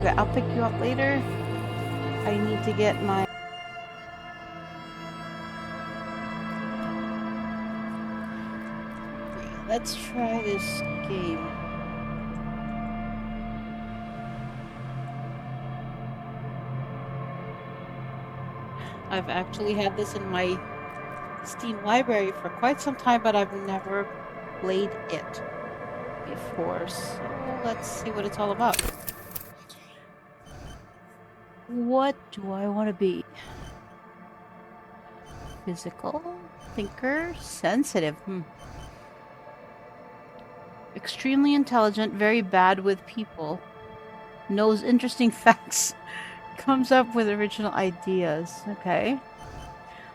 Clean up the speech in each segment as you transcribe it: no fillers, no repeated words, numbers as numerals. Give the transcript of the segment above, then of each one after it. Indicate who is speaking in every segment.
Speaker 1: Okay, I'll pick you up later. I need to get my... Let's try this game. I've actually had this in my Steam library for quite some time, but I've never played it before. So let's see what it's all about. What do I want to be? Physical, thinker, sensitive. Extremely intelligent, very bad with people. Knows interesting facts. Comes up with original ideas. Okay.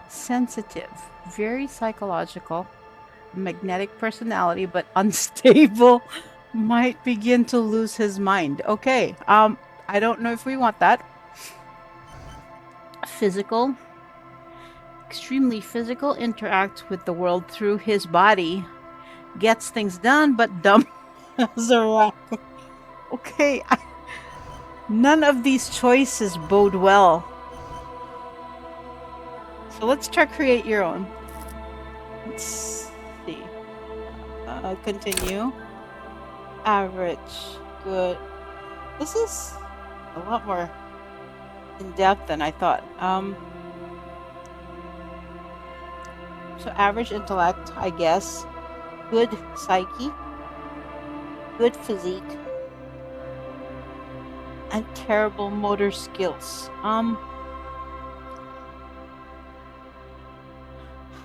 Speaker 1: Sensitive, very psychological, magnetic personality, but unstable. Might begin to lose his mind. Okay. I don't know if we want that. Physical, extremely physical, interacts with the world through his body, gets things done, but dumb as a rock. Okay. None of these choices bode well. So let's try create your own. Let's see. Continue. Average. Good. This is a lot more in depth than I thought. So average intellect, I guess. Good psyche. Good physique. And terrible motor skills.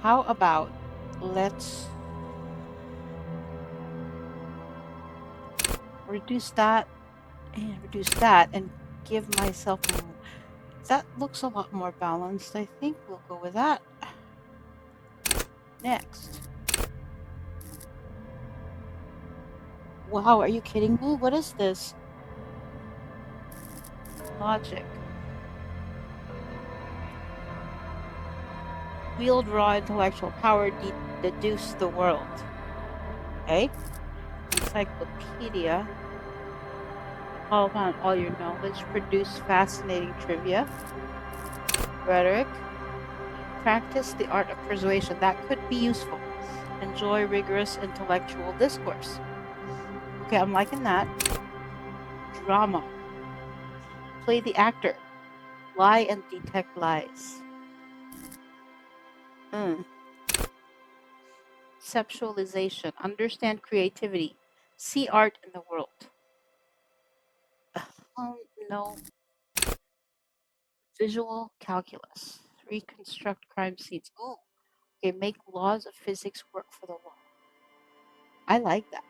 Speaker 1: How about let's reduce that and give myself that looks a lot more balanced. I think we'll go with that. Next. Wow, are you kidding me? What is this? Logic. Wield raw intellectual power, deduce the world. Okay. Encyclopedia. Call upon all your knowledge. Produce fascinating trivia. Rhetoric. Practice the art of persuasion. That could be useful. Enjoy rigorous intellectual discourse. Okay, I'm liking that. Drama. Play the actor. Lie and detect lies. Conceptualization. Understand creativity. See art in the world. No. Visual calculus. Reconstruct crime scenes. Oh, okay. Make laws of physics work for the law. I like that.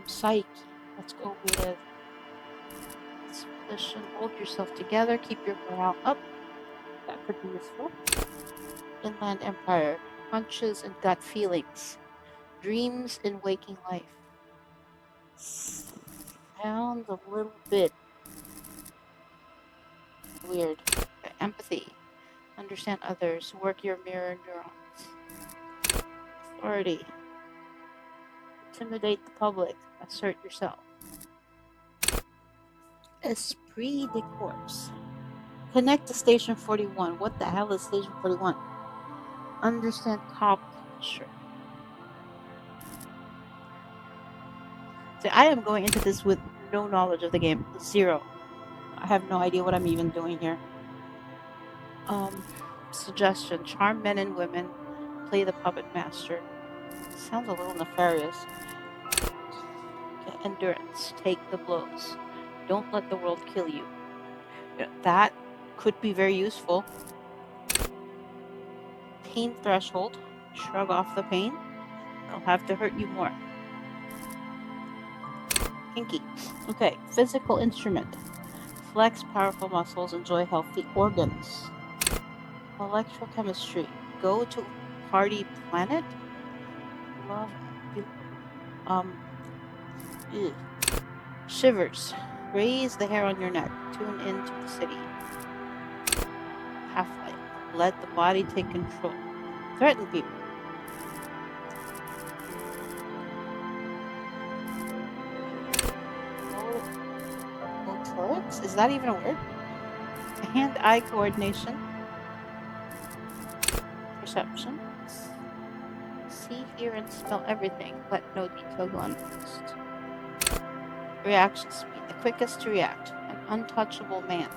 Speaker 1: Psyche. Let's go with disposition. Hold yourself together. Keep your morale up. That could be useful. Inland Empire. Hunches and gut feelings. Dreams in waking life. Sounds a little bit weird. Empathy. Understand others. Work your mirror neurons. Authority. Intimidate the public. Assert yourself. Esprit de corps. Connect to Station 41. What the hell is Station 41? Understand cop culture. So I am going into this with no knowledge of the game. Zero. I have no idea what I'm even doing here. Suggestion. Charm men and women. Play the puppet master. Sounds a little nefarious. Okay, endurance. Take the blows. Don't let the world kill you. That could be very useful. Pain threshold. Shrug off the pain. It'll have to hurt you more. Kinky. Okay, physical instrument. Flex powerful muscles. Enjoy healthy organs. Electrochemistry. Go to party planet. Love. Ew. Shivers. Raise the hair on your neck. Tune into the city. Half-life. Let the body take control. Threaten people. reflex. Is that even a word? Hand-eye coordination. Perception. See, hear, and smell everything, but no detail unnoticed. Reaction speed. The quickest to react. An untouchable man.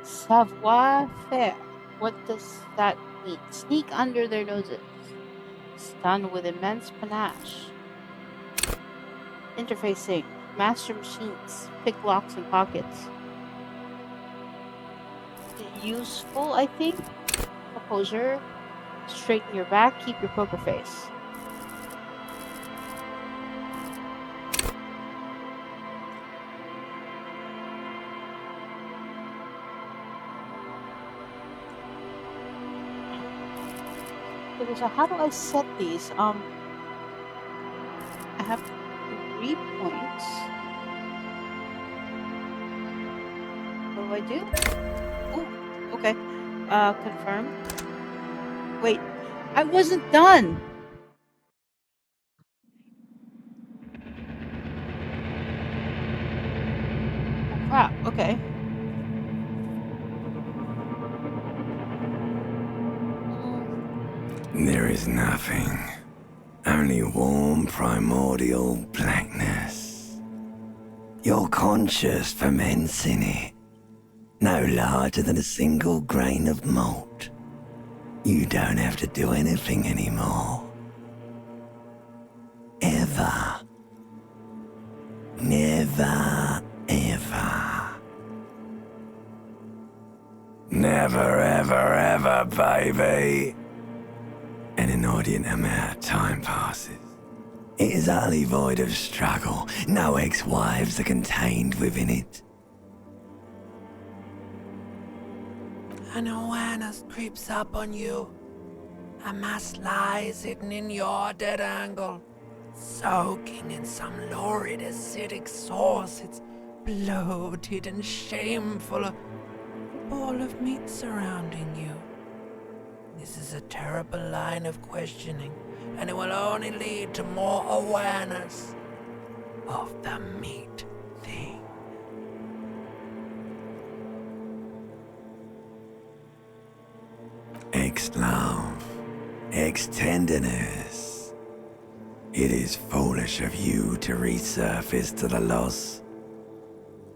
Speaker 1: Savoir faire. What does that mean? Sneak under their noses. Stun with immense panache. Interfacing. Master machines. Pick locks and pockets. Useful, I think. Composure. Straighten your back. Keep your poker face. Okay, so how do I set these? I have 3 points. What do I do? Oh, okay. Confirm. Wait, I wasn't done. Oh, crap. Okay.
Speaker 2: There is nothing. Only warm primordial blackness. You're conscious ferments in it. No larger than a single grain of malt. You don't have to do anything anymore. Ever. Never, ever. Never, ever, ever, baby. An inordinate amount of time passes. It is utterly void of struggle. No ex-wives are contained within it.
Speaker 3: An awareness creeps up on you. A mass lies hidden in your dead angle, soaking in some lurid acidic sauce. It's bloated and shameful, a ball of meat surrounding you. This is a terrible line of questioning, and it will only lead to more awareness of the meat thing.
Speaker 2: Ex-love, ex-tenderness. It is foolish of you to resurface to the loss.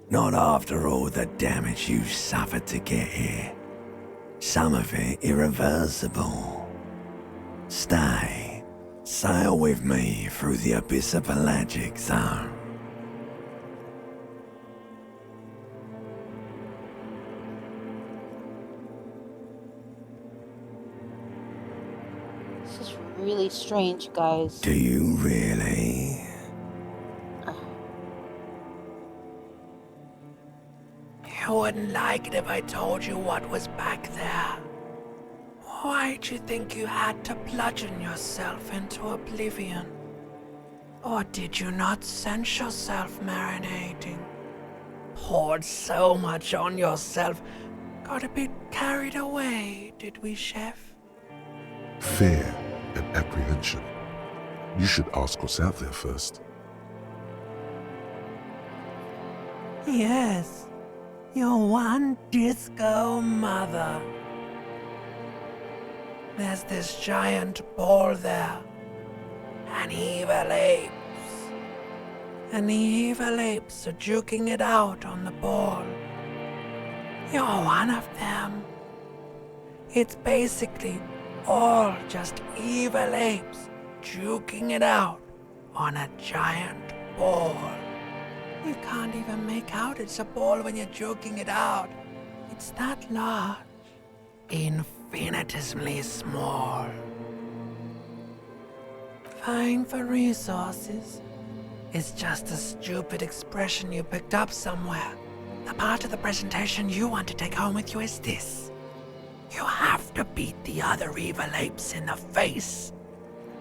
Speaker 2: Not after all the damage you've suffered to get here. Some of it irreversible. Stay. Sail with me through the abyss of pelagic zone.
Speaker 1: This is really strange, guys.
Speaker 2: Do you really?
Speaker 3: You wouldn't like it if I told you what was back there. Why'd you think you had to bludgeon yourself into oblivion? Or did you not sense yourself marinating? Poured so much on yourself, got a bit carried away, did we, Chef?
Speaker 4: Fear and apprehension. You should ask what's out there first.
Speaker 3: Yes, your one disco mother. There's this giant ball there. And evil apes. And the evil apes are juking it out on the ball. You're one of them. It's basically all just evil apes juking it out on a giant ball. You can't even make out it's a ball when you're joking it out. It's that large. Infinitesimally small. Vying for resources is just a stupid expression you picked up somewhere. The part of the presentation you want to take home with you is this. You have to beat the other evil apes in the face,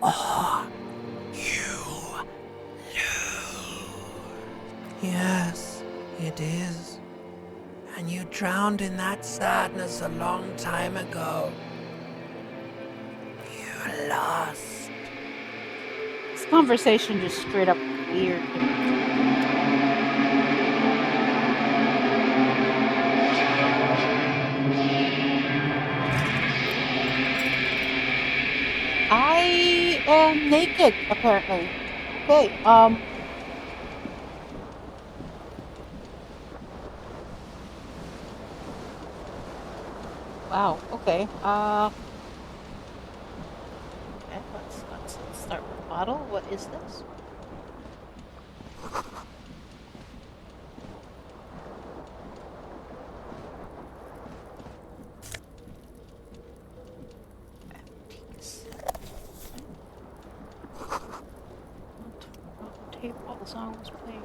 Speaker 3: or you lose. Yes, it is. And you drowned in that sadness a long time ago. You lost.
Speaker 1: This conversation just straight up weird. I am naked, apparently. Okay. Wow. Okay. Okay. Let's start with the bottle. What is this? Antique set. What tape while the song was playing.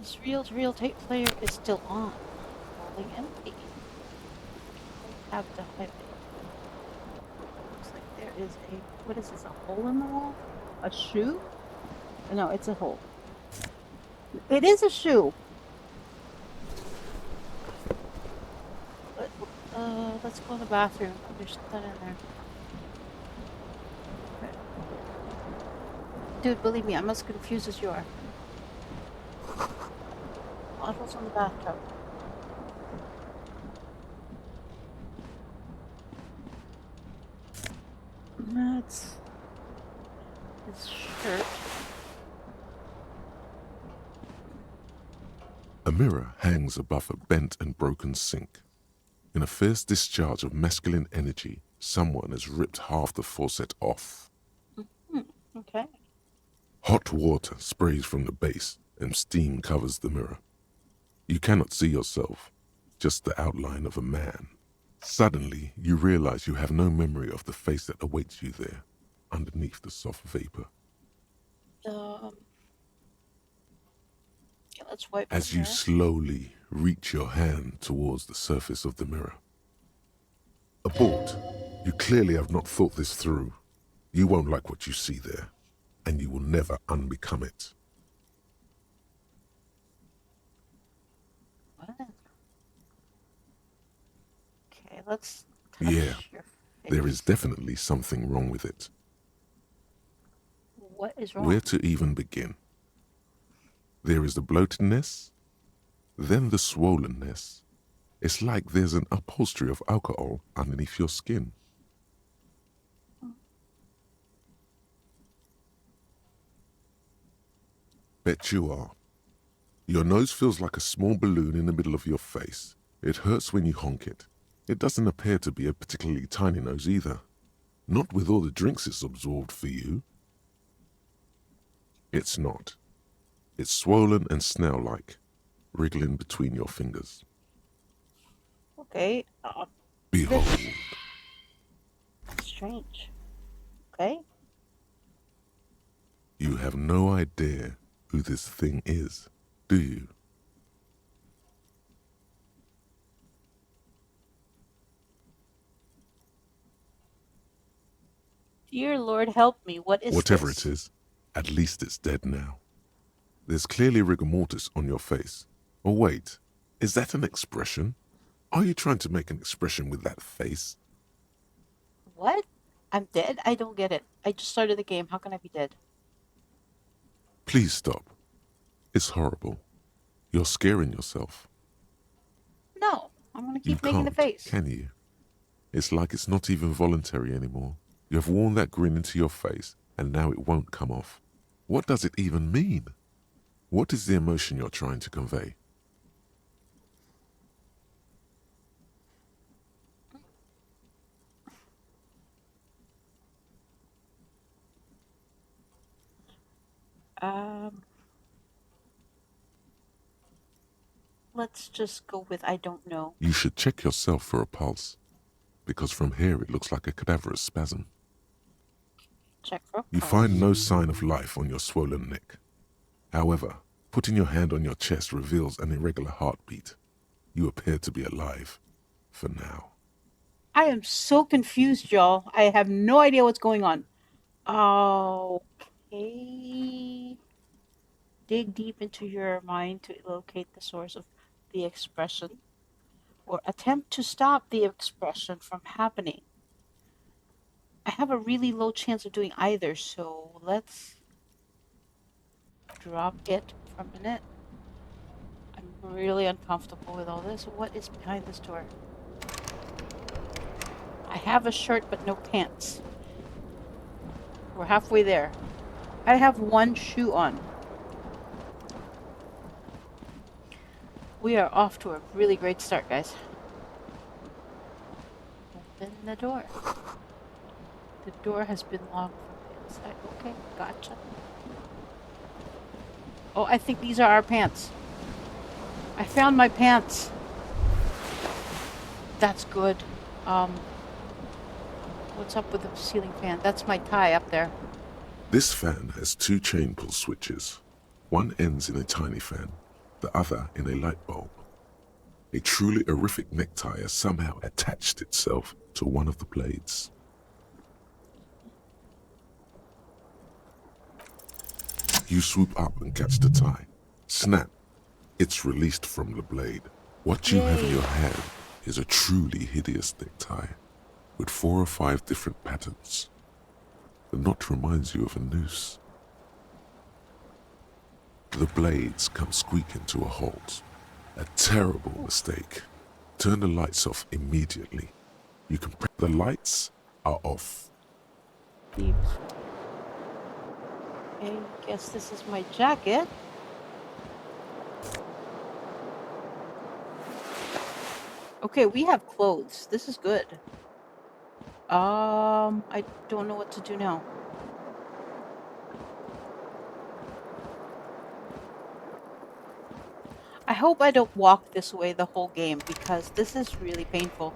Speaker 1: This reel-to-reel tape player is still on. Falling empty. Have to hide it. Looks like there is a, what is this, a hole in the wall? A shoe? No, it's a hole. It is a shoe. Let's go in the bathroom. There's something in there. Okay. Dude, believe me, I'm as confused as you are. Bottles in the bathtub. That's his shirt.
Speaker 4: A mirror hangs above a bent and broken sink. In a fierce discharge of masculine energy, someone has ripped half the faucet off.
Speaker 1: Okay.
Speaker 4: Hot water sprays from the base and steam covers the mirror. You cannot see yourself, just the outline of a man. Suddenly, you realize you have no memory of the face that awaits you there, underneath the soft vapor.
Speaker 1: Yeah, let's wipe
Speaker 4: As
Speaker 1: the
Speaker 4: you
Speaker 1: mirror.
Speaker 4: slowly reach your hand towards the surface of the mirror. Abort. You clearly have not thought this through. You won't like what you see there, and you will never unbecome it.
Speaker 1: What? Okay, let's touch
Speaker 4: Yeah,
Speaker 1: your face.
Speaker 4: there is definitely something wrong with it.
Speaker 1: What is wrong?
Speaker 4: Where to even begin? There is the bloatedness, then the swollenness. It's like there's an upholstery of alcohol underneath your skin. Bet you are. Your nose feels like a small balloon in the middle of your face. It hurts when you honk it. It doesn't appear to be a particularly tiny nose either. Not with all the drinks it's absorbed for you. It's not. It's swollen and snail-like, wriggling between your fingers.
Speaker 1: Okay.
Speaker 4: Behold.
Speaker 1: Strange. Okay.
Speaker 4: You have no idea who this thing is, do you?
Speaker 1: Dear Lord, help me. What is
Speaker 4: Whatever
Speaker 1: this?
Speaker 4: it is, at least it's dead now. There's clearly rigor mortis on your face. Or wait, is that an expression? Are you trying to make an expression with that face?
Speaker 1: What? I'm dead? I don't get it. I just started the game. How can I be dead?
Speaker 4: Please stop. It's horrible. You're scaring yourself.
Speaker 1: No, I'm gonna
Speaker 4: You
Speaker 1: keep making the
Speaker 4: can't,
Speaker 1: face.
Speaker 4: can you? It's like it's not even voluntary anymore. You have worn that grin into your face, and now it won't come off. What does it even mean? What is the emotion you're trying to convey?
Speaker 1: Um, let's just go with I don't know.
Speaker 4: You should check yourself for a pulse, because from here it looks like a cadaverous spasm.
Speaker 1: Check for
Speaker 4: You
Speaker 1: pulse.
Speaker 4: find no sign of life on your swollen neck. However, putting your hand on your chest reveals an irregular heartbeat. You appear to be alive, for now.
Speaker 1: I am so confused, y'all. I have no idea what's going on. Okay. Dig deep into your mind to locate the source of the expression or attempt to stop the expression from happening. I have a really low chance of doing either, so let's drop it for a minute. I'm really uncomfortable with all this. What is behind this door? I have a shirt but no pants. We're halfway there. I have one shoe on. We are off to a really great start, guys. Open the door. The door has been locked from the inside. Okay, gotcha. Oh, I think these are our pants. I found my pants. That's good. What's up with the ceiling fan? That's my tie up there.
Speaker 4: This fan has two chain pull switches. One ends in a tiny fan, the other in a light bulb. A truly horrific necktie has somehow attached itself to one of the blades. You swoop up and catch the tie. Snap. It's released from the blade. What you have in your hand is a truly hideous necktie with 4 or 5 different patterns. The knot reminds you of a noose. The blades come squeaking to a halt. A terrible mistake. Turn the lights off immediately. You can press the lights are off.
Speaker 1: I guess this is my jacket. Okay, we have clothes. This is good. I don't know what to do now. I hope I don't walk this way the whole game because this is really painful.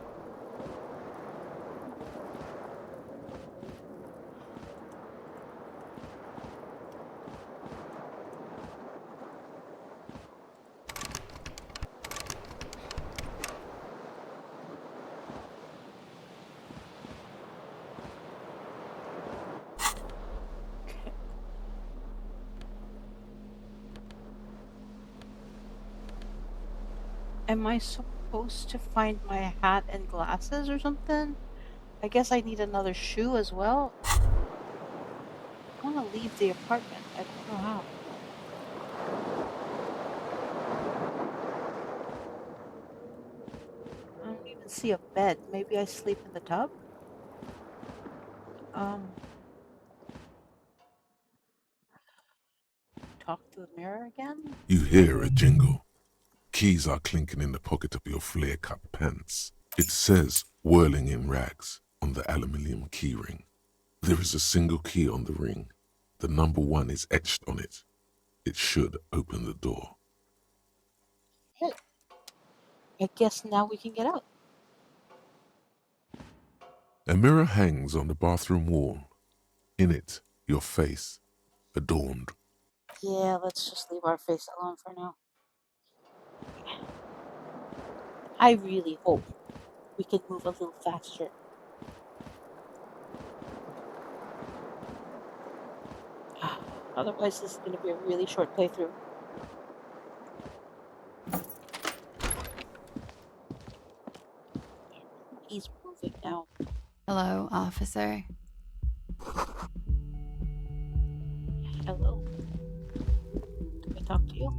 Speaker 1: Am I supposed to find my hat and glasses or something? I guess I need another shoe as well. I want to leave the apartment. I don't know how. I don't even see a bed. Maybe I sleep in the tub? Talk to the mirror again?
Speaker 4: You hear a jingle. Keys are clinking in the pocket of your flare-cut pants. It says, whirling in rags, on the aluminium key ring. There is a single key on the ring. The number 1 is etched on it. It should open the door.
Speaker 1: Hey, I guess now we can get out.
Speaker 4: A mirror hangs on the bathroom wall. In it, your face, adorned.
Speaker 1: Yeah, let's just leave our face alone for now. I really hope we can move a little faster. Otherwise, this is going to be a really short playthrough. He's moving now.
Speaker 5: Hello, officer.
Speaker 1: Hello. Can I talk to you?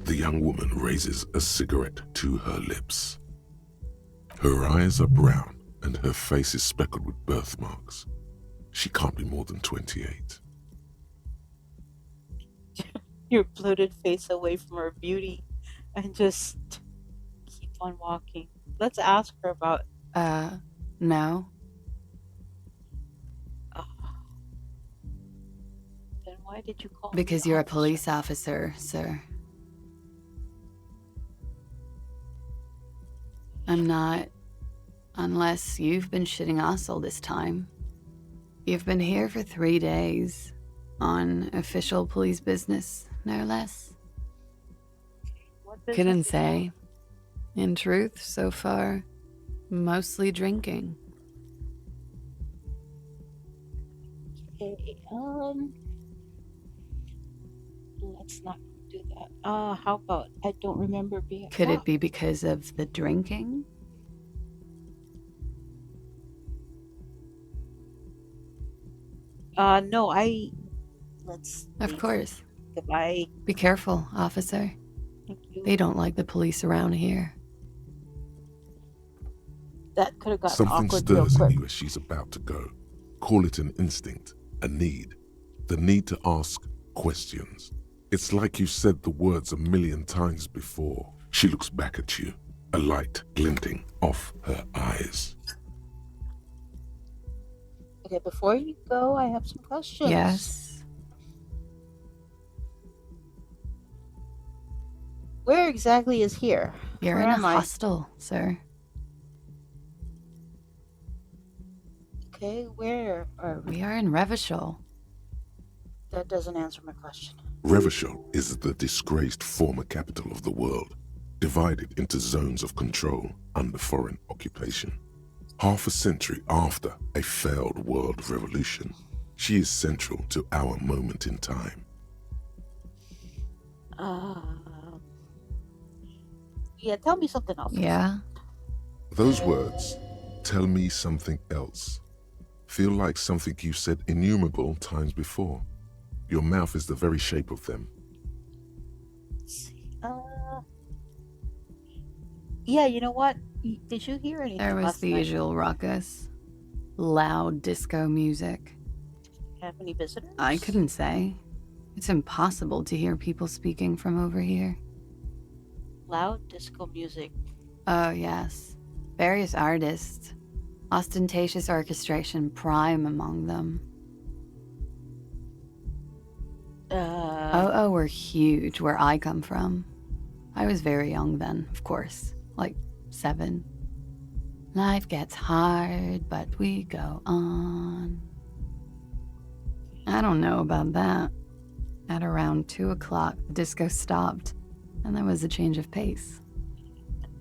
Speaker 4: The young woman raises a cigarette to her lips. Her eyes are brown and her face is speckled with birthmarks. She can't be more than 28.
Speaker 1: Your bloated face away from her beauty and just keep on walking. Let's ask her about...
Speaker 5: No.
Speaker 1: Then why did you call
Speaker 5: Because
Speaker 1: me
Speaker 5: you're a
Speaker 1: officer?
Speaker 5: police officer, sir. I'm not. Unless you've been shitting us all this time. You've been here for 3 days. On official police business, no less.
Speaker 1: What business
Speaker 5: Couldn't
Speaker 1: is that?
Speaker 5: say. In truth, so far, mostly drinking.
Speaker 1: Okay, let's not do that. How about I don't remember being a
Speaker 5: Could
Speaker 1: cop.
Speaker 5: it be because of the drinking?
Speaker 1: No, let's
Speaker 5: Of
Speaker 1: leave.
Speaker 5: course.
Speaker 1: Goodbye.
Speaker 5: Be careful, officer.
Speaker 1: Thank you.
Speaker 5: They don't like the police around here.
Speaker 1: That could have gotten
Speaker 4: Something
Speaker 1: awkward real
Speaker 4: stirs in
Speaker 1: quick.
Speaker 4: you as she's about to go. Call it an instinct, a need. The need to ask questions. It's like you said the words a million times before. She looks back at you, a light glinting off her eyes.
Speaker 1: Okay, before you go, I have some questions.
Speaker 5: Yes.
Speaker 1: Where exactly is here?
Speaker 5: You're
Speaker 1: Where
Speaker 5: in a
Speaker 1: am I?
Speaker 5: hostel, sir.
Speaker 1: Okay, where are we?
Speaker 5: We are in Revachol.
Speaker 1: That doesn't answer my question.
Speaker 4: Revachol is the disgraced former capital of the world, divided into zones of control under foreign occupation. Half a century after a failed world revolution, she is central to our moment in time.
Speaker 1: Yeah, tell me something else.
Speaker 5: Yeah?
Speaker 4: Those words, tell me something else, feel like something you said innumerable times before. Your mouth is the very shape of them.
Speaker 1: Let's see. Yeah, you know what? Did you hear anything
Speaker 5: There was
Speaker 1: last
Speaker 5: the
Speaker 1: night?
Speaker 5: usual ruckus. Loud disco music.
Speaker 1: Have any visitors?
Speaker 5: I couldn't say. It's impossible to hear people speaking from over here.
Speaker 1: Loud disco music.
Speaker 5: Oh, yes. Various artists. Ostentatious orchestration prime among them. Oh, were huge where I come from. I was very young then, of course. Like 7. Life gets hard, but we go on. I don't know about that. At around 2 o'clock, the disco stopped, and there was a change of pace.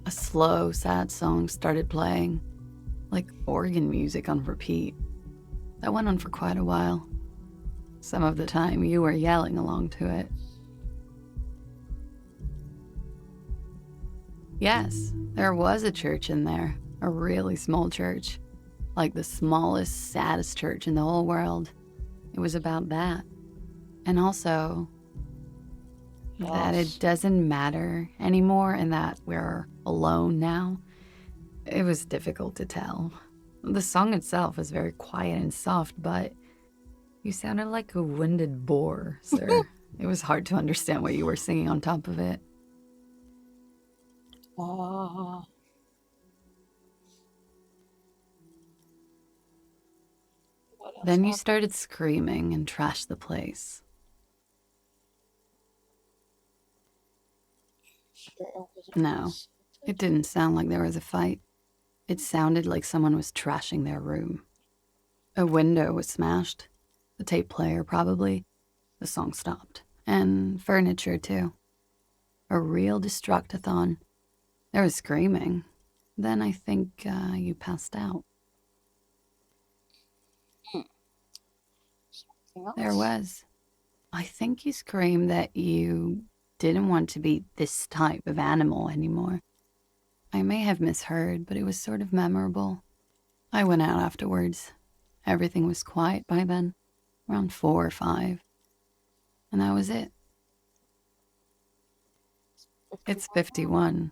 Speaker 5: A slow, sad song started playing, like organ music on repeat. That went on for quite a while. Some of the time, you were yelling along to it. Yes, there was a church in there, a really small church, like the smallest, saddest church in the whole world. It was about that. And also, that it doesn't matter anymore and that we're alone now. It was difficult to tell. The song itself was very quiet and soft, but you sounded like a winded boar, sir. It was hard to understand what you were singing on top of it.
Speaker 1: What else
Speaker 5: Then you
Speaker 1: happened?
Speaker 5: started screaming and trashed the place.
Speaker 1: Sure, it wasn't
Speaker 5: No,
Speaker 1: us.
Speaker 5: it didn't sound like there was a fight. It sounded like someone was trashing their room. A window was smashed. The tape player, probably. The song stopped. And furniture, too. A real destructathon. There was screaming. Then I think you passed out.
Speaker 1: Something else?
Speaker 5: There was. I think you screamed that you didn't want to be this type of animal anymore. I may have misheard, but it was sort of memorable. I went out afterwards. Everything was quiet by then, around 4 or 5. And that was it. It's 51.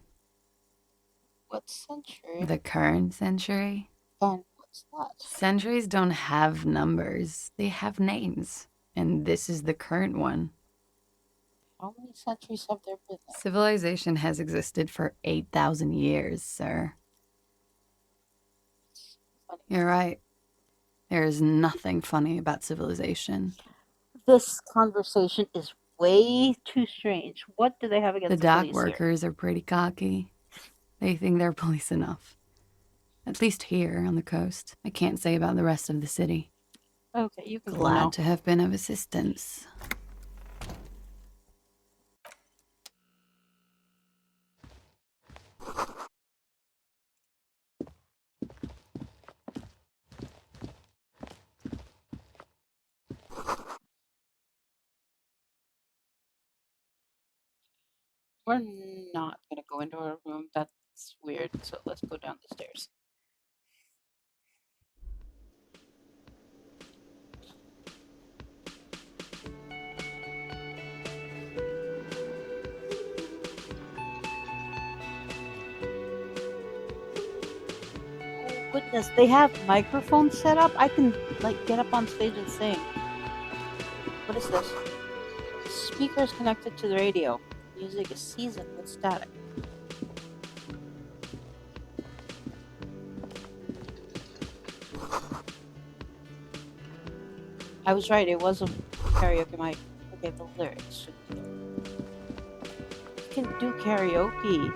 Speaker 1: What century?
Speaker 5: The current century?
Speaker 1: And what's that?
Speaker 5: Centuries don't have numbers, they have names. And this is the current one.
Speaker 1: How many centuries have there been?
Speaker 5: Civilization has existed for 8,000 years, sir.
Speaker 1: Funny.
Speaker 5: You're right. There is nothing funny about civilization.
Speaker 1: This conversation is way too strange. What do they have against
Speaker 5: The
Speaker 1: the
Speaker 5: dock
Speaker 1: police
Speaker 5: workers are pretty cocky. They think they're police enough. At least here on the coast. I can't say about the rest of the city.
Speaker 1: here? Okay, you can go now.
Speaker 5: Glad to have been of assistance.
Speaker 1: We're not gonna go into our room. That's weird. So let's go down the stairs. goodness, they have microphones set up. I can like get up on stage and sing. What is this? Speaker is connected to the radio. Music is seasoned with static. I was right, it was a karaoke mic. Okay, the lyrics. You can do karaoke.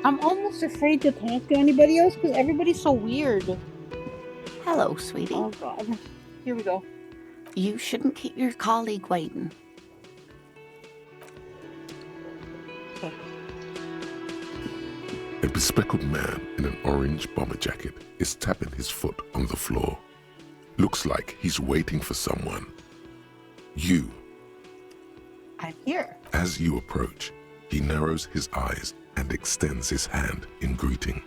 Speaker 1: I'm almost afraid to talk to anybody else because everybody's so weird.
Speaker 5: Hello, sweetie.
Speaker 1: Oh god. Here we go.
Speaker 5: You shouldn't keep your colleague waiting.
Speaker 4: A bespectacled man in an orange bomber jacket is tapping his foot on the floor. Looks like he's waiting for someone. You.
Speaker 1: I'm here.
Speaker 4: As you approach, he narrows his eyes and extends his hand in greeting.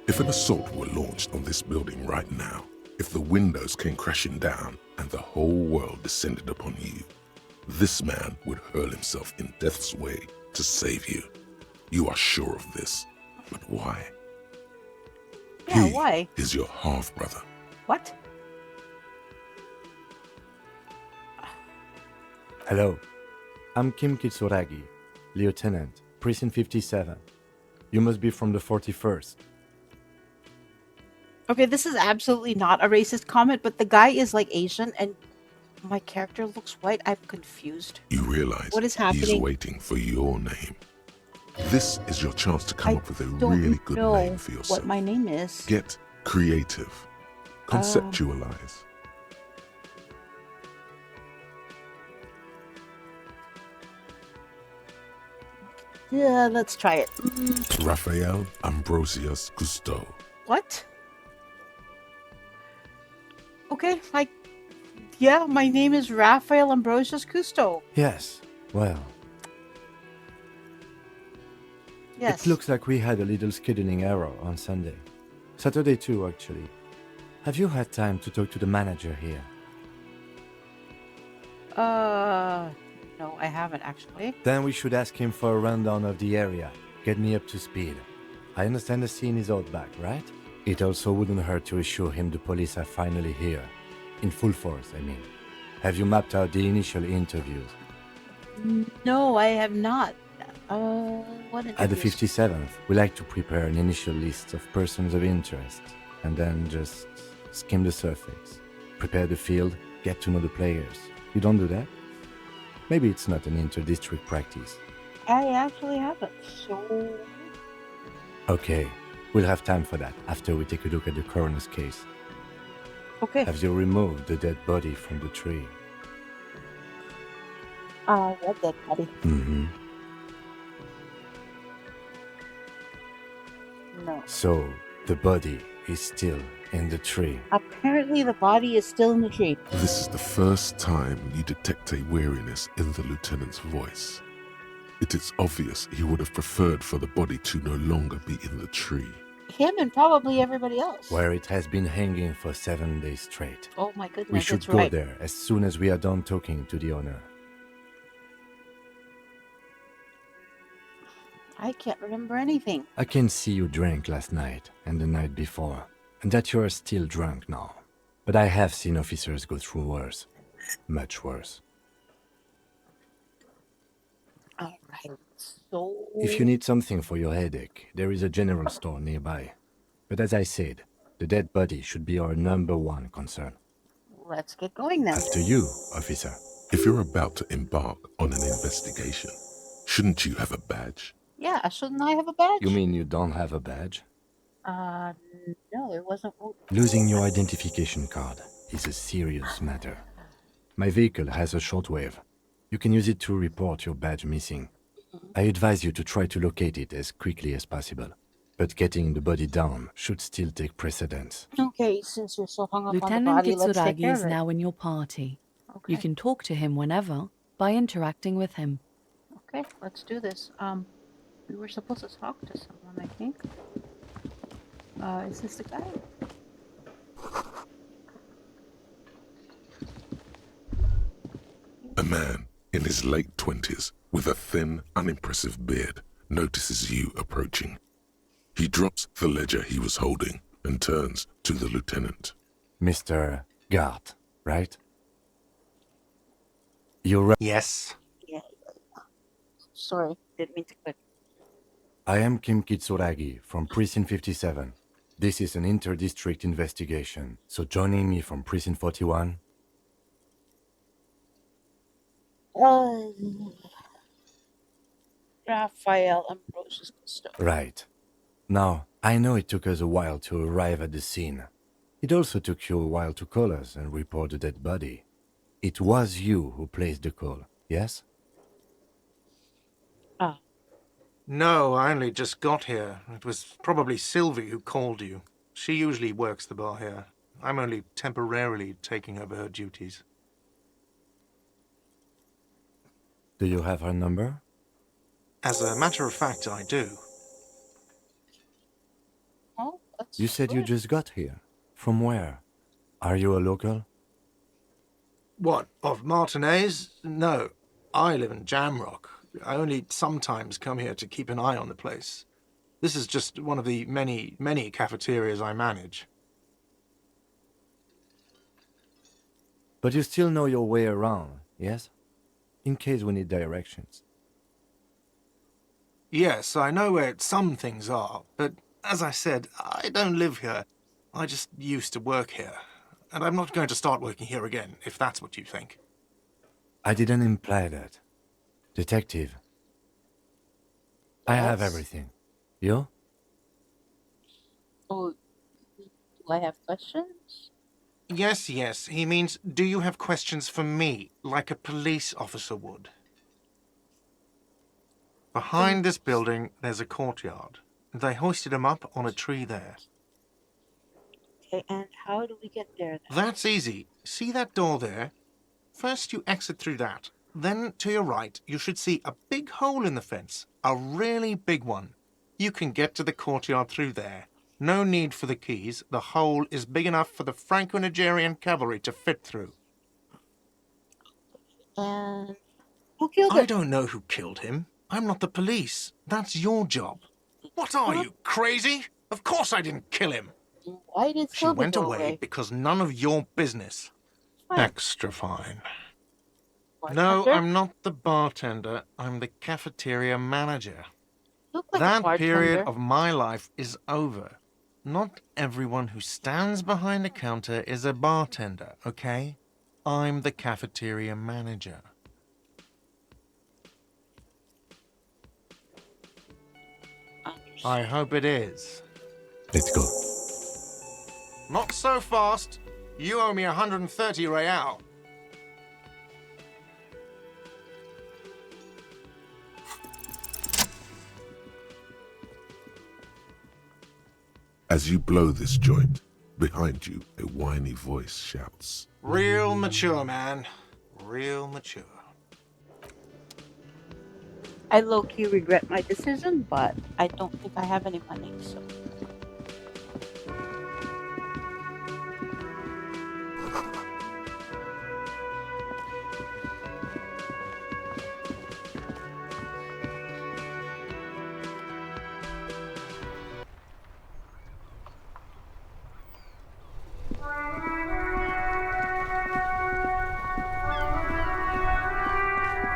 Speaker 4: If an assault were launched on this building right now, if the windows came crashing down and the whole world descended upon you, this man would hurl himself in death's way to save you. You are sure of this, but why?
Speaker 1: Yeah,
Speaker 4: He
Speaker 1: why?
Speaker 4: is your half-brother.
Speaker 1: What?
Speaker 6: Hello, I'm Kim Kitsuragi, Lieutenant, Precinct 57. You must be from the 41st.
Speaker 1: Okay, this is absolutely not a racist comment, but the guy is like Asian and my character looks white. I'm confused.
Speaker 4: You realize
Speaker 1: What is
Speaker 4: he's
Speaker 1: happening?
Speaker 4: waiting for your name. This is your chance to come
Speaker 1: I
Speaker 4: up with a
Speaker 1: don't
Speaker 4: really good
Speaker 1: know
Speaker 4: name for yourself.
Speaker 1: what my name is.
Speaker 4: Get creative. Conceptualize.
Speaker 1: Yeah, let's try it.
Speaker 4: Raphael Ambrosius Cousteau.
Speaker 1: What? Okay, yeah, my name is Raphael Ambrosius Cousteau.
Speaker 6: Yes, well,
Speaker 1: Yes.
Speaker 6: it looks like we had a little scheduling error on Sunday. Saturday too, actually. Have you had time to talk to the manager here?
Speaker 1: No, I haven't actually.
Speaker 6: Then we should ask him for a rundown of the area. Get me up to speed. I understand the scene is out back, right? It also wouldn't hurt to assure him the police are finally here. In full force, I mean. Have you mapped out the initial interviews?
Speaker 1: No, I have not. What
Speaker 6: At the
Speaker 1: interviews?
Speaker 6: 57th, we like to prepare an initial list of persons of interest, and then just skim the surface. Prepare the field, get to know the players. You don't do that? Maybe it's not an inter-district practice.
Speaker 1: I actually haven't. So
Speaker 6: Okay, we'll have time for that after we take a look at the coroner's case.
Speaker 1: okay.
Speaker 6: Have you removed the dead body from the tree?
Speaker 1: What dead body?
Speaker 6: Mm-hmm.
Speaker 1: No.
Speaker 6: So, the body is still in the tree.
Speaker 1: Apparently, the body is still in the tree.
Speaker 4: This is the first time you detect a weariness in the lieutenant's voice. It is obvious he would have preferred for the body to no longer be in the tree.
Speaker 1: Him and probably everybody else.
Speaker 6: Where it has been hanging for 7 days straight.
Speaker 1: Oh my goodness,
Speaker 6: We should
Speaker 1: that's
Speaker 6: go
Speaker 1: right.
Speaker 6: there as soon as we are done talking to the owner.
Speaker 1: I can't remember anything.
Speaker 6: I can see you drank last night and the night before, and that you are still drunk now. But I have seen officers go through worse. Much worse.
Speaker 1: All right. So
Speaker 6: If you need something for your headache, there is a general store nearby. But as I said, the dead body should be our #1 concern.
Speaker 1: let's get going then.
Speaker 6: After you, officer.
Speaker 4: If you're about to embark on an investigation, shouldn't you have a badge?
Speaker 1: Yeah, shouldn't I have a badge?
Speaker 6: You mean you don't have a badge?
Speaker 1: No, it wasn't.
Speaker 6: Losing your identification card is a serious matter. My vehicle has a shortwave. You can use it to report your badge missing. I advise you to try to locate it as quickly as possible. But getting the body down should still take precedence.
Speaker 1: Okay, since you're so hung up on the
Speaker 7: Lieutenant
Speaker 1: body, let's take
Speaker 7: Kitsuragi
Speaker 1: care
Speaker 7: is
Speaker 1: of it.
Speaker 7: now in your party.
Speaker 1: Okay.
Speaker 7: You can talk to him whenever by interacting with him.
Speaker 1: Okay, let's do this. We were supposed to talk to someone, I think. Is this the guy?
Speaker 4: A man in his late 20s with a thin, unimpressive beard notices you approaching. He drops the ledger he was holding and turns to the lieutenant.
Speaker 6: Mr. Gart, right? You're right.
Speaker 3: Yes.
Speaker 1: Yeah. Sorry, didn't mean to click.
Speaker 6: I am Kim Kitsuragi from Precinct 57. This is an inter-district investigation, so joining me from Precinct 41.
Speaker 1: Raphael Ambrosius Gusto.
Speaker 6: Right. Now, I know it took us a while to arrive at the scene. It also took you a while to call us and report the dead body. It was you who placed the call, yes?
Speaker 1: Ah,
Speaker 3: No, I only just got here. It was probably Sylvie who called you. She usually works the bar here. I'm only temporarily taking over her duties.
Speaker 6: Do you have her number?
Speaker 3: As a matter of fact, I do.
Speaker 1: oh, that's
Speaker 6: You said you
Speaker 1: good.
Speaker 6: just got here. From where? Are you a local?
Speaker 3: What, of Martinez? No, I live in Jamrock. I only sometimes come here to keep an eye on the place. This is just one of the many, many cafeterias I manage.
Speaker 6: But you still know your way around, yes? In case we need directions.
Speaker 3: Yes, I know where some things are, but as I said, I don't live here. I just used to work here. And I'm not going to start working here again, if that's what you think.
Speaker 6: I didn't imply that. Detective. I have
Speaker 1: Yes.
Speaker 6: everything. You?
Speaker 1: Oh, do I have questions?
Speaker 3: Yes, yes, he means, do you have questions for me, like a police officer would? Behind this building, there's a courtyard. They hoisted him up on a tree there.
Speaker 1: Okay, and how do we get there then?
Speaker 3: That's easy. See that door there? First you exit through that. Then, to your right, you should see a big hole in the fence. A really big one. You can get to the courtyard through there. No need for the keys. The hole is big enough for the Franco-Nigerian cavalry to fit through.
Speaker 1: And who killed
Speaker 3: I
Speaker 1: him?
Speaker 3: don't know who killed him. I'm not the police. That's your job. What are you, crazy? Of course I didn't kill him.
Speaker 1: Why did
Speaker 3: She
Speaker 1: Sylvie
Speaker 3: went
Speaker 1: go
Speaker 3: away because none of your business.
Speaker 1: Fine.
Speaker 3: Extra fine.
Speaker 1: Bartender?
Speaker 3: No, I'm not the bartender. I'm the cafeteria manager.
Speaker 1: Look like a
Speaker 3: That
Speaker 1: bartender.
Speaker 3: period of my life is over. Not everyone who stands behind a counter is a bartender, okay? I'm the cafeteria manager. I hope it is.
Speaker 6: Let's go.
Speaker 3: Not so fast. You owe me 130 real.
Speaker 4: As you blow this joint, behind you, a whiny voice shouts.
Speaker 3: Real mature, man. Real mature.
Speaker 1: I low-key regret my decision, but I don't think I have any money, so...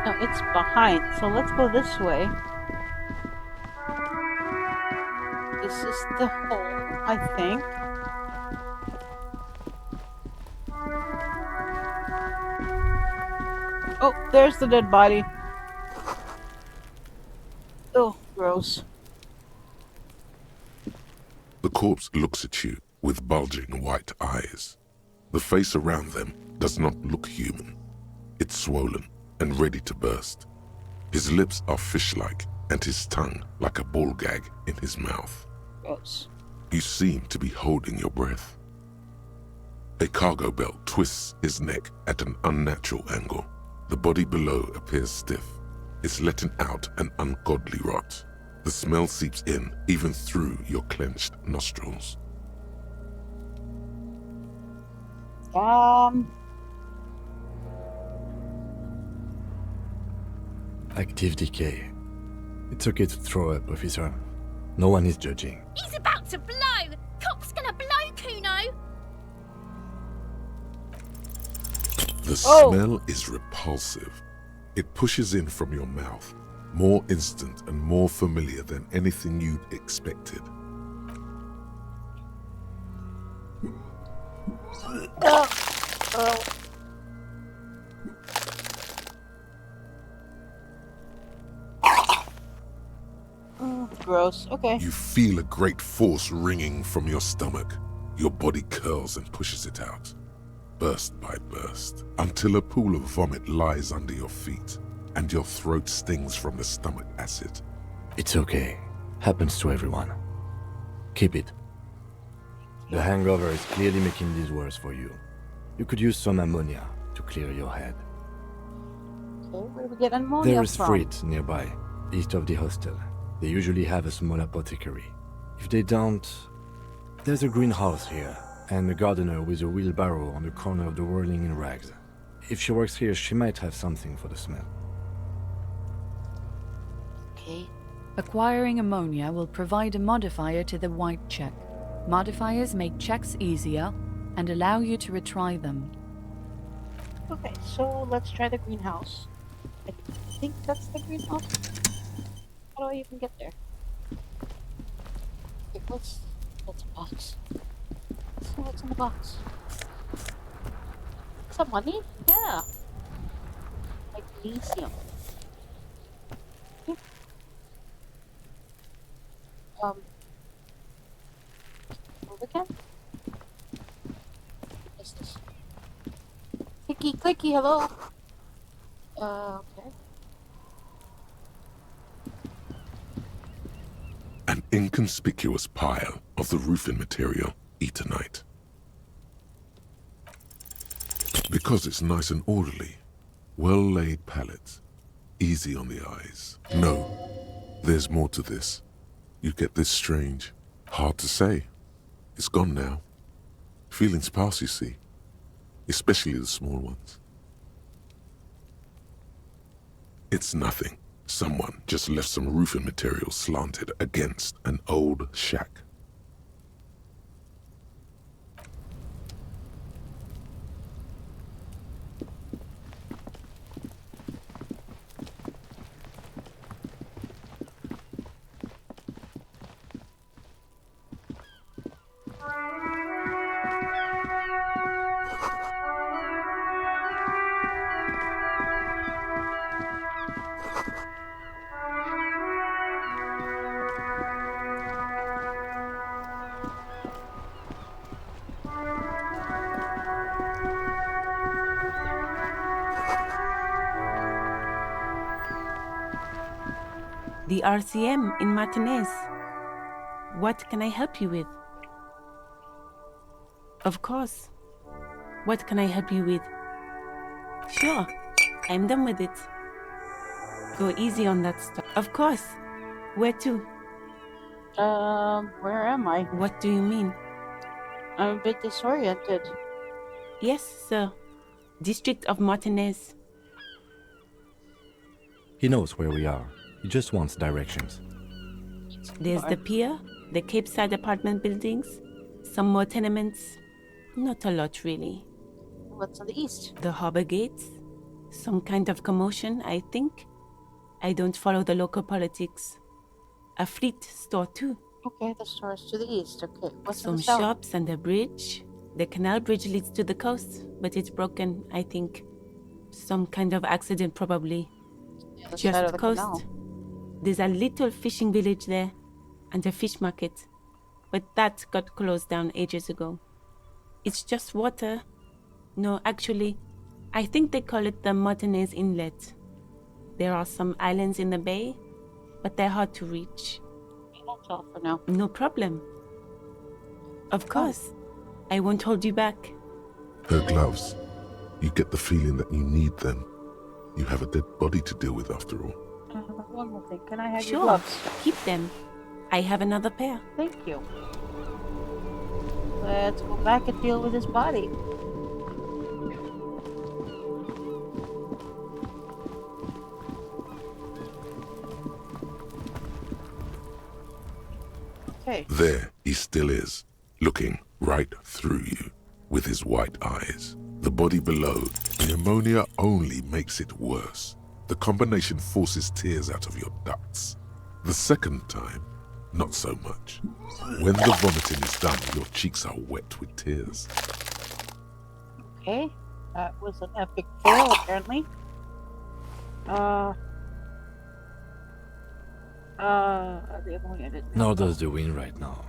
Speaker 1: No, it's behind, so let's go this way. This is the hole, I think. Oh, there's the dead body. Oh, gross.
Speaker 4: The corpse looks at you with bulging white eyes. The face around them does not look human. It's swollen and ready to burst. His lips are fish-like and his tongue like a ball gag in his mouth.
Speaker 1: Gross.
Speaker 4: You seem to be holding your breath. A cargo belt twists his neck at an unnatural angle. The body below appears stiff. It's letting out an ungodly rot. The smell seeps in, even through your clenched nostrils.
Speaker 6: Active decay. It's okay to throw up, officer. No one is judging.
Speaker 7: He's about to blow! Cop's gonna blow, Kuno!
Speaker 4: The smell is repulsive. It pushes in from your mouth, more instant and more familiar than anything you'd expected.
Speaker 1: Gross. Okay.
Speaker 4: You feel a great force ringing from your stomach. Your body curls and pushes it out, burst by burst, until a pool of vomit lies under your feet, and your throat stings from the stomach acid.
Speaker 6: It's okay. Happens to everyone. Keep it. The hangover is clearly making this worse for you. You could use some ammonia to clear your head.
Speaker 1: Okay, where do we get ammonia
Speaker 6: There is
Speaker 1: from?
Speaker 6: freight nearby, east of the hostel. They usually have a small apothecary. If they don't, there's a greenhouse here, and a gardener with a wheelbarrow on the corner of the whirling in rags. If she works here, she might have something for the smell.
Speaker 1: Okay.
Speaker 5: Acquiring ammonia will provide a modifier to the white check. Modifiers make checks easier and allow you to retry them.
Speaker 1: Okay, so let's try the greenhouse. I think that's the greenhouse. How do I even get there? Okay, what's a box? Let's see what's in the box. Some money? Yeah. Like Elysium. Okay. Move again? What's this? Clicky, clicky, hello. Okay.
Speaker 4: An inconspicuous pile of the roofing material, Eternite. Because it's nice and orderly, well-laid pallets, easy on the eyes. No, there's more to this. You get this strange, hard to say. It's gone now. Feelings pass, you see, especially the small ones. It's nothing. Someone just left some roofing material slanted against an old shack.
Speaker 8: The RCM in Martinez. What can I help you with? Of course. What can I help you with? Sure, I'm done with it. Go easy on that stuff. Of course. Where to?
Speaker 1: Where am I?
Speaker 8: What do you mean?
Speaker 1: I'm a bit disoriented.
Speaker 8: Yes, sir. District of Martinez.
Speaker 6: He knows where we are. He just wants directions.
Speaker 8: There's the pier, the Cape Side apartment buildings, some more tenements. Not a lot, really.
Speaker 1: What's on the east?
Speaker 8: The harbor gates. Some kind of commotion, I think. I don't follow the local politics. A fleet store, too.
Speaker 1: Okay, the store is to the east. Okay, what's
Speaker 8: Some
Speaker 1: in the south?
Speaker 8: shops and a bridge. The canal bridge leads to the coast, but it's broken, I think. Some kind of accident, probably.
Speaker 1: The other side of
Speaker 8: Just
Speaker 1: the
Speaker 8: coast.
Speaker 1: canal.
Speaker 8: There's a little fishing village there, and a fish market. But that got closed down ages ago. It's just water. No, actually, I think they call it the Martinez Inlet. There are some islands in the bay, but they're hard to reach.
Speaker 1: That's all for now.
Speaker 8: No problem. Of course. I won't hold you back.
Speaker 4: Her gloves. You get the feeling that you need them. You have a dead body to deal with after all.
Speaker 1: One more thing. Can I have your
Speaker 8: Sure,
Speaker 1: gloves?
Speaker 8: keep them. I have another pair.
Speaker 1: Thank you. Let's go back and deal with his body. Okay.
Speaker 4: There he still is, looking right through you with his white eyes. The body below, the ammonia only makes it worse. The combination forces tears out of your ducts. The second time, not so much. When the vomiting is done, your cheeks are wet with tears.
Speaker 1: Okay. That was an epic fail, apparently. The ammonia didn't
Speaker 6: Nor
Speaker 1: help.
Speaker 6: does the wind right now.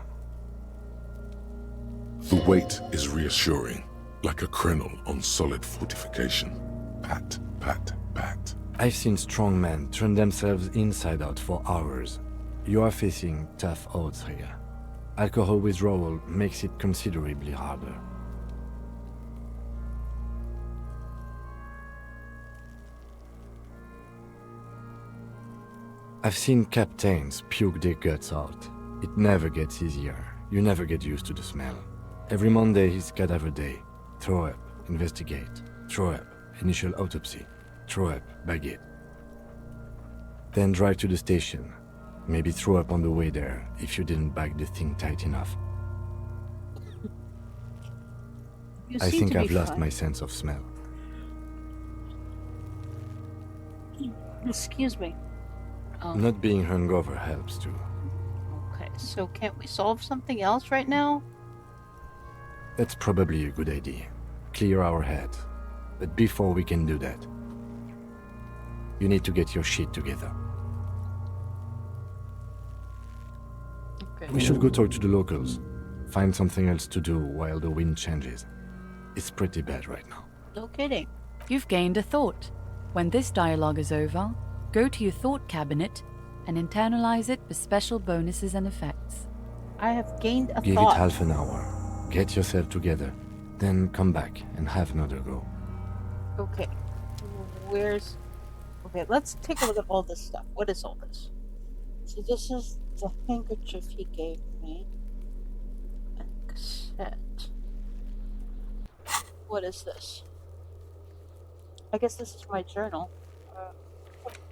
Speaker 4: The weight is reassuring, like a crenel on solid fortification. Pat, pat, pat.
Speaker 6: I've seen strong men turn themselves inside out for hours. You are facing tough odds here. Alcohol withdrawal makes it considerably harder. I've seen captains puke their guts out. It never gets easier. You never get used to the smell. Every Monday is cadaver day. Throw up, investigate. Throw up, initial autopsy. Throw up, bag it. Then drive to the station. Maybe throw up on the way there if you didn't bag the thing tight enough.
Speaker 1: You
Speaker 6: I
Speaker 1: seem
Speaker 6: think
Speaker 1: to be
Speaker 6: I've lost
Speaker 1: fine.
Speaker 6: my sense of smell.
Speaker 1: Excuse me.
Speaker 6: Not being hungover helps too.
Speaker 1: Okay, so can't we solve something else right now?
Speaker 6: That's probably a good idea. Clear our head. But before we can do that, you need to get your shit together.
Speaker 1: Okay.
Speaker 6: We should go talk to the locals. Find something else to do while the wind changes. It's pretty bad right now.
Speaker 1: No kidding.
Speaker 5: You've gained a thought. When this dialogue is over, go to your thought cabinet and internalize it with special bonuses and effects.
Speaker 1: I have gained a
Speaker 6: Give
Speaker 1: thought.
Speaker 6: it half an hour. Get yourself together. Then come back and have another go.
Speaker 1: Okay. Where's... Okay, let's take a look at all this stuff. What is all this? So this is the handkerchief he gave me. And cassette. What is this? I guess this is my journal.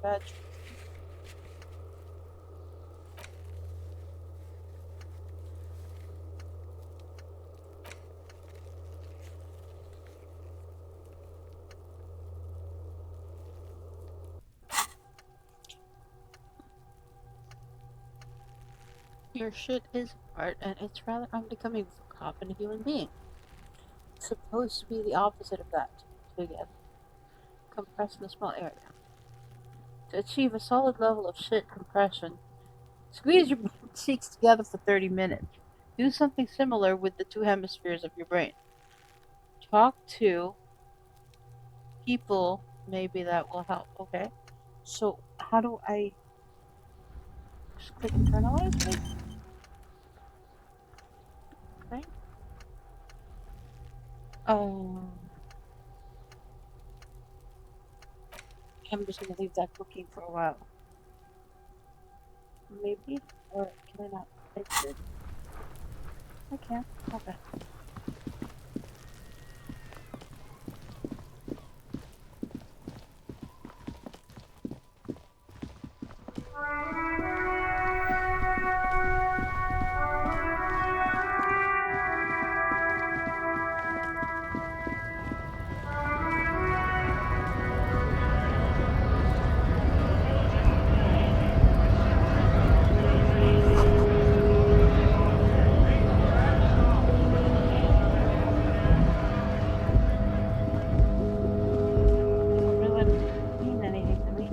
Speaker 1: Badge. Your shit is art, and it's rather unbecoming for a cop and a human being. It's supposed to be the opposite of that. Together. Compressed in a small area. To achieve a solid level of shit compression, squeeze your cheeks together for 30 minutes. Do something similar with the two hemispheres of your brain. Talk to people, maybe that will help. Okay. So, how do I just click internalize maybe? Okay. I'm just gonna leave that cooking for a while. Maybe? Or can I not fix it? I can. Okay. Doesn't really mean anything to me.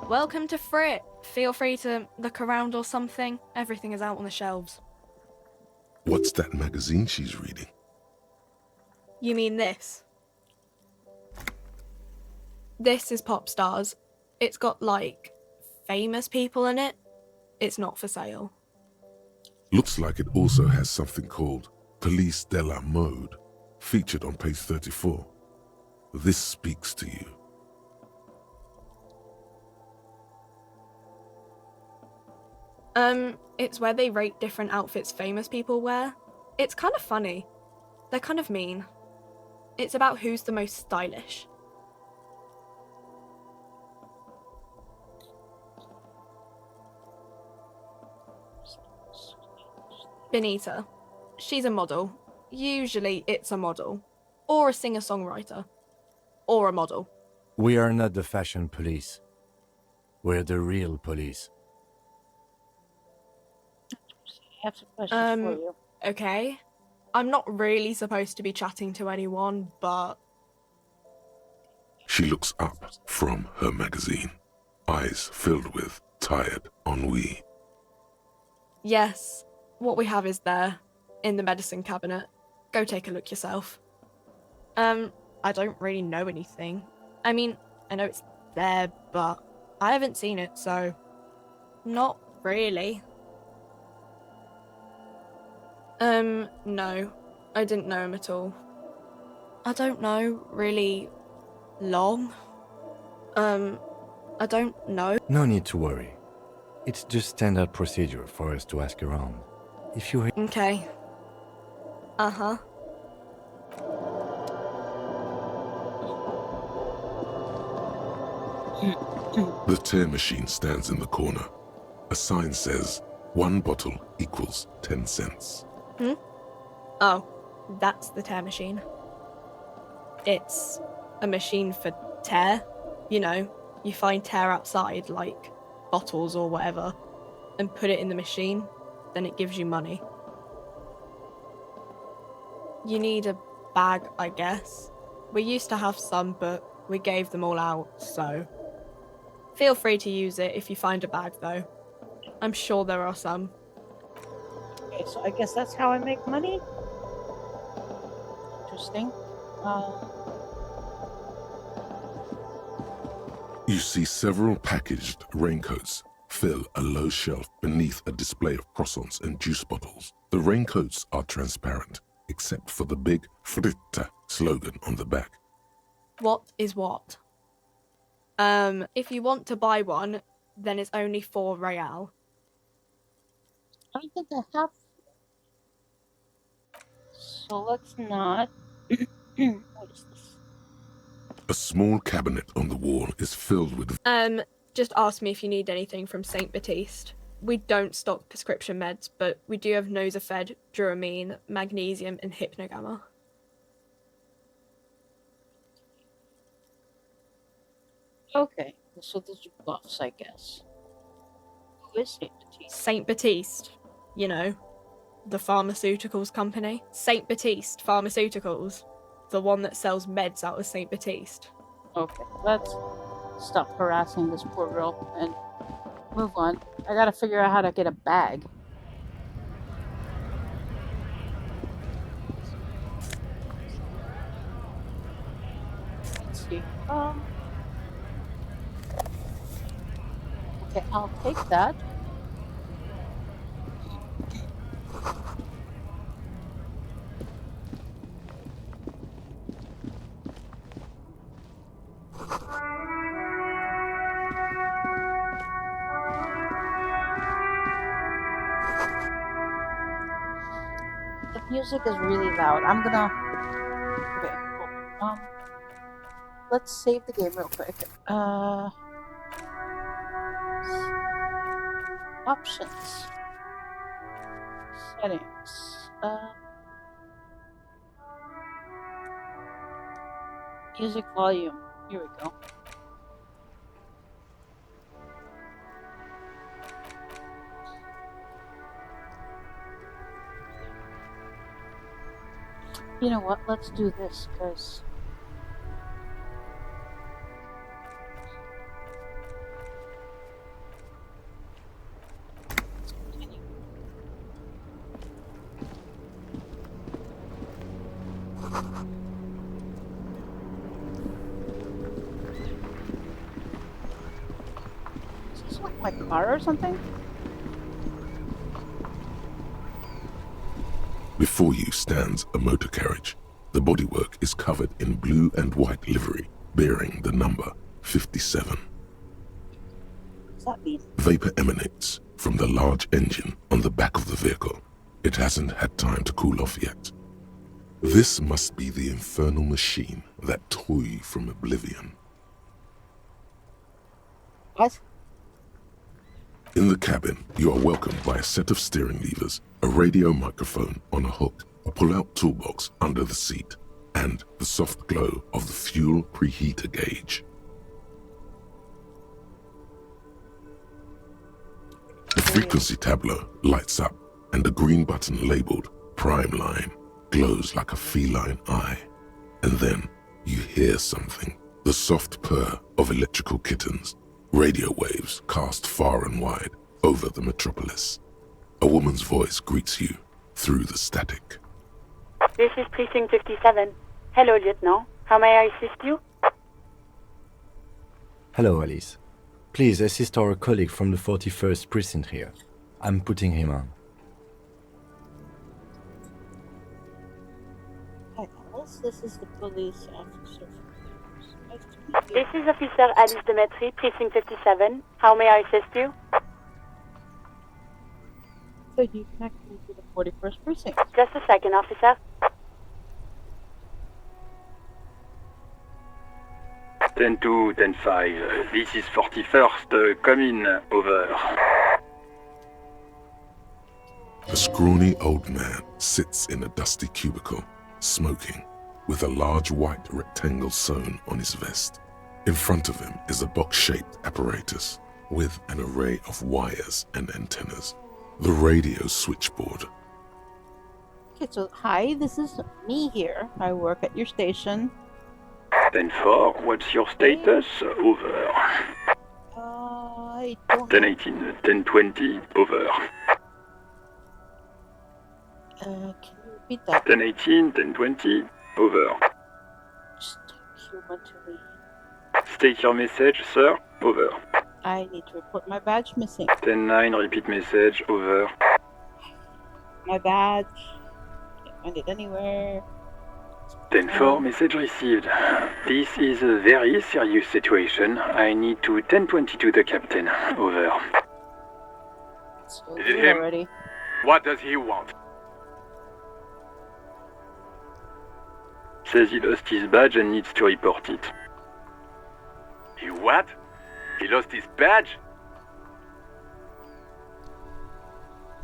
Speaker 9: Welcome to Frit. Feel free to look around or something. Everything is out on the shelves.
Speaker 4: What's that magazine she's reading?
Speaker 9: You mean this? This is Pop Stars. It's got, like, famous people in it. It's not for sale.
Speaker 4: Looks like it also has something called Police de la Mode, featured on page 34. This speaks to you.
Speaker 9: It's where they rate different outfits famous people wear. It's kind of funny. They're kind of mean. It's about who's the most stylish. Benita. She's a model. Usually it's a model. Or a singer-songwriter. Or a model.
Speaker 6: We are not the fashion police. We're the real police.
Speaker 1: I have some questions for you.
Speaker 9: Okay. I'm not really supposed to be chatting to anyone, but...
Speaker 4: She looks up from her magazine, eyes filled with tired ennui.
Speaker 9: Yes, what we have is there, in the medicine cabinet. Go take a look yourself. I don't really know anything. I mean, I know it's there, but I haven't seen it, so... Not really. No. I didn't know him at all. I don't know, really... long? I don't know.
Speaker 6: No need to worry. It's just standard procedure for us to ask around. If you...
Speaker 9: Okay. Uh-huh.
Speaker 4: The tear machine stands in the corner. A sign says, 1 bottle equals 10 cents.
Speaker 9: Oh, that's the tear machine. It's a machine for tear. You know, you find tear outside, like bottles or whatever, and put it in the machine, then it gives you money. You need a bag, I guess. We used to have some, but we gave them all out, so... Feel free to use it if you find a bag, though. I'm sure there are some.
Speaker 1: Okay, so I guess that's how I make money? Interesting.
Speaker 4: You see several packaged raincoats fill a low shelf beneath a display of croissants and juice bottles. The raincoats are transparent, except for the big Fritta slogan on the back.
Speaker 9: What is what? If you want to buy one, then it's only 4 real.
Speaker 1: I don't think I have. So let's not. What is this?
Speaker 4: A small cabinet on the wall is filled with...
Speaker 9: Just ask me if you need anything from St. Baptiste. We don't stock prescription meds, but we do have Nosafed, Duramine, Magnesium, and Hypnogamma.
Speaker 1: Okay, so these are buffs, I guess. Who is St. Baptiste?
Speaker 9: St. Baptiste, you know, the pharmaceuticals company. St. Baptiste Pharmaceuticals, the one that sells meds out of St. Baptiste.
Speaker 1: Okay, let's stop harassing this poor girl and move on. I gotta figure out how to get a bag. Let's see. Okay, I'll take that. The music is really loud. I'm gonna... Okay, hold on. Let's save the game real quick. Options. Settings. Music volume. Here we go. You know what? Let's do this, because this like my car or something?
Speaker 4: Before you stands a motor carriage. The bodywork is covered in blue and white livery, bearing the number 57.
Speaker 1: What's that mean?
Speaker 4: Vapor emanates from the large engine on the back of the vehicle. It hasn't had time to cool off yet. This must be the infernal machine, that toy from Oblivion.
Speaker 1: What?
Speaker 4: In the cabin, you are welcomed by a set of steering levers, a radio microphone on a hook, a pull-out toolbox under the seat, and the soft glow of the fuel preheater gauge. The frequency tableau lights up, and a green button labeled Prime Line glows like a feline eye. And then you hear something, the soft purr of electrical kittens, radio waves cast far and wide over the metropolis. A woman's voice greets you through the static.
Speaker 10: This is Precinct 57. Hello, Lieutenant. How may I assist you?
Speaker 6: Hello, Alice. Please assist our colleague from the 41st Precinct here. I'm putting him on.
Speaker 1: Hi, Alice. This is the police officer.
Speaker 10: This is Officer Alice Demetri, Precinct 57. How may I assist you?
Speaker 1: So you connect me to the 41st precinct.
Speaker 10: Just a second, officer.
Speaker 11: Ten 2, 10-5. This is 41st. Come in. Over.
Speaker 4: A scrawny old man sits in a dusty cubicle, smoking, with a large white rectangle sewn on his vest. In front of him is a box-shaped apparatus with an array of wires and antennas. The radio switchboard.
Speaker 1: Okay, so hi, this is me here. I work at your station.
Speaker 11: 10-4, what's your status? Over.
Speaker 1: I don't
Speaker 11: 10-18, 10-20, over.
Speaker 1: Can you repeat that?
Speaker 11: 10-18, 10-20, over.
Speaker 1: Just human to me.
Speaker 11: State your message, sir. Over.
Speaker 1: I need to report my badge missing.
Speaker 11: 10-9, repeat message. Over.
Speaker 1: My badge. Can't find it anywhere.
Speaker 11: 10-4, message received. This is a very serious situation. I need to 10-22 the captain. Over.
Speaker 1: So
Speaker 12: Is it him?
Speaker 1: already.
Speaker 12: What does he want?
Speaker 11: Says he lost his badge and needs to report it.
Speaker 12: He what? He lost his badge?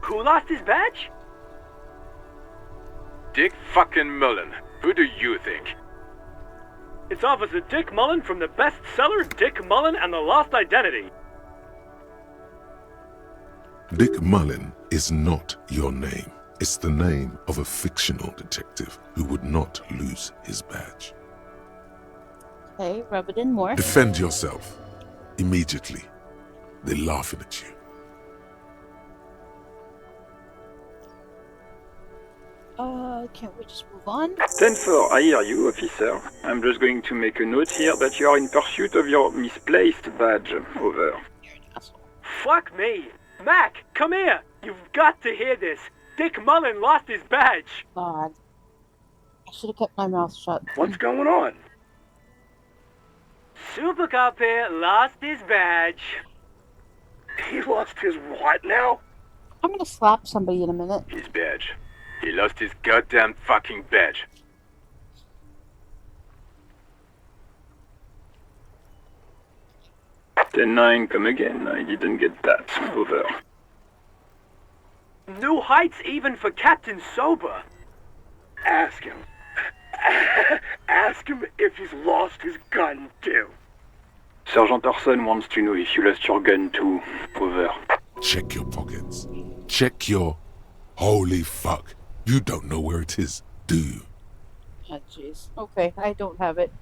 Speaker 12: Who lost his badge? Dick fucking Mullen. Who do you think?
Speaker 13: It's Officer Dick Mullen from the bestseller Dick Mullen and the Lost Identity.
Speaker 4: Dick Mullen is not your name. It's the name of a fictional detective who would not lose his badge.
Speaker 1: Okay, rub it in more.
Speaker 4: Defend yourself. Immediately. They're laughing at you.
Speaker 1: Can't we just move on?
Speaker 11: 10-4, I hear you, officer. I'm just going to make a note here that you are in pursuit of your misplaced badge. Over.
Speaker 1: You're an asshole.
Speaker 13: Fuck me. Mac, come here. You've got to hear this. Dick Mullen lost his badge.
Speaker 1: God. I should have kept my mouth shut.
Speaker 12: What's going on?
Speaker 13: Super Cop here lost his badge.
Speaker 12: He lost his what now?
Speaker 1: I'm gonna slap somebody in a minute.
Speaker 12: His badge. He lost his goddamn fucking badge.
Speaker 11: Ten 9, come again. I didn't get that. Over.
Speaker 13: New heights even for Captain Sober.
Speaker 12: Ask him. Ask him if he's lost his gun too.
Speaker 11: Sergeant Orson wants to know if you lost your gun too. Over.
Speaker 4: Check your pockets. Check your... Holy fuck. You don't know where it is, do you?
Speaker 1: Oh, jeez. Okay, I don't have it.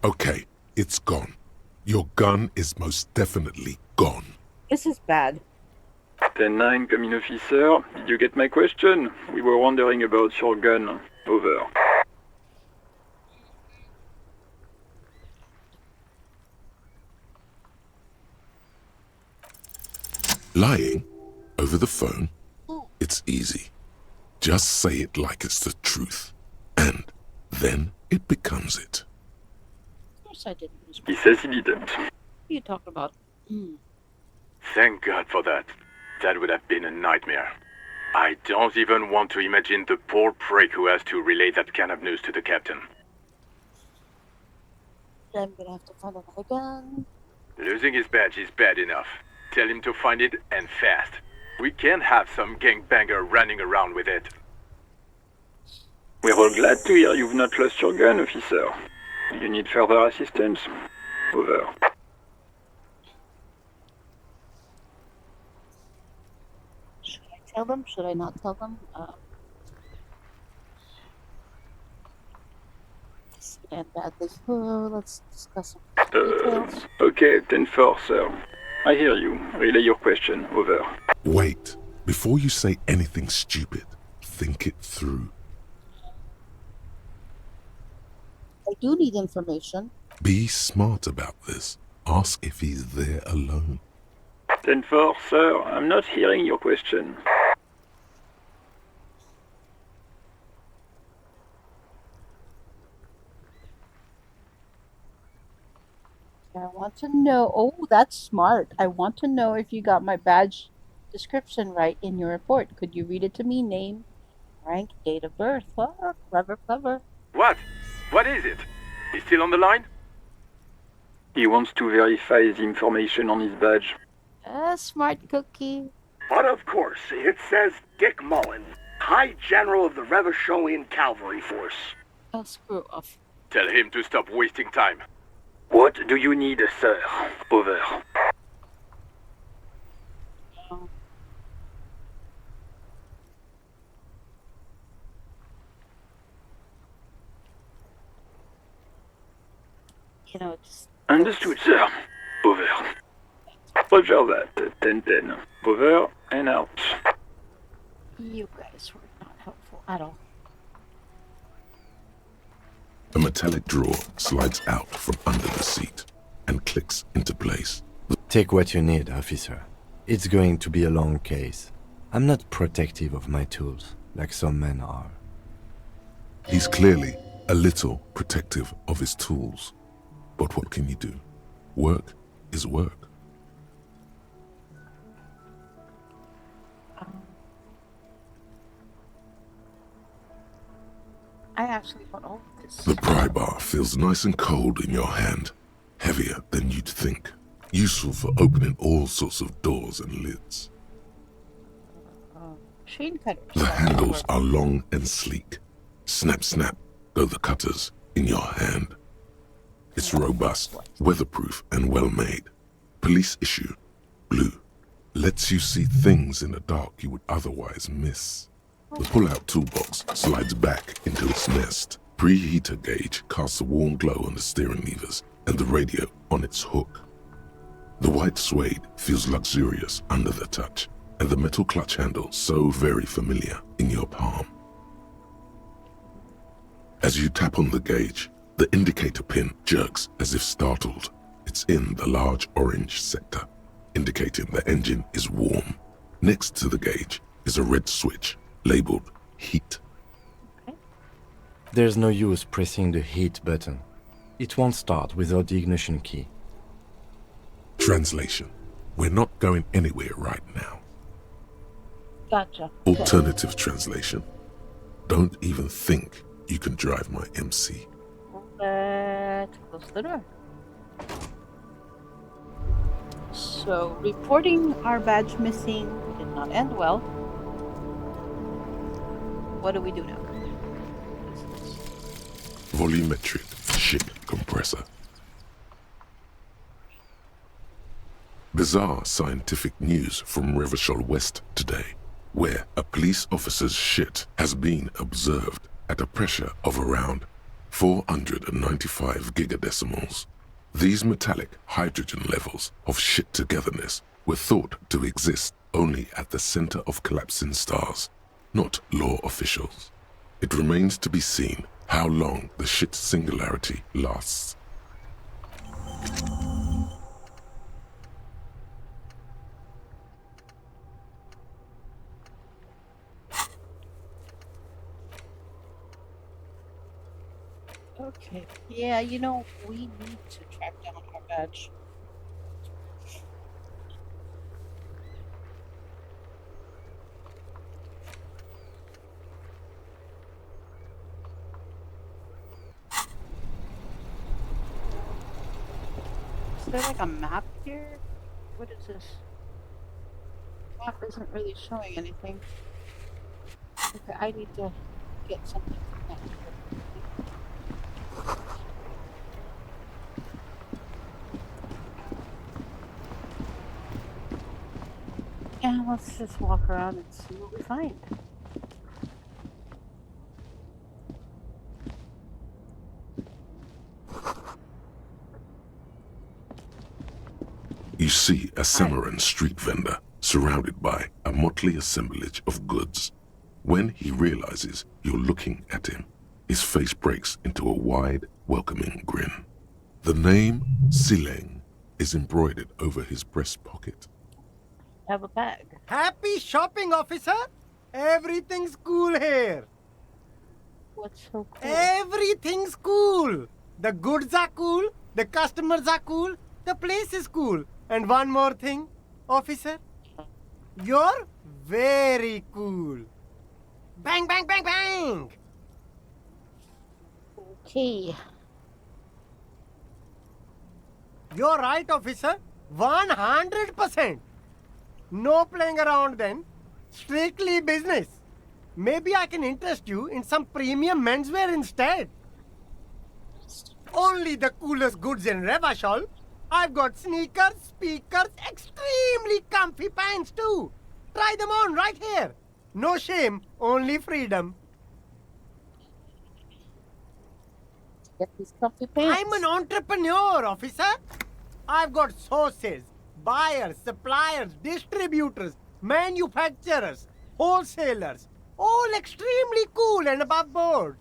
Speaker 4: Okay, it's gone. Your gun is most definitely gone.
Speaker 1: This is bad.
Speaker 11: 10 9, come in, officer. Did you get my question? We were wondering about your gun. Over.
Speaker 4: Lying over the phone? It's easy. Just say it like it's the truth. And then it becomes it.
Speaker 1: Of course I didn't.
Speaker 11: He says he didn't.
Speaker 1: What are you talking about?
Speaker 12: Thank God for that. That would have been a nightmare. I don't even want to imagine the poor prick who has to relay that kind of news to the captain.
Speaker 1: I'm gonna have to find another gun.
Speaker 12: Losing his badge is bad enough. Tell him to find it, and fast. We can't have some gangbanger running around with it.
Speaker 11: We're all glad to hear you've not lost your gun, officer. You need further assistance? Over.
Speaker 1: Should I tell them? Should I not tell them? This could end badly. Let's discuss some details.
Speaker 11: Okay, 10-4, sir. I hear you. Relay your question. Over.
Speaker 4: Wait. Before you say anything stupid, think it through.
Speaker 1: I do need information.
Speaker 4: Be smart about this. Ask if he's there alone.
Speaker 11: 10-4, sir. I'm not hearing your question.
Speaker 1: I want to know. Oh, that's smart. I want to know if you got my badge description right in your report. Could you read it to me? Name, rank, date of birth. Oh, clever, clever.
Speaker 12: What? What is it? He's still on the line?
Speaker 11: He wants to verify the information on his badge.
Speaker 1: Smart cookie.
Speaker 14: But of course, it says Dick Mullen, High General of the Revacholian Cavalry Force.
Speaker 1: Oh, screw off.
Speaker 12: Tell him to stop wasting time.
Speaker 11: What do you need, sir? Over.
Speaker 1: You know, just...
Speaker 11: Understood, sir. Over. Roger that. 10-10. Over and out.
Speaker 1: You guys were not helpful at all.
Speaker 4: A metallic drawer slides out from under the seat and clicks into place.
Speaker 6: Take what you need, officer. It's going to be a long case. I'm not protective of my tools, like some men are.
Speaker 4: He's clearly a little protective of his tools. But what can you do? Work is work.
Speaker 1: I actually want all of this.
Speaker 4: The pry bar feels nice and cold in your hand, heavier than you'd think, useful for opening all sorts of doors and lids.
Speaker 1: Machine cutters.
Speaker 4: The handles are long and sleek. Snap, snap, go the cutters in your hand. It's robust, weatherproof, and well-made. Police issue, blue, lets you see things in the dark you would otherwise miss. The pull-out toolbox slides back into its nest. Preheater gauge casts a warm glow on the steering levers and the radio on its hook. The white suede feels luxurious under the touch, and the metal clutch handle so very familiar in your palm. As you tap on the gauge, the indicator pin jerks as if startled. It's in the large orange sector, indicating the engine is warm. Next to the gauge is a red switch labeled heat.
Speaker 6: There's no use pressing the heat button. It won't start without the ignition key.
Speaker 4: Translation: we're not going anywhere right now.
Speaker 1: Gotcha.
Speaker 4: Alternative translation: don't even think you can drive my MC.
Speaker 1: Let's close the door. So, reporting our badge missing did not end well. What do we do now?
Speaker 4: Volumetric ship compressor. Bizarre scientific news from Revachol West today, where a police officer's shit has been observed at a pressure of around 495 gigadecimals. These metallic hydrogen levels of shit togetherness were thought to exist only at the center of collapsing stars, not law officials. It remains to be seen how long the shit singularity lasts.
Speaker 1: Okay. Yeah, you know, we need to track down our badge. Is there like a map here? What is this? Map isn't really showing anything. Okay, I need to get something from that. Yeah, let's just walk around and see what we find.
Speaker 4: You see a Samaran street vendor surrounded by a motley assemblage of goods. When he realizes you're looking at him, his face breaks into a wide, welcoming grin. The name Sileng is embroidered over his breast pocket.
Speaker 1: Have a bag.
Speaker 15: Happy shopping, officer! Everything's cool here.
Speaker 1: What's so cool?
Speaker 15: Everything's cool. The goods are cool, the customers are cool, the place is cool. And one more thing, officer. You're very cool. Bang, bang, bang, bang!
Speaker 1: Okay.
Speaker 15: You're right, officer. 100%. No playing around then. Strictly business. Maybe I can interest you in some premium menswear instead. Only the coolest goods in Revachol. I've got sneakers, speakers, extremely comfy pants too. Try them on right here. No shame, only freedom.
Speaker 1: Get these comfy pants.
Speaker 15: I'm an entrepreneur, officer. I've got sources, buyers, suppliers, distributors, manufacturers, wholesalers, all extremely cool and above board.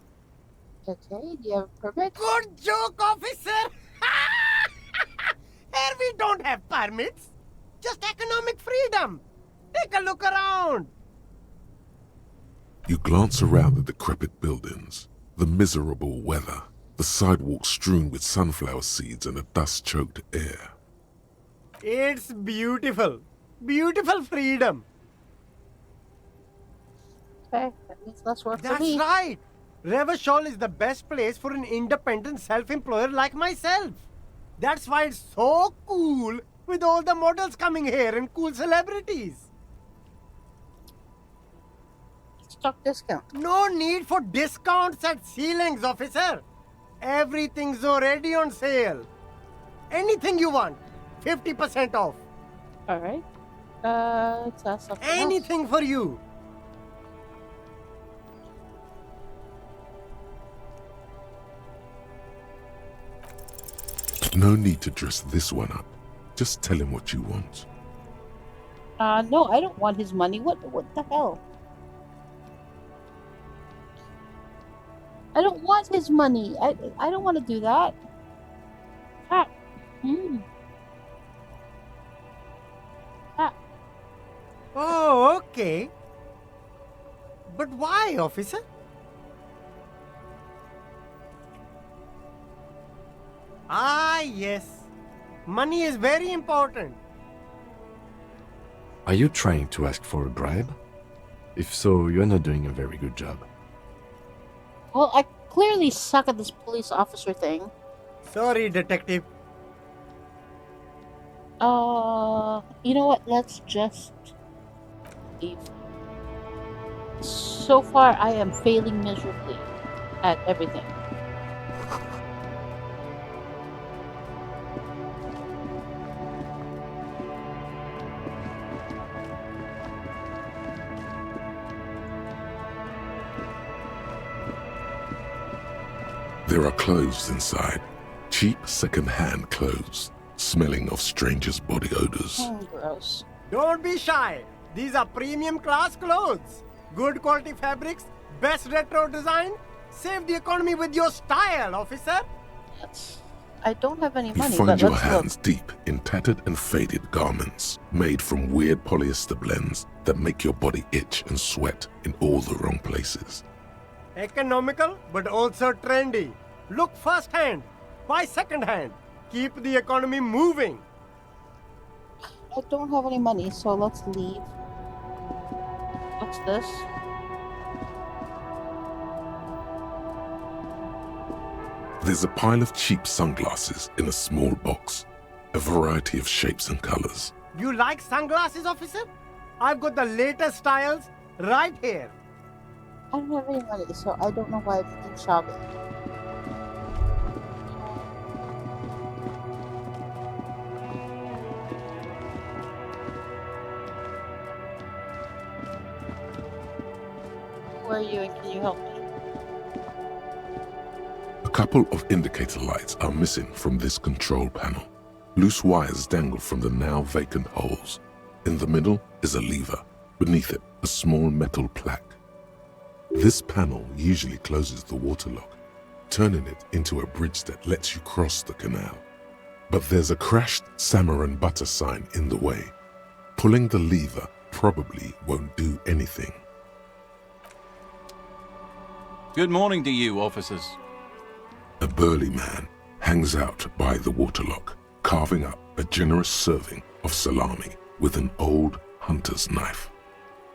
Speaker 1: Okay, do you have a permit?
Speaker 15: Good joke, officer. Here we don't have permits, just economic freedom. Take a look around.
Speaker 4: You glance around the decrepit buildings, the miserable weather, the sidewalks strewn with sunflower seeds and a dust-choked air.
Speaker 15: It's beautiful. Beautiful freedom.
Speaker 1: Okay, that means less work
Speaker 15: That's
Speaker 1: for me.
Speaker 15: right. Revachol is the best place for an independent self-employer like myself. That's why it's so cool with all the models coming here and cool celebrities.
Speaker 1: Stock discount.
Speaker 15: No need for discounts at ceilings, officer. Everything's already on sale. Anything you want, 50% off.
Speaker 1: All right. Let's ask something
Speaker 15: Anything
Speaker 1: else.
Speaker 15: for you.
Speaker 4: No need to dress this one up. Just tell him what you want.
Speaker 1: No, I don't want his money. What the hell? I don't want his money. I don't want to do that. Ah. Ah.
Speaker 15: Oh, okay. But why, officer? Ah, yes. Money is very important.
Speaker 6: Are you trying to ask for a bribe? If so, you're not doing a very good job.
Speaker 1: Well, I clearly suck at this police officer thing.
Speaker 15: Sorry, detective.
Speaker 1: You know what? Let's just leave. So far, I am failing miserably at everything.
Speaker 4: There are clothes inside. Cheap second-hand clothes, smelling of strangers' body odors.
Speaker 1: Oh, gross.
Speaker 15: Don't be shy. These are premium class clothes. Good quality fabrics, best retro design. Save the economy with your style, officer.
Speaker 1: I don't have any
Speaker 4: You
Speaker 1: money,
Speaker 4: find
Speaker 1: but
Speaker 4: your
Speaker 1: let's
Speaker 4: hands
Speaker 1: look.
Speaker 4: deep in tattered and faded garments made from weird polyester blends that make your body itch and sweat in all the wrong places.
Speaker 15: Economical, but also trendy. Look first hand. Buy second hand. Keep the economy moving.
Speaker 1: I don't have any money, so let's leave. What's this?
Speaker 4: There's a pile of cheap sunglasses in a small box, a variety of shapes and colors.
Speaker 15: You like sunglasses, officer? I've got the latest styles right here.
Speaker 1: I don't have any money, so I don't know why I'm in shopping. Who are you and can you help me?
Speaker 4: A couple of indicator lights are missing from this control panel. Loose wires dangle from the now vacant holes. In the middle is a lever. Beneath it, a small metal plaque. This panel usually closes the waterlock, turning it into a bridge that lets you cross the canal. But there's a crashed salmon and butter sign in the way. Pulling the lever probably won't do anything.
Speaker 16: Good morning to you, officers.
Speaker 4: A burly man hangs out by the waterlock, carving up a generous serving of salami with an old hunter's knife.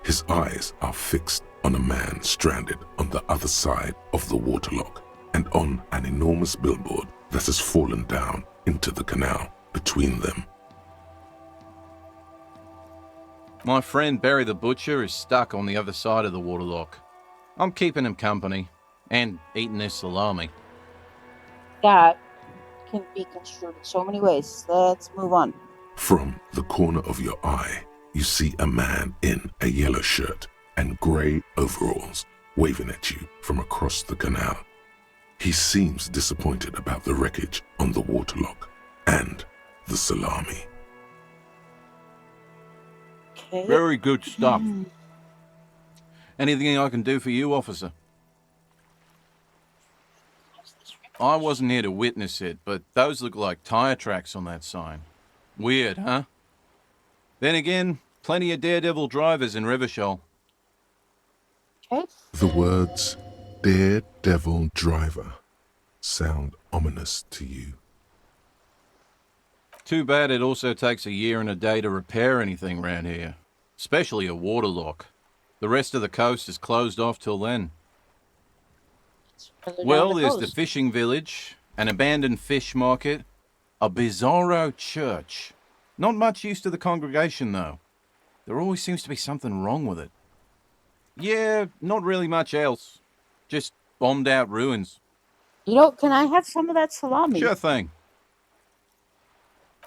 Speaker 4: His eyes are fixed on a man stranded on the other side of the waterlock and on an enormous billboard that has fallen down into the canal between them.
Speaker 16: My friend Barry the Butcher is stuck on the other side of the waterlock. I'm keeping him company and eating this salami.
Speaker 1: That can be construed in so many ways. Let's move on.
Speaker 4: From the corner of your eye, you see a man in a yellow shirt and grey overalls waving at you from across the canal. He seems disappointed about the wreckage on the waterlock and the salami.
Speaker 1: Okay.
Speaker 16: Very good stuff. Anything I can do for you, officer? I wasn't here to witness it, but those look like tire tracks on that sign. Weird, huh? Then again, plenty of daredevil drivers in Rivershoal.
Speaker 1: Okay.
Speaker 4: The words daredevil driver sound ominous to you.
Speaker 16: Too bad it also takes a year and a day to repair anything around here, especially a waterlock. The rest of the coast is closed off till then. Well, there's the fishing village, an abandoned fish market, a bizarro church. Not much use to the congregation, though. There always seems to be something wrong with it. Yeah, not really much else. Just bombed out ruins.
Speaker 1: You know, can I have some of that salami?
Speaker 16: Sure thing.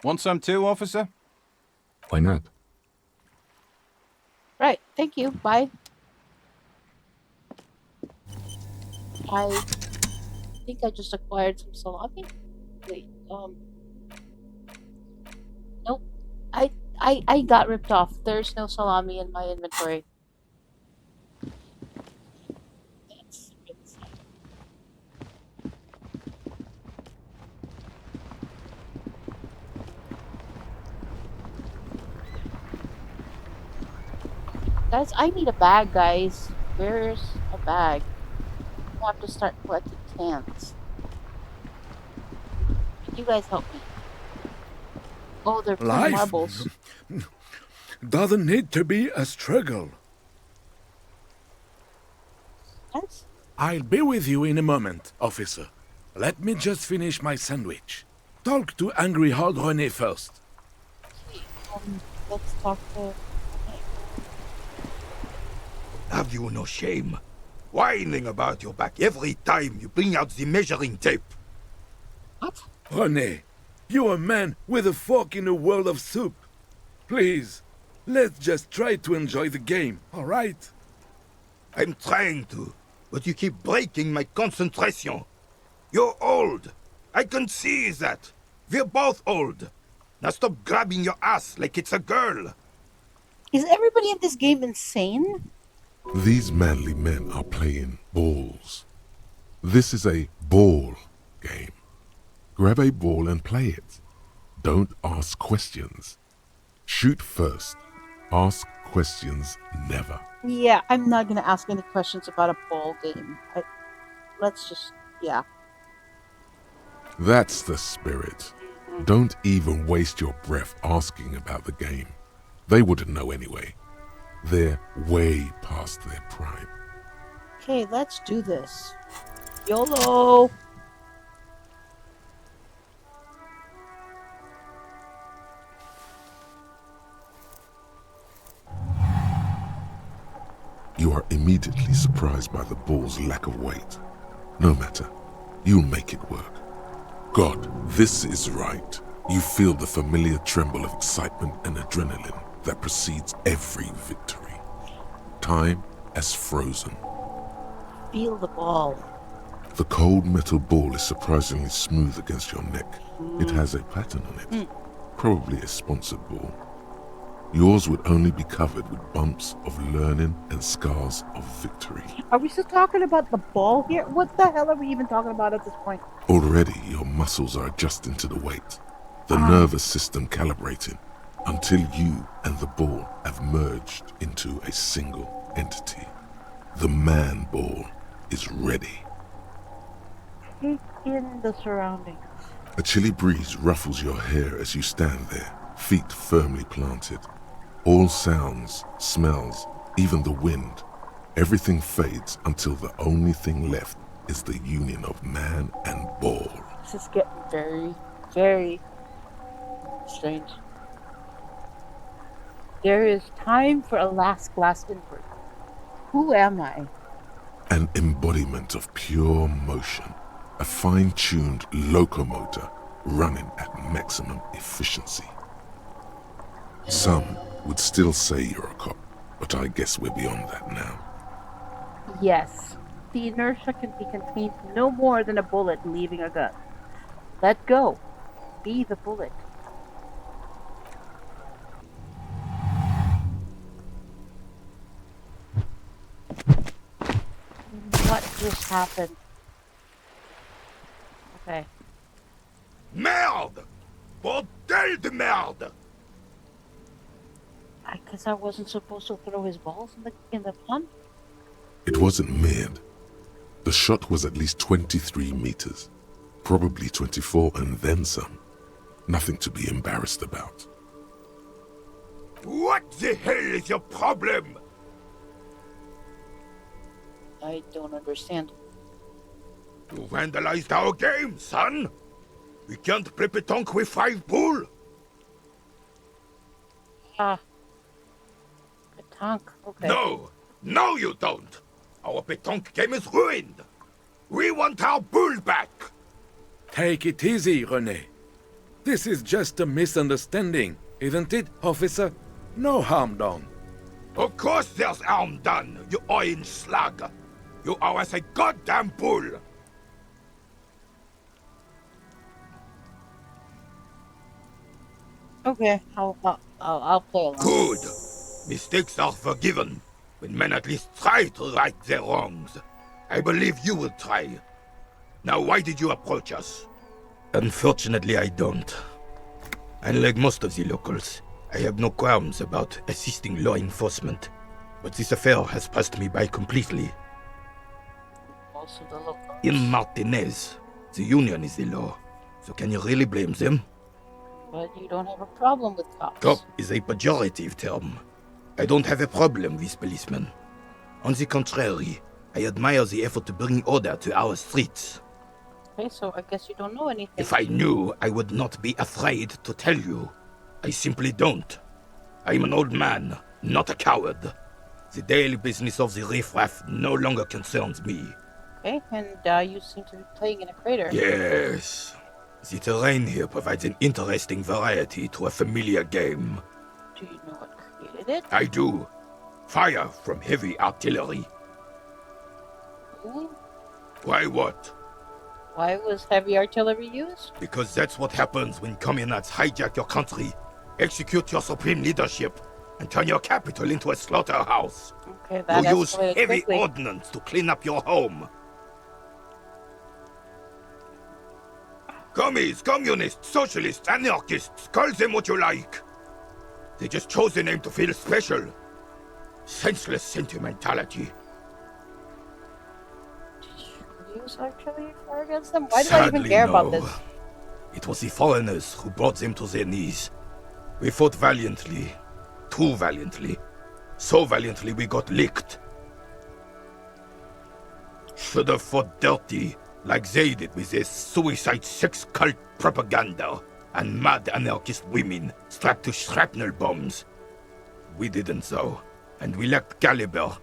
Speaker 16: Want some too, officer?
Speaker 6: Why not?
Speaker 1: Right, thank you. Bye. I think I just acquired some salami. Wait, nope. I got ripped off. There's no salami in my inventory. That's really sad. Guys, I need a bag, guys. Where's a bag? I have to start collecting cans. Can you guys help me? Oh, they're full of
Speaker 14: Life
Speaker 1: marbles.
Speaker 14: doesn't need to be a struggle.
Speaker 1: Yes?
Speaker 14: I'll be with you in a moment, officer. Let me just finish my sandwich. Talk to Angry Hard René first.
Speaker 1: Let's talk to...
Speaker 17: Have you no shame? Whining about your back every time you bring out the measuring tape.
Speaker 1: What?
Speaker 14: René, you're a man with a fork in a world of soup. Please, let's just try to enjoy the game, all right?
Speaker 17: I'm trying to, but you keep breaking my concentration. You're old. I can see that. We're both old. Now stop grabbing your ass like it's a girl.
Speaker 1: Is everybody in this game insane?
Speaker 4: These manly men are playing balls. This is a ball game. Grab a ball and play it. Don't ask questions. Shoot first. Ask questions never.
Speaker 1: Yeah, I'm not gonna ask any questions about a ball game. Let's just, yeah.
Speaker 4: That's the spirit. Don't even waste your breath asking about the game. They wouldn't know anyway. They're way past their prime.
Speaker 1: Okay, let's do this. YOLO!
Speaker 4: You are immediately surprised by the ball's lack of weight. No matter, you'll make it work. God, this is right. You feel the familiar tremble of excitement and adrenaline that precedes every victory. Time has frozen.
Speaker 1: Feel the ball.
Speaker 4: The cold metal ball is surprisingly smooth against your neck. It has a pattern on it. Probably a sponsored ball. Yours would only be covered with bumps of learning and scars of victory.
Speaker 1: Are we still talking about the ball here? What the hell are we even talking about at this point?
Speaker 4: Already, your muscles are adjusting to the weight, the nervous system calibrating, until you and the ball have merged into a single entity. The man ball is ready.
Speaker 1: Take in the surroundings.
Speaker 4: A chilly breeze ruffles your hair as you stand there, feet firmly planted. All sounds, smells, even the wind, everything fades until the only thing left is the union of man and ball.
Speaker 1: This is getting very, very strange. There is time for a last glass inward. Who am I?
Speaker 4: An embodiment of pure motion, a fine-tuned locomotor running at maximum efficiency. Some would still say you're a cop, but I guess we're beyond that now.
Speaker 1: Yes. The inertia can be contained no more than a bullet leaving a gun. Let go. Be the bullet. What just happened? Okay.
Speaker 17: Merde! Bordel de merde!
Speaker 1: I guess I wasn't supposed to throw his balls in the pond?
Speaker 4: It wasn't mid. The shot was at least 23 meters. Probably 24 and then some. Nothing to be embarrassed about.
Speaker 17: What the hell is your problem?
Speaker 1: I don't understand.
Speaker 17: You vandalized our game, son! We can't play pétanque with 5 bull!
Speaker 1: Pétanque, okay.
Speaker 17: No you don't! Our pétanque game is ruined! We want our bull back!
Speaker 14: Take it easy, René. This is just a misunderstanding, isn't it, officer? No harm done.
Speaker 17: Of course there's harm done, you orange slug! You owe us a goddamn bull!
Speaker 1: Okay, I'll play along.
Speaker 17: Good! Mistakes are forgiven, when men at least try to right their wrongs. I believe you will try. Now why did you approach us? Unfortunately, I don't. Unlike most of the locals, I have no qualms about assisting law enforcement. But this affair has passed me by completely.
Speaker 1: Most of the locals.
Speaker 17: In Martinez, the union is the law. So can you really blame them?
Speaker 1: But you don't have a problem with cops.
Speaker 17: Cop is a pejorative term. I don't have a problem with policemen. On the contrary, I admire the effort to bring order to our streets.
Speaker 1: Okay, so I guess you don't know anything.
Speaker 17: If I knew, I would not be afraid to tell you. I simply don't. I'm an old man, not a coward. The daily business of the riffraff no longer concerns me.
Speaker 1: Okay, and you seem to be playing in a crater.
Speaker 17: Yes. The terrain here provides an interesting variety to a familiar game.
Speaker 1: Do you know what created it?
Speaker 17: I do. Fire from heavy artillery.
Speaker 1: Really?
Speaker 17: Why what?
Speaker 1: Why was heavy artillery used?
Speaker 17: Because that's what happens when communards hijack your country, execute your supreme leadership, and turn your capital into a slaughterhouse.
Speaker 1: Okay, that
Speaker 17: you use
Speaker 1: escalated
Speaker 17: heavy
Speaker 1: quickly.
Speaker 17: ordnance to clean up your home. Commies, communists, socialists, anarchists, call them what you like. They just chose a name to feel special. Senseless sentimentality.
Speaker 1: use artillery fire against them? Why do I even care about this?
Speaker 17: It was the foreigners who brought them to their knees. We fought valiantly. Too valiantly. So valiantly we got licked. Should have fought dirty, like they did with their suicide sex cult propaganda and mad anarchist women strapped to shrapnel bombs. We didn't though, and we lacked caliber.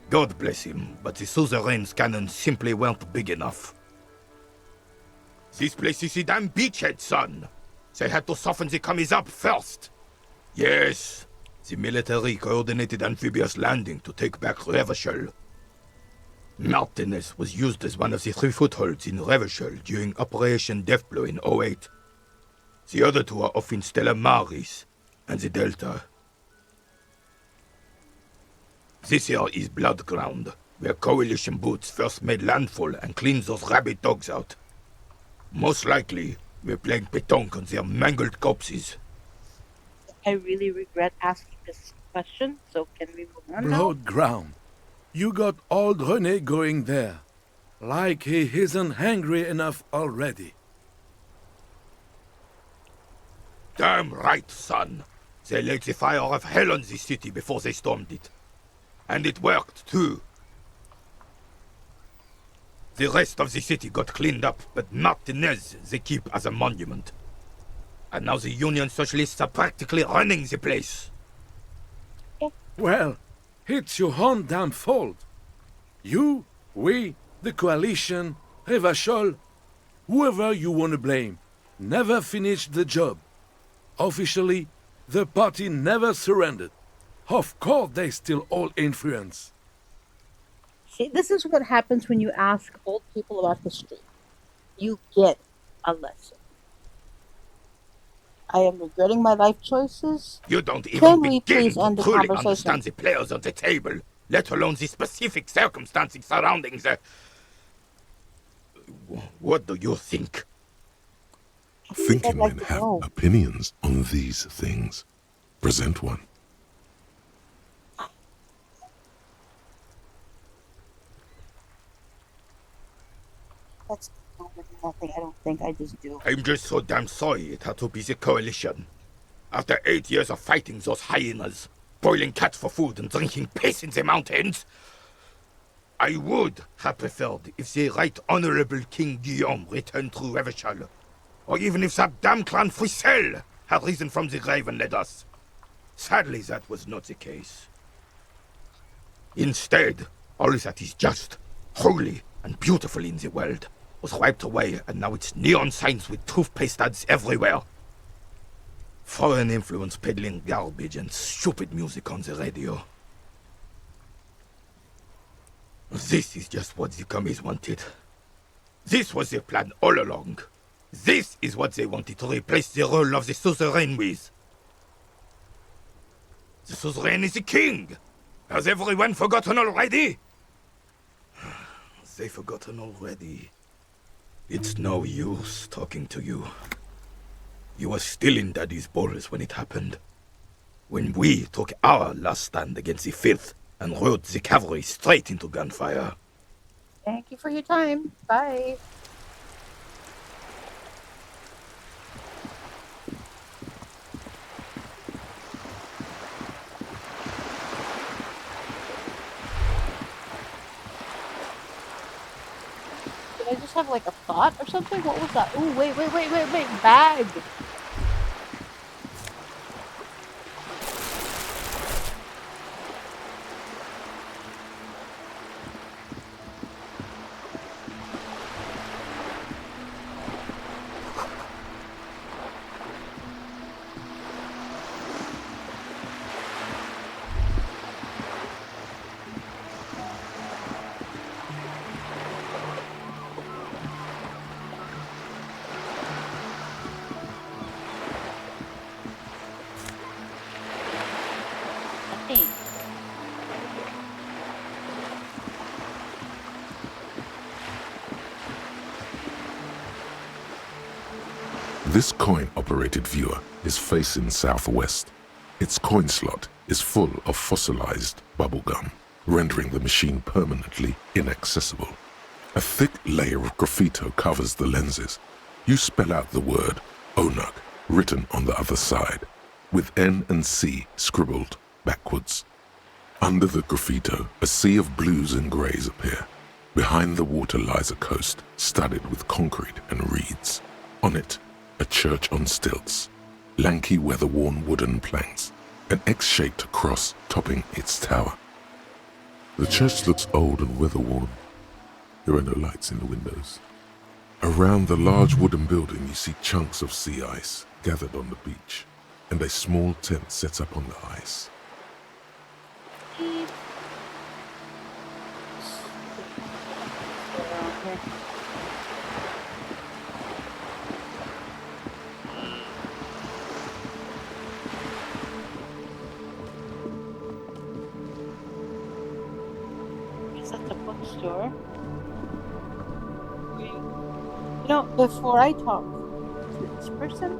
Speaker 17: God bless him, but the suzerain's cannons simply weren't big enough. This place is a damn beachhead, son. They had to soften the commies up first. Yes, the military coordinated amphibious landing to take back Revachol. Martinez was used as one of the 3 footholds in Revachol during Operation Deathblow in 08. The other 2 are off in Stella Maris and the Delta. This here is Blood Ground, where Coalition boots first made landfall and cleaned those rabid dogs out. Most likely, we're playing pétanque on their mangled corpses.
Speaker 1: I really regret asking this question, so can we move on now?
Speaker 14: Blood ground. You got old René going there. Like he isn't hungry enough already.
Speaker 17: Damn right, son. They laid the fire of hell on the city before they stormed it. And it worked, too. The rest of the city got cleaned up, but Martinez they keep as a monument. And now the Union Socialists are practically running the place.
Speaker 14: Well, it's your own damn fault. You, we, the coalition, Revachol, whoever you want to blame, never finished the job. Officially, the party never surrendered. Of course they still hold influence.
Speaker 1: See, this is what happens when you ask old people about history. You get a lesson. I am regretting my life choices.
Speaker 17: You don't even
Speaker 1: Can we
Speaker 17: begin
Speaker 1: please
Speaker 17: to
Speaker 1: end the
Speaker 17: truly
Speaker 1: conversation?
Speaker 17: understand the players on the table, let alone the specific circumstances surrounding the... What do you think?
Speaker 4: Thinking men have opinions on these things. Present one.
Speaker 1: That's nothing. I don't think. I just do.
Speaker 17: I'm just so damn sorry it had to be the coalition. After 8 years of fighting those hyenas, boiling cats for food and drinking piss in the mountains, I would have preferred if the Right Honorable King Guillaume returned through Revachol, or even if that damn clan Frisel had risen from the grave and led us. Sadly, that was not the case. Instead, all that is just, holy, and beautiful in the world was wiped away, and now it's neon signs with toothpaste ads everywhere. Foreign influence peddling garbage and stupid music on the radio. This is just what the commies wanted. This was their plan all along. This is what they wanted to replace the role of the suzerain with. The suzerain is the king! Has everyone forgotten already? They've forgotten already. It's no use talking to you. You were still in Daddy's balls when it happened. When we took our last stand against the filth and rode the cavalry straight into gunfire.
Speaker 1: Thank you for your time. Bye. Did I just have like a thought or something? What was that? Ooh, wait. Bag.
Speaker 4: This coin-operated viewer is facing southwest. Its coin slot is full of fossilized bubblegum, rendering the machine permanently inaccessible. A thick layer of graffito covers the lenses. You spell out the word Onuk written on the other side, with N and C scribbled backwards. Under the graffito, a sea of blues and greys appear. Behind the water lies a coast studded with concrete and reeds. On it, a church on stilts, lanky weather-worn wooden planks, an X-shaped cross topping its tower. The church looks old and weather-worn. There are no lights in the windows. Around the large wooden building you see chunks of sea ice gathered on the beach, and a small tent set up on the ice.
Speaker 1: Is that the bookstore? You know, before I talk to this person,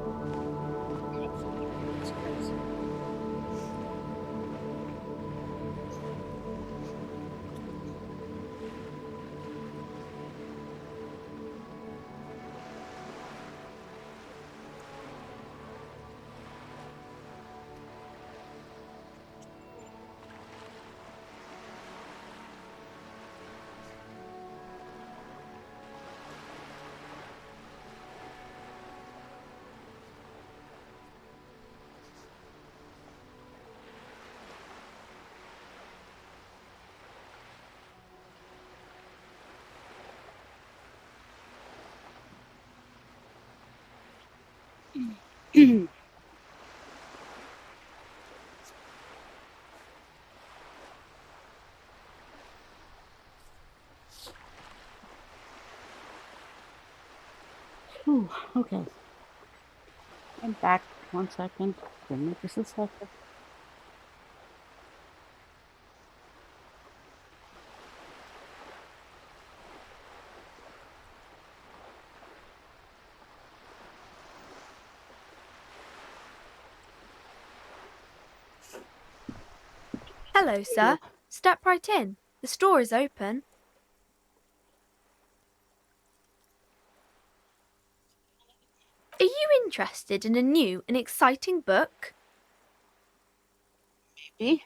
Speaker 1: Whew, okay. I'm back. 1 second. Give me just a second.
Speaker 18: Hello, sir. Step right in. The store is open. Are you interested in a new and exciting book?
Speaker 1: Maybe.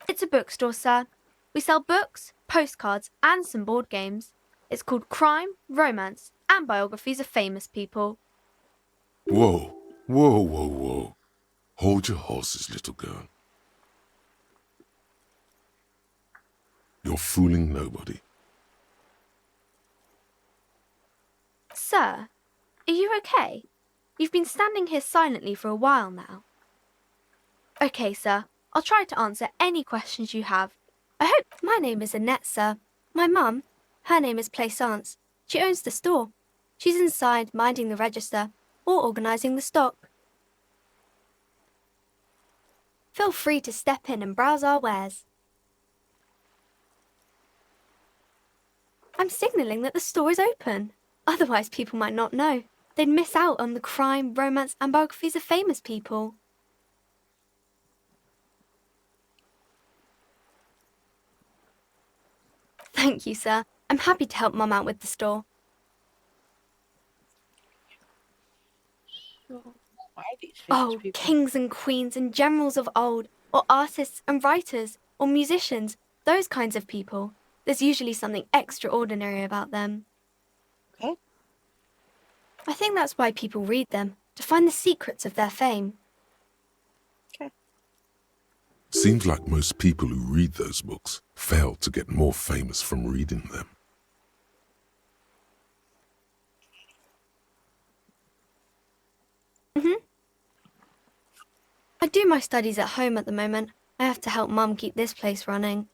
Speaker 18: It's a bookstore, sir. We sell books, postcards, and some board games. It's called Crime, Romance, and Biographies of Famous People.
Speaker 4: Whoa, whoa, whoa, whoa. Hold your horses, little girl. You're fooling nobody.
Speaker 18: Sir, are you okay? You've been standing here silently for a while now. Okay, sir. I'll try to answer any questions you have. I hope my name is Annette, sir. My mum, her name is Plaisance. She owns the store. She's inside minding the register or organising the stock. Feel free to step in and browse our wares. I'm signalling that the store is open. Otherwise, people might not know. They'd miss out on the crime, romance, and biographies of famous people. Thank you, sir. I'm happy to help Mum out with the store. Oh, kings and queens and generals of old, or artists and writers, or musicians, those kinds of people. There's usually something extraordinary about them.
Speaker 1: Okay.
Speaker 18: I think that's why people read them, to find the secrets of their fame.
Speaker 1: Okay.
Speaker 4: Seems like most people who read those books fail to get more famous from reading them.
Speaker 18: I do my studies at home at the moment. I have to help Mum keep this place running.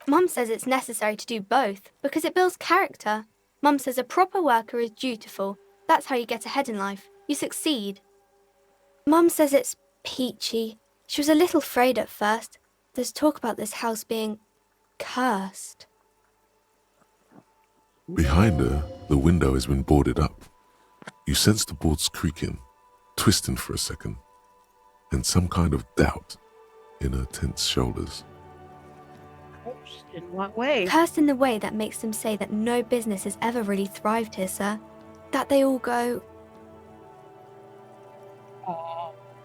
Speaker 18: Mum says it's necessary to do both because it builds character. Mum says a proper worker is dutiful. That's how you get ahead in life. You succeed. Mum says it's peachy. She was a little afraid at first. There's talk about this house being cursed.
Speaker 4: Behind her, the window has been boarded up. You sense the boards creaking, twisting for a second, and some kind of doubt in her tense shoulders.
Speaker 1: Cursed in what way?
Speaker 18: Cursed in the way that makes them say that no business has ever really thrived here, sir. That they all go...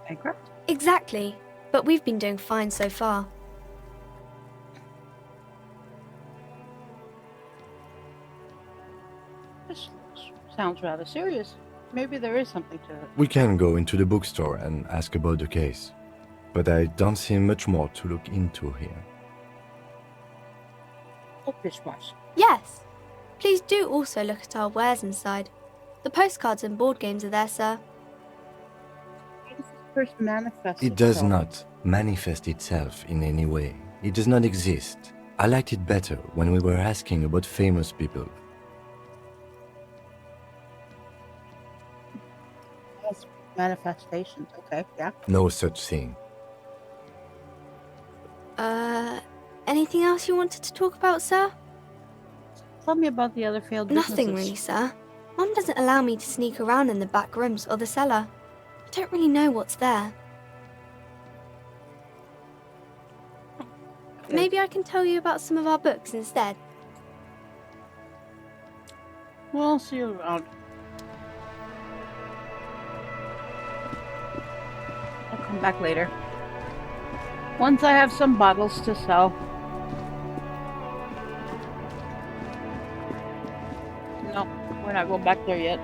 Speaker 1: Bankrupt?
Speaker 18: Exactly. But we've been doing fine so far.
Speaker 1: This sounds rather serious. Maybe there is something to it.
Speaker 6: We can go into the bookstore and ask about the case, but I don't see much more to look into here.
Speaker 1: Oh, Fishwash.
Speaker 18: Yes. Please do also look at our wares inside. The postcards and board games are there, sir.
Speaker 1: How does this first manifest
Speaker 6: It does
Speaker 1: itself?
Speaker 6: not manifest itself in any way. It does not exist. I liked it better when we were asking about famous people.
Speaker 1: Yes, manifestations. Okay, yeah.
Speaker 6: No such thing.
Speaker 18: Anything else you wanted to talk about, sir?
Speaker 1: Tell me about the other failed businesses.
Speaker 18: Nothing really, sir. Mum doesn't allow me to sneak around in the back rooms or the cellar. I don't really know what's there. Maybe I can tell you about some of our books instead.
Speaker 1: Well, I'll see you around. I'll come back later. Once I have some bottles to sell. No, we're not going back there yet.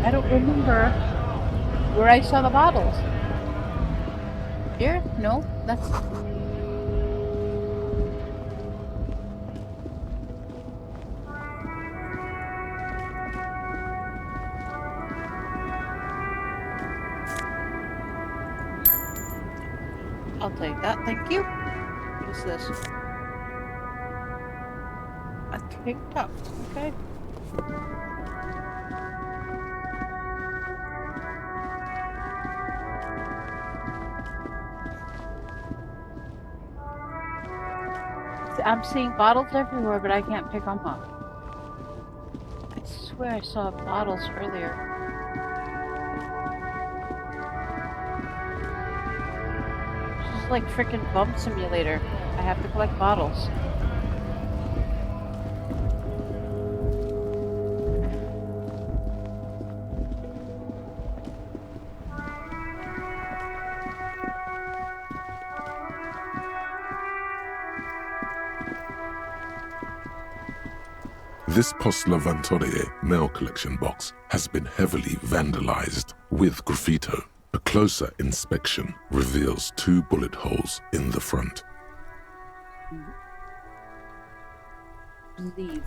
Speaker 1: I don't remember where I saw the bottles. Here? No, that's... I'll take that, thank you. What is this? A TikTok, okay. I'm seeing bottles everywhere, but I can't pick them up. I swear I saw bottles earlier. This is like frickin' Bump Simulator. I have to collect bottles.
Speaker 4: This Postler Vantorie mail collection box has been heavily vandalized with graffito. A closer inspection reveals 2 bullet holes in the front.
Speaker 1: Leave.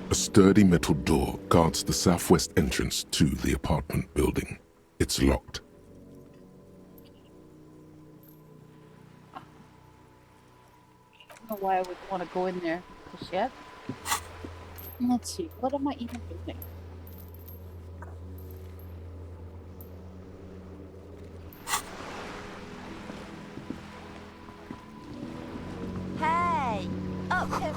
Speaker 4: A sturdy metal door guards the southwest entrance to the apartment building. It's locked.
Speaker 1: I don't know why I would want to go in there just yet. Let's see, what am I even doing?
Speaker 19: Hey! Up here!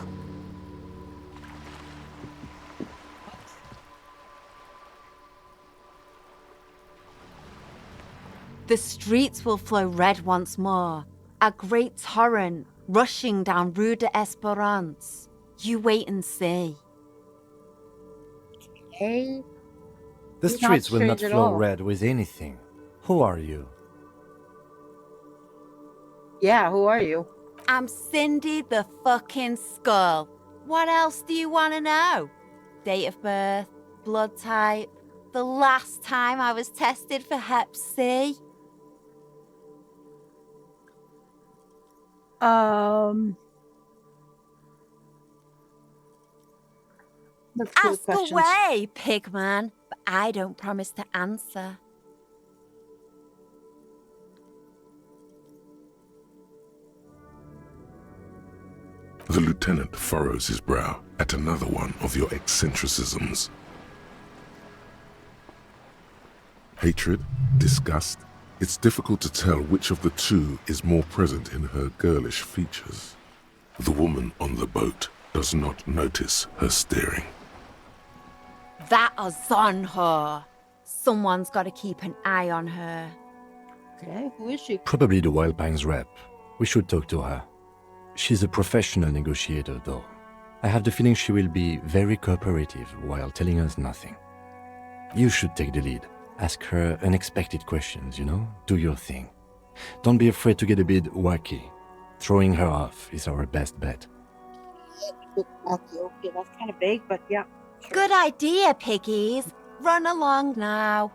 Speaker 19: The streets will flow red once more, a great torrent rushing down Rue de Esperance. You wait and see.
Speaker 1: Hey.
Speaker 6: The streets will not flow red with anything. Who are you?
Speaker 1: Yeah, who are you?
Speaker 19: I'm Cindy the fucking Skull. What else do you want to know? Date of birth, blood type, The last time I was tested for Hep C.
Speaker 1: That's cool
Speaker 19: Ask
Speaker 1: questions.
Speaker 19: away, Pigman, but I don't promise to answer.
Speaker 4: The lieutenant furrows his brow at another one of your eccentricisms. Hatred, disgust, it's difficult to tell which of the two is more present in her girlish features. The woman on the boat does not notice her staring.
Speaker 19: That is on her. Someone's got to keep an eye on her.
Speaker 1: Okay, who is she?
Speaker 6: Probably the Wild Pines rep. We should talk to her. She's a professional negotiator, though. I have the feeling she will be very cooperative while telling us nothing. You should take the lead. Ask her unexpected questions, you know? Do your thing. Don't be afraid to get a bit wacky. Throwing her off is our best bet.
Speaker 1: Okay, that's kind of vague, but yeah. Sure.
Speaker 19: Good idea, piggies. Run along now.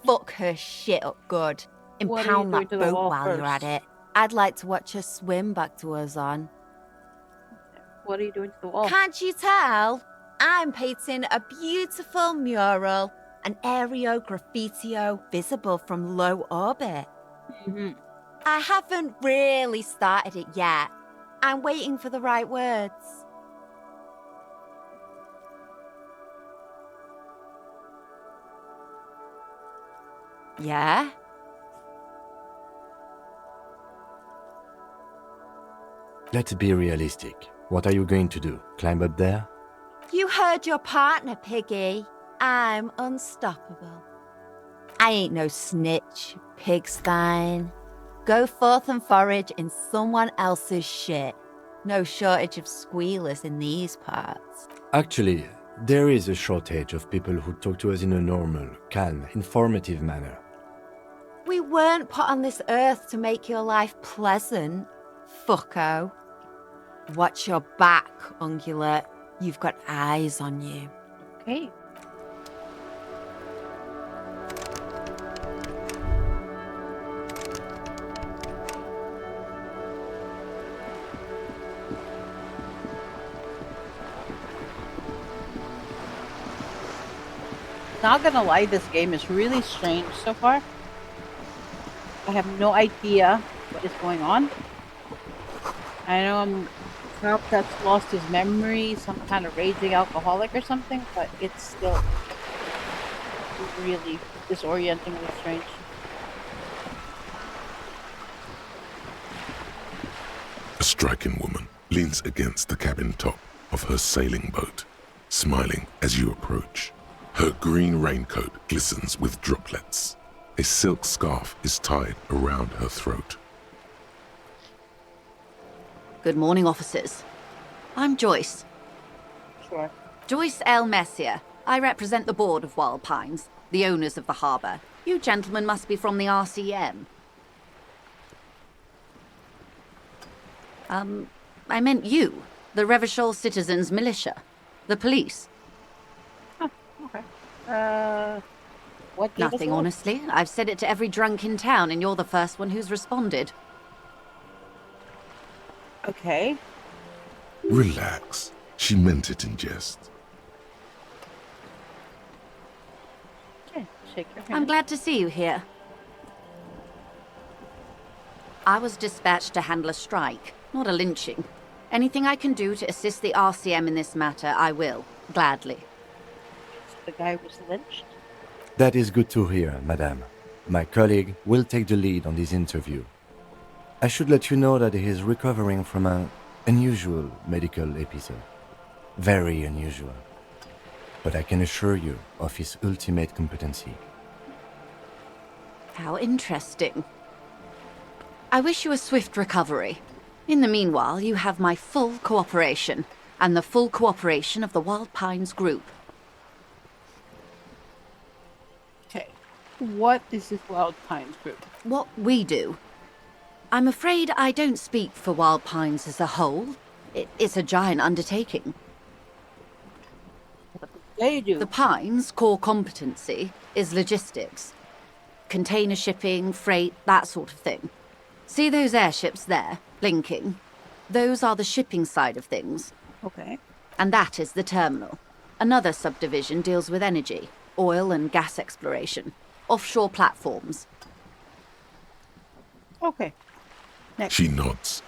Speaker 19: Fuck her shit up good.
Speaker 1: What are you
Speaker 19: Impound
Speaker 1: doing
Speaker 19: that
Speaker 1: to the
Speaker 19: boat
Speaker 1: wall
Speaker 19: while you're at
Speaker 1: first?
Speaker 19: it. I'd like to watch her swim back to us on.
Speaker 1: What are you doing to the wall?
Speaker 19: Can't you tell? I'm painting a beautiful mural, an aereo graffitio visible from low orbit.
Speaker 1: Mm-hmm.
Speaker 19: I haven't really started it yet. I'm waiting for the right words. Yeah?
Speaker 6: Let's be realistic. What are you going to do? Climb up there?
Speaker 19: You heard your partner, Piggy. I'm unstoppable. I ain't no snitch, Pigstein. Go forth and forage in someone else's shit. No shortage of squealers in these parts.
Speaker 6: Actually, there is a shortage of people who talk to us in a normal, calm, informative manner.
Speaker 19: We weren't put on this earth to make your life pleasant, fucko. Watch your back, Ungulate. You've got eyes on you.
Speaker 1: Okay. Not gonna lie, this game is really strange so far. I have no idea what is going on. I know I'm a cop that's lost his memory, some kind of raging alcoholic or something, but it's still really disorientingly strange.
Speaker 4: A striking woman leans against the cabin top of her sailing boat, smiling as you approach. Her green raincoat glistens with droplets. A silk scarf is tied around her throat.
Speaker 20: Good morning, officers. I'm Joyce.
Speaker 1: Sure.
Speaker 20: Joyce L. Messier. I represent the board of Wild Pines, the owners of the harbour. You gentlemen must be from the RCM. I meant you, the Revachol Citizens Militia, the police.
Speaker 1: Okay. What gave us
Speaker 20: Nothing,
Speaker 1: the-
Speaker 20: honestly. I've said it to every drunk in town, and you're the first one who's responded.
Speaker 1: Okay.
Speaker 4: Relax. She meant it in jest.
Speaker 1: Okay, shake your hand.
Speaker 20: I'm glad to see you here. I was dispatched to handle a strike, not a lynching. Anything I can do to assist the RCM in this matter, I will, gladly.
Speaker 1: The guy was lynched?
Speaker 6: That is good to hear, madame. My colleague will take the lead on this interview. I should let you know that he is recovering from an unusual medical episode. Very unusual. But I can assure you of his ultimate competency.
Speaker 20: How interesting. I wish you a swift recovery. In the meanwhile, you have my full cooperation, and the full cooperation of the Wild Pines group.
Speaker 1: Okay. What is this Wild Pines group?
Speaker 20: What we do. I'm afraid I don't speak for Wild Pines as a whole. It's a giant undertaking.
Speaker 1: They do.
Speaker 20: The Pines' core competency is logistics. Container shipping, freight, that sort of thing. See those airships there, blinking? Those are the shipping side of things.
Speaker 1: Okay.
Speaker 20: And that is the terminal. Another subdivision deals with energy, oil and gas exploration, offshore platforms.
Speaker 1: Okay. Next.
Speaker 4: She nods.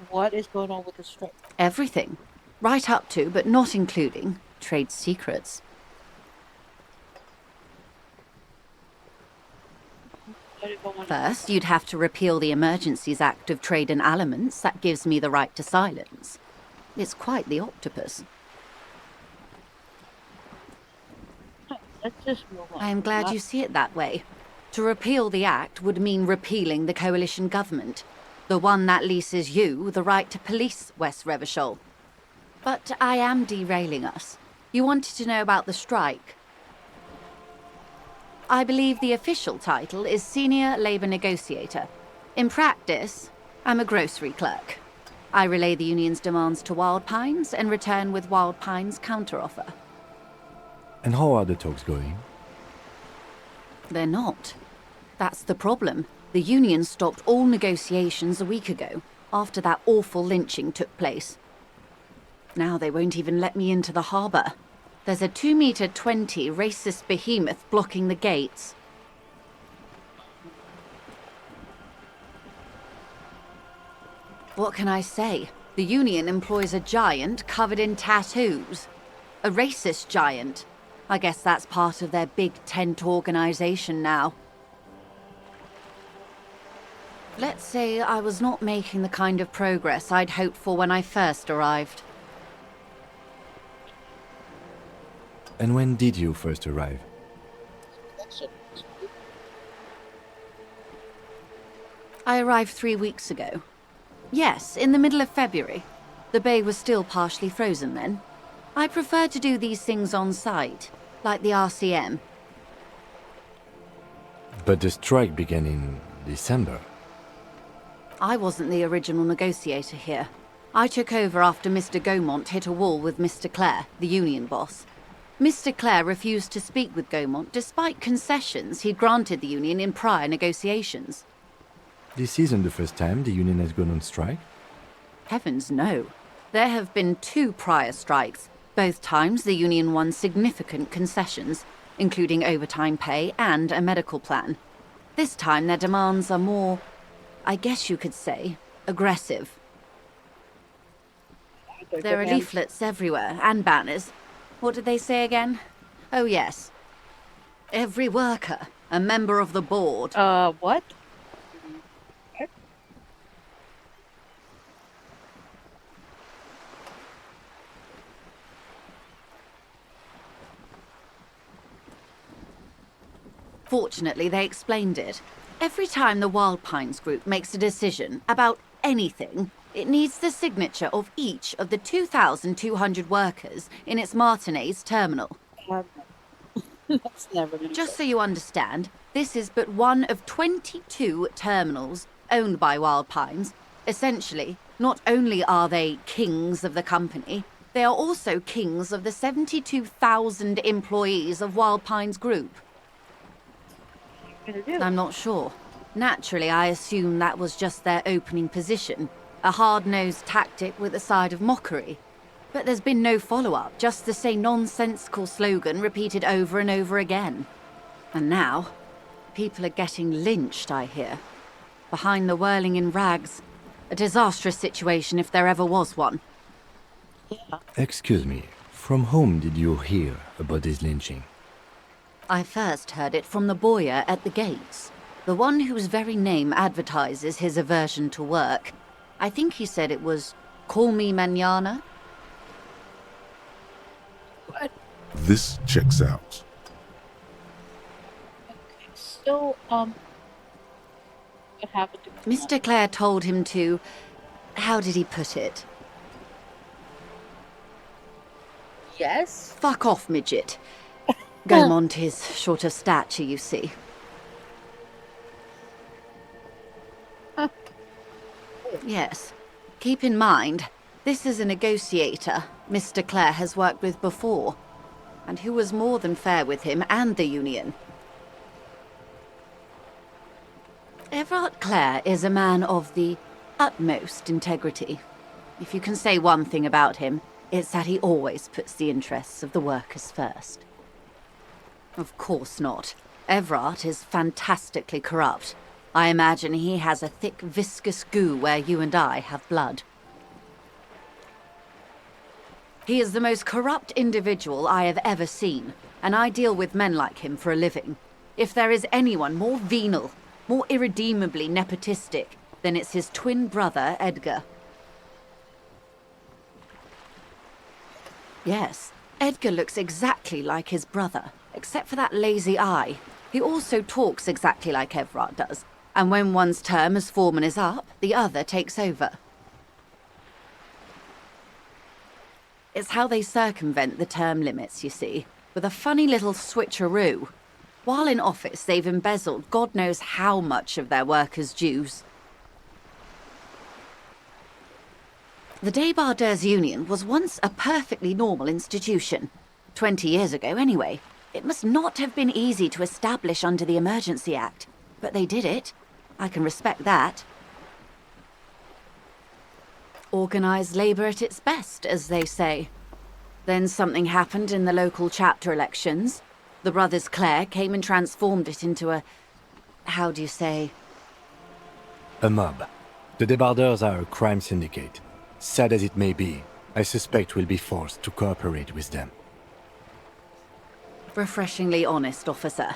Speaker 1: What is going on with the strike?
Speaker 20: Everything. Right up to, but not including, trade secrets. First, you'd have to repeal the Emergencies Act of Trade in Elements. That gives me the right to silence. It's quite the octopus.
Speaker 1: Let's just move on.
Speaker 20: I am glad you see it that way. To repeal the act would mean repealing the coalition government, the one that leases you the right to police West Revachol. But I am derailing us. You wanted to know about the strike. I believe the official title is Senior Labour Negotiator. In practice, I'm a grocery clerk. I relay the union's demands to Wild Pines and return with Wild Pines' counteroffer.
Speaker 6: And how are the talks going?
Speaker 20: They're not. That's the problem. The union stopped all negotiations a week ago, after that awful lynching took place. Now they won't even let me into the harbour. There's a 2-meter-20 racist behemoth blocking the gates. What can I say? The union employs a giant covered in tattoos. A racist giant. I guess that's part of their big tent organization now. Let's say I was not making the kind of progress I'd hoped for when I first arrived.
Speaker 6: And when did you first arrive?
Speaker 20: I arrived 3 weeks ago. Yes, in the middle of February. The bay was still partially frozen then. I prefer to do these things on site, like the RCM.
Speaker 6: But the strike began in December.
Speaker 20: I wasn't the original negotiator here. I took over after Mr. Gaumont hit a wall with Mr. Clare, the union boss. Mr. Clare refused to speak with Gaumont despite concessions he'd granted the union in prior negotiations.
Speaker 6: This isn't the first time the union has gone on strike?
Speaker 20: Heavens no. There have been 2 prior strikes. Both times the union won significant concessions, including overtime pay and a medical plan. This time their demands are more, I guess you could say, aggressive. There are leaflets everywhere, and banners. What did they say again? Oh yes. Every worker, a member of the board.
Speaker 1: What?
Speaker 20: Fortunately, they explained it. Every time the Wild Pines group makes a decision about anything, it needs the signature of each of the 2,200 workers in its Martinez terminal.
Speaker 1: That's never gonna
Speaker 20: Just so you understand, this is but one of 22 terminals owned by Wild Pines. Essentially, not only are they kings of the company, they are also kings of the 72,000 employees of Wild Pines Group. I'm not sure. Naturally, I assume that was just their opening position, a hard-nosed tactic with a side of mockery. But there's been no follow-up, just the same nonsensical slogan repeated over and over again. And now, people are getting lynched, I hear. Behind the whirling in rags. A disastrous situation if there ever was one.
Speaker 6: Excuse me, from whom did you hear about this lynching?
Speaker 20: I first heard it from the bowyer at the gates, the one whose very name advertises his aversion to work. I think he said it was, "Call me mañana."
Speaker 4: This checks out.
Speaker 1: So, what happened to
Speaker 20: Mr. Clare told him to... How did he put it?
Speaker 1: Yes?
Speaker 20: Fuck off, midget. Gaumont is short of stature, you see. Yes. Keep in mind, this is a negotiator Mr. Clare has worked with before. and who was more than fair with him and the Union. Everard Clare is a man of the utmost integrity. If you can say one thing about him, it's that he always puts the interests of the workers first. Of course not. Everard is fantastically corrupt. I imagine he has a thick, viscous goo where you and I have blood. He is the most corrupt individual I have ever seen, and I deal with men like him for a living. If there is anyone more venal, more irredeemably nepotistic, then it's his twin brother, Edgar. Yes, Edgar looks exactly like his brother, except for that lazy eye. He also talks exactly like Everard does, and when one's term as foreman is up, the other takes over. It's how they circumvent the term limits, you see, with a funny little switcheroo. While in office, they've embezzled God knows how much of their workers' dues. The Débardeurs Union was once a perfectly normal institution. 20 years ago, anyway. It must not have been easy to establish under the Emergency Act, but they did it. I can respect that. Organised labour at its best, as they say. Then something happened in the local chapter elections. The brothers Clare came and transformed it into a... how do you say?
Speaker 6: A mob. The Débardeurs are a crime syndicate. Sad as it may be, I suspect we'll be forced to cooperate with them.
Speaker 20: Refreshingly honest, officer.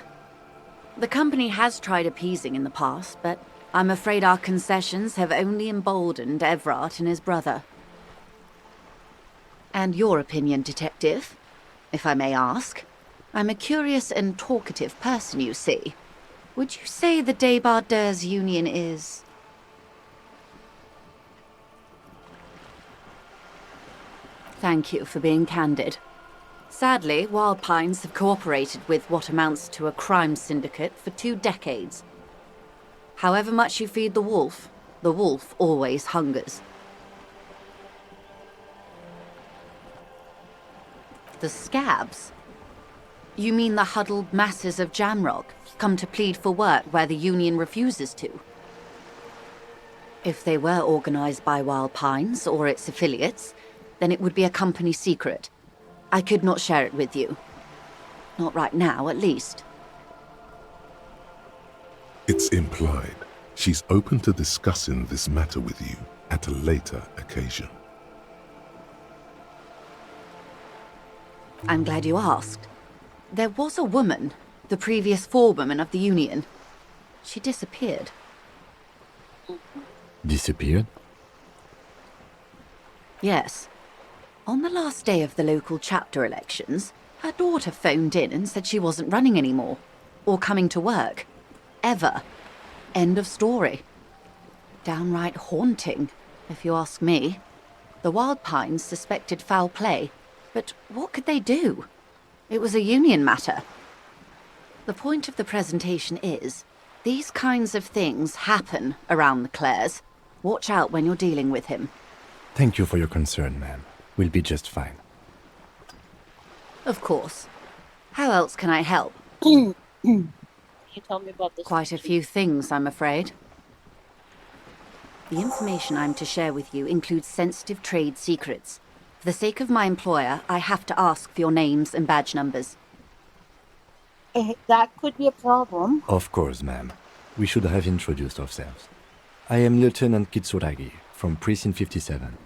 Speaker 20: The company has tried appeasing in the past, but I'm afraid our concessions have only emboldened Everard and his brother. And your opinion, detective, if I may ask? I'm a curious and talkative person, you see. Would you say the Débardeurs Union is... Thank you for being candid. Sadly, Wild Pines have cooperated with what amounts to a crime syndicate for 2 decades. However much you feed the wolf always hungers. The scabs? You mean the huddled masses of Jamrock come to plead for work where the Union refuses to? If they were organised by Wild Pines or its affiliates, then it would be a company secret. I could not share it with you. Not right now, at least.
Speaker 4: It's implied. She's open to discussing this matter with you at a later occasion.
Speaker 20: I'm glad you asked. There was a woman, the previous forewoman of the Union. She disappeared.
Speaker 6: Disappeared?
Speaker 20: Yes. On the last day of the local chapter elections, her daughter phoned in and said she wasn't running anymore, or coming to work. Ever. End of story. Downright haunting, if you ask me. The Wild Pines suspected foul play, but what could they do? It was a union matter. The point of the presentation is, these kinds of things happen around the Clares. Watch out when you're dealing with him.
Speaker 6: Thank you for your concern, ma'am. We'll be just fine.
Speaker 20: Of course. How else can I help?
Speaker 1: Can you tell me about this?
Speaker 20: Quite a few things, I'm afraid. The information I'm to share with you includes sensitive trade secrets. For the sake of my employer, I have to ask for your names and badge numbers.
Speaker 1: That could be a problem.
Speaker 6: Of course, ma'am. We should have introduced ourselves. I am Lieutenant Kitsuragi from Precinct 57.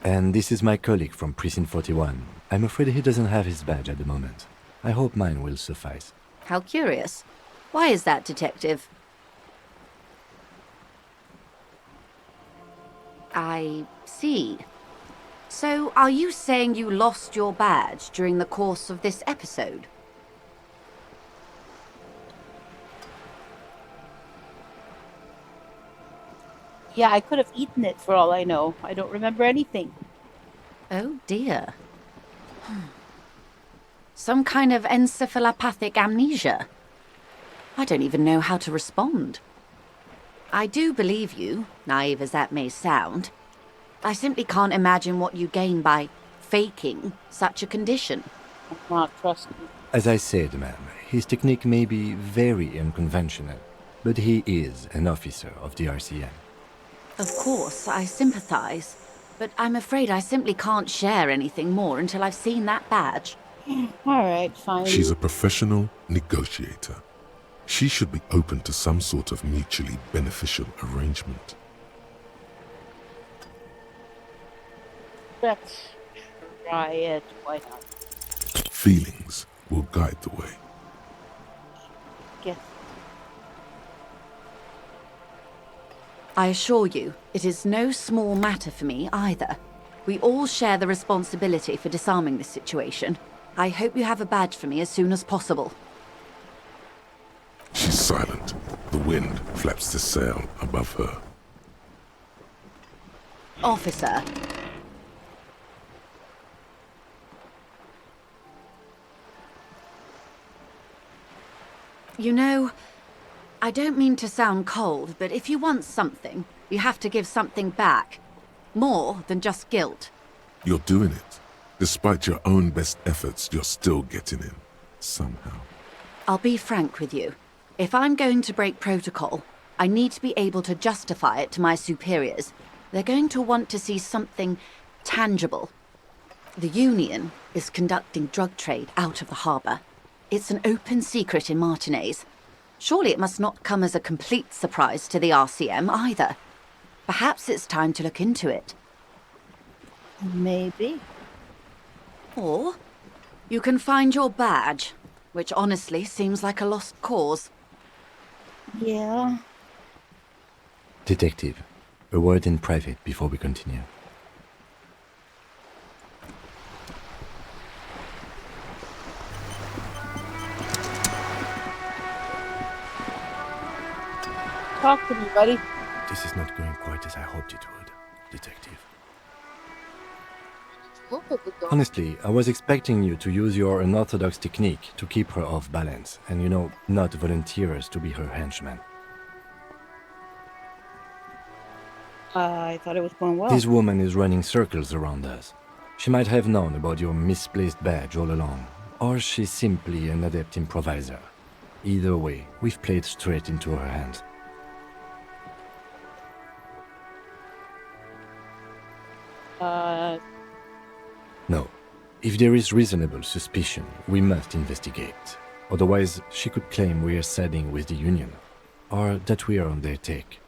Speaker 6: And this is my colleague from Precinct 41. I'm afraid he doesn't have his badge at the moment. I hope mine will suffice.
Speaker 20: How curious. Why is that, Detective? I see. So, are you saying you lost your badge during the course of this episode?
Speaker 1: Yeah, I could have eaten it for all I know. I don't remember anything.
Speaker 20: Oh dear. Some kind of encephalopathic amnesia. I don't even know how to respond. I do believe you, naive as that may sound. I simply can't imagine what you gain by faking such a condition.
Speaker 1: I'm not trusting.
Speaker 6: As I said, ma'am, his technique may be very unconventional, but he is an officer of the RCM.
Speaker 20: Of course, I sympathize, but I'm afraid I simply can't share anything more until I've seen that badge.
Speaker 1: All right, fine.
Speaker 4: She's a professional negotiator. She should be open to some sort of mutually beneficial arrangement.
Speaker 1: Let's try it. Why not?
Speaker 4: Feelings will guide the way.
Speaker 1: Yes.
Speaker 20: I assure you, it is no small matter for me either. We all share the responsibility for disarming this situation. I hope you have a badge for me as soon as possible.
Speaker 4: She's silent. The wind flaps the sail above her.
Speaker 20: Officer. You know, I don't mean to sound cold, but if you want something, you have to give something back. More than just guilt.
Speaker 4: You're doing it. Despite your own best efforts, you're still getting in. Somehow.
Speaker 20: I'll be frank with you. If I'm going to break protocol, I need to be able to justify it to my superiors. They're going to want to see something tangible. The Union is conducting drug trade out of the harbour. It's an open secret in Martinez. Surely it must not come as a complete surprise to the RCM either. Perhaps it's time to look into it.
Speaker 1: Maybe.
Speaker 20: Or you can find your badge, which honestly seems like a lost cause.
Speaker 1: Yeah.
Speaker 6: Detective, a word in private before we continue.
Speaker 1: Talk to me, buddy.
Speaker 6: This is not going quite as I hoped it would, Detective. Honestly, I was expecting you to use your unorthodox technique to keep her off balance, and not volunteer us to be her henchmen.
Speaker 1: I thought it was going well.
Speaker 6: This woman is running circles around us. She might have known about your misplaced badge all along, or she's simply an adept improviser. Either way, we've played straight into her hands. No. If there is reasonable suspicion, we must investigate. Otherwise, she could claim we are siding with the Union, or that we are on their take.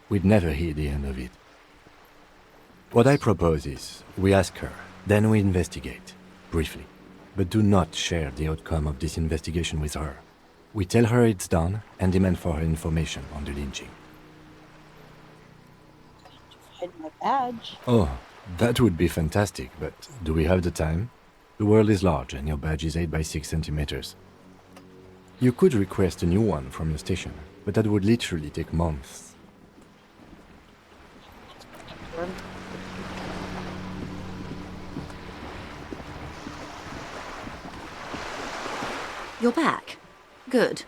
Speaker 6: We'd never hear the end of it. What I propose is, we ask her, then we investigate, briefly. But do not share the outcome of this investigation with her. We tell her it's done, and demand for her information on the lynching.
Speaker 1: Hide my badge.
Speaker 6: Oh, that would be fantastic, but do we have the time? The world is large, and your badge is 8 by 6 centimeters. You could request a new one from your station, but that would literally take months.
Speaker 20: You're back. Good.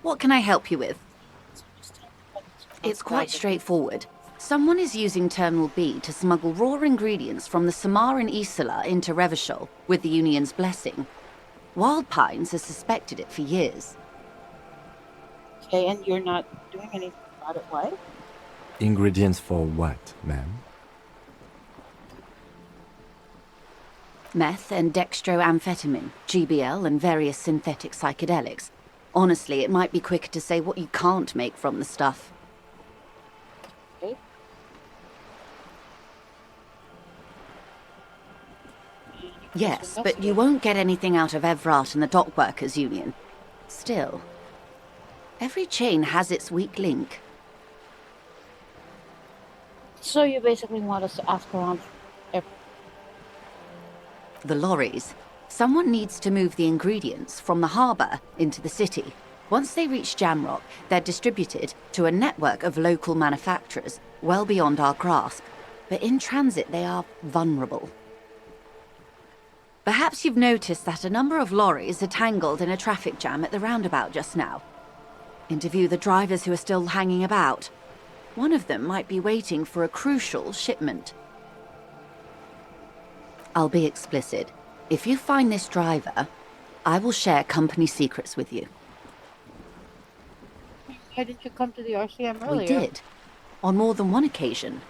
Speaker 20: What can I help you with? It's quite straightforward. Someone is using Terminal B to smuggle raw ingredients from the Samaran Isola into Revachol with the Union's blessing. Wild Pines has suspected it for years.
Speaker 1: Okay, and you're not doing anything about it, why?
Speaker 6: Ingredients for what, ma'am?
Speaker 20: Meth and dextroamphetamine, GBL, and various synthetic psychedelics. Honestly, it might be quicker to say what you can't make from the stuff.
Speaker 1: Okay.
Speaker 20: Yes, but you won't get anything out of Evrat and the Dock Workers Union. Still, every chain has its weak link.
Speaker 1: So you basically want us to ask around
Speaker 20: The lorries. Someone needs to move the ingredients from the harbour into the city. Once they reach Jamrock, they're distributed to a network of local manufacturers, well beyond our grasp. But in transit, they are vulnerable. Perhaps you've noticed that a number of lorries are tangled in a traffic jam at the roundabout just now. Interview the drivers who are still hanging about. One of them might be waiting for a crucial shipment. I'll be explicit. If you find this driver, I will share company secrets with you.
Speaker 1: Why didn't you come to the RCM earlier?
Speaker 20: We did. On more than one occasion.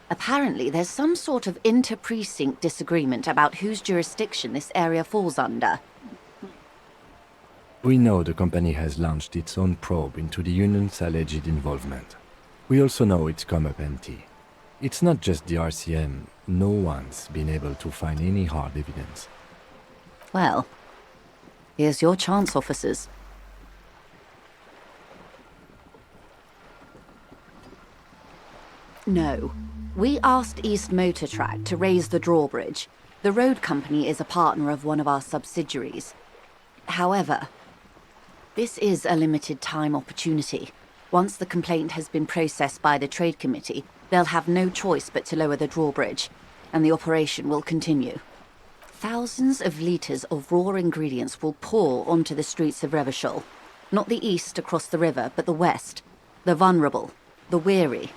Speaker 20: Apparently, there's some sort of inter-precinct disagreement about whose jurisdiction this area falls under.
Speaker 6: We know the company has launched its own probe into the union's alleged involvement. We also know it's come up empty. It's not just the RCM. No one's been able to find any hard evidence.
Speaker 20: Well, here's your chance, officers. No. We asked East Motor Track to raise the drawbridge. The road company is a partner of one of our subsidiaries. However, this is a limited time opportunity. Once the complaint has been processed by the trade committee, they'll have no choice but to lower the drawbridge, and the operation will continue. Thousands of litres of raw ingredients will pour onto the streets of Revachol. Not the east across the river, but the west. The vulnerable, the weary.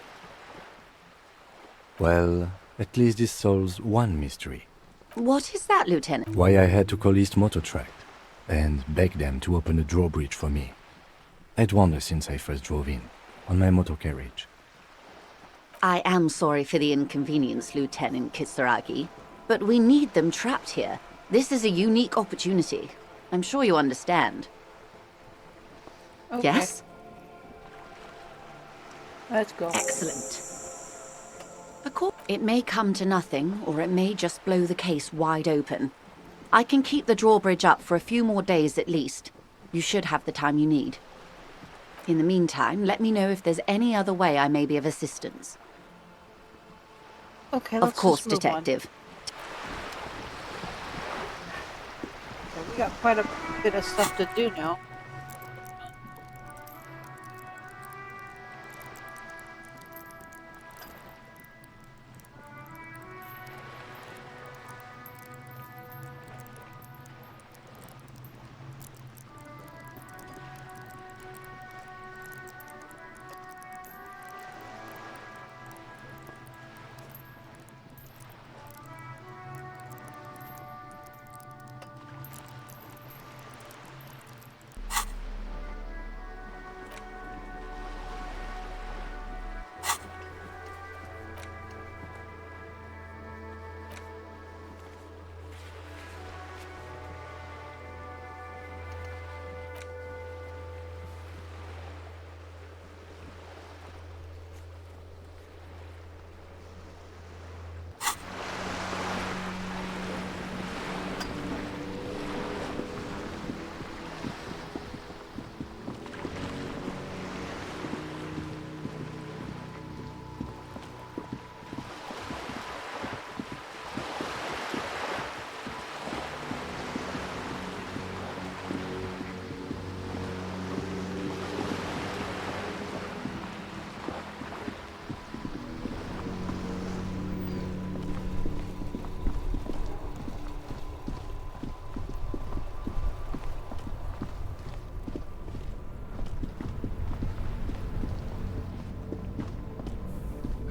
Speaker 6: Well, at least this solves one mystery.
Speaker 20: What is that, Lieutenant?
Speaker 6: Why I had to call East Motor Track and beg them to open a drawbridge for me. I'd wondered since I first drove in, on my motor carriage.
Speaker 20: I am sorry for the inconvenience, Lieutenant Kisaragi, but we need them trapped here. This is a unique opportunity. I'm sure you understand.
Speaker 1: Okay.
Speaker 20: Yes?
Speaker 1: Let's go.
Speaker 20: Excellent. It may come to nothing, or it may just blow the case wide open. I can keep the drawbridge up for a few more days at least. You should have the time you need. In the meantime, let me know if there's any other way I may be of assistance.
Speaker 1: Okay,
Speaker 20: of
Speaker 1: let's
Speaker 20: course,
Speaker 1: just move
Speaker 20: Detective.
Speaker 1: On. We got quite a bit of stuff to do now.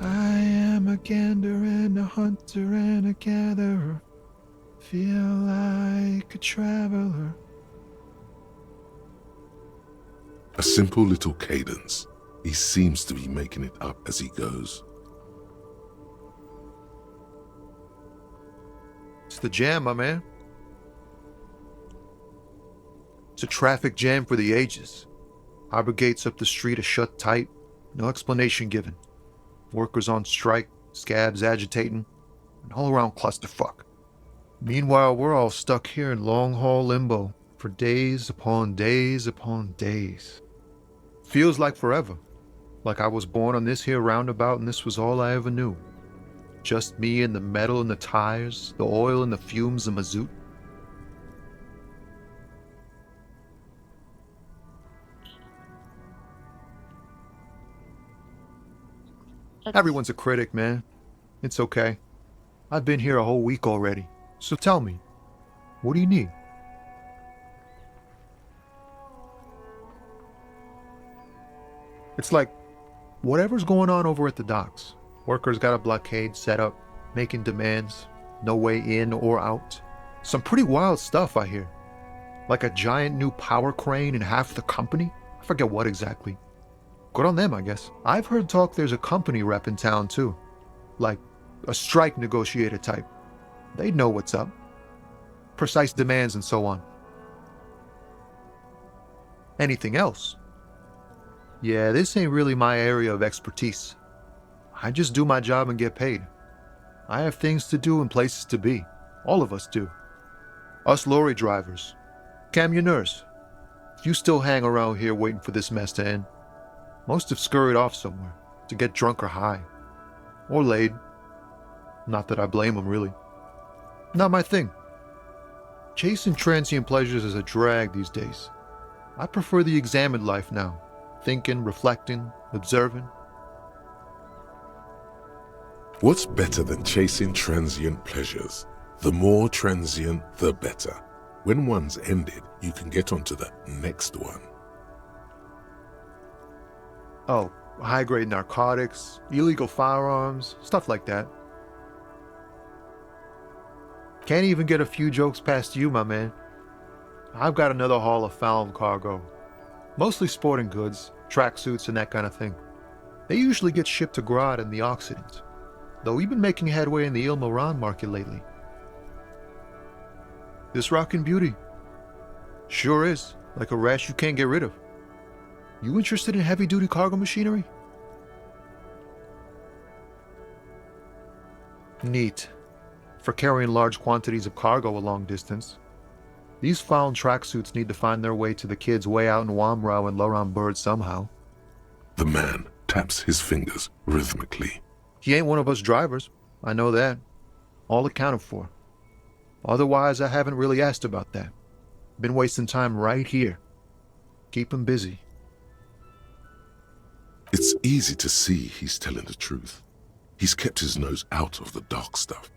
Speaker 21: I am a gander and a hunter and a gatherer. Feel like a traveler.
Speaker 4: A simple little cadence. He seems to be making it up as he goes.
Speaker 21: It's the jam, my man. It's a traffic jam for the ages. Harbor gates up the street are shut tight, no explanation given. Workers on strike, scabs agitating, an all-around clusterfuck. Meanwhile, we're all stuck here in long-haul limbo for days upon days upon days. Feels like forever. Like I was born on this here roundabout and this was all I ever knew. Just me and the metal and the tires, the oil and the fumes of mazout. Everyone's a critic, man. It's okay. I've been here a whole week already. So tell me, what do you need? It's like, whatever's going on over at the docks. Workers got a blockade set up, making demands, no way in or out. Some pretty wild stuff, I hear. Like a giant new power crane in half the company? I forget what exactly. Good on them, I guess. I've heard talk there's a company rep in town, too. Like a strike negotiator type. They'd know what's up. Precise demands and so on. Anything else? Yeah, this ain't really my area of expertise. I just do my job and get paid. I have things to do and places to be. All of us do. Us lorry drivers. Camionneurs. You still hang around here waiting for this mess to end. Most have scurried off somewhere to get drunk or high. Or laid. Not that I blame them, really. Not my thing. Chasing transient pleasures is a drag these days. I prefer the examined life now. Thinking, reflecting, observing.
Speaker 4: What's better than chasing transient pleasures? The more transient, the better. When one's ended, you can get onto the next one.
Speaker 21: Oh, high-grade narcotics, illegal firearms, stuff like that. Can't even get a few jokes past you, my man. I've got another haul of found cargo. Mostly sporting goods, tracksuits, and that kind of thing. They usually get shipped to Grad and the Occident, though we've been making headway in the Il Moran market lately. This rockin' beauty. Sure is, like a rash you can't get rid of. You interested in heavy-duty cargo machinery? Neat. For carrying large quantities of cargo a long distance. These found tracksuits need to find their way to the kids way out in Wamrau and Loran Bird somehow.
Speaker 4: The man taps his fingers rhythmically.
Speaker 21: He ain't one of us drivers. I know that. All accounted for. Otherwise, I haven't really asked about that. Been wasting time right here. Keep him busy.
Speaker 4: It's easy to see he's telling the truth. He's kept his nose out of the dark stuff.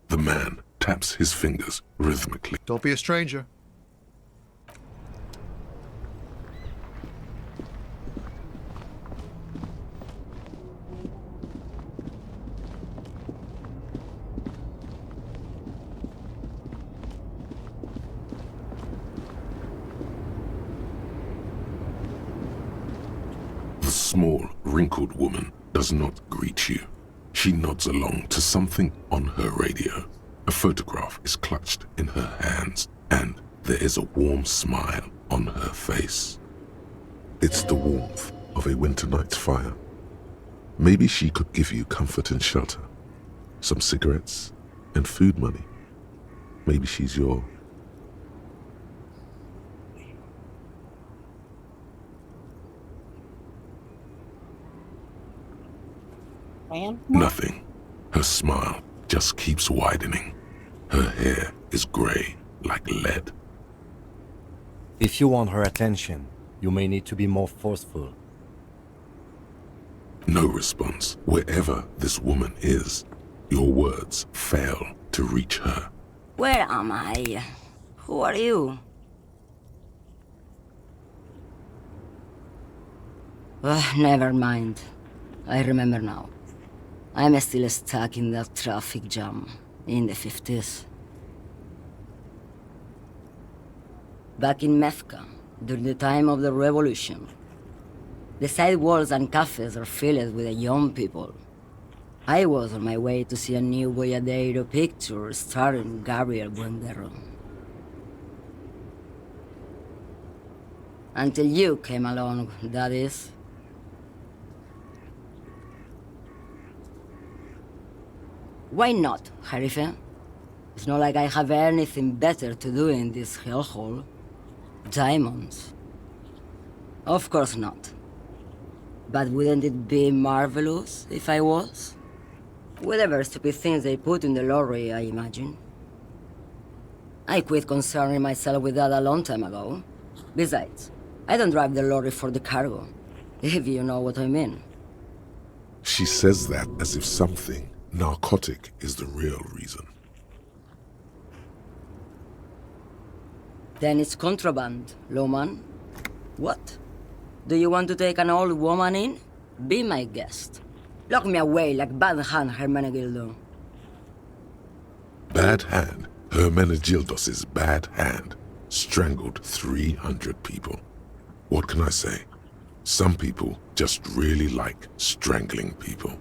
Speaker 4: The man taps his fingers rhythmically.
Speaker 21: Don't be a stranger.
Speaker 4: The small, wrinkled woman does not greet you. She nods along to something on her radio. A photograph is clutched in her hands, and there is a warm smile on her face. It's the warmth of a winter night's fire. Maybe she could give you comfort and shelter, some cigarettes and food money. Maybe she's your... Nothing. Her smile just keeps widening. Her hair is gray like lead.
Speaker 6: If you want her attention, you may need to be more forceful.
Speaker 4: No response. Wherever this woman is, your words fail to reach her.
Speaker 2: Where am I? Who are you? Never mind. I remember now. I'm still stuck in that traffic jam in the 50s. Back in Mefka, during the time of the revolution, the sidewalks and cafes are filled with the young people. I was on my way to see a new Boyadero picture starring Gabriel Buendero. Until you came along, that is. Why not, Harife? It's not like I have anything better to do in this hellhole. Diamonds. Of course not. But wouldn't it be marvelous if I was? Whatever stupid things they put in the lorry, I imagine. I quit concerning myself with that a long time ago. Besides, I don't drive the lorry for the cargo, if you know what I mean.
Speaker 4: She says that as if something narcotic is the real reason.
Speaker 2: Then it's contraband, Lowman. What? Do you want to take an old woman in? Be my guest. Lock me away like Bad Hand Hermenegildo.
Speaker 4: bad hand, Hermenegildos's bad hand, strangled 300 people. What can I say? Some people just really like strangling people.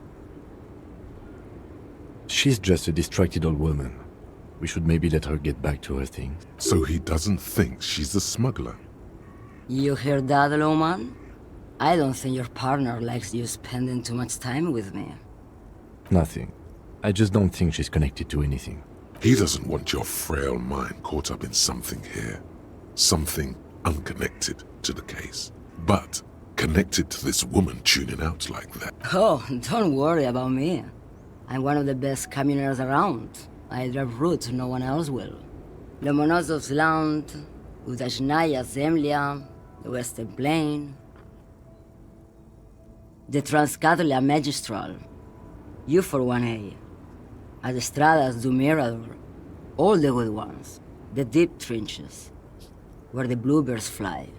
Speaker 6: She's just a distracted old woman. We should maybe let her get back to her things.
Speaker 4: So he doesn't think she's a smuggler.
Speaker 2: You hear that, Lowman? I don't think your partner likes you spending too much time with me.
Speaker 6: Nothing. I just don't think she's connected to anything.
Speaker 4: He doesn't want your frail mind caught up in something here. Something unconnected to the case. But connected to this woman tuning out like that.
Speaker 2: Oh, don't worry about me. I'm one of the best communers around. I drive routes no one else will. Lomonosov's Land, Udashnaya Zemlya, the Western Plain, the Transcatolia Magistral, you for 1A, Adestradas du Mirador, all the good ones, the deep trenches, where the bluebirds fly.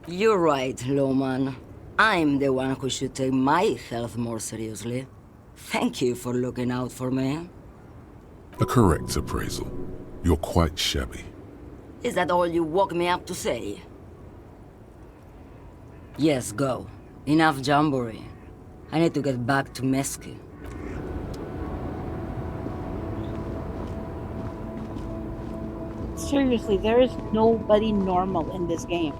Speaker 2: You're right, Lowman. I'm the one who should take my health more seriously. Thank you for looking out for me.
Speaker 4: A correct appraisal. You're quite shabby.
Speaker 2: Is that all you woke me up to say? Yes, go. Enough jamboree. I need to get back to Mesky.
Speaker 1: Seriously, there is nobody normal in this game.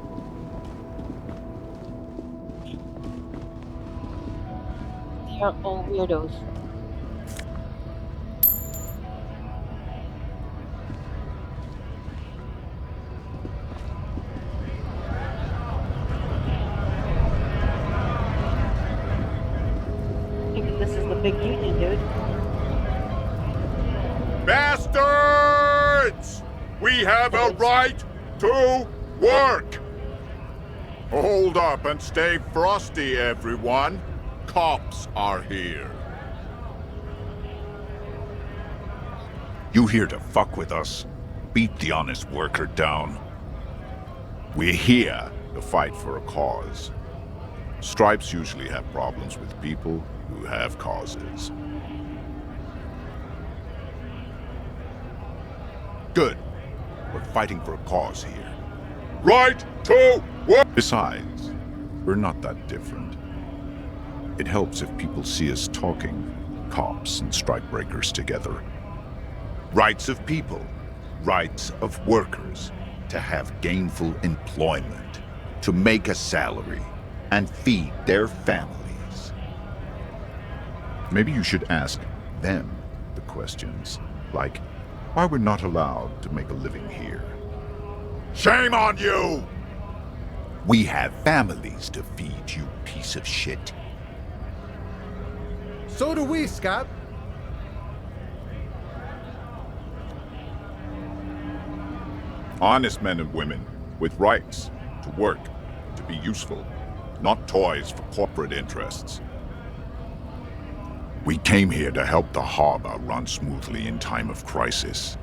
Speaker 1: They are all weirdos. I think this is the big union, dude.
Speaker 3: Bastards! We have a right to work! Hold up and stay frosty, everyone. Cops are here.
Speaker 17: You here to fuck with us? Beat the honest worker down. We're here to fight for a cause. Stripes usually have problems with people who have causes. Good. We're fighting for a cause here.
Speaker 3: Right to work!
Speaker 17: Besides, we're not that different. It helps if people see us talking, cops and strikebreakers together. Rights of people, rights of workers, to have gainful employment, to make a salary, and feed their families. Maybe you should ask them the questions, like why we're not allowed to make a living here.
Speaker 3: Shame on you!
Speaker 17: We have families to feed, you piece of shit.
Speaker 15: So do we, Scab.
Speaker 3: Honest men and women with rights to work, to be useful, not toys for corporate interests.
Speaker 17: We came here to help the harbor run smoothly in time of crisis.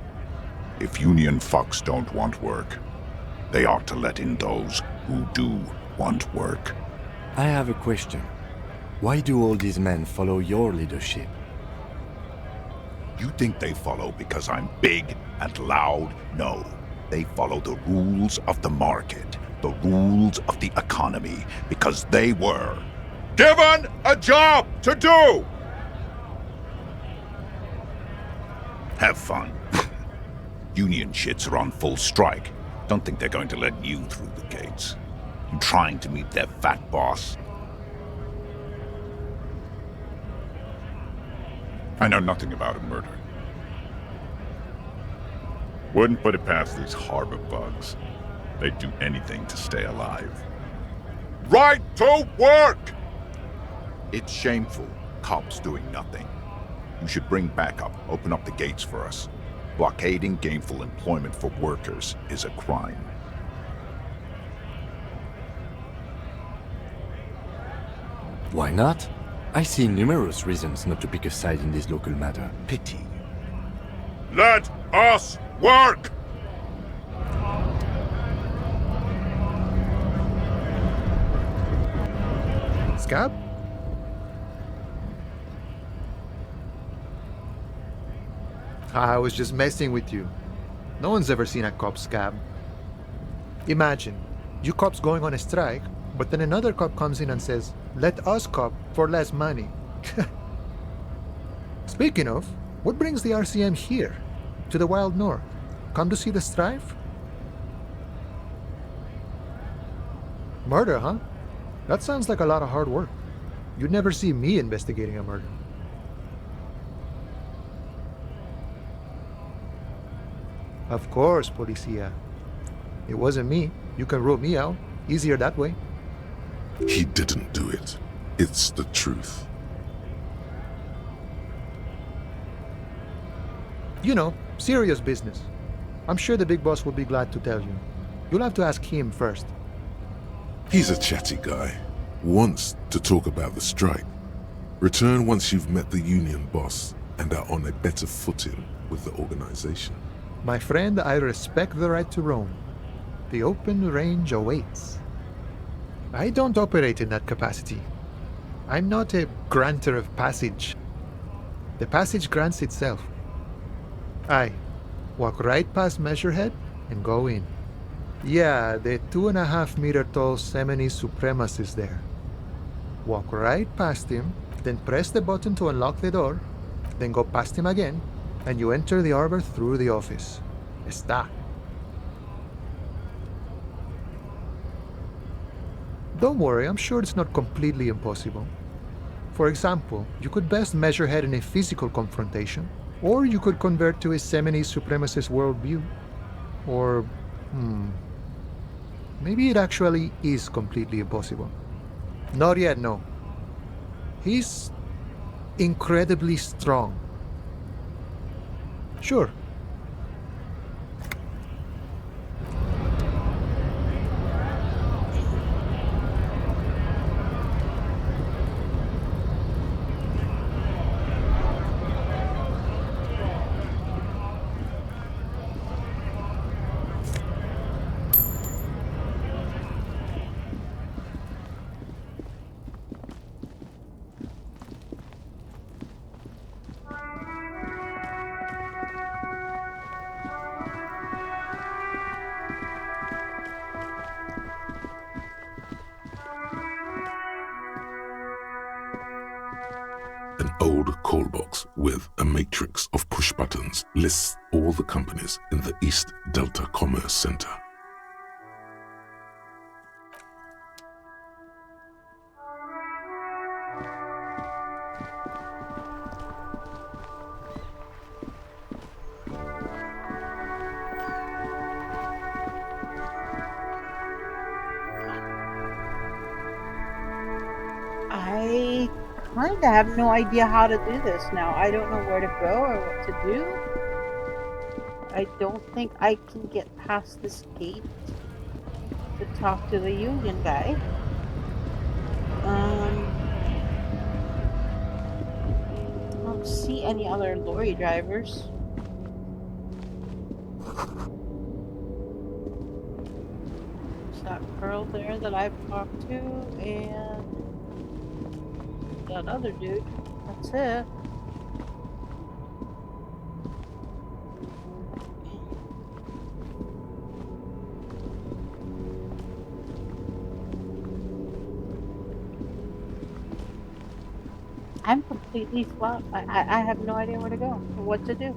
Speaker 17: If union fucks don't want work, they ought to let in those who do want work.
Speaker 6: I have a question. Why do all these men follow your leadership?
Speaker 17: You think they follow because I'm big and loud? No. They follow the rules of the market, the rules of the economy, because they were
Speaker 3: given a job to do!
Speaker 17: Have fun. Union shits are on full strike. Don't think they're going to let you through the gates. You trying to meet their fat boss?
Speaker 3: I know nothing about a murder. Wouldn't put it past these harbor bugs. They'd do anything to stay alive. Right to work!
Speaker 17: It's shameful. Cops doing nothing. You should bring backup, open up the gates for us. Blockading gainful employment for workers is a crime.
Speaker 6: Why not? I see numerous reasons not to pick a side in this local matter.
Speaker 17: Pity.
Speaker 3: Let us work!
Speaker 21: Scab? I was just messing with you. No one's ever seen a cop scab. Imagine, you cops going on a strike, but then another cop comes in and says, let us cop for less money. Speaking of, what brings the RCM here? To the Wild North? Come to see the strife? Murder, huh? That sounds like a lot of hard work. You'd never see me investigating a murder. Of course, Policia. It wasn't me. You can rule me out. Easier that way.
Speaker 4: He didn't do it. It's the truth.
Speaker 21: You know, serious business. I'm sure the big boss will be glad to tell you. You'll have to ask him first.
Speaker 4: He's a chatty guy. Wants to talk about the strike. Return once you've met the union boss and are on a better footing with the organization.
Speaker 21: My friend, I respect the right to roam. The open range awaits. I don't operate in that capacity. I'm not a granter of passage. The passage grants itself. I walk right past Measurehead and go in. Yeah, the 2.5-meter tall Semini Supremus is there. Walk right past him, then press the button to unlock the door, then go past him again, and you enter the arbor through the office. Está. Don't worry, I'm sure it's not completely impossible. For example, you could best Measurehead in a physical confrontation, or you could convert to a Semini Supremacist worldview. Or, maybe it actually is completely impossible. Not yet, no. He's incredibly strong. Sure.
Speaker 4: An old call box with a matrix of push buttons lists all the companies in the East Delta Commerce Center.
Speaker 1: I kind of have no idea how to do this now. I don't know where to go or what to do. I don't think I can get past this gate to talk to the union guy. I don't see any other lorry drivers. There's that girl there that I've talked to, and that other dude. That's it. I'm completely flat. I have no idea where to go or what to do.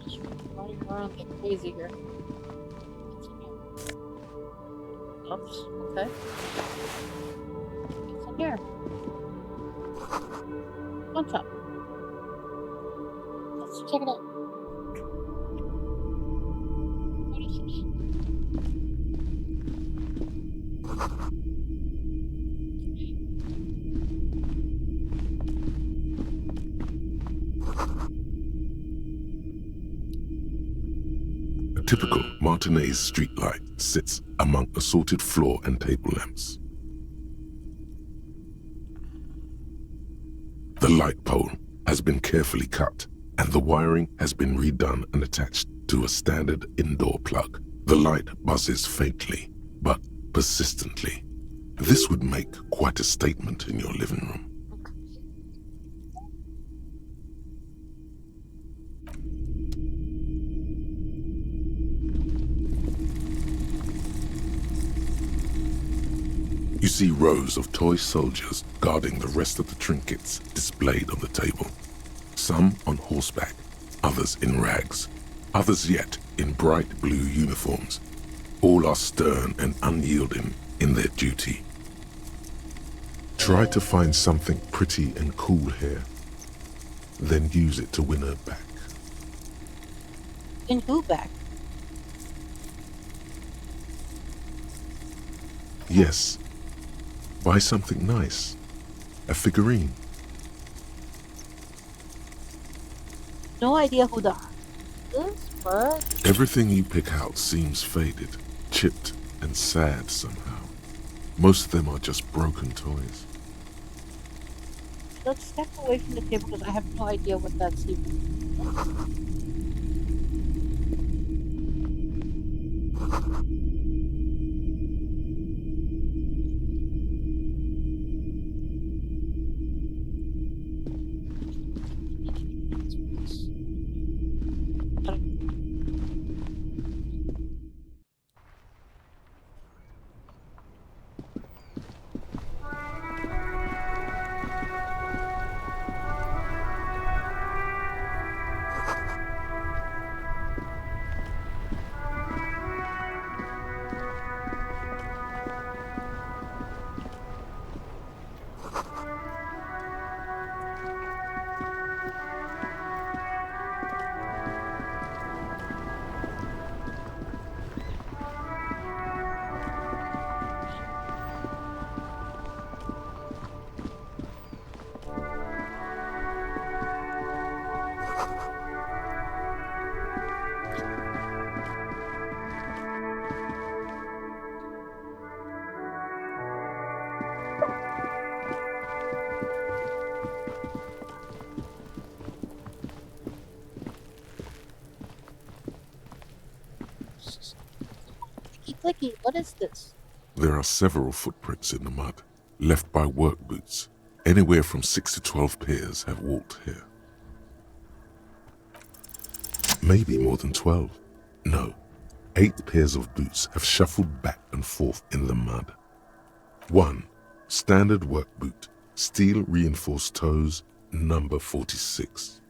Speaker 1: Just running around like crazy here. Oops. Okay. What's in here? What's up? Let's check it out. What is this?
Speaker 4: A typical Martinez streetlight sits among assorted floor and table lamps. The light pole has been carefully cut, and the wiring has been redone and attached to a standard indoor plug The light buzzes faintly, but persistently. This would make quite a statement in your living room. You see rows of toy soldiers guarding the rest of the trinkets displayed on the table. Some on horseback, others in rags, others yet in bright blue uniforms. All are stern and unyielding in their duty. Try to find something pretty and cool here, then use it to win her back.
Speaker 1: Win who back?
Speaker 4: Yes. Buy something nice. A figurine.
Speaker 1: No idea who the is, but
Speaker 4: Everything you pick out seems faded, chipped, and sad somehow. Most of them are just broken toys.
Speaker 1: let's step away from the table because I have no idea what that's even. Clicky, what is this?
Speaker 4: There are several footprints in the mud, left by work boots. Anywhere from 6 to 12 pairs have walked here. Maybe more than 12. No, 8 pairs of boots have shuffled back and forth in the mud. 1. Standard work boot, steel reinforced toes, number 46.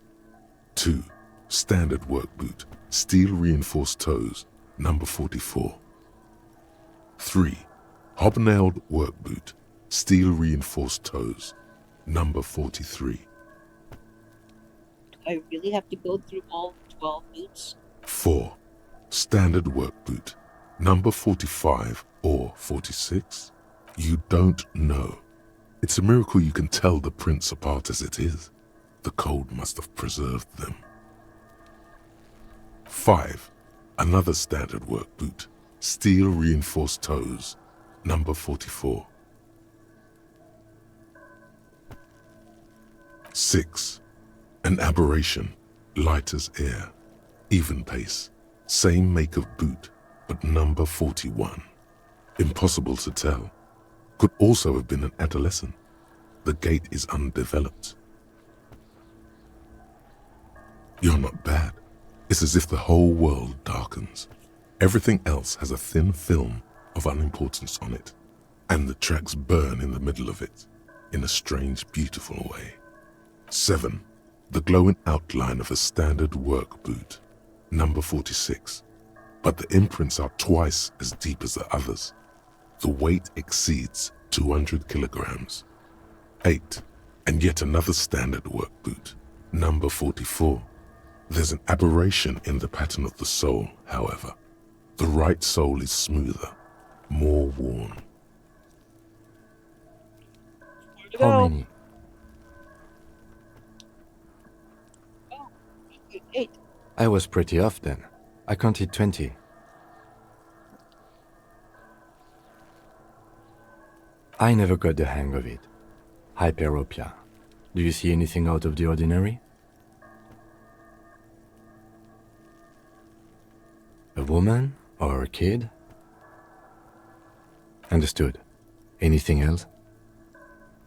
Speaker 4: 2. Standard work boot, steel reinforced toes, number 44. 3. Hobnailed work boot, steel reinforced toes, number 43.
Speaker 1: Do I really have to go through all 12 boots?
Speaker 4: 4. Standard work boot, number 45 or 46? You don't know. It's a miracle you can tell the prints apart as it is. The cold must have preserved them. 5. Another standard work boot, steel reinforced toes, number 44. 6. An aberration, light as air, even pace, same make of boot, but number 41. Impossible to tell. Could also have been an adolescent. The gait is undeveloped. You're not bad. It's as if the whole world darkens. Everything else has a thin film of unimportance on it, and the tracks burn in the middle of it, in a strange, beautiful way. 7. The glowing outline of a standard work boot, number 46, but the imprints are twice as deep as the others. The weight exceeds 200 kilograms. 8. And yet another standard work boot, number 44. There's an aberration in the pattern of the sole, however. The right sole is smoother, more worn.
Speaker 6: How many?
Speaker 1: 8.
Speaker 6: I was pretty off then. I counted 20. I never got the hang of it. Hyperopia. Do you see anything out of the ordinary? A woman? Or a kid? Understood. Anything else?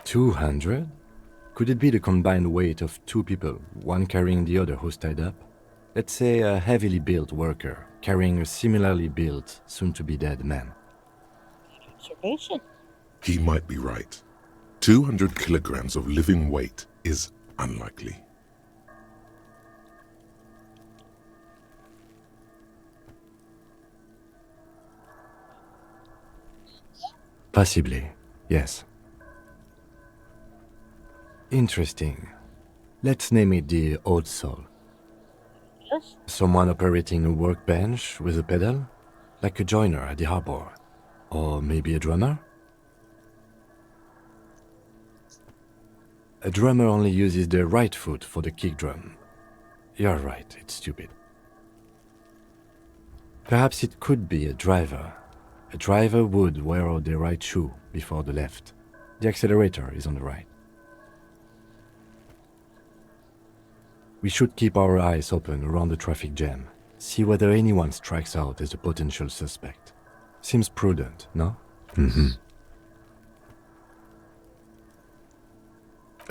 Speaker 6: 200? Could it be the combined weight of two people, one carrying the other who's tied up? Let's say a heavily built worker carrying a similarly built, soon-to-be-dead man.
Speaker 1: Observation.
Speaker 4: He might be right. 200 kilograms of living weight is unlikely.
Speaker 6: Possibly, yes. Interesting. Let's name it the Old Soul.
Speaker 1: Yes.
Speaker 6: Someone operating a workbench with a pedal? Like a joiner at the harbor. Or maybe a drummer? A drummer only uses the right foot for the kick drum. You're right, it's stupid. Perhaps it could be a driver. A driver would wear the right shoe before the left. The accelerator is on the right. We should keep our eyes open around the traffic jam, see whether anyone strikes out as a potential suspect. Seems prudent, no? Mm-hmm.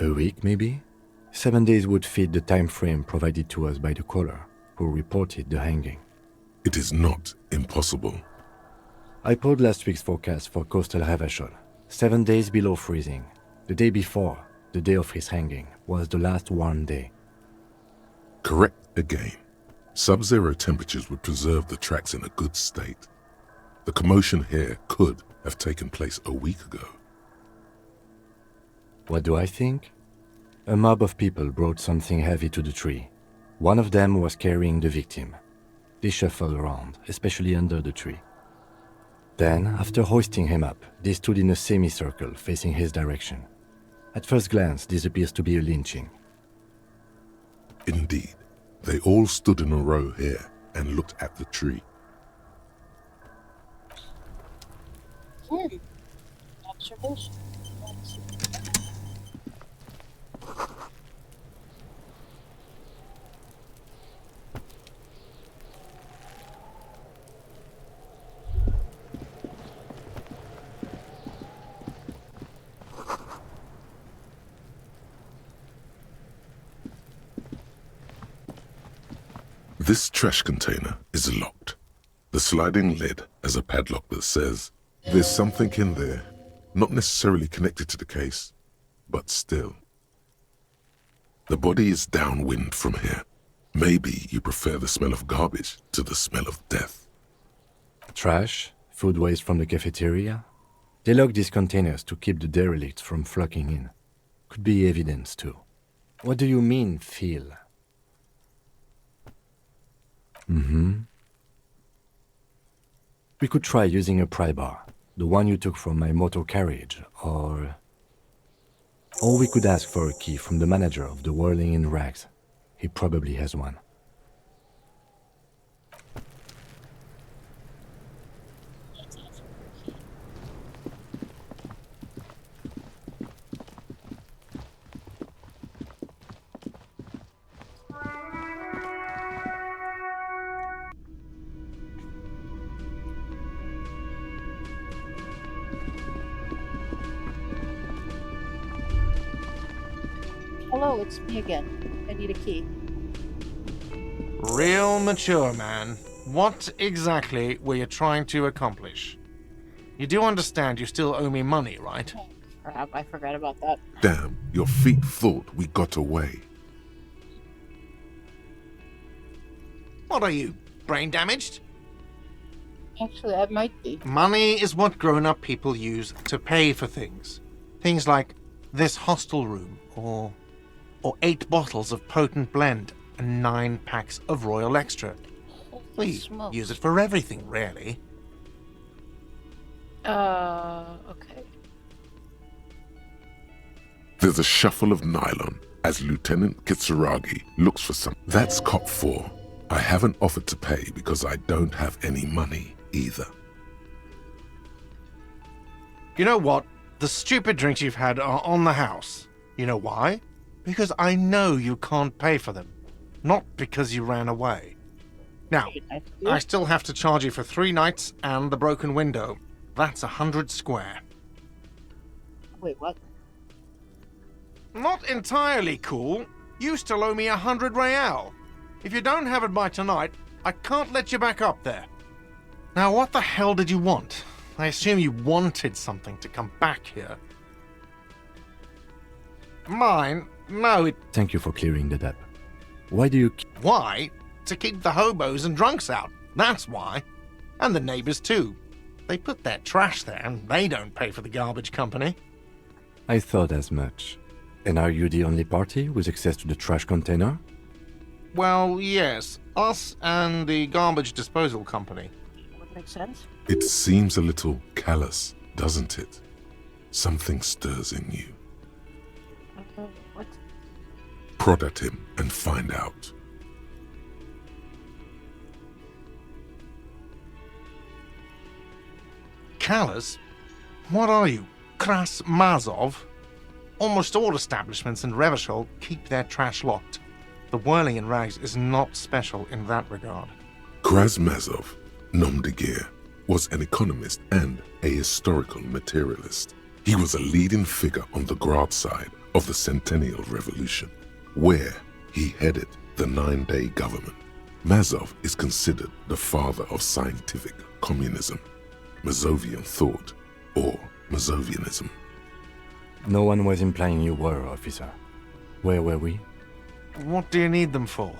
Speaker 6: A week, maybe? 7 days would fit the time frame provided to us by the caller, who reported the hanging.
Speaker 4: It is not impossible.
Speaker 6: I pulled last week's forecast for coastal Revachol. 7 days below freezing. The day before, the day of his hanging, was the last warm day.
Speaker 4: Correct again. Sub-zero temperatures would preserve the tracks in a good state. The commotion here could have taken place a week ago.
Speaker 6: What do I think? A mob of people brought something heavy to the tree. One of them was carrying the victim. They shuffled around, especially under the tree. Then, after hoisting him up, they stood in a semicircle facing his direction. At first glance, this appears to be a lynching.
Speaker 4: Indeed, they all stood in a row here and looked at the tree.
Speaker 1: Observation.
Speaker 4: This trash container is locked. The sliding lid has a padlock that says, "There's something in there, not necessarily connected to the case, but still." The body is downwind from here. Maybe you prefer the smell of garbage to the smell of death.
Speaker 6: Trash, food waste from the cafeteria. They lock these containers to keep the derelicts from flocking in. Could be evidence too. What do you mean, feel? We could try using a pry bar, the one you took from my motor carriage, or we could ask for a key from the manager of the Whirling in Rags. He probably has one.
Speaker 1: Hello, it's me again. I need a key.
Speaker 7: Real mature, man. What exactly were you trying to accomplish? You do understand you still owe me money, right?
Speaker 1: Crap, I forgot about that.
Speaker 4: Damn, your feet thought we got away.
Speaker 7: What are you, brain damaged?
Speaker 1: Actually, I might be.
Speaker 7: Money is what grown-up people use to pay for things. Things like this hostel room, or 8 bottles of potent blend and 9 packs of Royal Extra. We use it for everything, really.
Speaker 1: Okay.
Speaker 4: There's a shuffle of nylon as Lieutenant Kitsuragi looks for some. That's Cop 4. I haven't offered to pay because I don't have any money either.
Speaker 7: You know what? The stupid drinks you've had are on the house. You know why? Because I know you can't pay for them. Not because you ran away. Now, I still have to charge you for 3 nights and the broken window. That's 100 square.
Speaker 1: Wait, what?
Speaker 7: Not entirely cool. You still owe me 100 real. If you don't have it by tonight, I can't let you back up there. Now, what the hell did you want? I assume you wanted something to come back here. Mine? No, it...
Speaker 6: Thank you for clearing that up. Why do you...
Speaker 7: Why? To keep the hobos and drunks out. That's why. And the neighbors too. They put their trash there and they don't pay for the garbage company.
Speaker 6: I thought as much. And are you the only party with access to the trash container?
Speaker 7: Well, yes. Us and the garbage disposal company.
Speaker 1: Would make sense?
Speaker 4: It seems a little callous, doesn't it? Something stirs in you.
Speaker 1: What?
Speaker 4: Prod at him and find out.
Speaker 7: Callous? What are you, Kras Mazov? Almost all establishments in Revachol keep their trash locked. The whirling in rags is not special in that regard.
Speaker 4: Krasmazov, nom de guerre, was an economist and a historical materialist. He was a leading figure on the Grad side of the Centennial Revolution, where he headed the 9-day government. Mazov is considered the father of scientific communism, Mazovian thought, or Mazovianism.
Speaker 6: No one was implying you were, officer. Where were we?
Speaker 7: What do you need them for?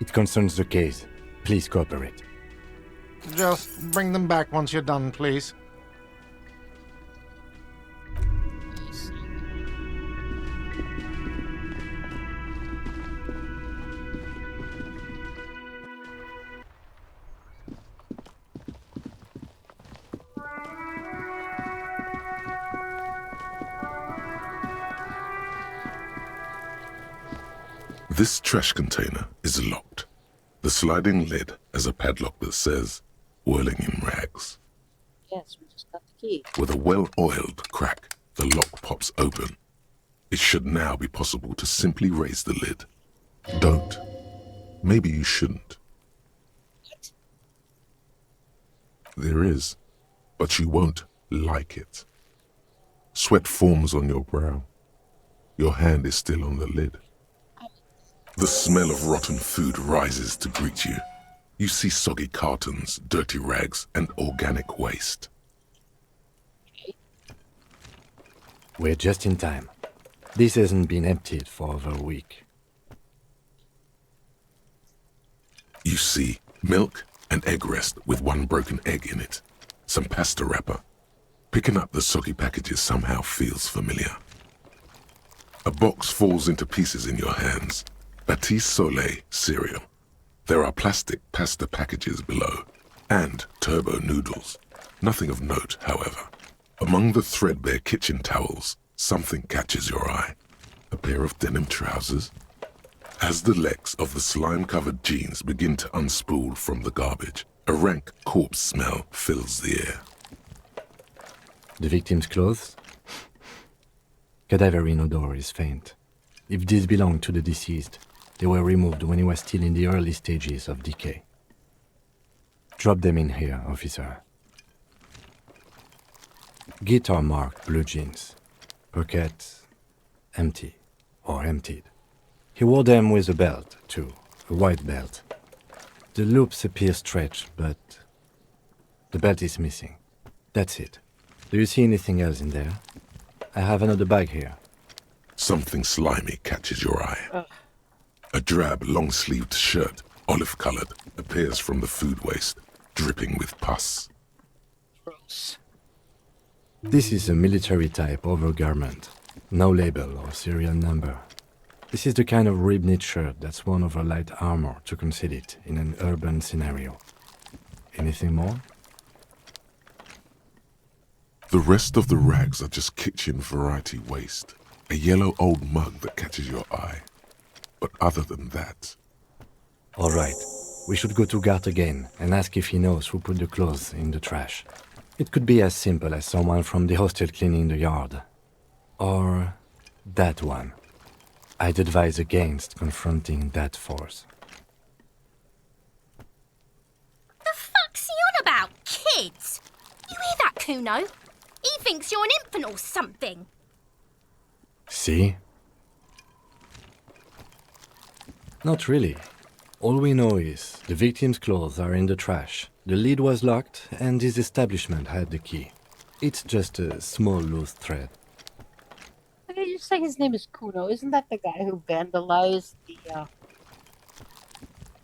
Speaker 6: It concerns the case. Please cooperate.
Speaker 7: Just bring them back once you're done, please.
Speaker 4: This trash container is locked. The sliding lid has a padlock that says, "Whirling in rags."
Speaker 1: Yes, we just got the key.
Speaker 4: With a well-oiled crack, the lock pops open. It should now be possible to simply raise the lid. Don't. Maybe you shouldn't.
Speaker 1: What?
Speaker 4: There is, but you won't like it. Sweat forms on your brow. Your hand is still on the lid. The smell of rotten food rises to greet you. You see soggy cartons, dirty rags, and organic waste.
Speaker 6: We're just in time. This hasn't been emptied for over a week.
Speaker 4: You see milk and egg rest with one broken egg in it. Some pasta wrapper. Picking up the soggy packages somehow feels familiar. A box falls into pieces in your hands. Batiste Soleil cereal. There are plastic pasta packages below, and turbo noodles. Nothing of note, however. Among the threadbare kitchen towels, something catches your eye. A pair of denim trousers. As the legs of the slime-covered jeans begin to unspool from the garbage, a rank corpse smell fills the air.
Speaker 6: The victim's clothes? Cadaverine odor is faint. If these belong to the deceased, they were removed when he was still in the early stages of decay. Drop them in here, officer. Guitar-marked blue jeans. Pockets empty or emptied. He wore them with a belt, too, a white belt. The loops appear stretched, but the belt is missing. That's it. Do you see anything else in there? I have another bag here.
Speaker 4: Something slimy catches your eye. A drab, long-sleeved shirt, olive-colored, appears from the food waste, dripping with pus.
Speaker 1: Gross.
Speaker 6: This is a military-type overgarment. No label or serial number. This is the kind of rib-knit shirt that's worn over light armor to conceal it in an urban scenario. Anything more?
Speaker 4: The rest of the rags are just kitchen variety waste. A yellow old mug that catches your eye. But other than that...
Speaker 6: All right. We should go to Gart again and ask if he knows who put the clothes in the trash. It could be as simple as someone from the hostel cleaning the yard. Or that one. I'd advise against confronting that force.
Speaker 8: Kuno. He thinks you're an infant or something.
Speaker 6: See? Not really. All we know is the victim's clothes are in the trash, the lid was locked, and his establishment had the key. It's just a small loose thread.
Speaker 1: Okay, you say his name is Kuno. Isn't that the guy who vandalized the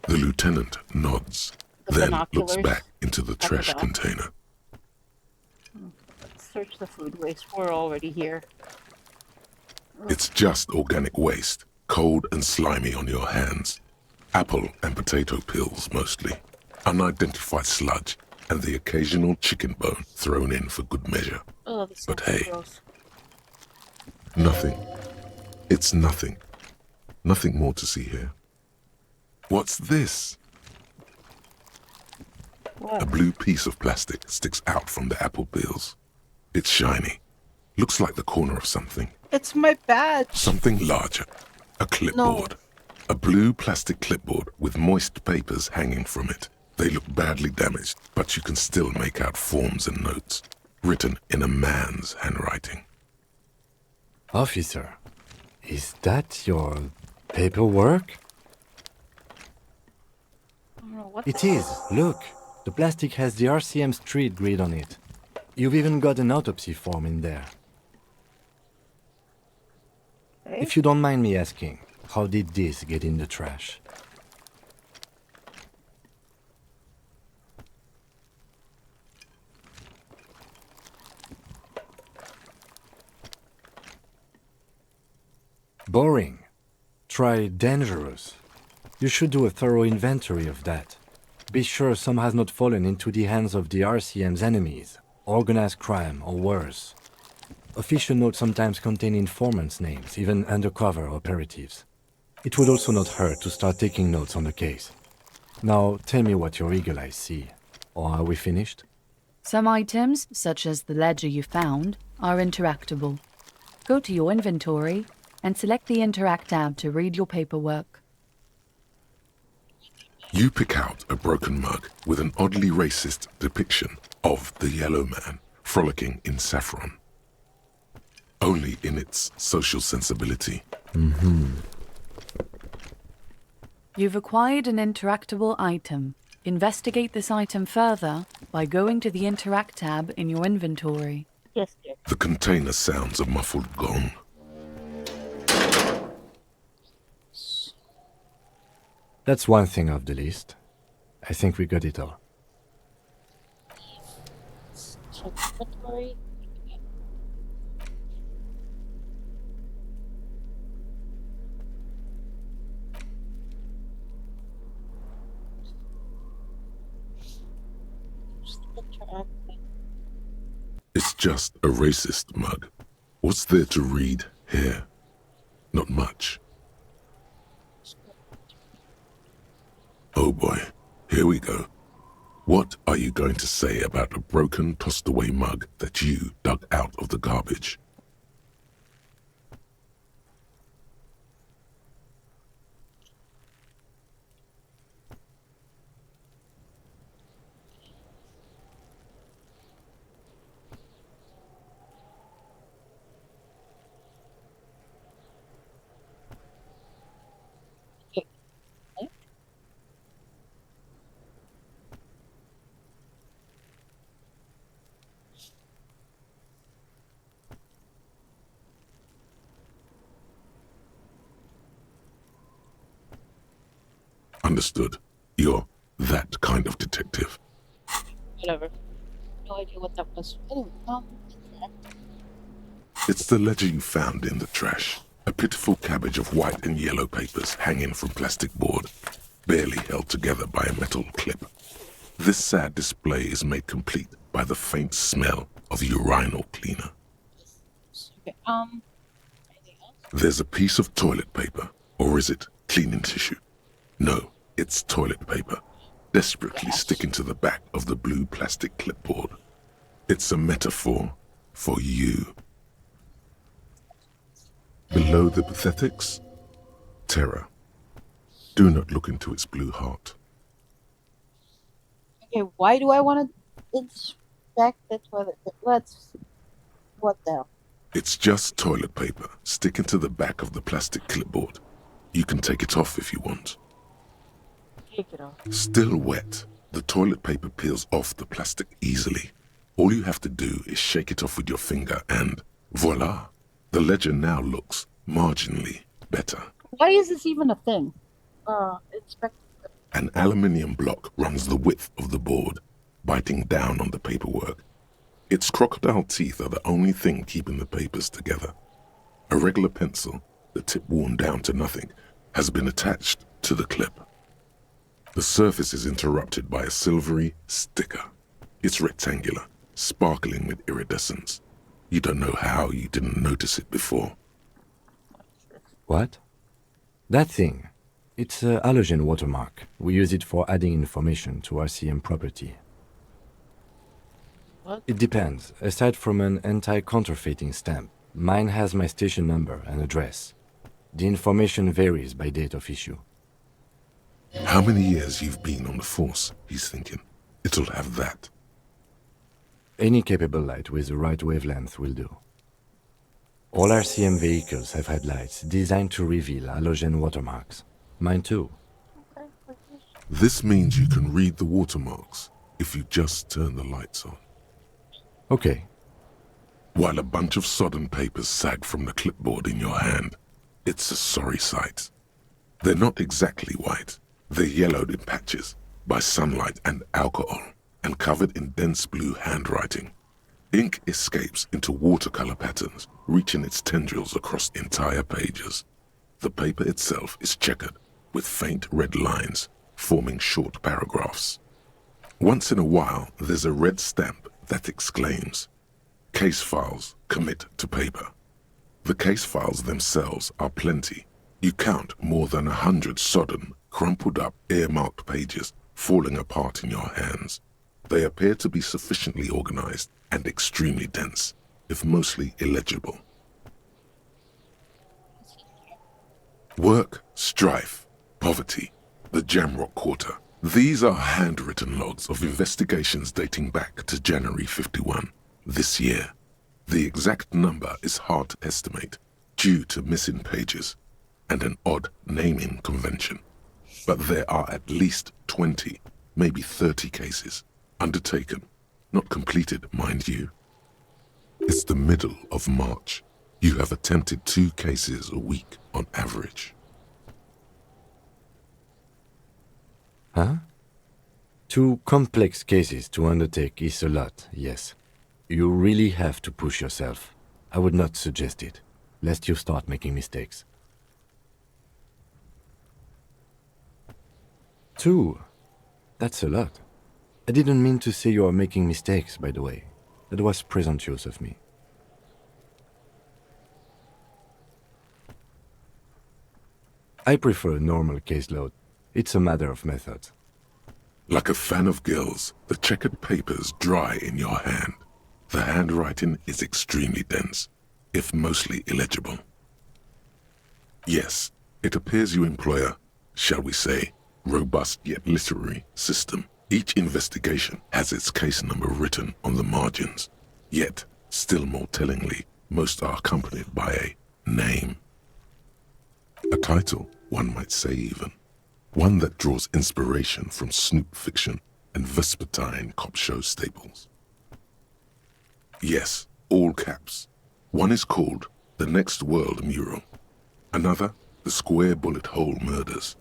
Speaker 4: The lieutenant nods, then looks
Speaker 1: binoculars
Speaker 4: back into the
Speaker 1: at the
Speaker 4: trash
Speaker 1: dock?
Speaker 4: container.
Speaker 1: Let's search the food waste. We're already here.
Speaker 4: It's just organic waste, cold and slimy on your hands. Apple and potato peels, mostly. Unidentified sludge, and the occasional chicken bone thrown in for good measure.
Speaker 1: Oh, this
Speaker 4: But
Speaker 1: sounds
Speaker 4: hey,
Speaker 1: gross.
Speaker 4: nothing. It's nothing. Nothing more to see here. What's this?
Speaker 1: What?
Speaker 4: A blue piece of plastic sticks out from the apple peels. It's shiny. Looks like the corner of something.
Speaker 1: It's my badge.
Speaker 4: Something larger. A clipboard. A blue plastic clipboard with moist papers hanging from it. They look badly damaged, but you can still make out forms and notes, written in a man's handwriting.
Speaker 6: Officer, is that your paperwork? It is. Look, the plastic has the RCM street grid on it. You've even got an autopsy form in there.
Speaker 1: Okay.
Speaker 6: If you don't mind me asking, how did this get in the trash? Boring. Try dangerous. You should do a thorough inventory of that. Be sure some has not fallen into the hands of the RCM's enemies, organized crime or worse. Official notes sometimes contain informants' names, even undercover operatives. It would also not hurt to start taking notes on the case. Now, tell me what your eagle eyes see. Or are we finished?
Speaker 5: Some items, such as the ledger you found, are interactable. Go to your inventory and select the Interact tab to read your paperwork.
Speaker 4: You pick out a broken mug with an oddly racist depiction of the yellow man frolicking in saffron. Only in its social sensibility.
Speaker 5: You've acquired an interactable item. Investigate this item further by going to the Interact tab in your inventory.
Speaker 1: Yes, dear.
Speaker 4: The container sounds a muffled gong.
Speaker 6: That's one thing off the list. I think we got it all.
Speaker 1: Check inventory.
Speaker 4: It's just a racist mug. What's there to read here? Not much. Oh boy, here we go. What are you going to say about a broken, tossed-away mug that you dug out of the garbage? Understood. You're that kind of detective.
Speaker 1: Whatever. No idea what that was. Anyway,
Speaker 4: It's the ledger you found in the trash. A pitiful cabbage of white and yellow papers hanging from plastic board, barely held together by a metal clip. This sad display is made complete by the faint smell of urinal cleaner.
Speaker 1: okay,
Speaker 4: There's a piece of toilet paper, or is it cleaning tissue? No, it's toilet paper, desperately sticking to the back of the blue plastic clipboard. It's a metaphor for you. Below the pathetics, terror. Do not look into its blue heart.
Speaker 1: okay, why do I want to Check the toilet. What the hell?
Speaker 4: It's just toilet paper sticking to the back of the plastic clipboard. You can take it off if you want.
Speaker 1: Take it off.
Speaker 4: Still wet, the toilet paper peels off the plastic easily. All you have to do is shake it off with your finger and voila! The ledger now looks marginally better.
Speaker 1: Why is this even a thing?
Speaker 4: An aluminium block runs the width of the board, biting down on the paperwork. Its crocodile teeth are the only thing keeping the papers together. A regular pencil, the tip worn down to nothing, has been attached to the clip. The surface is interrupted by a silvery sticker. It's rectangular, sparkling with iridescence. You don't know how you didn't notice it before.
Speaker 6: What? That thing. It's a halogen watermark. We use it for adding information to RCM property.
Speaker 1: What?
Speaker 6: It depends. Aside from an anti-counterfeiting stamp, mine has my station number and address. The information varies by date of issue.
Speaker 4: How many years you've been on the force, he's thinking. It'll have that.
Speaker 6: Any capable light with the right wavelength will do. All RCM vehicles have had lights designed to reveal halogen watermarks. Mine too.
Speaker 4: This means you can read the watermarks if you just turn the lights on.
Speaker 6: Okay.
Speaker 4: While a bunch of sodden papers sag from the clipboard in your hand, it's a sorry sight. They're not exactly white. They're yellowed in patches by sunlight and alcohol and covered in dense blue handwriting. Ink escapes into watercolor patterns, reaching its tendrils across entire pages. The paper itself is checkered with faint red lines, forming short paragraphs. Once in a while, there's a red stamp that exclaims, "Case files commit to paper." The case files themselves are plenty. You count more than 100 sodden, crumpled up, earmarked pages falling apart in your hands. They appear to be sufficiently organized and extremely dense, if mostly illegible. Work, strife, poverty, the Jamrock Quarter. These are handwritten logs of investigations dating back to January 51, this year. The exact number is hard to estimate due to missing pages and an odd naming convention. But there are at least 20, maybe 30 cases undertaken, not completed, mind you. It's the middle of March. You have attempted 2 cases a week on average.
Speaker 6: Huh? 2 complex cases to undertake is a lot, yes. You really have to push yourself. I would not suggest it, lest you start making mistakes. 2? That's a lot. I didn't mean to say you are making mistakes, by the way. That was presumptuous of me. I prefer a normal caseload. It's a matter of method.
Speaker 4: Like a fan of gills, the checkered papers dry in your hand. The handwriting is extremely dense, if mostly illegible. Yes, it appears you employ a, shall we say, robust yet literary system. Each investigation has its case number written on the margins. Yet, still more tellingly, most are accompanied by a name. A title, one might say even. One that draws inspiration from snoop fiction and vespertine cop show staples. Yes, all caps. One is called The Next World Mural. Another, The Square Bullet Hole Murders.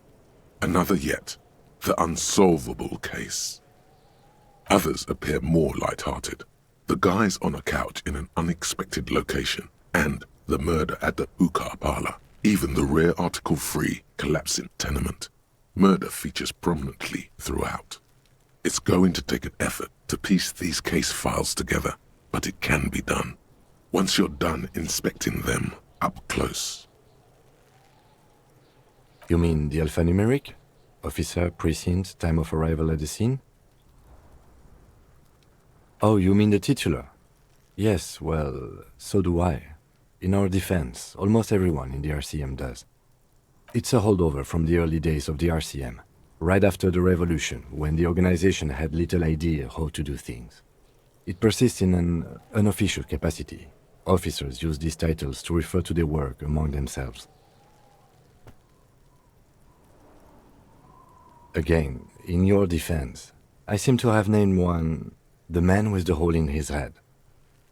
Speaker 4: Another yet, The Unsolvable Case. Others appear more light-hearted. The guys on a couch in an unexpected location, and The Murder at the Hookah Parlor. Even the rare article-free collapsing tenement. Murder features prominently throughout. It's going to take an effort to piece these case files together, but it can be done. Once you're done inspecting them up close.
Speaker 6: You mean the alphanumeric? Officer, precinct, time of arrival at the scene? Oh, you mean the titular? Yes, well, so do I. In our defense, almost everyone in the RCM does. It's a holdover from the early days of the RCM, right after the revolution, when the organization had little idea how to do things. It persists in an unofficial capacity. Officers use these titles to refer to their work among themselves. Again, in your defense, I seem to have named one the man with the hole in his head.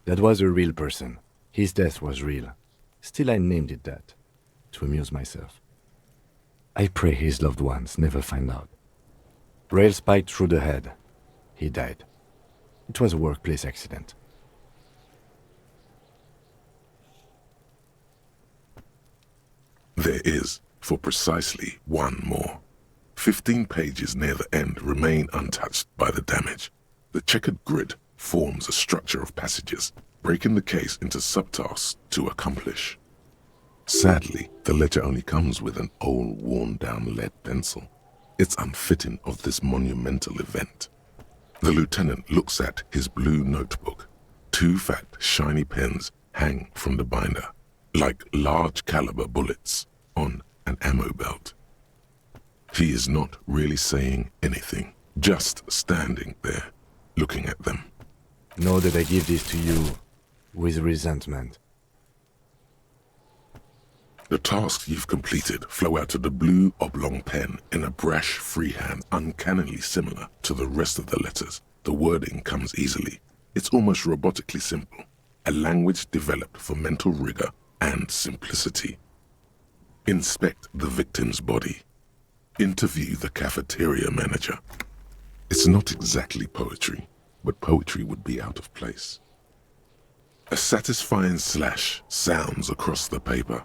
Speaker 6: That was a real person. His death was real. Still, I named it that, to amuse myself. I pray his loved ones never find out. Rail spiked through the head. He died. It was a workplace accident.
Speaker 4: There is, for precisely one more. 15 pages near the end remain untouched by the damage. The checkered grid forms a structure of passages, breaking the case into subtasks to accomplish. Sadly, the ledger only comes with an old, worn-down lead pencil. It's unfitting of this monumental event. The lieutenant looks at his blue notebook. 2 fat, shiny pens hang from the binder, like large-caliber bullets on an ammo belt. He is not really saying anything, just standing there, looking at them.
Speaker 6: Know that I give this to you with resentment.
Speaker 4: The tasks you've completed flow out of the blue oblong pen in a brash freehand uncannily similar to the rest of the letters. The wording comes easily. It's almost robotically simple, a language developed for mental rigor and simplicity. Inspect the victim's body. Interview the cafeteria manager. It's not exactly poetry, but poetry would be out of place. A satisfying slash sounds across the paper.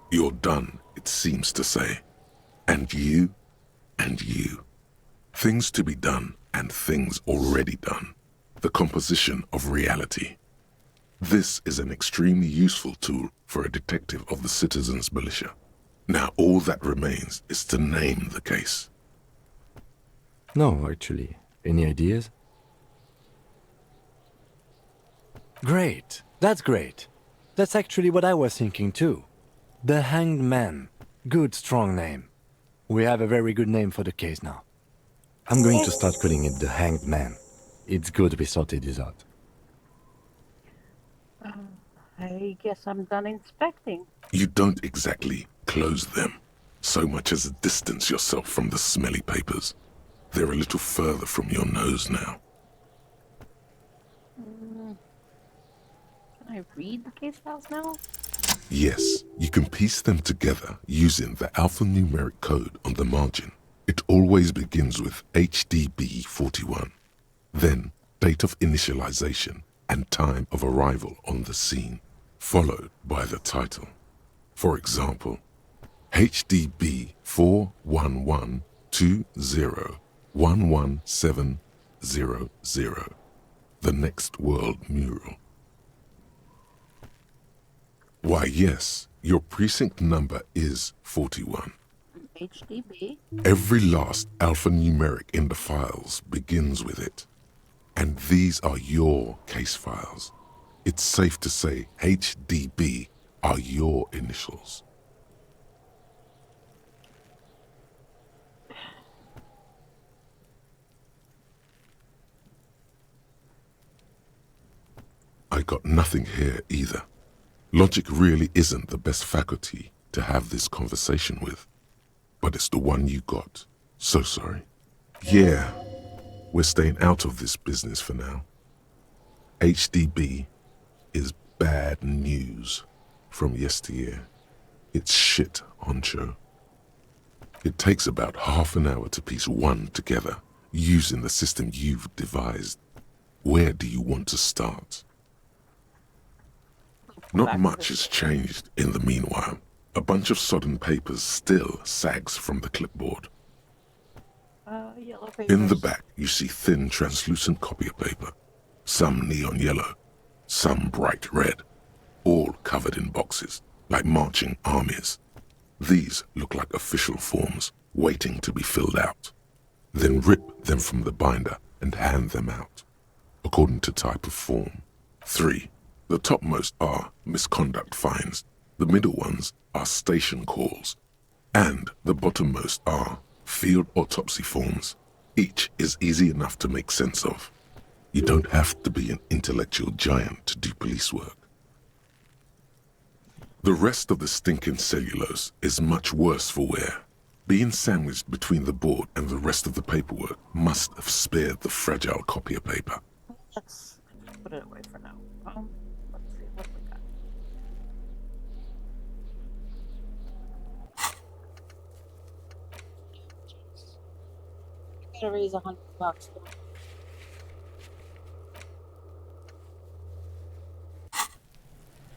Speaker 4: You're done, it seems to say. And you, and you. Things to be done and things already done. The composition of reality. This is an extremely useful tool for a detective of the citizens' militia. Now all that remains is to name the case.
Speaker 6: No, actually. Any ideas? Great. That's great. That's actually what I was thinking too. The Hanged Man. Good, strong name. We have a very good name for the case now. I'm going to start calling it the Hanged Man. It's good we sorted this out.
Speaker 1: I guess I'm done inspecting.
Speaker 4: You don't exactly close them, so much as distance yourself from the smelly papers. They're a little further from your nose now.
Speaker 1: Can I read the case files now?
Speaker 4: Yes, you can piece them together using the alphanumeric code on the margin. It always begins with HDB 41, then date of initialization and time of arrival on the scene, followed by the title. For example, HDB 41120111700, the Next World Mural. Why, yes, your precinct number is 41.
Speaker 1: HDB.
Speaker 4: Every last alphanumeric in the files begins with it. And these are your case files. It's safe to say HDB are your initials. I got nothing here either. Logic really isn't the best faculty to have this conversation with, but it's the one you got. So sorry. Yeah, we're staying out of this business for now. HDB is bad news from yesteryear. It's shit, honcho. It takes about half an hour to piece one together using the system you've devised. Where do you want to start? Not much has changed in the meanwhile. A bunch of sodden papers still sags from the clipboard.
Speaker 1: Yellow papers.
Speaker 4: In the back, you see thin, translucent copier paper. Some neon yellow, some bright red, all covered in boxes, like marching armies. These look like official forms, waiting to be filled out. Then rip them from the binder and hand them out, according to type of form. 3. The topmost are misconduct fines, the middle ones are station calls, and the bottommost are field autopsy forms. Each is easy enough to make sense of. You don't have to be an intellectual giant to do police work. The rest of the stinking cellulose is much worse for wear. Being sandwiched between the board and the rest of the paperwork must have spared the fragile copier paper.
Speaker 1: Let's put it away for now. Let's see what we got. I gotta raise $100.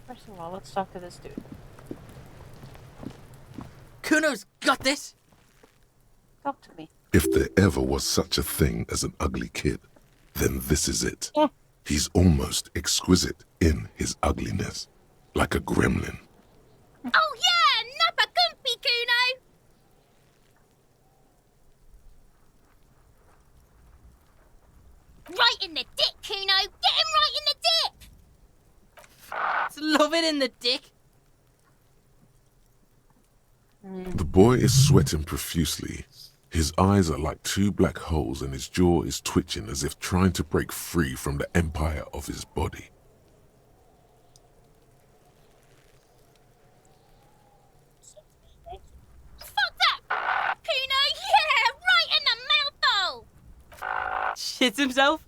Speaker 1: First of all, let's talk to this dude.
Speaker 9: Kuno's got this.
Speaker 1: Talk to me.
Speaker 4: If there ever was such a thing as an ugly kid, then this is it.
Speaker 1: Yeah.
Speaker 4: He's almost exquisite in his ugliness, like a gremlin.
Speaker 8: Oh yeah, Nappa Gumpy, Kuno! Right in the dick, Kuno! Get him right in the dick!
Speaker 9: It's love it in the dick.
Speaker 4: The boy is sweating profusely. His eyes are like two black holes and his jaw is twitching as if trying to break free from the empire of his body.
Speaker 8: Fuck that! Kuno, yeah! Right in the mouthhole!
Speaker 9: Shits himself.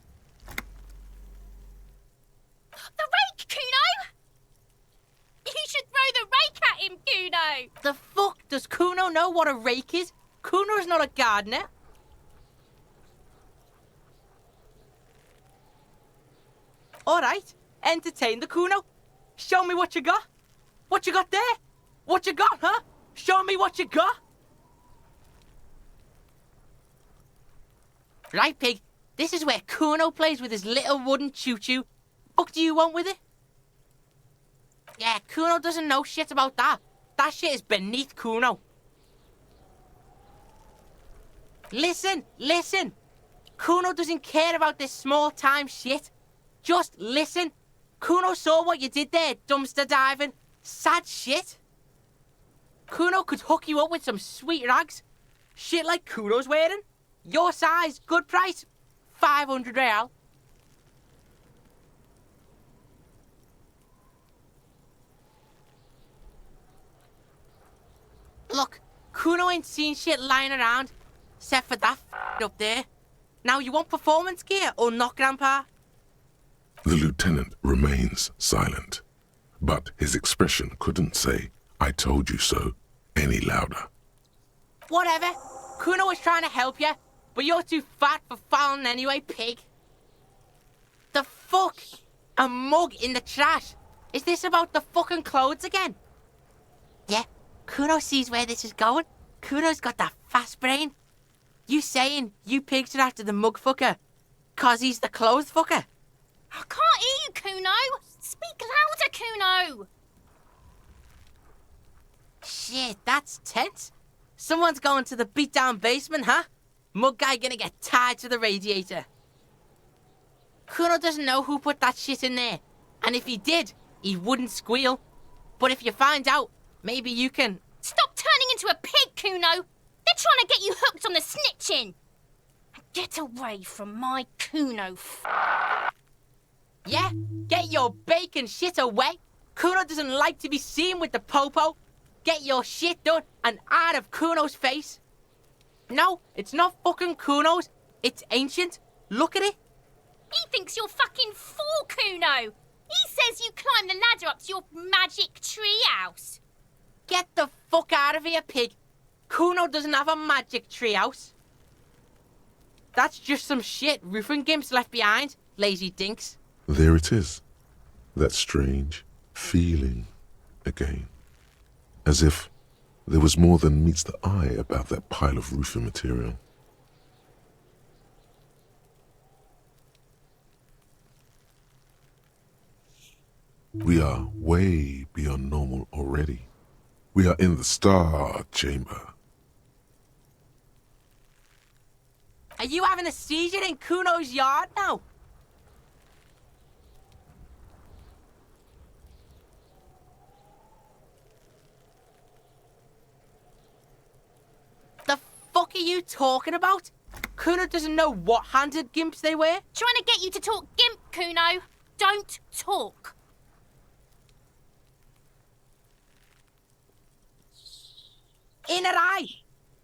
Speaker 8: The rake, Kuno! You should throw the rake at him, Kuno!
Speaker 9: The fuck? Does Kuno know what a rake is? Kuno's not a gardener. Alright, entertain the Kuno. Show me what you got. What you got there? What you got, huh? Show me what you got. Right, pig. This is where Kuno plays with his little wooden choo-choo. What do you want with it? Yeah, Kuno doesn't know shit about that. That shit is beneath Kuno. Listen, listen. Kuno doesn't care about this small-time shit. Just listen. Kuno saw what you did there, dumpster diving. Sad shit. Kuno could hook you up with some sweet rags. Shit like Kuno's wearing. Your size, good price. 500 real. Look, Kuno ain't seen shit lying around. Except for that up there. Now you want performance gear or not, Grandpa?
Speaker 4: The lieutenant remains silent, but his expression couldn't say, "I told you so," any louder.
Speaker 9: Whatever. Kuno was trying to help you, but you're too fat for fouling anyway, pig. The fuck? A mug in the trash? Is this about the fucking clothes again? Yeah, Kuno sees where this is going. Kuno's got that fast brain. You saying you pigs are after the mug fucker? 'Cause he's the clothes fucker?
Speaker 8: I can't hear you, Kuno! Speak louder, Kuno!
Speaker 9: Shit, that's tense. Someone's going to the beat-down basement, huh? Mug guy gonna get tied to the radiator. Kuno doesn't know who put that shit in there. And if he did, he wouldn't squeal. But if you find out, maybe you can...
Speaker 8: Stop turning into a pig, Kuno! They're trying to get you hooked on the snitching! Get away from my Kuno.
Speaker 9: Yeah, get your bacon shit away. Kuno doesn't like to be seen with the popo. Get your shit done and out of Kuno's face. No, it's not fucking Kuno's. It's ancient. Look at it.
Speaker 8: He thinks you're fucking fool, Kuno. He says you climbed the ladder up to your magic tree house.
Speaker 9: Get the fuck out of here, pig. Kuno doesn't have a magic tree house. That's just some shit roofing gimps left behind, lazy dinks.
Speaker 4: There it is. That strange feeling again. As if there was more than meets the eye about that pile of roofing material. We are way beyond normal already. We are in the star chamber.
Speaker 9: Are you having a seizure in Kuno's yard now? The fuck are you talking about? Kuno doesn't know what handed gimps they wear.
Speaker 8: Trying to get you to talk gimp, Kuno. Don't talk.
Speaker 9: In her eye.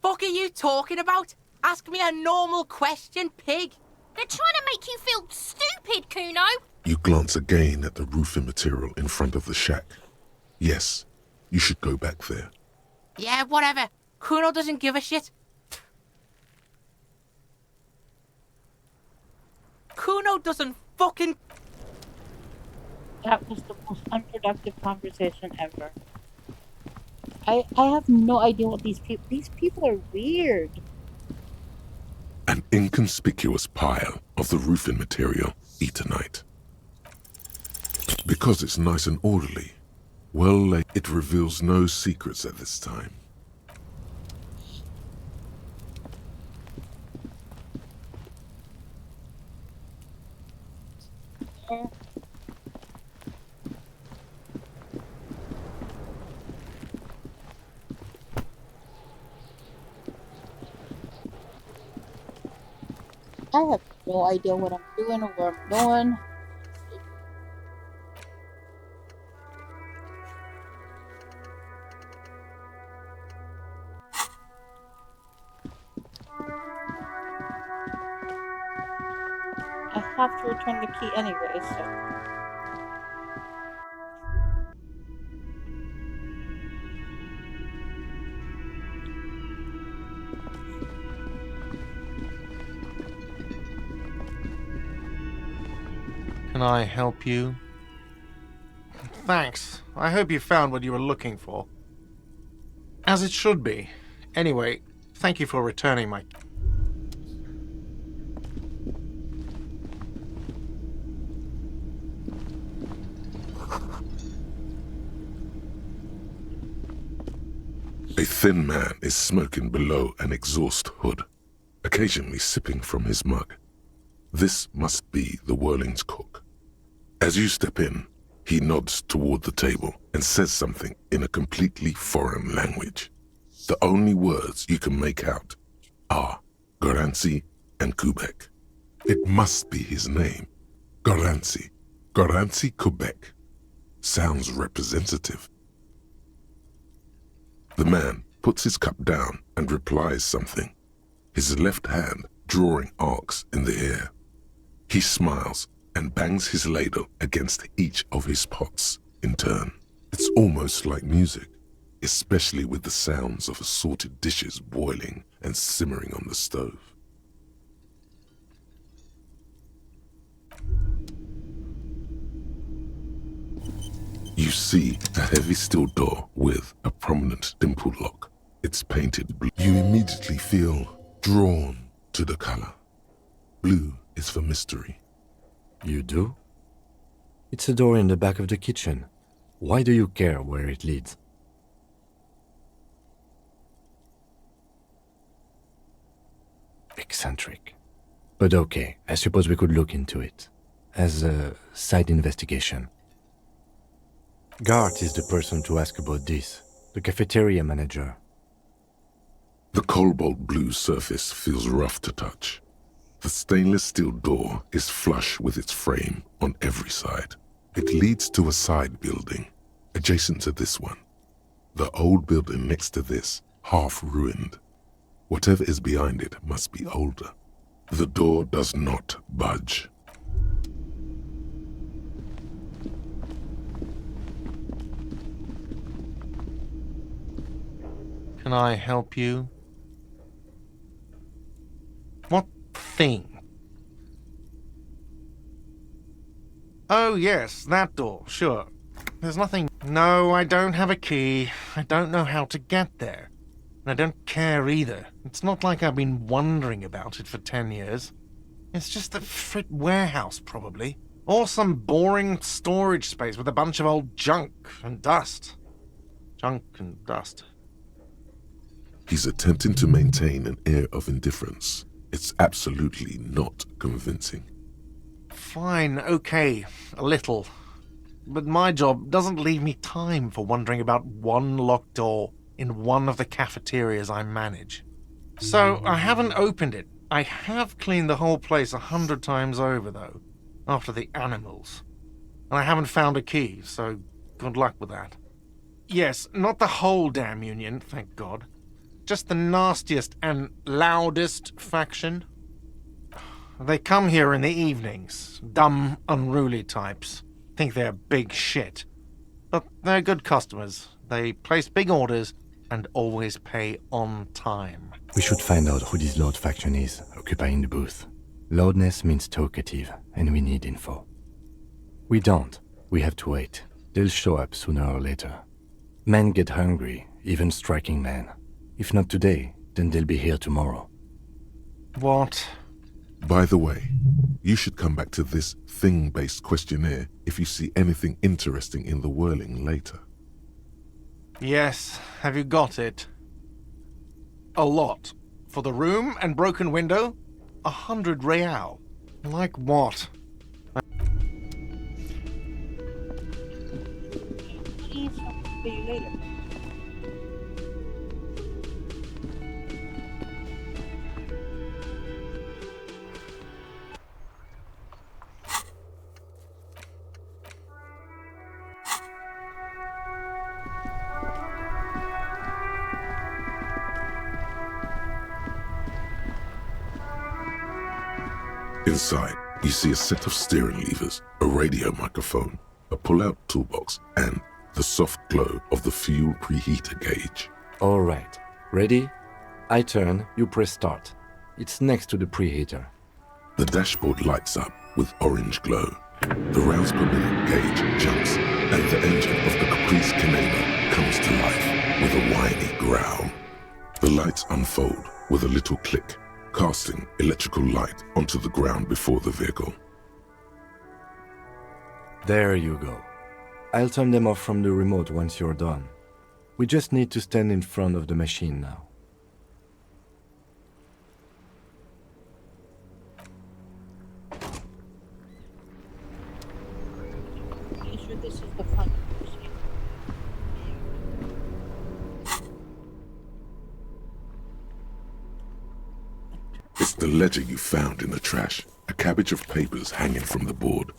Speaker 9: Fuck are you talking about? Ask me a normal question, pig.
Speaker 8: They're trying to make you feel stupid, Kuno.
Speaker 4: You glance again at the roofing material in front of the shack. Yes, you should go back there.
Speaker 9: Yeah, whatever. Kuno doesn't give a shit. Kuno doesn't fucking...
Speaker 1: That was the most unproductive conversation ever. I have no idea what these people are weird.
Speaker 4: An inconspicuous pile of the roofing material, Eternite. Because it's nice and orderly, well, it reveals no secrets at this time.
Speaker 1: I have no idea what I'm doing or where I'm going. I have to return the key anyway, so...
Speaker 7: Can I help you? Thanks. I hope you found what you were looking for. As it should be. Anyway, thank you for returning my...
Speaker 4: A thin man is smoking below an exhaust hood, occasionally sipping from his mug. This must be the Whirling's cook. As you step in, he nods toward the table and says something in a completely foreign language. The only words you can make out are Goranci and Kubek. It must be his name. Goranci. Goranci Kubek. Sounds representative. The man puts his cup down and replies something, his left hand drawing arcs in the air. He smiles and bangs his ladle against each of his pots in turn. It's almost like music, especially with the sounds of assorted dishes boiling and simmering on the stove. You see a heavy steel door with a prominent dimple lock. It's painted blue. You immediately feel drawn to the color. Blue is for mystery.
Speaker 6: You do? It's a door in the back of the kitchen. Why do you care where it leads? Eccentric. But okay, I suppose we could look into it. As a side investigation. Gart is the person to ask about this. The cafeteria manager.
Speaker 4: The cobalt blue surface feels rough to touch. The stainless steel door is flush with its frame on every side. It leads to a side building, adjacent to this one. The old building next to this, half ruined. Whatever is behind it must be older. The door does not budge.
Speaker 7: Can I help you? What thing? Oh, yes, that door, sure. There's nothing... No, I don't have a key. I don't know how to get there. And I don't care either. It's not like I've been wondering about it for 10 years. It's just a frit warehouse, probably. Or some boring storage space with a bunch of old junk and dust. Junk and dust.
Speaker 4: He's attempting to maintain an air of indifference. It's absolutely not convincing.
Speaker 7: Fine, okay, a little. But my job doesn't leave me time for wondering about one locked door in one of the cafeterias I manage. So I haven't opened it, I have cleaned the whole place 100 times over, though, after the animals. And I haven't found a key, so good luck with that. Yes, not the whole damn union, thank God. Just the nastiest and loudest faction. They come here in the evenings. Dumb, unruly types. Think they're big shit. But they're good customers. They place big orders and always pay on time.
Speaker 6: We should find out who this Lord faction is, occupying the booth. Loudness means talkative, and we need info. We don't. We have to wait. They'll show up sooner or later. Men get hungry, even striking men. If not today, then they'll be here tomorrow.
Speaker 7: What?
Speaker 4: By the way, you should come back to this thing-based questionnaire if you see anything interesting in the whirling later.
Speaker 7: Yes, have you got it? A lot. For the room and broken window, 100 real. Like what?
Speaker 1: See you later.
Speaker 4: Inside, you see a set of steering levers, a radio microphone, a pull-out toolbox, and the soft glow of the fuel preheater gauge.
Speaker 6: All right. Ready? I turn, you press start. It's next to the preheater.
Speaker 4: The dashboard lights up with orange glow. The rounds per minute gauge jumps, and the engine of the Caprice Canelo comes to life with a whiny growl. The lights unfold with a little click, casting electrical light onto the ground before the vehicle.
Speaker 6: There you go. I'll turn them off from the remote once you're done. We just need to stand in front of the machine now.
Speaker 1: Are you sure this is the front?
Speaker 4: It's the ledger you found in the trash, a cabbage of papers hanging from the board,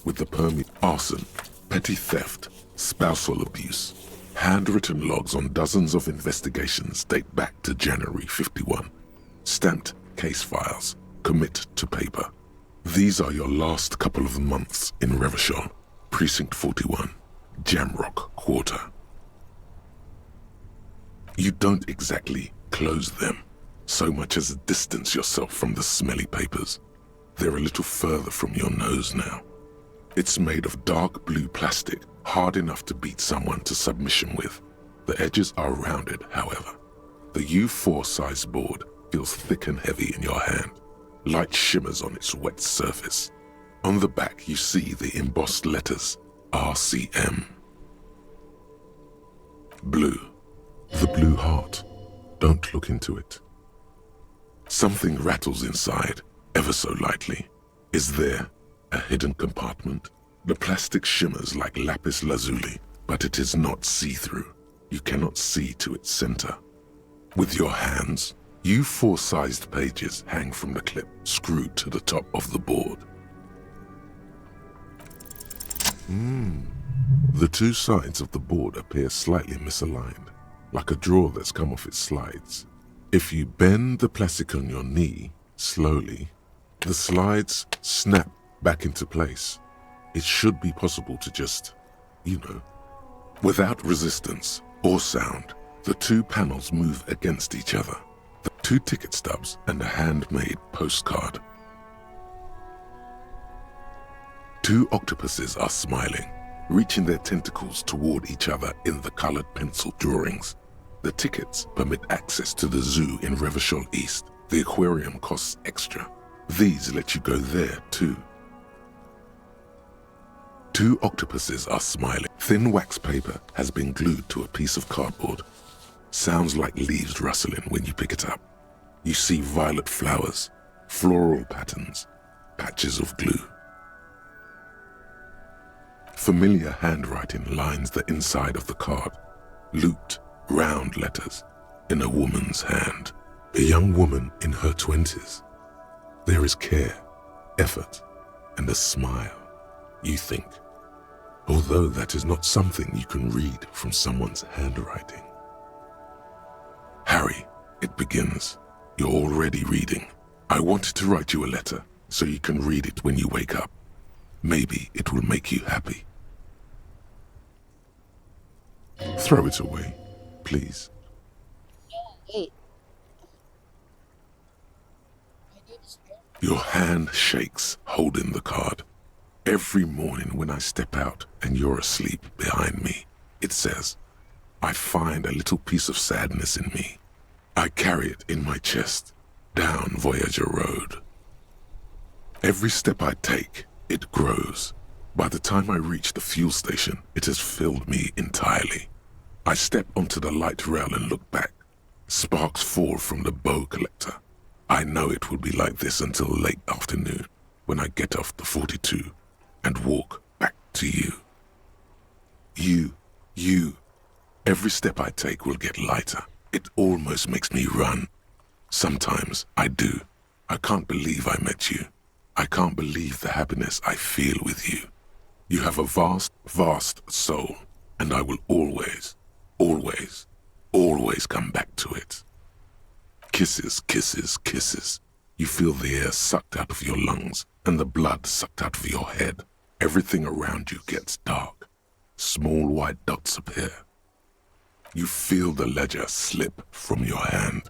Speaker 4: with the permit arson, petty theft, spousal abuse, handwritten logs on dozens of investigations date back to January 51, stamped case files, commit to paper. These are your last couple of months in Revachol, Precinct 41, Jamrock Quarter. You don't exactly close them, so much as distance yourself from the smelly papers. They're a little further from your nose now. It's made of dark blue plastic, hard enough to beat someone to submission with. The edges are rounded, however. The U4 size board feels thick and heavy in your hand. Light shimmers on its wet surface. On the back you see the embossed letters, RCM. Blue. The blue heart. Don't look into it. Something rattles inside, ever so lightly. Is there a hidden compartment? The plastic shimmers like lapis lazuli, but it is not see-through. You cannot see to its center. With your hands, U4-sized pages hang from the clip screwed to the top of the board. The two sides of the board appear slightly misaligned, like a drawer that's come off its slides. If you bend the plastic on your knee, slowly, the slides snap back into place. It should be possible to just, without resistance or sound, the two panels move against each other. The two ticket stubs and a handmade postcard. Two octopuses are smiling, reaching their tentacles toward each other in the colored pencil drawings. The tickets permit access to the zoo in Revachol East. The aquarium costs extra. These let you go there too. Two octopuses are smiling. Thin wax paper has been glued to a piece of cardboard. Sounds like leaves rustling when you pick it up. You see violet flowers, floral patterns, patches of glue. Familiar handwriting lines the inside of the card. Looped, round letters in a woman's hand. A young woman in her 20s, There is care, effort, and a smile, you think, although that is not something you can read from someone's handwriting. Harry, it begins. You're already reading. I wanted to write you a letter so you can read it when you wake up. Maybe it will make you happy. Throw it away, please.
Speaker 1: Wait.
Speaker 4: Your hand shakes holding the card. Every morning when I step out and you're asleep behind me, it says, I find a little piece of sadness in me. I carry it in my chest, down Voyager Road. Every step I take, it grows. By the time I reach the fuel station, it has filled me entirely. I step onto the light rail and look back. Sparks fall from the bow collector. I know it will be like this until late afternoon, when I get off the 42 and walk back to you. You. Every step I take will get lighter. It almost makes me run. Sometimes I do. I can't believe I met you. I can't believe the happiness I feel with you. You have a vast, vast soul, and I will always, always, always come back to it. Kisses, kisses, kisses. You feel the air sucked out of your lungs and the blood sucked out of your head. Everything around you gets dark. Small white dots appear. You feel the ledger slip from your hand.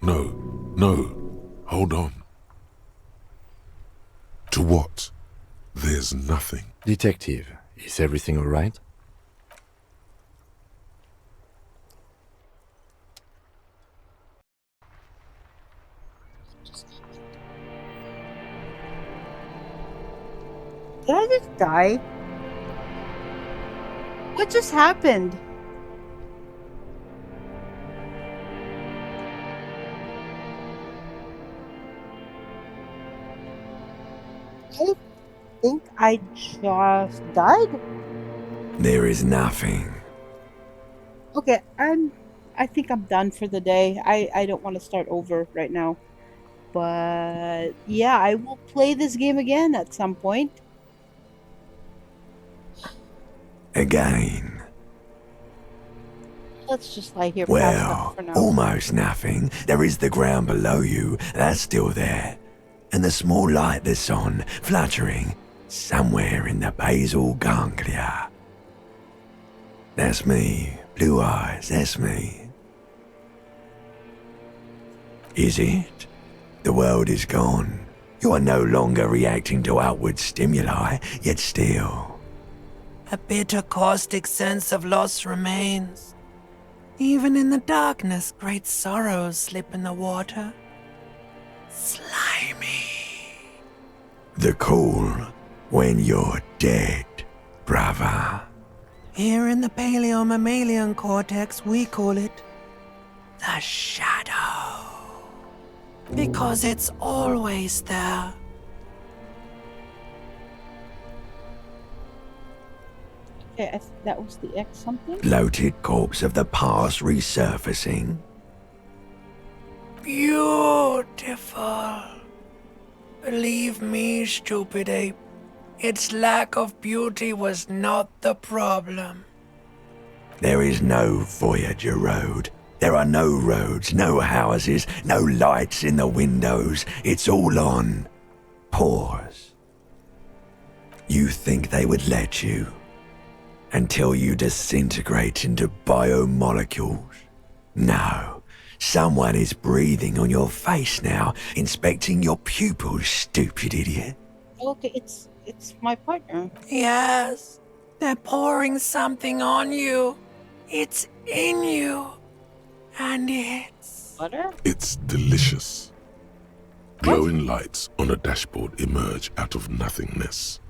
Speaker 4: No, hold on. To what? There's nothing.
Speaker 6: Detective, is everything all right?
Speaker 1: Did I just die? What just happened? I think I just died.
Speaker 10: There is nothing.
Speaker 1: Okay, I think I'm done for the day. I don't want to start over right now. But yeah, I will play this game again at some point.
Speaker 10: Again.
Speaker 1: Let's just lie here past
Speaker 10: Well,
Speaker 1: that for now.
Speaker 10: almost nothing. There is the ground below you. That's still there. And the small light that's on, fluttering, somewhere in the basal ganglia. That's me. Blue eyes, that's me. Is it? The world is gone. You are no longer reacting to outward stimuli, yet still.
Speaker 22: A bitter, caustic sense of loss remains. Even in the darkness, great sorrows slip in the water. Slimy.
Speaker 10: The cool when you're dead, brother.
Speaker 22: Here in the paleo-mammalian cortex, we call it the shadow. Because it's always there.
Speaker 1: Okay, that was the X something?
Speaker 10: Bloated corpse of the past resurfacing.
Speaker 22: Beautiful. Believe me, stupid ape, its lack of beauty was not the problem.
Speaker 10: There is no Voyager Road. There are no roads, no houses, no lights in the windows. It's all on pause. You think they would let you? Until you disintegrate into biomolecules? No. Someone is breathing on your face now, inspecting your pupils, stupid idiot.
Speaker 1: Okay, it's my partner.
Speaker 22: Yes, they're pouring something on you. It's in you. And it's...
Speaker 1: Butter?
Speaker 4: It's delicious. Glowing lights on a dashboard emerge out of nothingness.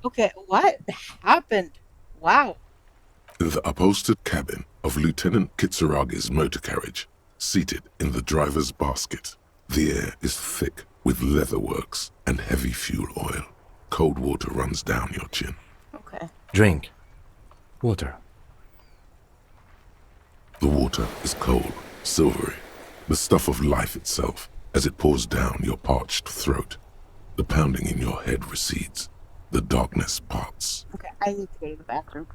Speaker 1: Okay, what happened? Wow.
Speaker 4: The upholstered cabin of Lieutenant Kitsuragi's motor carriage, seated in the driver's basket. The air is thick with leatherworks and heavy fuel oil. Cold water runs down your chin.
Speaker 1: Okay.
Speaker 6: Drink. Water.
Speaker 4: The water is cold, silvery, the stuff of life itself. As it pours down your parched throat, the pounding in your head recedes. The darkness parts.
Speaker 1: Okay, I need to go to the bathroom.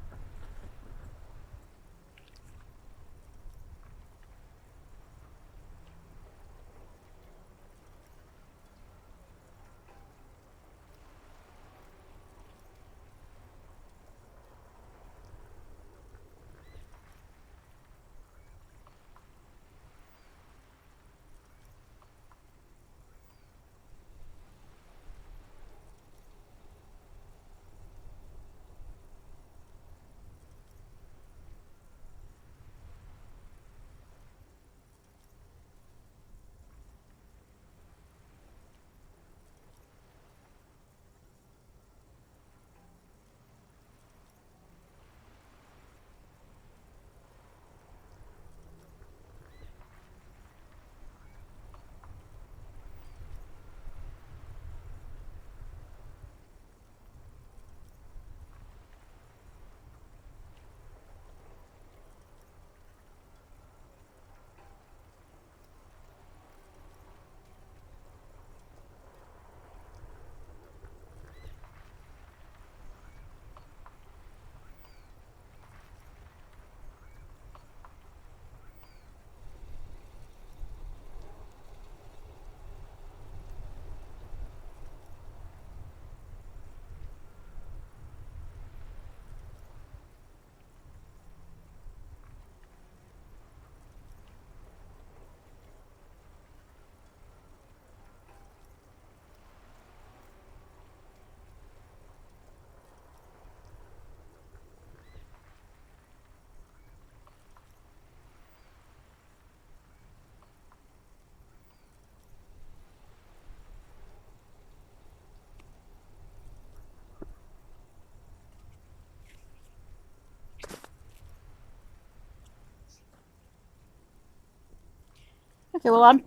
Speaker 1: Okay, well, I'm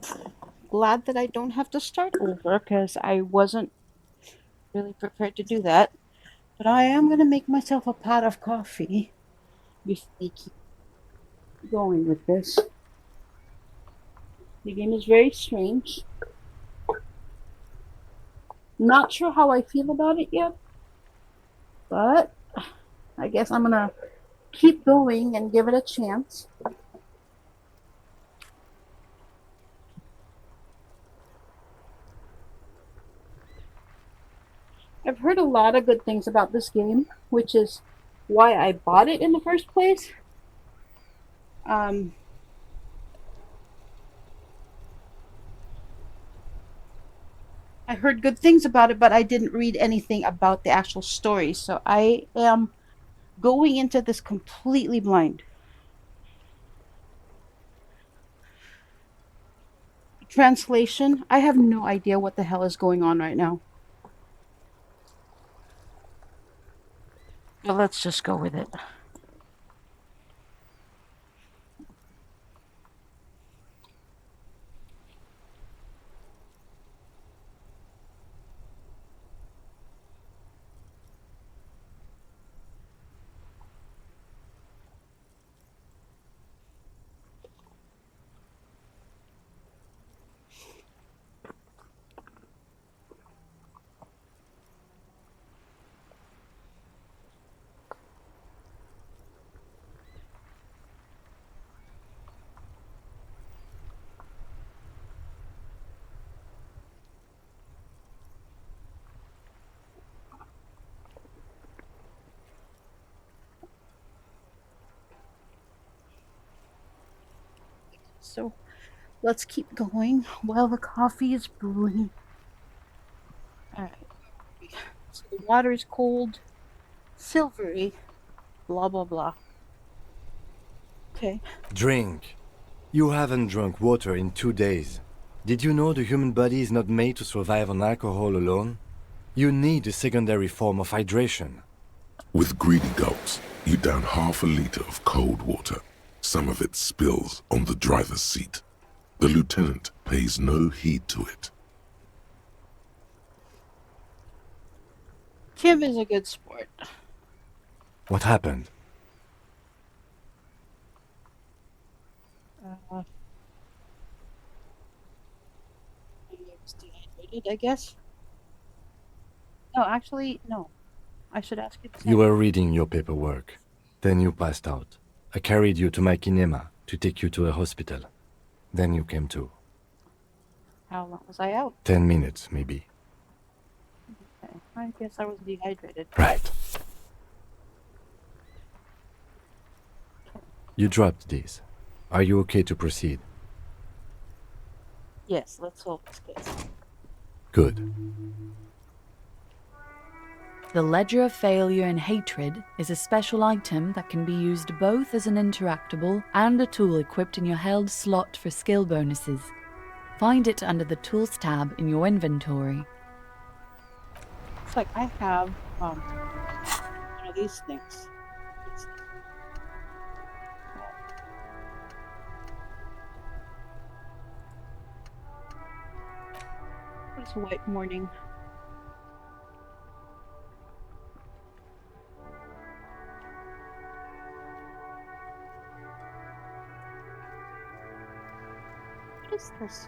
Speaker 1: glad that I don't have to start over because I wasn't really prepared to do that. But I am going to make myself a pot of coffee before we keep going with this. The game is very strange. Not sure how I feel about it yet, but I guess I'm going to keep going and give it a chance. I've heard a lot of good things about this game, which is why I bought it in the first place. I heard good things about it, but I didn't read anything about the actual story. So I am going into this completely blind. Translation, I have no idea what the hell is going on right now. But let's just go with it. So let's keep going while the coffee is brewing. Alright. So the water is cold, silvery, blah blah blah. Okay.
Speaker 6: Drink. You haven't drunk water in 2 days. Did you know the human body is not made to survive on alcohol alone? You need a secondary form of hydration.
Speaker 4: With greedy gulps, you down half a liter of cold water. Some of it spills on the driver's seat. The lieutenant pays no heed to it.
Speaker 1: Kim is a good sport.
Speaker 6: What happened?
Speaker 1: was dehydrated, I guess. No, actually, no. I should ask you the same.
Speaker 6: You were reading your paperwork. Then you passed out. I carried you to my kinema to take you to a hospital. Then you came to.
Speaker 1: How long was I out?
Speaker 6: 10 minutes, maybe.
Speaker 1: Okay. I guess I was dehydrated.
Speaker 6: Right. You dropped these. Are you okay to proceed?
Speaker 1: Yes, let's solve this case.
Speaker 6: Good.
Speaker 12: The Ledger of Failure and Hatred is a special item that can be used both as an interactable and a tool equipped in your held slot for skill bonuses. Find it under the Tools tab in your inventory.
Speaker 1: It's like I have one of these things. It's a white morning. What is this?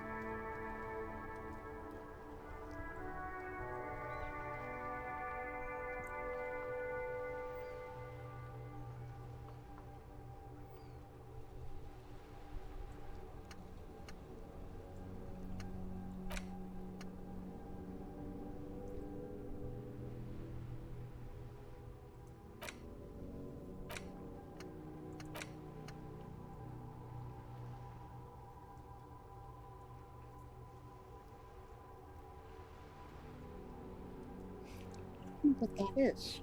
Speaker 1: What that is?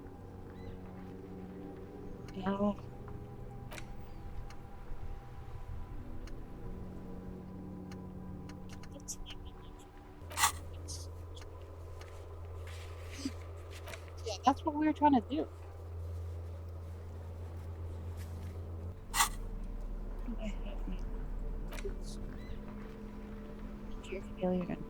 Speaker 1: Yeah. Yeah, that's what we were trying to do. Your failure and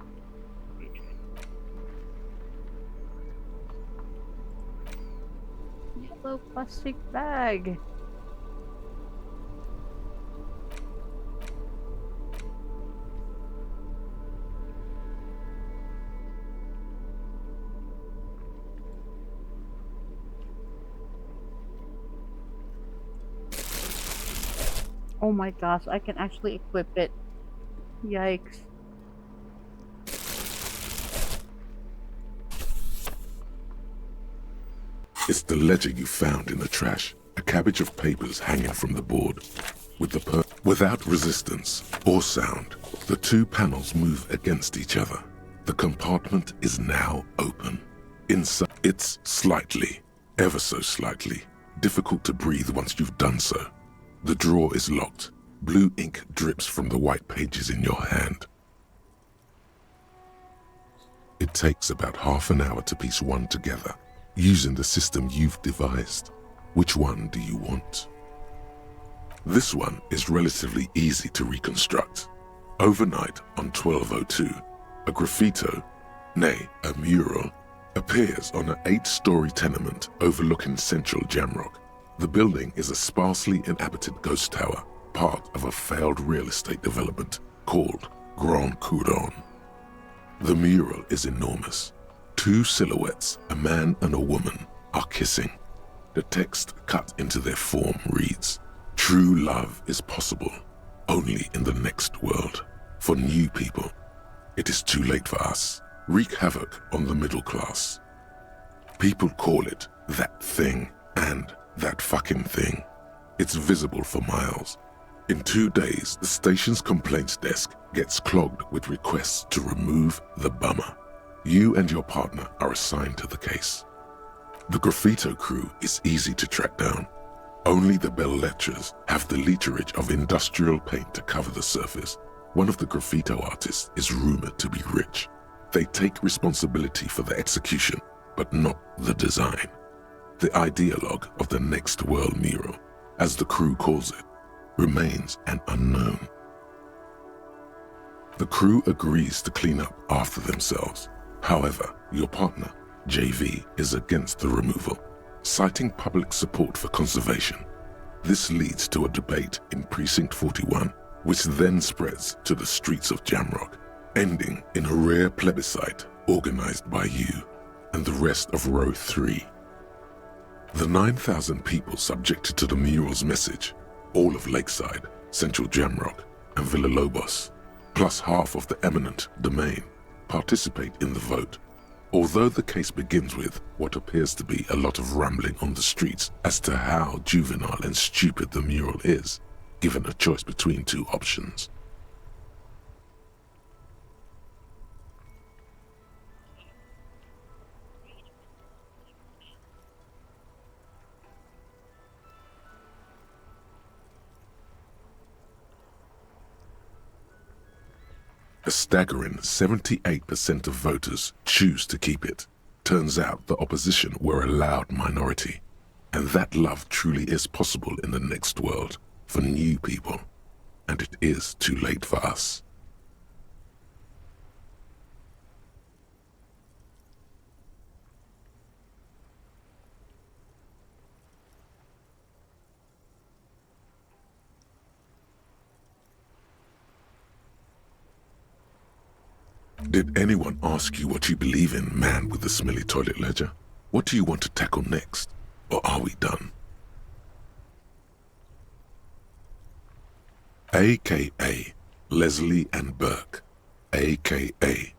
Speaker 1: yellow plastic bag. Oh my gosh, I can actually equip it. Yikes.
Speaker 4: It's the ledger you found in the trash. A cabbage of papers hanging from the board. Without resistance or sound, the two panels move against each other. The compartment is now open. Inside, it's slightly, ever so slightly, difficult to breathe once you've done so. The drawer is locked. Blue ink drips from the white pages in your hand. It takes about half an hour to piece one together, using the system you've devised. Which one do you want? This one is relatively easy to reconstruct. Overnight on 1202, a graffito, nay, a mural, appears on an 8-story tenement overlooking central Jamrock. The building is a sparsely inhabited ghost tower, part of a failed real estate development called Grand Couronne. The mural is enormous. 2 silhouettes, a man and a woman, are kissing. The text cut into their form reads, "True love is possible, only in the next world. For new people, it is too late for us. Wreak havoc on the middle class." People call it that thing and that fucking thing. It's visible for miles. In 2 days, the station's complaints desk gets clogged with requests to remove the bummer. You and your partner are assigned to the case. The graffito crew is easy to track down. Only the bell lettrers have the literage of industrial paint to cover the surface. One of the graffito artists is rumored to be rich. They take responsibility for the execution, but not the design. The ideologue of the Next World mural, as the crew calls it, remains an unknown. The crew agrees to clean up after themselves. However, your partner, JV, is against the removal, citing public support for conservation. This leads to a debate in Precinct 41, which then spreads to the streets of Jamrock. ending in a rare plebiscite organized by you and the rest of Row 3. The 9,000 people subjected to the mural's message, all of Lakeside, Central Jamrock, and Villalobos, plus half of the eminent domain, participate in the vote. Although the case begins with what appears to be a lot of rambling on the streets as to how juvenile and stupid the mural is, given a choice between two options. A staggering 78% of voters choose to keep it. Turns out the opposition were a loud minority, and that love truly is possible in the next world for new people, and it is too late for us. Did anyone ask you what you believe in, man with the smelly toilet ledger? What do you want to tackle next? Or are we done? AKA Leslie and Burke, AKA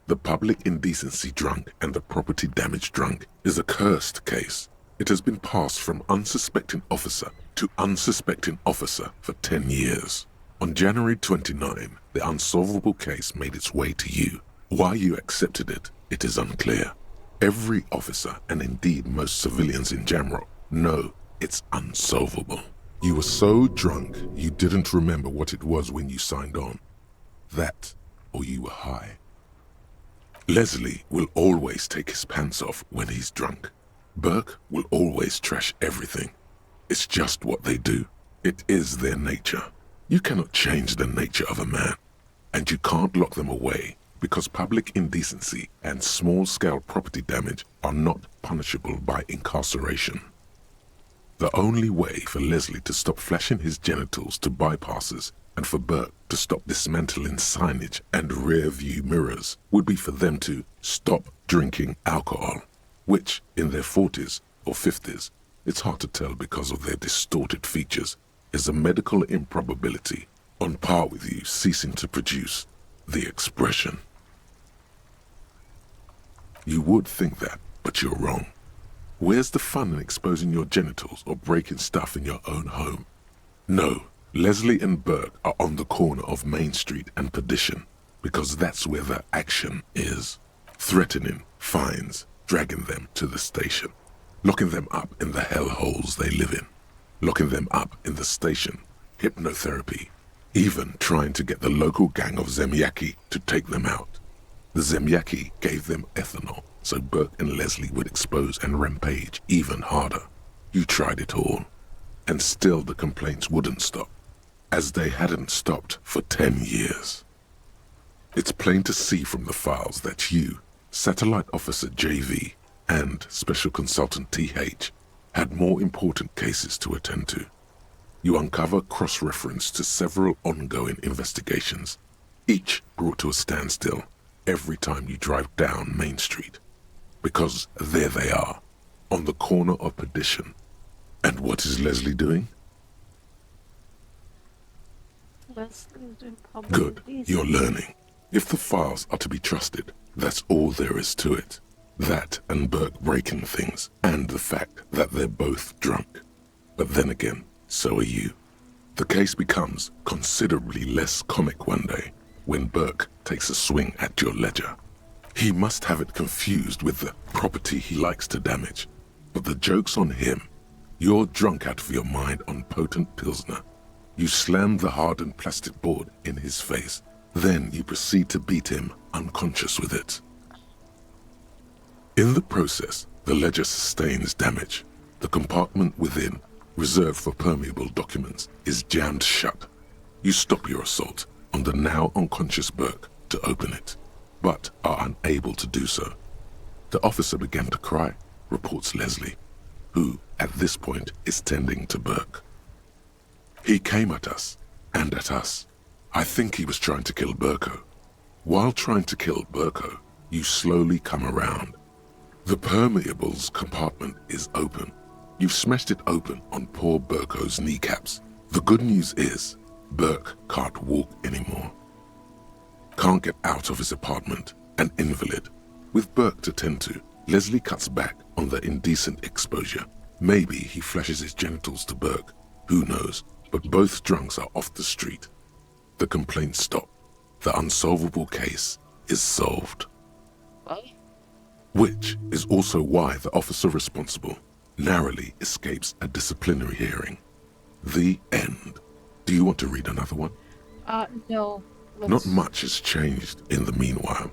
Speaker 4: the public indecency drunk and the property damage drunk, is a cursed case. It has been passed from unsuspecting officer to unsuspecting officer for 10 years. On January 29, the unsolvable case made its way to you. Why you accepted it, it is unclear. Every officer, and indeed most civilians in Jamrock, know it's unsolvable. You were so drunk you didn't remember what it was when you signed on. That, or you were high. Leslie will always take his pants off when he's drunk. Burke will always trash everything. It's just what they do. It is their nature. You cannot change the nature of a man, and you can't lock them away because public indecency and small-scale property damage are not punishable by incarceration. The only way for Leslie to stop flashing his genitals to bypassers and for Burke to stop dismantling signage and rear-view mirrors would be for them to stop drinking alcohol, which, in their 40s or 50s, it's hard to tell because of their distorted features, is a medical improbability on par with you ceasing to produce the expression. You would think that, but you're wrong. Where's the fun in exposing your genitals or breaking stuff in your own home? No, Leslie and Burke are on the corner of Main Street and Perdition because that's where the action is. Threatening, fines, dragging them to the station, locking them up in the hellholes they live in. Locking them up in the station, hypnotherapy, even trying to get the local gang of Zemyaki to take them out. The Zemyaki gave them ethanol, so Burke and Leslie would expose and rampage even harder. You tried it all, and still the complaints wouldn't stop, as they hadn't stopped for 10 years. It's plain to see from the files that you, Satellite Officer JV, and Special Consultant TH, had more important cases to attend to. You uncover cross-reference to several ongoing investigations, each brought to a standstill every time you drive down Main Street. Because there they are, on the corner of Perdition. And what is Leslie doing?
Speaker 1: Leslie's doing public
Speaker 4: Good,
Speaker 1: decency.
Speaker 4: you're learning. If the files are to be trusted, that's all there is to it. That and Burke breaking things, and the fact that they're both drunk. But then again, so are you. The case becomes considerably less comic one day when Burke takes a swing at your ledger. He must have it confused with the property he likes to damage. But the joke's on him. You're drunk out of your mind on potent Pilsner. You slam the hardened plastic board in his face. Then you proceed to beat him unconscious with it. In the process, the ledger sustains damage. The compartment within, reserved for permeable documents, is jammed shut. You stop your assault on the now unconscious Burke to open it, but are unable to do so. The officer began to cry, reports Leslie, who, at this point, is tending to Burke. He came at us, and at us. I think he was trying to kill Burko. While trying to kill Burko, you slowly come around. The permeables compartment is open. You've smashed it open on poor Burko's kneecaps. The good news is, Burke can't walk anymore. Can't get out of his apartment, an invalid. With Burke to tend to, Leslie cuts back on the indecent exposure. Maybe he flashes his genitals to Burke, who knows, but both drunks are off the street. The complaints stop. The unsolvable case is solved. Which is also why the officer responsible narrowly escapes a disciplinary hearing. The end. Do you want to read another one?
Speaker 1: No.
Speaker 4: Not much has changed in the meanwhile.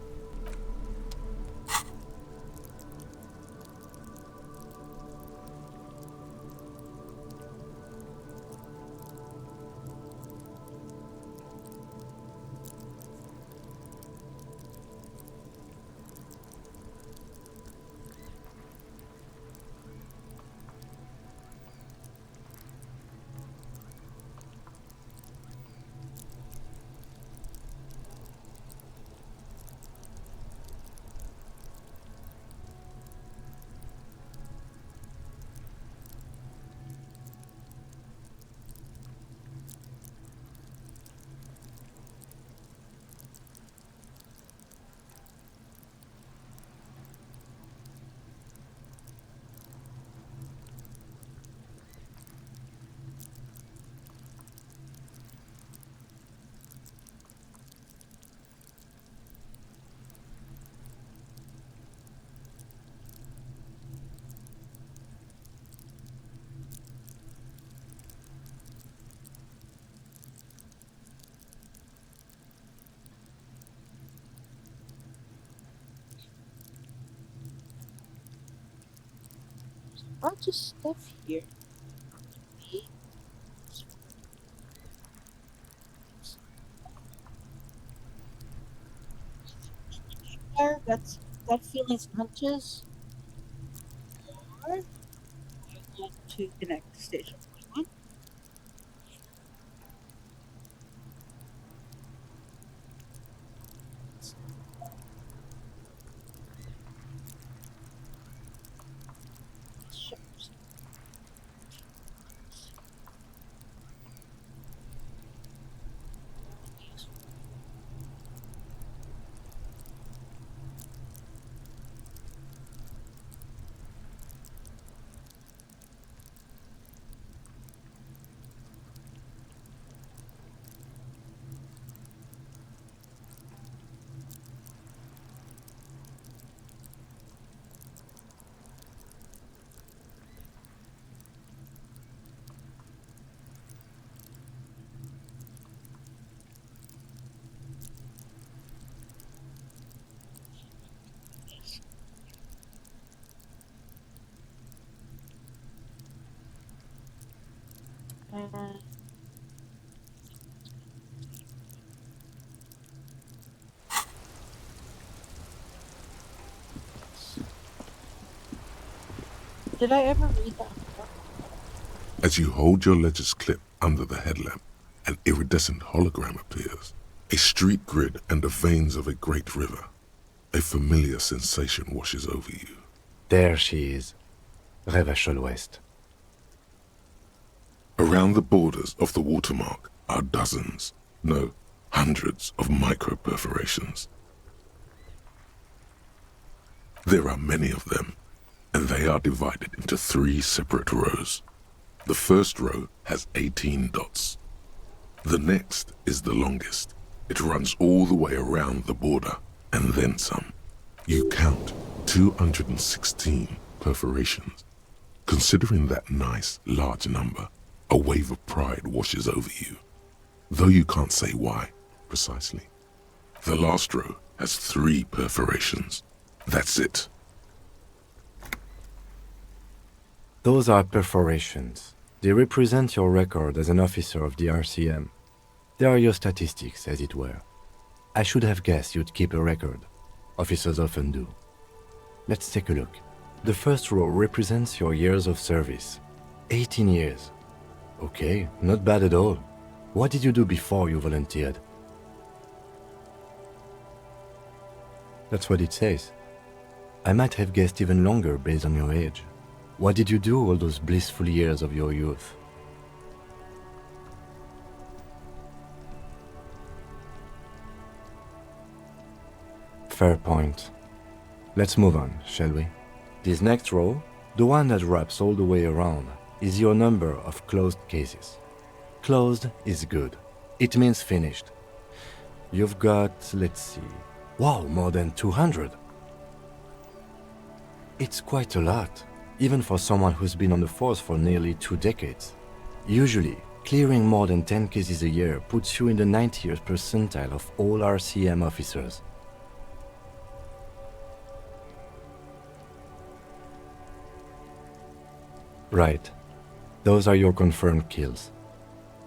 Speaker 1: A bunch of stuff here. That's that feeling's hunches. Or I want to connect to station 1. Did I ever read that before?
Speaker 4: As you hold your ledger's clip under the headlamp, an iridescent hologram appears. A street grid and the veins of a great river. A familiar sensation washes over you.
Speaker 6: There she is. Revachol West.
Speaker 4: Around the borders of the watermark are dozens, no, hundreds of micro-perforations. There are many of them, and they are divided into 3 separate rows. The first row has 18 dots. The next is the longest. It runs all the way around the border, and then some. You count 216 perforations. Considering that nice, large number, a wave of pride washes over you. Though you can't say why, precisely. The last row has 3 perforations. That's it.
Speaker 6: Those are perforations. They represent your record as an officer of the RCM. They are your statistics, as it were. I should have guessed you'd keep a record. Officers often do. Let's take a look. The first row represents your years of service. 18 years. Okay, not bad at all. What did you do before you volunteered? That's what it says. I might have guessed even longer based on your age. What did you do all those blissful years of your youth? Fair point. Let's move on, shall we? This next row, the one that wraps all the way around, is your number of closed cases. Closed is good. It means finished. You've got, let's see, wow, more than 200. It's quite a lot, even for someone who's been on the force for nearly 2 decades. Usually, clearing more than 10 cases a year puts you in the 90th percentile of all RCM officers. Right. Those are your confirmed kills.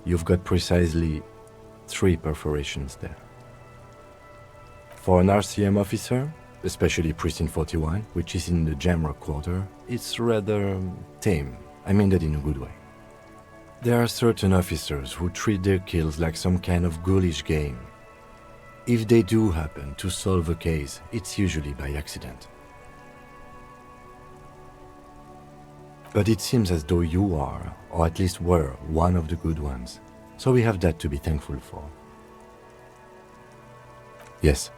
Speaker 6: You've got precisely 3 perforations there. For an RCM officer, especially Precinct 41, which is in the Jamrock Quarter, it's rather tame. I mean that in a good way. There are certain officers who treat their kills like some kind of ghoulish game. If they do happen to solve a case, it's usually by accident. But it seems as though you are, or at least were, one of the good ones. So we have that to be thankful for. Yes.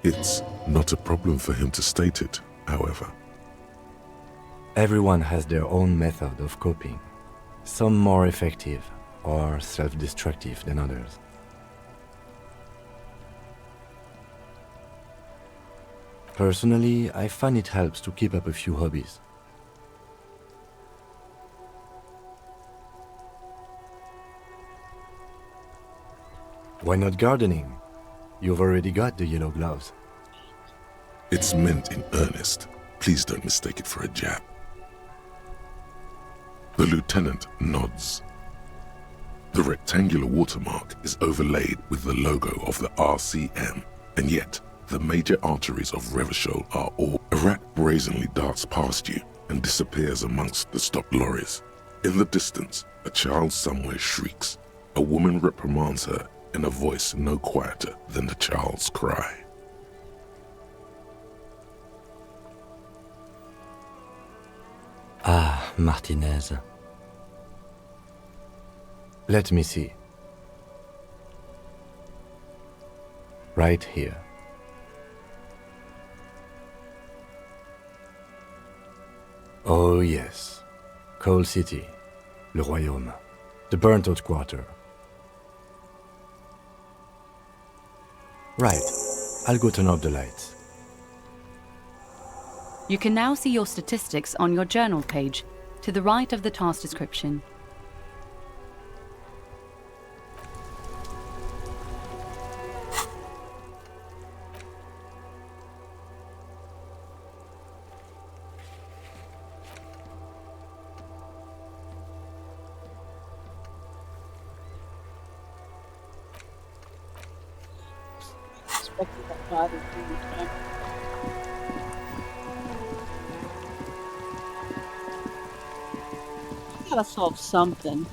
Speaker 4: It's not a problem for him to state it, however.
Speaker 6: Everyone has their own method of coping. Some more effective or self-destructive than others. Personally, I find it helps to keep up a few hobbies. Why not gardening? You've already got the yellow gloves.
Speaker 4: It's meant in earnest. Please don't mistake it for a jab. The lieutenant nods. The rectangular watermark is overlaid with the logo of the RCM, and yet the major arteries of Revachol are all... A rat brazenly darts past you and disappears amongst the stopped lorries. In the distance, a child somewhere shrieks. A woman reprimands her in a voice no quieter than the child's cry.
Speaker 6: Ah, Martinez. Let me see. Right here. Oh yes. Coal City. Le Royaume. The burnt-out quarter. Right. I'll go turn off the lights.
Speaker 12: You can now see your statistics on your journal page, to the right of the task description.
Speaker 1: Gotta solve something.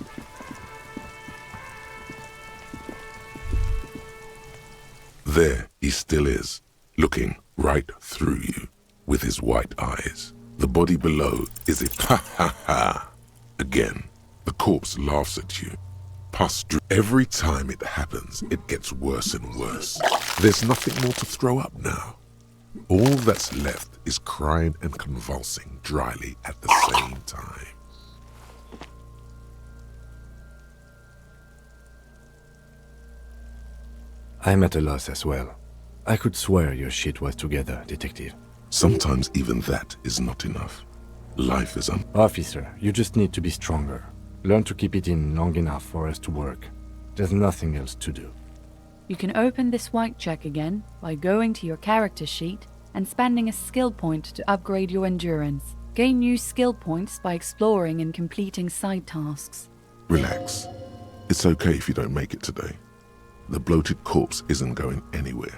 Speaker 4: There he still is, looking right through you with his white eyes. The body below is it ha ha ha. Again, the corpse laughs at you. Pus every time it happens, it gets worse and worse. There's nothing more to throw up now. All that's left is crying and convulsing dryly at the same time.
Speaker 6: I'm at a loss as well. I could swear your shit was together, detective.
Speaker 4: Sometimes even that is not enough. Life is
Speaker 6: Officer, you just need to be stronger. Learn to keep it in long enough for us to work. There's nothing else to do.
Speaker 12: You can open this white check again by going to your character sheet and spending a skill point to upgrade your endurance. Gain new skill points by exploring and completing side tasks.
Speaker 4: Relax. It's okay if you don't make it today. The bloated corpse isn't going anywhere.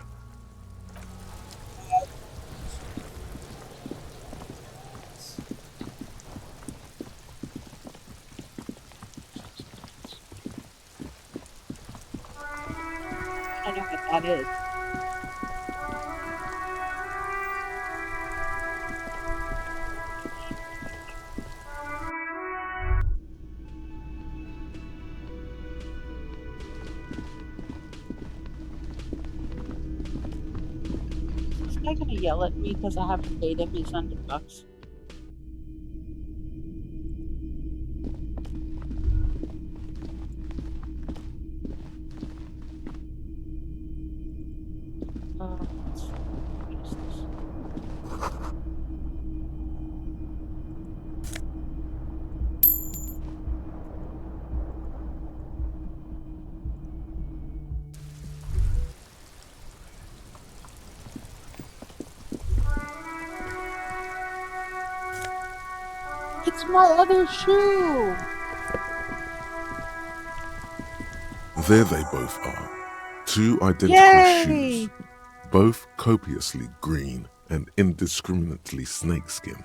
Speaker 1: I know what that is. guy gonna yell at me because I haven't paid him his $100? What is this? It's my other shoe!
Speaker 4: There they both are. Two identical
Speaker 1: Yay!
Speaker 4: shoes, both copiously green and indiscriminately snakeskin,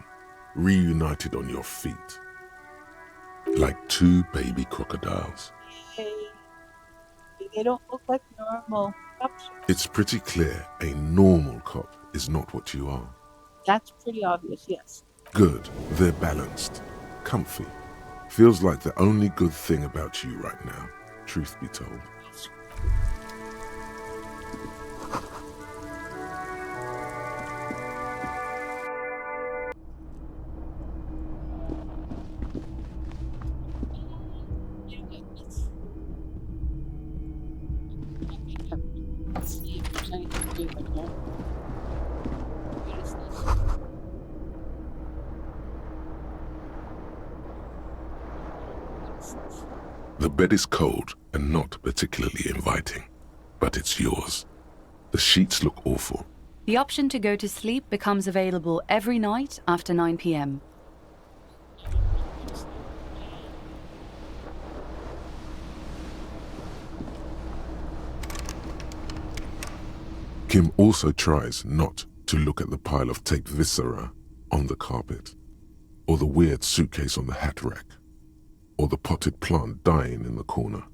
Speaker 4: reunited on your feet. Like two baby crocodiles.
Speaker 1: Yay. They don't look like normal.
Speaker 4: It's pretty clear a normal cop is not what you are.
Speaker 1: That's pretty obvious, yes.
Speaker 4: Good, they're balanced, comfy. Feels like the only good thing about you right now, truth be told.
Speaker 1: Let's see if there's anything to do right here. What is this?
Speaker 4: The bed is cold and not particularly inviting, but it's yours. The sheets look awful.
Speaker 12: The option to go to sleep becomes available every night after 9 p.m.
Speaker 4: Kim also tries not to look at the pile of taped viscera on the carpet, or the weird suitcase on the hat rack, or the potted plant dying in the corner.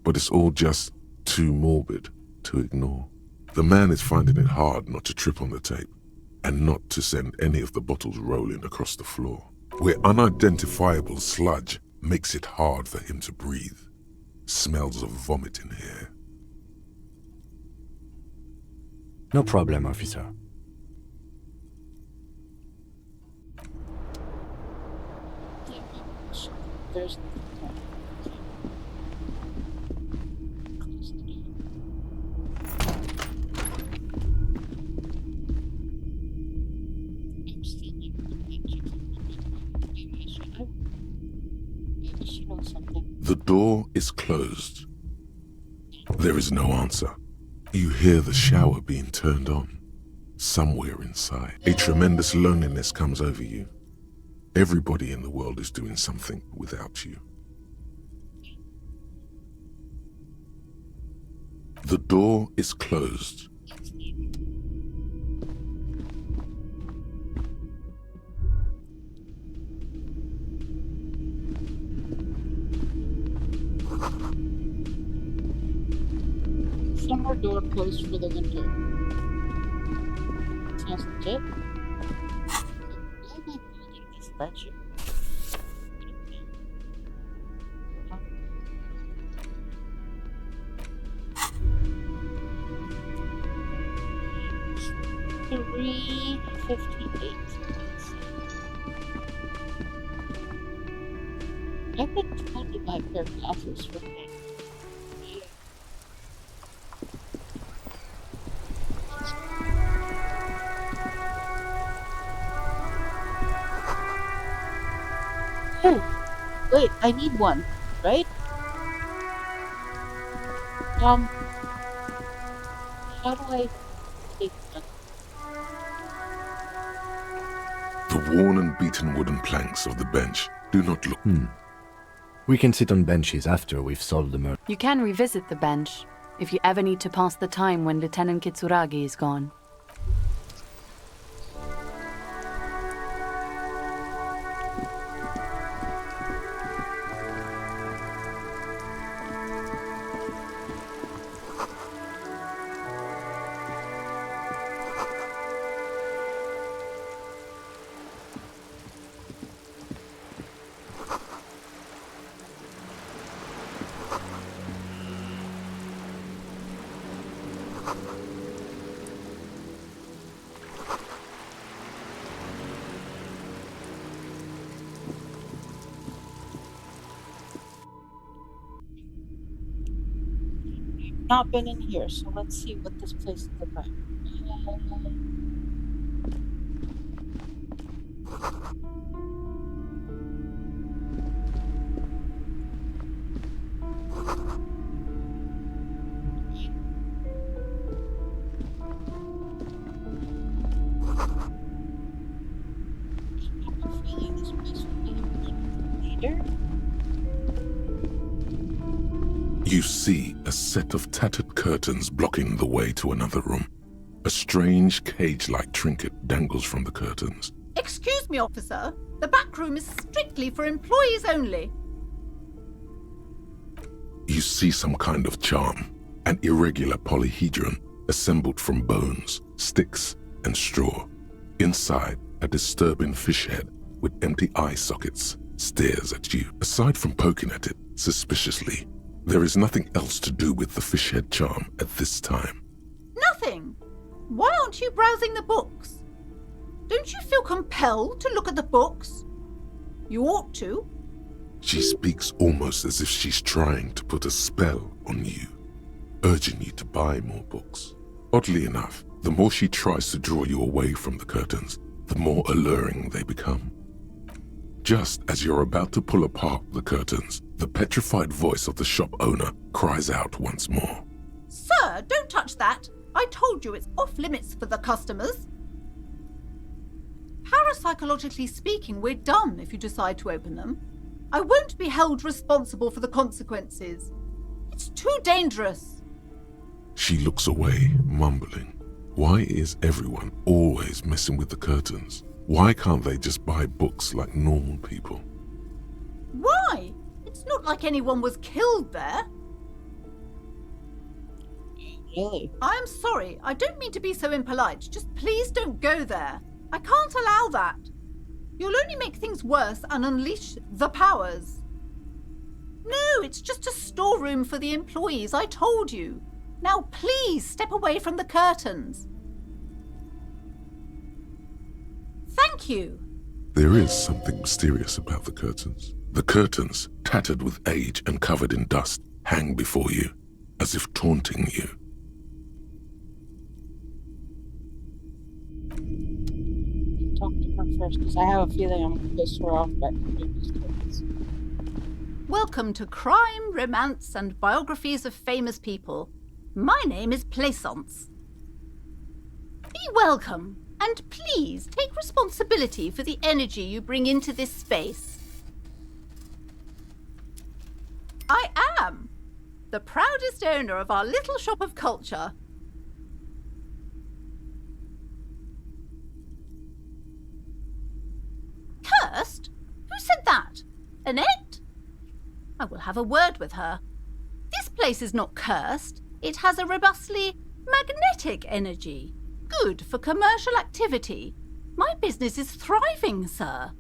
Speaker 4: But it's all just too morbid to ignore. The man is finding it hard not to trip on the tape, and not to send any of the bottles rolling across the floor, where unidentifiable sludge makes it hard for him to breathe. Smells of vomit in here.
Speaker 6: No problem, officer.
Speaker 1: There's
Speaker 4: The door is closed. There is no answer. You hear the shower being turned on. Somewhere inside, a tremendous loneliness comes over you. Everybody in the world is doing something without you. The door is closed.
Speaker 1: Summer door closed for the winter. Sounds legit. Why am I building this ledger? $358. I could totally buy a pair of glasses for that. Oh, wait, I need one, right? How do I take that?
Speaker 4: The worn and beaten wooden planks of the bench do not look.
Speaker 6: We can sit on benches after we've solved the murder.
Speaker 12: You can revisit the bench if you ever need to pass the time when Lieutenant Kitsuragi is gone.
Speaker 1: not been in here, so let's see what this place is about.
Speaker 4: You see a set of tattered curtains blocking the way to another room. A strange cage-like trinket dangles from the curtains.
Speaker 11: Excuse me, officer. The back room is strictly for employees only.
Speaker 4: You see some kind of charm, an irregular polyhedron assembled from bones, sticks, and straw. Inside, a disturbing fish head with empty eye sockets stares at you. Aside from poking at it suspiciously, there is nothing else to do with the fish head charm at this time.
Speaker 11: Nothing. Why aren't you browsing the books? Don't you feel compelled to look at the books? You ought to.
Speaker 4: She speaks almost as if she's trying to put a spell on you, urging you to buy more books. Oddly enough, the more she tries to draw you away from the curtains, the more alluring they become. Just as you're about to pull apart the curtains, the petrified voice of the shop owner cries out once more.
Speaker 11: Sir, don't touch that. I told you it's off limits for the customers. Parapsychologically speaking, we're done if you decide to open them. I won't be held responsible for the consequences. It's too dangerous.
Speaker 4: She looks away, mumbling. Why is everyone always messing with the curtains? Why can't they just buy books like normal people?
Speaker 11: Why? It's not like anyone was killed there.
Speaker 1: Really?
Speaker 11: I'm sorry. I don't mean to be so impolite. Just please don't go there. I can't allow that. You'll only make things worse and unleash the powers. No, it's just a storeroom for the employees, I told you. Now please step away from the curtains. Thank you.
Speaker 4: There is something mysterious about the curtains. The curtains, tattered with age and covered in dust, hang before you, as if taunting you.
Speaker 1: Talk to her first, because I have a feeling I'm going to piss her off by doing these things.
Speaker 11: Welcome to Crime, Romance, and Biographies of Famous People. My name is Plaisance. Be welcome, and please take responsibility for the energy you bring into this space. I am the proudest owner of our little shop of culture. Cursed? Who said that? Annette? I will have a word with her. This place is not cursed. It has a robustly magnetic energy. Good for commercial activity. My business is thriving, sir.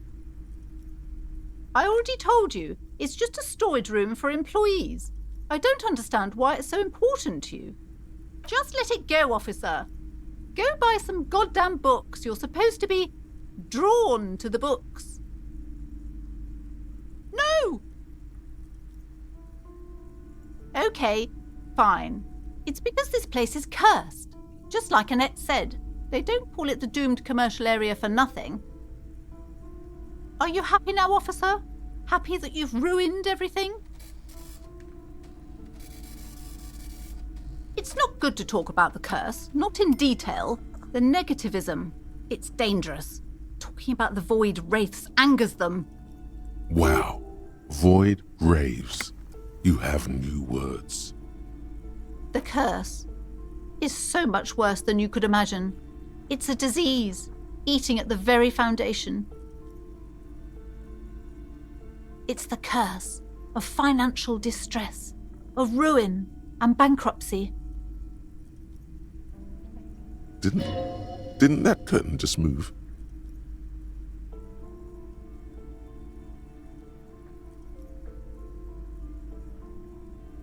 Speaker 11: I already told you, it's just a storage room for employees. I don't understand why it's so important to you. Just let it go, officer. Go buy some goddamn books. You're supposed to be drawn to the books. No! Okay, fine. It's because this place is cursed. Just like Annette said, they don't call it the doomed commercial area for nothing. Are you happy now, officer? Happy that you've ruined everything? It's not good to talk about the curse, not in detail. The negativism, it's dangerous. Talking about the void wraiths angers them.
Speaker 4: Wow. Void raves. You have new words.
Speaker 11: The curse is so much worse than you could imagine. It's a disease, eating at the very foundation. It's the curse of financial distress, of ruin and bankruptcy.
Speaker 4: Didn't that curtain just move?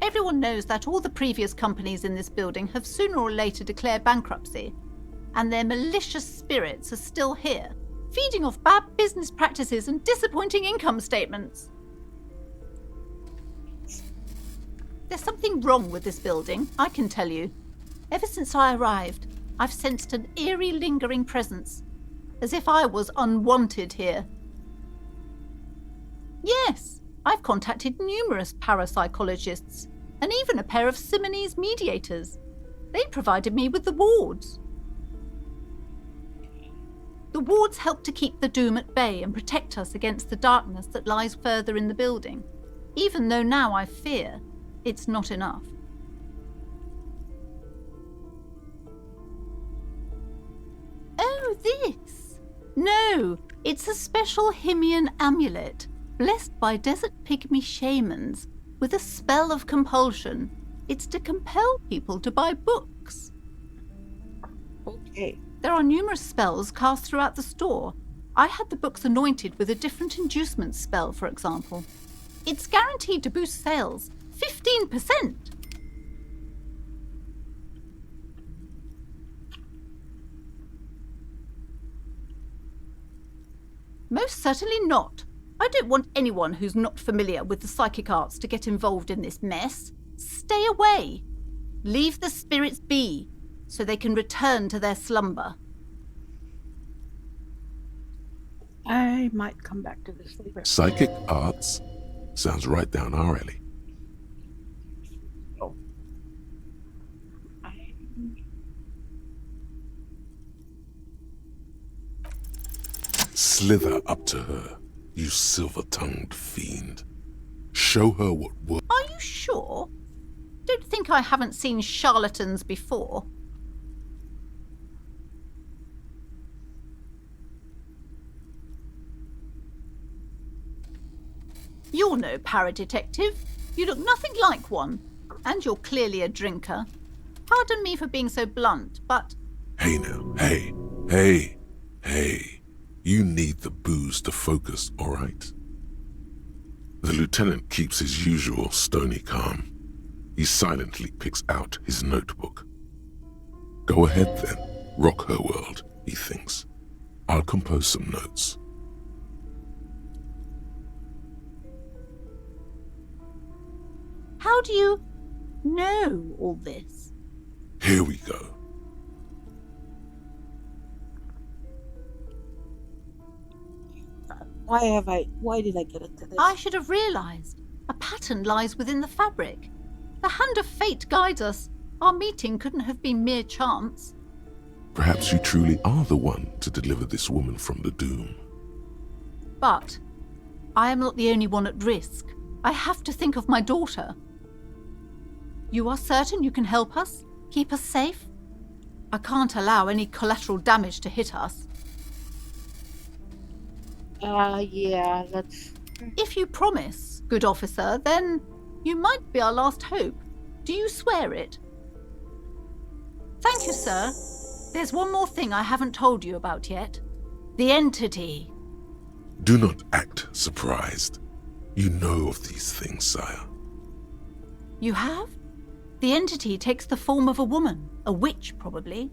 Speaker 11: Everyone knows that all the previous companies in this building have sooner or later declared bankruptcy, and their malicious spirits are still here, feeding off bad business practices and disappointing income statements. There's something wrong with this building, I can tell you. Ever since I arrived, I've sensed an eerie, lingering presence, as if I was unwanted here. Yes, I've contacted numerous parapsychologists, and even a pair of Simonese mediators. They provided me with the wards. The wards help to keep the doom at bay and protect us against the darkness that lies further in the building, even though now I fear it's not enough. Oh, this! No, it's a special Himian amulet, blessed by desert pygmy shamans, with a spell of compulsion. It's to compel people to buy books.
Speaker 1: Okay.
Speaker 11: There are numerous spells cast throughout the store. I had the books anointed with a different inducement spell, for example. It's guaranteed to boost sales 15%. Most certainly not. I don't want anyone who's not familiar with the psychic arts to get involved in this mess. Stay away. Leave the spirits be, so they can return to their slumber.
Speaker 1: I might come back to this later.
Speaker 4: Psychic arts? Sounds right down our alley.
Speaker 1: Oh.
Speaker 4: Slither up to her, you silver-tongued fiend. Show her what works.
Speaker 11: Are you sure? Don't think I haven't seen charlatans before. You're no paradetective. You look nothing like one. And you're clearly a drinker. Pardon me for being so blunt, but...
Speaker 4: Hey now, hey. You need the booze to focus, all right? The lieutenant keeps his usual stony calm. He silently picks out his notebook. Go ahead then, rock her world, he thinks. I'll compose some notes.
Speaker 11: How do you know all this?
Speaker 4: Here we go.
Speaker 1: Why did I get into this?
Speaker 11: I should have realized. A pattern lies within the fabric. The hand of fate guides us. Our meeting couldn't have been mere chance.
Speaker 4: Perhaps you truly are the one to deliver this woman from the doom.
Speaker 11: But I am not the only one at risk. I have to think of my daughter. You are certain you can help us? Keep us safe? I can't allow any collateral damage to hit us.
Speaker 1: Yeah, that's...
Speaker 11: If you promise, good officer, then you might be our last hope. Do you swear it? Thank you, sir. There's one more thing I haven't told you about yet. The entity.
Speaker 4: Do not act surprised. You know of these things, sire.
Speaker 11: You have? The entity takes the form of a woman, a witch probably.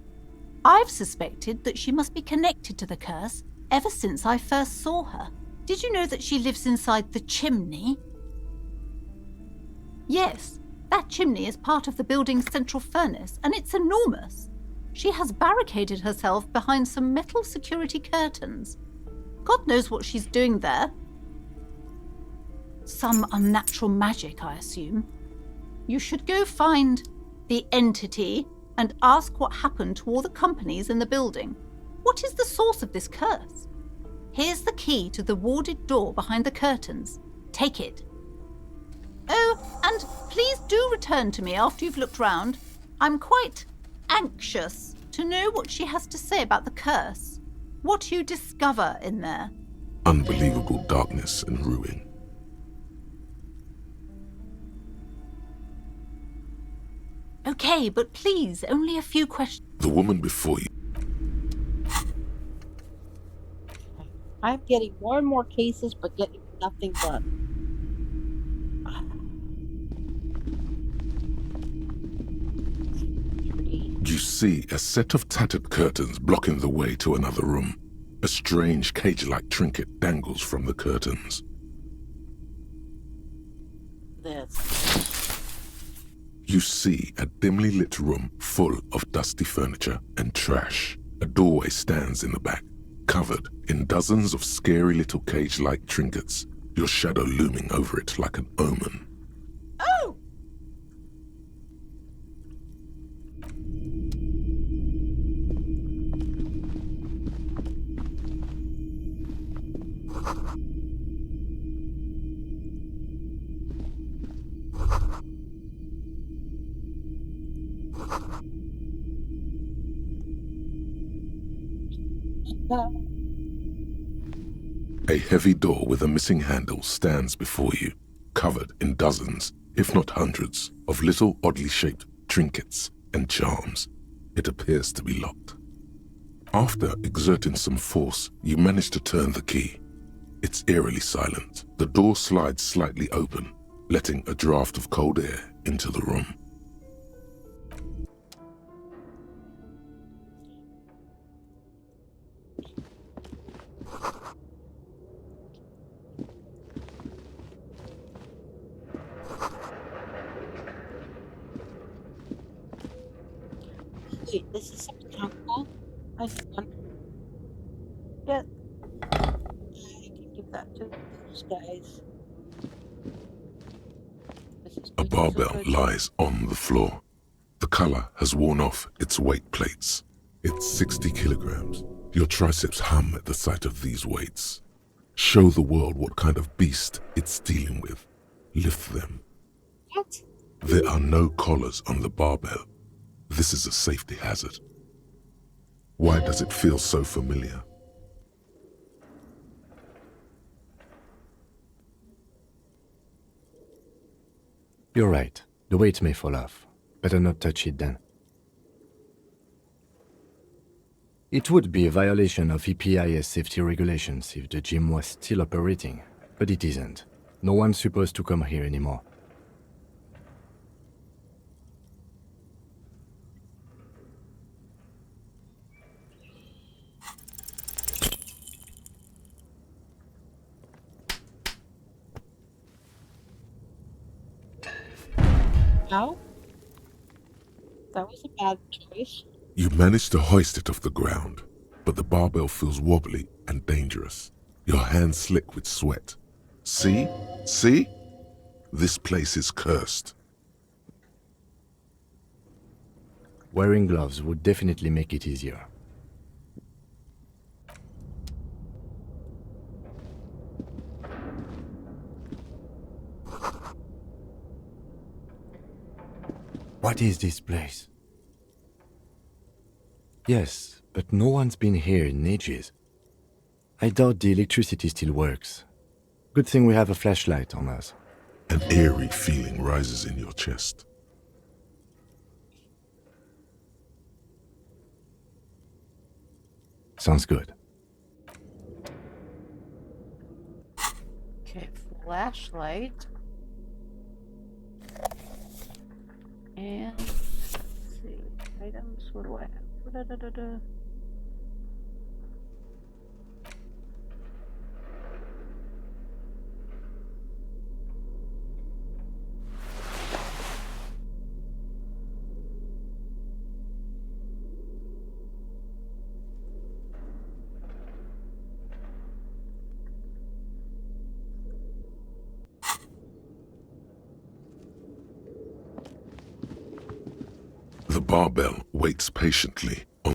Speaker 11: I've suspected that she must be connected to the curse ever since I first saw her. Did you know that she lives inside the chimney? Yes, that chimney is part of the building's central furnace, and it's enormous. She has barricaded herself behind some metal security curtains. God knows what she's doing there. Some unnatural magic, I assume. You should go find the entity and ask what happened to all the companies in the building. What is the source of this curse? Here's the key to the warded door behind the curtains. Take it. Oh, and please do return to me after you've looked round. I'm quite anxious to know what she has to say about the curse. What you discover in there.
Speaker 4: Unbelievable darkness and ruin.
Speaker 11: Okay, but please, only a few questions.
Speaker 4: The woman before you.
Speaker 1: I'm getting more and more cases, but getting nothing done.
Speaker 4: You see a set of tattered curtains blocking the way to another room. A strange cage-like trinket dangles from the curtains.
Speaker 1: This.
Speaker 4: You see a dimly lit room full of dusty furniture and trash. A doorway stands in the back, covered in dozens of scary little cage-like trinkets, your shadow looming over it like an omen.
Speaker 11: Oh!
Speaker 4: A heavy door with a missing handle stands before you, covered in dozens, if not hundreds, of little oddly shaped trinkets and charms. It appears to be locked. After exerting some force, you manage to turn the key. It's eerily silent. The door slides slightly open, letting a draft of cold air into the room.
Speaker 1: Wait, this is something cool. Nice one. Yeah. I can give that to those guys.
Speaker 4: A barbell lies on the floor. The color has worn off its weight plates. It's 60 kilograms. Your triceps hum at the sight of these weights. Show the world what kind of beast it's dealing with. Lift them.
Speaker 1: What?
Speaker 4: There are no collars on the barbell. This is a safety hazard. Why does it feel so familiar?
Speaker 6: You're right. The weight may fall off. Better not touch it then. It would be a violation of EPIS safety regulations if the gym was still operating, but it isn't. No one's supposed to come here anymore.
Speaker 1: No? That was a bad choice.
Speaker 4: You manage to hoist it off the ground, but the barbell feels wobbly and dangerous. Your hands slick with sweat. See? See? This place is cursed.
Speaker 6: Wearing gloves would definitely make it easier. What is this place? Yes, but no one's been here in ages. I doubt the electricity still works. Good thing we have a flashlight on us.
Speaker 4: An eerie feeling rises in your chest.
Speaker 6: Sounds good.
Speaker 1: Okay, flashlight. And let's see, items, what do I have? Da-da-da-da.
Speaker 4: The barbell waits patiently on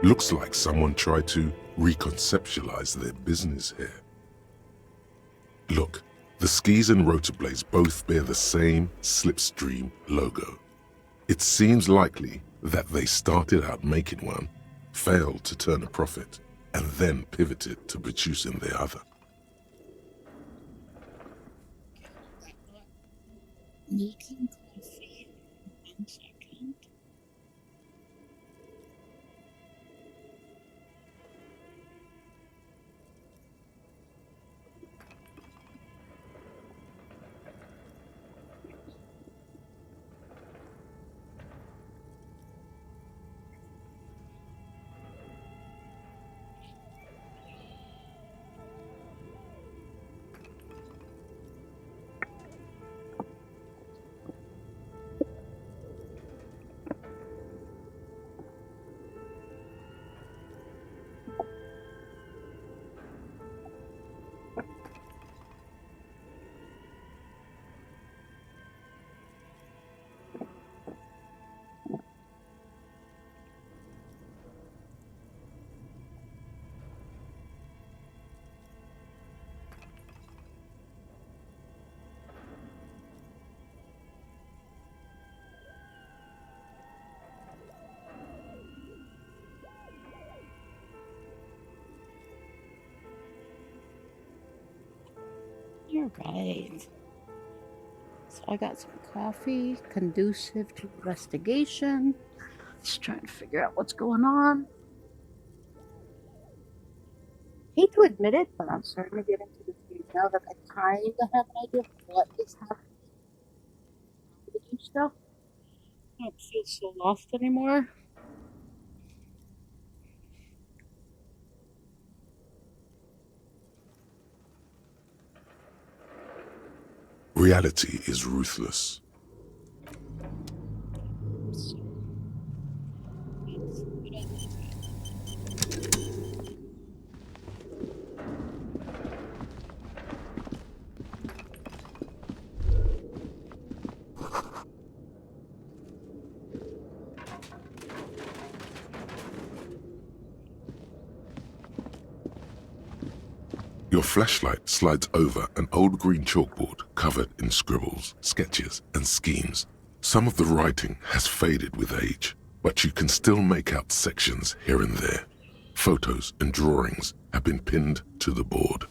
Speaker 4: Looks like someone tried to reconceptualize their business here. Look, the skis and rotor blades both bear the same Slipstream logo. It seems likely that they started out making one, failed to turn a profit, and then pivoted to producing the other.
Speaker 1: Making coffee. 1 second. You're right. So I got some coffee conducive to investigation. Just trying to figure out what's going on. Hate to admit it, but I'm starting to get into this game now that I kind of have an idea of what is happening to do stuff. I don't feel so lost anymore.
Speaker 4: Reality is ruthless. Your flashlight slides over an old green chalkboard covered in scribbles, sketches, and schemes. Some of the writing has faded with age, but you can still make out sections here and there. Photos and drawings have been pinned to the board.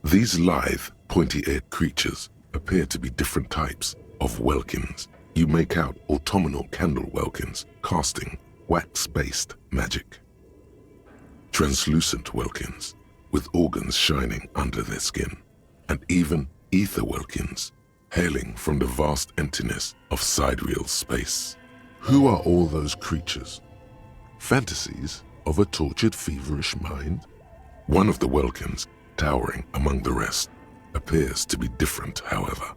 Speaker 4: These lithe, pointy-eared creatures appear to be different types of welkins. You make out autumnal candle welkins casting wax-based magic. Translucent welkins with organs shining under their skin, and even ether welkins hailing from the vast emptiness of sidereal space. Who are all those creatures? Fantasies of a tortured, feverish mind? One of the welkins, towering among the rest, appears to be different, however.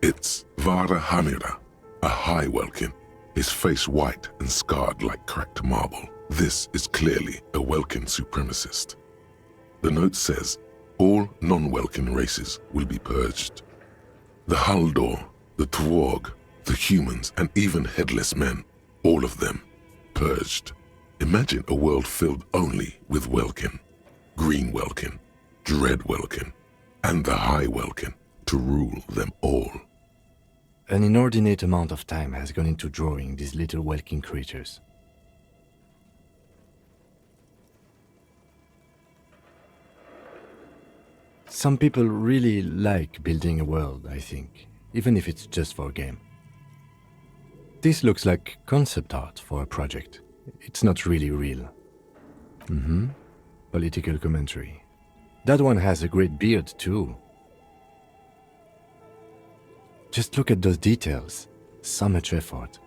Speaker 4: It's Vara Hamira, a high welkin, his face white and scarred like cracked marble. This is clearly a welkin supremacist. The note says, all non-welkin races will be purged. The Haldor, the Twarg, the humans, and even headless men, all of them, purged. Imagine a world filled only with welkin, green welkin, dread welkin, and the high welkin to rule them all.
Speaker 6: An inordinate amount of time has gone into drawing these little welkin creatures. Some people really like building a world, I think, even if it's just for a game. This looks like concept art for a project. It's not really real. Political commentary. That one has a great beard, too. Just look at those details. So much effort.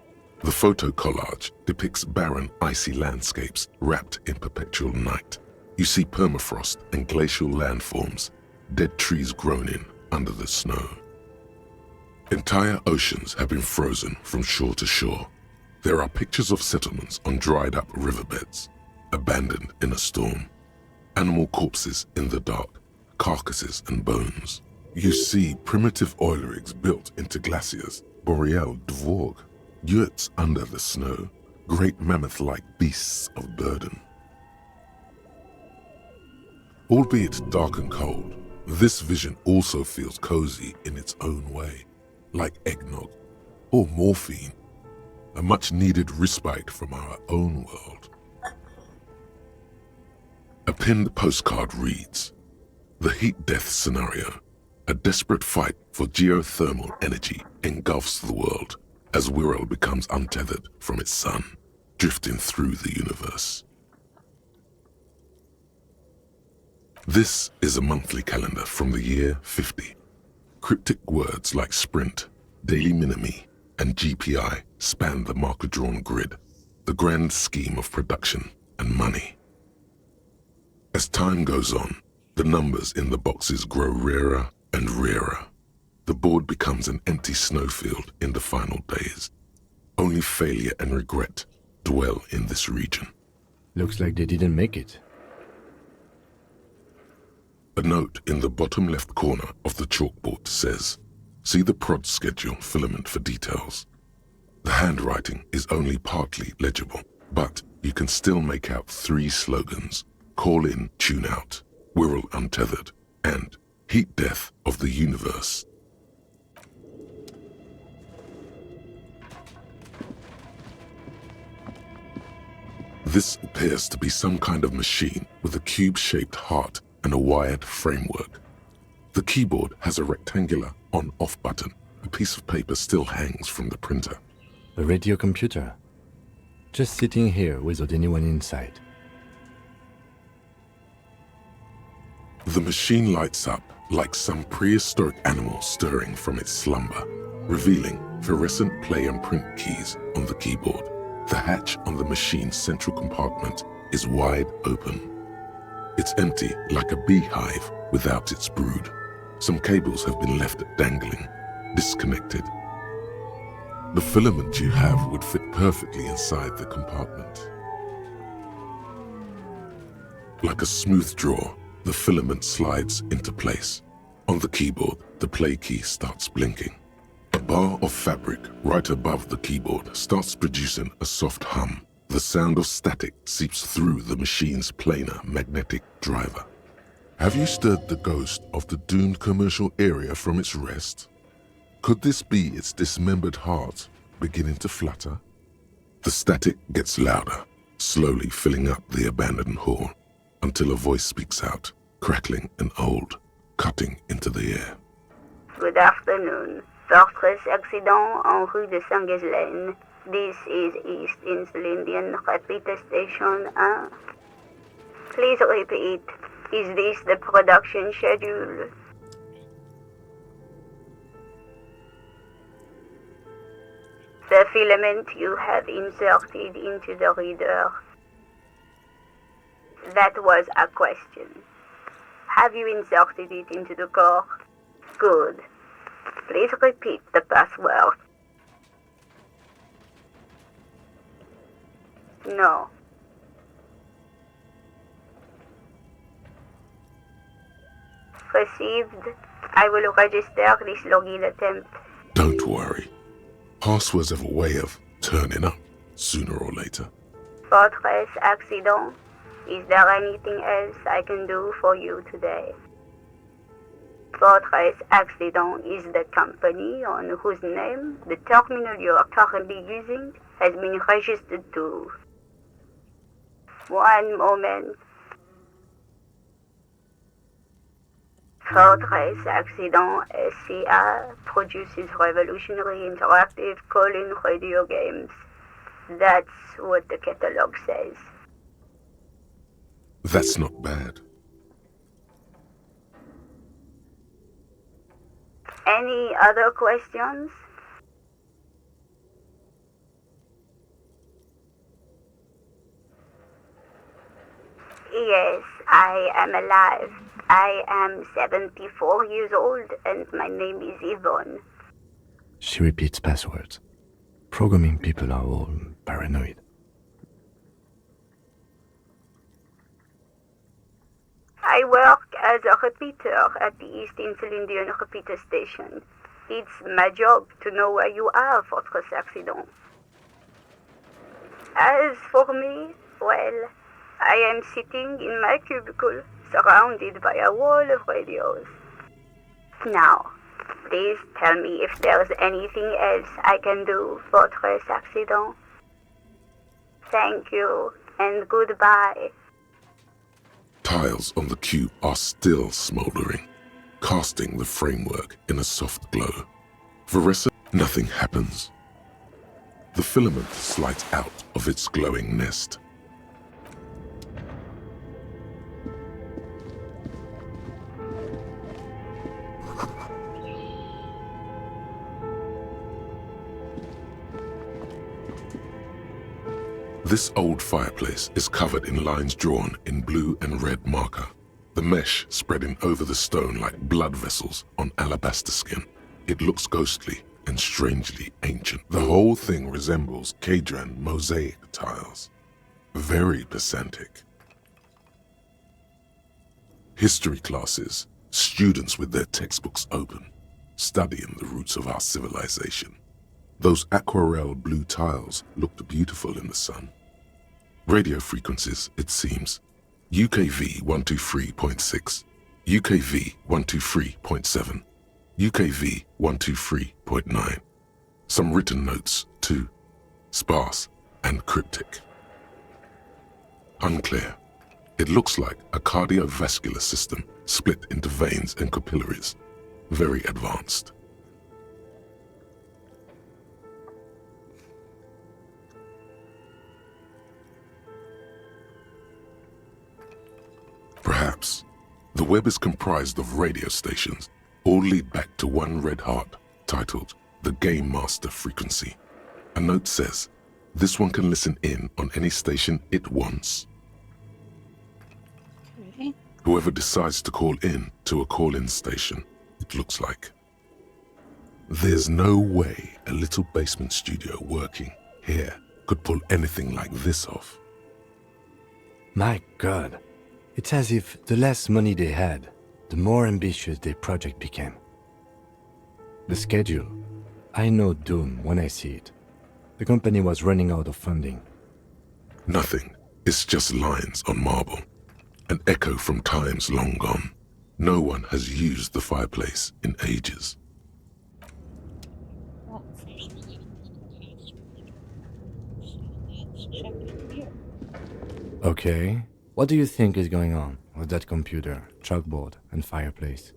Speaker 4: The photo collage depicts barren, icy landscapes wrapped in perpetual night. You see permafrost and glacial landforms, dead trees grown in under the snow. Entire oceans have been frozen from shore to shore. There are pictures of settlements on dried up riverbeds, abandoned in a storm. Animal corpses in the dark, carcasses and bones. You see primitive oil rigs built into glaciers, boreal dvorg, yurts under the snow, great mammoth-like beasts of burden. Albeit dark and cold, this vision also feels cozy in its own way, like eggnog or morphine, a much-needed respite from our own world. A pinned postcard reads, "The heat death scenario. A desperate fight for geothermal energy engulfs the world as Wirral becomes untethered from its sun, drifting through the universe." This is a monthly calendar from the year 50. Cryptic words like sprint, daily minimi, and GPI span the marker-drawn grid, the grand scheme of production and money. As time goes on, the numbers in the boxes grow rarer and rarer. The board becomes an empty snowfield in the final days. Only failure and regret dwell in this region.
Speaker 6: Looks like they didn't make it.
Speaker 4: A note in the bottom left corner of the chalkboard says, "See the prod schedule filament for details." The handwriting is only partly legible, but you can still make out 3 slogans: "Call in, tune out," "Wirral untethered," and "Heat death of the universe." This appears to be some kind of machine with a cube-shaped heart and a wired framework. The keyboard has a rectangular on-off button. A piece of paper still hangs from the printer.
Speaker 6: A radio computer. Just sitting here without anyone inside.
Speaker 4: The machine lights up like some prehistoric animal stirring from its slumber, revealing fluorescent play and print keys on the keyboard. The hatch on the machine's central compartment is wide open. It's empty like a beehive without its brood. Some cables have been left dangling, disconnected. The filament you have would fit perfectly inside the compartment. Like a smooth draw, the filament slides into place. On the keyboard, the play key starts blinking. A bar of fabric right above the keyboard starts producing a soft hum. The sound of static seeps through the machine's planar magnetic driver. Have you stirred the ghost of the doomed commercial area from its rest? Could this be its dismembered heart beginning to flutter? The static gets louder, slowly filling up the abandoned hall, until a voice speaks out, crackling and old, cutting into the air.
Speaker 13: Good afternoon. Fortress accident en rue de Saint-Ghislaine. This is East Insulindian Repeater Station 1. Please repeat. Is this the production schedule? The filament you have inserted into the reader. That was a question. Have you inserted it into the core? Good. Please repeat the password. No. Received. I will register this login attempt.
Speaker 4: Don't worry. Passwords have a way of turning up sooner or later.
Speaker 13: Fortress accident. Is there anything else I can do for you today? Fortress Accident is the company on whose name the terminal you are currently using has been registered to. One moment. Fortress Accident SCA produces revolutionary interactive call-in radio games. That's what the catalog says.
Speaker 4: That's not bad.
Speaker 13: Any other questions? Yes, I am alive. I am 74 years old and my name is Yvonne.
Speaker 6: She repeats passwords. Programming people are all paranoid.
Speaker 13: I work as a repeater at the East Insulindian repeater station. It's my job to know where you are, Fortress Accident. As for me, well, I am sitting in my cubicle, surrounded by a wall of radios. Now, please tell me if there's anything else I can do, Fortress Accident. Thank you, and goodbye.
Speaker 4: Tiles on the cube are still smoldering, casting the framework in a soft glow. Veressa, nothing happens. The filament slides out of its glowing nest. This old fireplace is covered in lines drawn in blue and red marker, the mesh spreading over the stone like blood vessels on alabaster skin. It looks ghostly and strangely ancient. The whole thing resembles Kadran mosaic tiles. Very pedantic. History classes, students with their textbooks open, studying the roots of our civilization. Those aquarelle blue tiles looked beautiful in the sun. Radio frequencies, it seems. UKV 123.6, UKV 123.7, UKV 123.9. Some written notes, too. Sparse and cryptic. Unclear. It looks like a cardiovascular system split into veins and capillaries. Very advanced. Perhaps the web is comprised of radio stations, all lead back to one red heart, titled the Game Master Frequency. A note says, this one can listen in on any station it wants.
Speaker 1: Okay.
Speaker 4: Whoever decides to call in to a call-in station, it looks like. There's no way a little basement studio working here could pull anything like this off.
Speaker 6: My God. It's as if the less money they had, the more ambitious their project became. The schedule. I know doom when I see it. The company was running out of funding.
Speaker 4: Nothing. It's just lines on marble. An echo from times long gone. No one has used the fireplace in ages.
Speaker 6: Okay. What do you think is going on with that computer, chalkboard, and fireplace?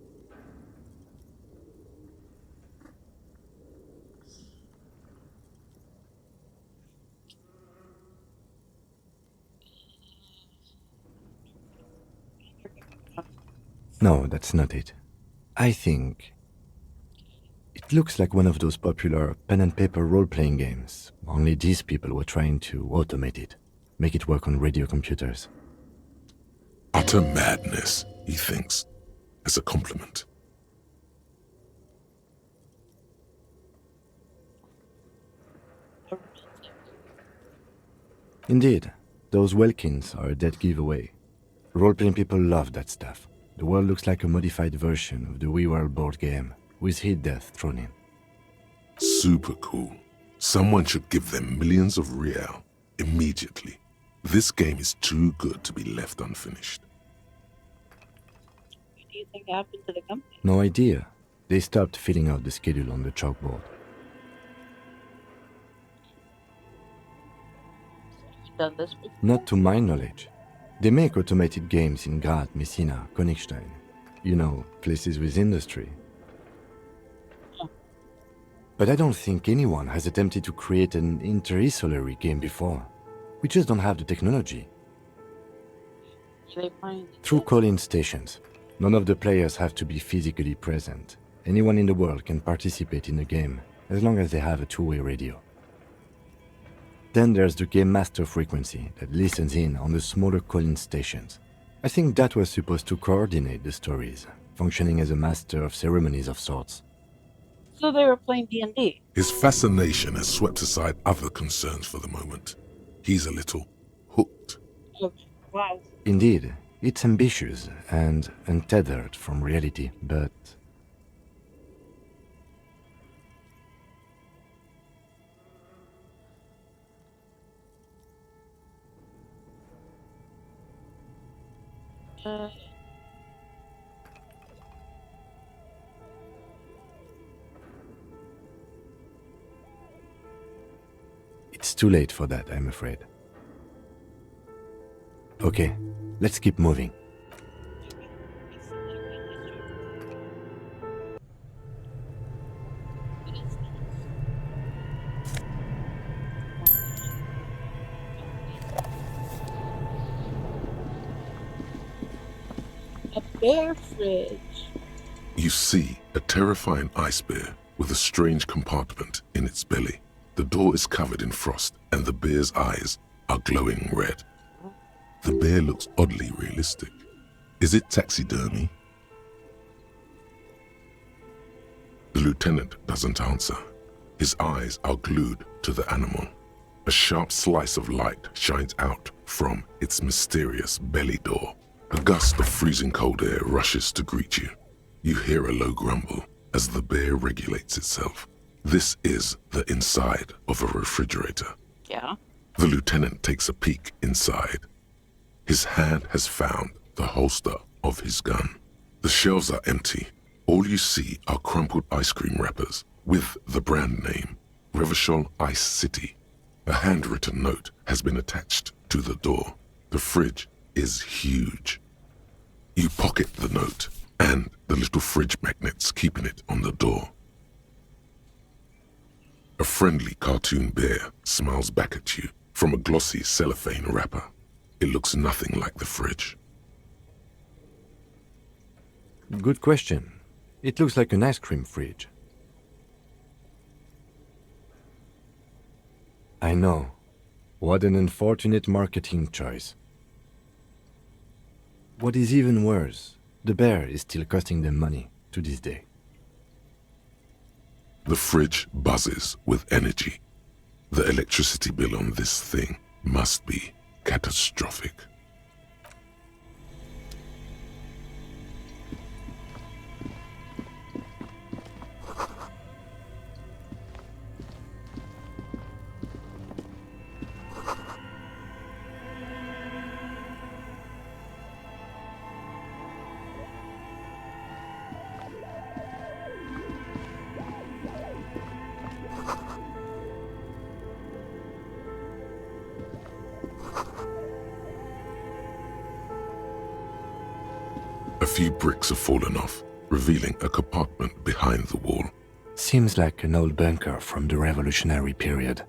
Speaker 6: No, that's not it. I think it looks like one of those popular pen and paper role-playing games, only these people were trying to automate it, make it work on radio computers.
Speaker 4: Utter madness, he thinks, as a compliment.
Speaker 6: Indeed, those Welkins are a dead giveaway. Role-playing people love that stuff. The world looks like a modified version of the WeWorld board game, with hit death thrown in.
Speaker 4: Super cool. Someone should give them millions of real immediately. This game is too good to be left unfinished.
Speaker 1: What do you think happened to the company?
Speaker 6: No idea. They stopped filling out the schedule on the chalkboard.
Speaker 1: You've done this before?
Speaker 6: Not to my knowledge. They make automated games in Graz, Messina, Königstein. You know, places with industry. But I don't think anyone has attempted to create an interisolary game before. We just don't have the technology.
Speaker 1: They find
Speaker 6: Through call-in stations, none of the players have to be physically present. Anyone in the world can participate in the game, as long as they have a two-way radio. Then there's the Game Master frequency that listens in on the smaller call-in stations. I think that was supposed to coordinate the stories, functioning as a master of ceremonies of sorts.
Speaker 1: So they were playing D&D.
Speaker 4: His fascination has swept aside other concerns for the moment. He's a little hooked.
Speaker 1: Okay. Wow.
Speaker 6: Indeed, It's ambitious and untethered from reality, but it's too late for that, I'm afraid. Okay, let's keep moving.
Speaker 1: A bear fridge.
Speaker 4: You see a terrifying ice bear with a strange compartment in its belly. The door is covered in frost and the bear's eyes are glowing red. The bear looks oddly realistic. Is it taxidermy? The lieutenant doesn't answer. His eyes are glued to the animal. A sharp slice of light shines out from its mysterious belly door. A gust of freezing cold air rushes to greet you. You hear a low grumble as the bear regulates itself. This is the inside of a refrigerator.
Speaker 1: Yeah.
Speaker 4: The lieutenant takes a peek inside. His hand has found the holster of his gun. The shelves are empty. All you see are crumpled ice cream wrappers with the brand name, Revachol Ice City. A handwritten note has been attached to the door. The fridge is huge. You pocket the note and the little fridge magnets keeping it on the door. A friendly cartoon bear smiles back at you from a glossy cellophane wrapper. It looks nothing like the fridge.
Speaker 6: Good question. It looks like an ice cream fridge. I know. What an unfortunate marketing choice. What is even worse, the bear is still costing them money to this day.
Speaker 4: The fridge buzzes with energy. The electricity bill on this thing must be catastrophic. A few bricks have fallen off, revealing a compartment behind the wall.
Speaker 6: Seems like an old bunker from the revolutionary period.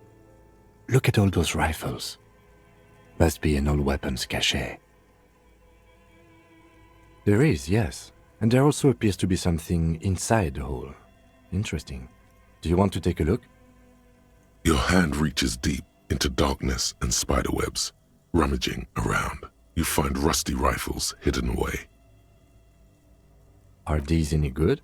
Speaker 6: Look at all those rifles. Must be an old weapons cache. There is, yes. And there also appears to be something inside the hole. Interesting. Do you want to take a look?
Speaker 4: Your hand reaches deep into darkness and spiderwebs. Rummaging around, you find rusty rifles hidden away.
Speaker 6: Are these any good?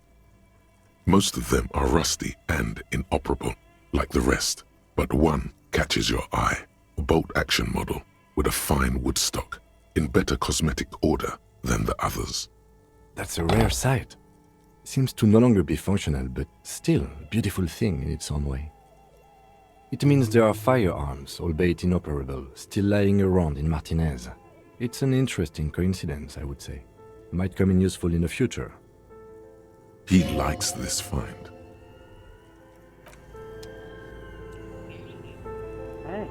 Speaker 4: Most of them are rusty and inoperable, like the rest, but one catches your eye. A bolt-action model with a fine wood stock, in better cosmetic order than the others.
Speaker 6: That's a rare sight. Seems to no longer be functional, but still a beautiful thing in its own way. It means there are firearms, albeit inoperable, still lying around in Martinez. It's an interesting coincidence, I would say. Might come in useful in the future.
Speaker 4: He likes this find.
Speaker 1: Hey.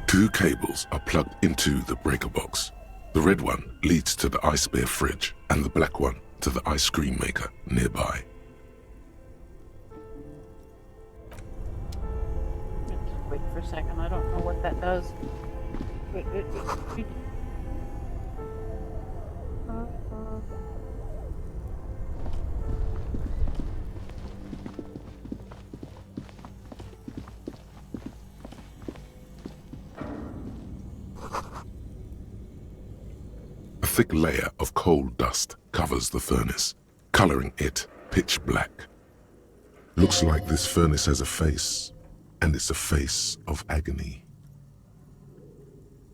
Speaker 4: Two cables are plugged into the breaker box. The red one leads to the ice bear fridge and the black one to the ice cream maker nearby.
Speaker 1: Wait for a second, I don't know what that does. Wait.
Speaker 4: thick layer of coal dust covers the furnace, coloring it pitch black. Looks like this furnace has a face, and it's a face of agony.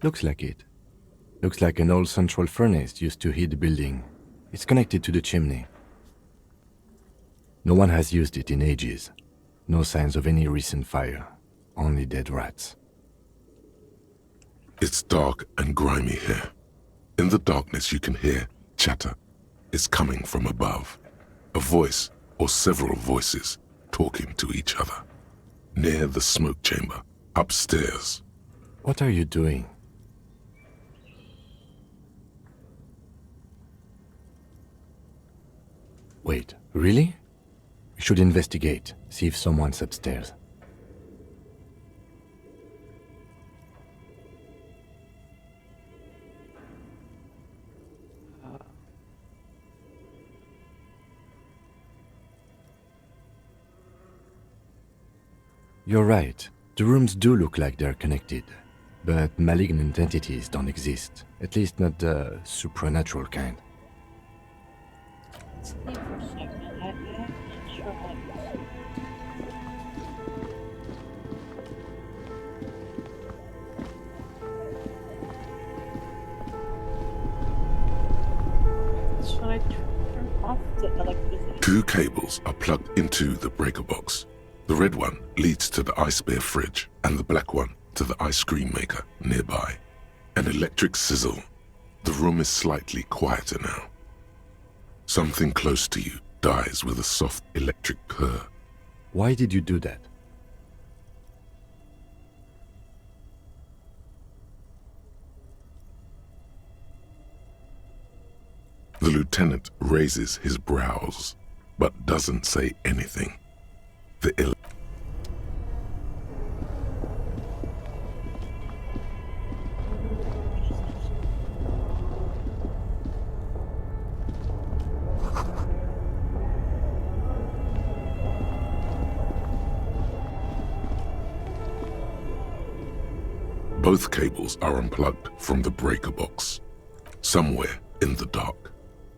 Speaker 6: Looks like it. Looks like an old central furnace used to heat the building. It's connected to the chimney. No one has used it in ages. No signs of any recent fire. Only dead rats.
Speaker 4: It's dark and grimy here. In the darkness you can hear chatter. It's coming from above. A voice or several voices talking to each other. Near the smoke chamber, upstairs.
Speaker 6: What are you doing? Wait, really? We should investigate, see if someone's upstairs. You're right. The rooms do look like they're connected. But malignant entities don't exist. At least not the supernatural kind.
Speaker 1: Let's leave for a second. I'm not sure what. Should I turn off the electricity?
Speaker 4: 2 cables are plugged into the breaker box. The red one leads to the ice bear fridge, and the black one to the ice cream maker nearby. An electric sizzle. The room is slightly quieter now. Something close to you dies with a soft electric purr.
Speaker 6: Why did you do that?
Speaker 4: The lieutenant raises his brows, but doesn't say anything. Both cables are unplugged from the breaker box. Somewhere in the dark,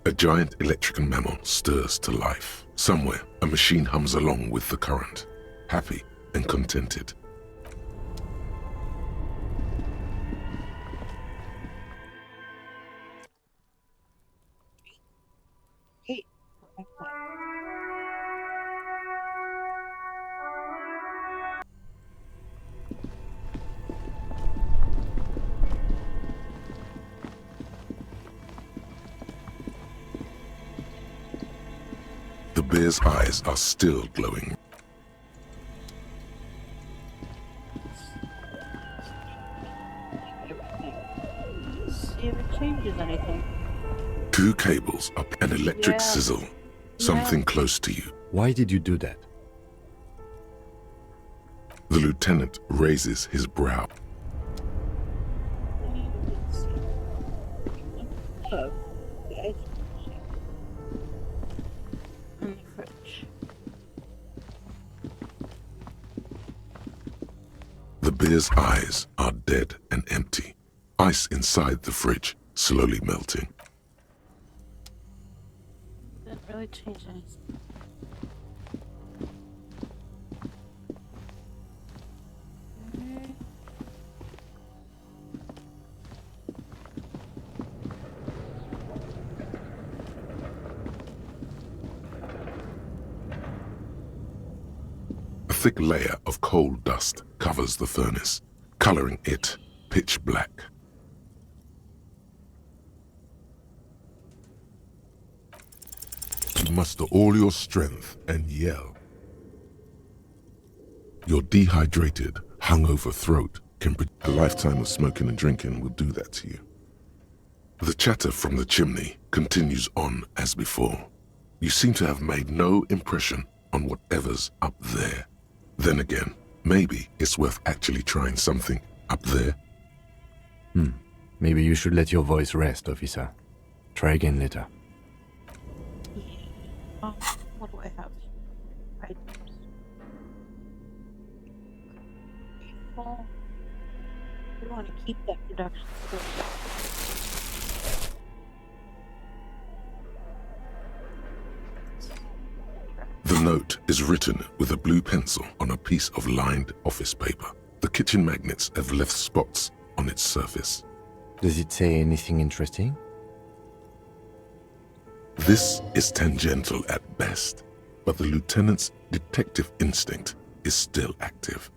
Speaker 4: a giant electrical mammal stirs to life. Somewhere, a machine hums along with the current, happy and contented.
Speaker 1: Hey.
Speaker 4: The bear's eyes are still glowing.
Speaker 1: See if it changes anything.
Speaker 4: 2 cables up, an electric
Speaker 1: Yeah.
Speaker 4: sizzle. Something close to you.
Speaker 6: Why did you do that?
Speaker 4: The lieutenant raises his brow.
Speaker 1: Oh, the ice cream in the fridge.
Speaker 4: The bear's eyes are dead and empty. Ice inside the fridge slowly melting.
Speaker 1: Didn't really change anything.
Speaker 4: A thick layer of coal dust covers the furnace, coloring it pitch black. Muster all your strength and yell. Your dehydrated, hungover throat can a lifetime of smoking and drinking will do that to you. The chatter from the chimney continues on as before. You seem to have made no impression on whatever's up there. Then again, maybe it's worth actually trying something up there.
Speaker 6: Maybe you should let your voice rest, officer. Try again later.
Speaker 1: What do I have? Items. Well, we want to keep that production skill.
Speaker 4: The note is written with a blue pencil on a piece of lined office paper. The kitchen magnets have left spots on its surface.
Speaker 6: Does it say anything interesting?
Speaker 4: This is tangential at best, but the lieutenant's detective instinct is still active.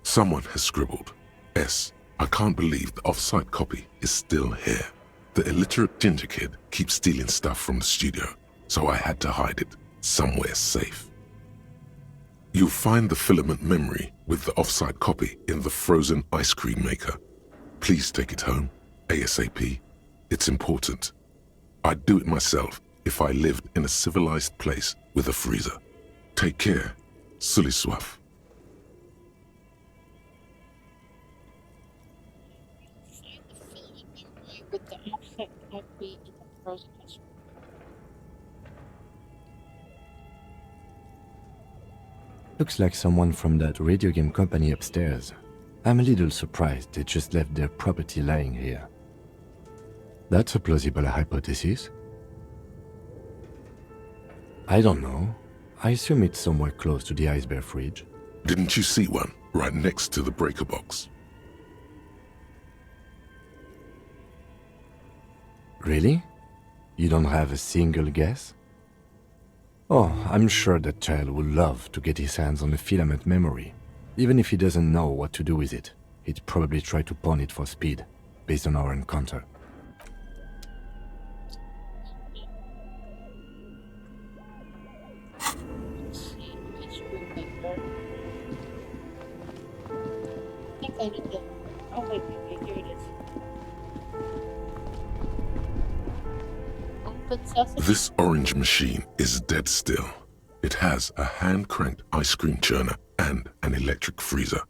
Speaker 4: Someone has scribbled, S. I can't believe the off-site copy is still here. The illiterate ginger kid keeps stealing stuff from the studio, so I had to hide it somewhere safe. You'll find the filament memory with the off-site copy in the frozen ice cream maker. Please take it home, ASAP. It's important. I'd do it myself if I lived in a civilized place with a freezer. Take care, Sully Swaff.
Speaker 1: With the offset copy in the frozen ice cream.
Speaker 6: Looks like someone from that radio game company upstairs. I'm a little surprised they just left their property lying here. That's a plausible hypothesis. I don't know. I assume it's somewhere close to the ice bear fridge.
Speaker 4: Didn't you see one right next to the breaker box?
Speaker 6: Really? You don't have a single guess? Oh, I'm sure that child would love to get his hands on a filament memory. Even if he doesn't know what to do with it, he'd probably try to pawn it for speed, based on our encounter.
Speaker 1: I need to. Oh, wait, here it is. Open sesame.
Speaker 4: This orange machine is dead still. It has a hand-cranked ice cream churner and an electric freezer.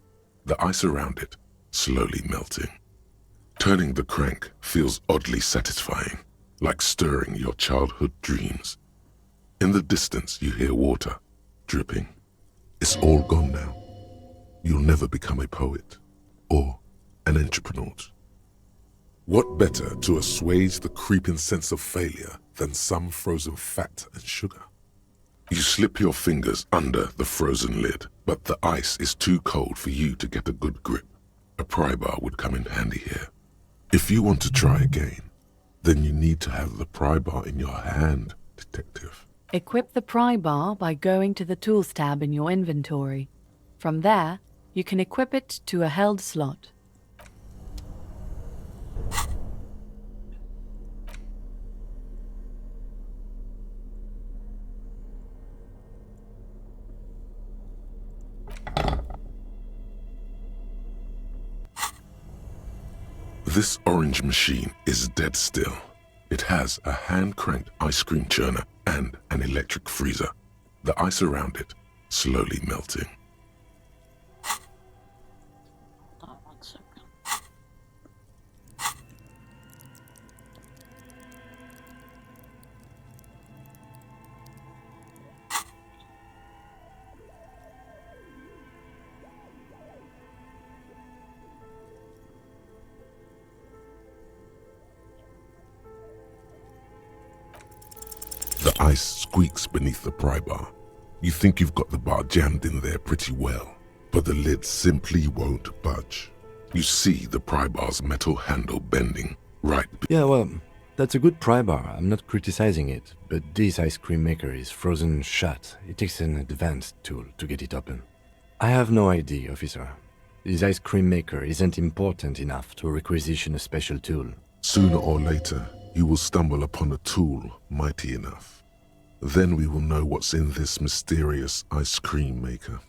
Speaker 4: The ice around it slowly melting. Turning the crank feels oddly satisfying, like stirring your childhood dreams. In the distance, you hear water dripping. It's all gone now. You'll never become a poet or an entrepreneur. What better to assuage the creeping sense of failure than some frozen fat and sugar? You slip your fingers under the frozen lid, but the ice is too cold for you to get a good grip. A pry bar would come in handy here. If you want to try again, then you need to have the pry bar in your hand, detective.
Speaker 12: Equip the pry bar by going to the Tools tab in your inventory. From there, you can equip it to a held slot.
Speaker 4: This orange machine is dead still. It has a hand-cranked ice cream churner and an electric freezer. The ice around it slowly melting. The ice squeaks beneath the pry bar. You think you've got the bar jammed in there pretty well, but the lid simply won't budge. You see the pry bar's metal handle bending right.
Speaker 6: Yeah, well, that's a good pry bar. I'm not criticizing it, but this ice cream maker is frozen shut. It takes an advanced tool to get it open. I have no idea, officer. This ice cream maker isn't important enough to requisition a special tool.
Speaker 4: Sooner or later, you will stumble upon a tool mighty enough. Then we will know what's in this mysterious ice cream maker.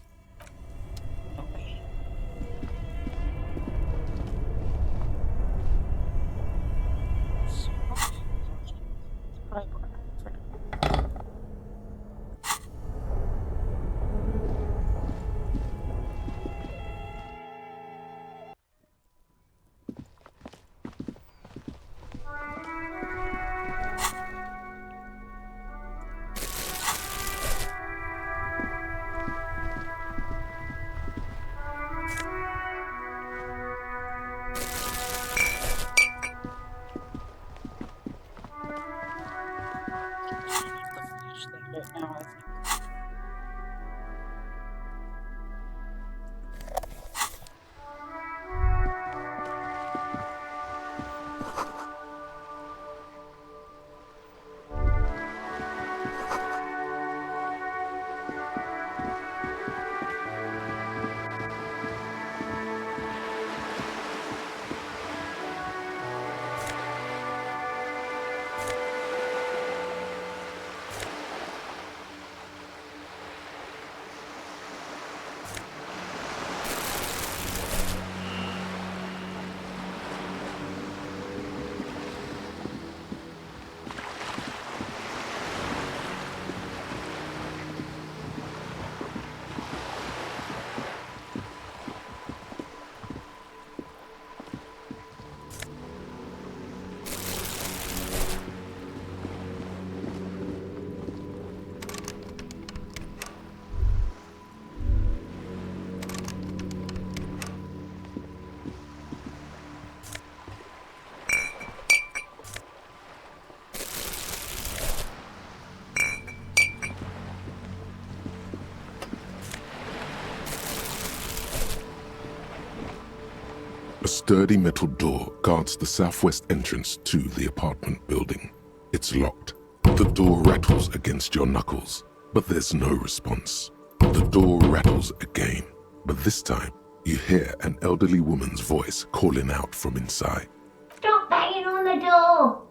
Speaker 4: A sturdy metal door guards the southwest entrance to the apartment building. It's locked. The door rattles against your knuckles, but there's no response. The door rattles again, but this time you hear an elderly woman's voice calling out from inside.
Speaker 14: Stop banging on the door!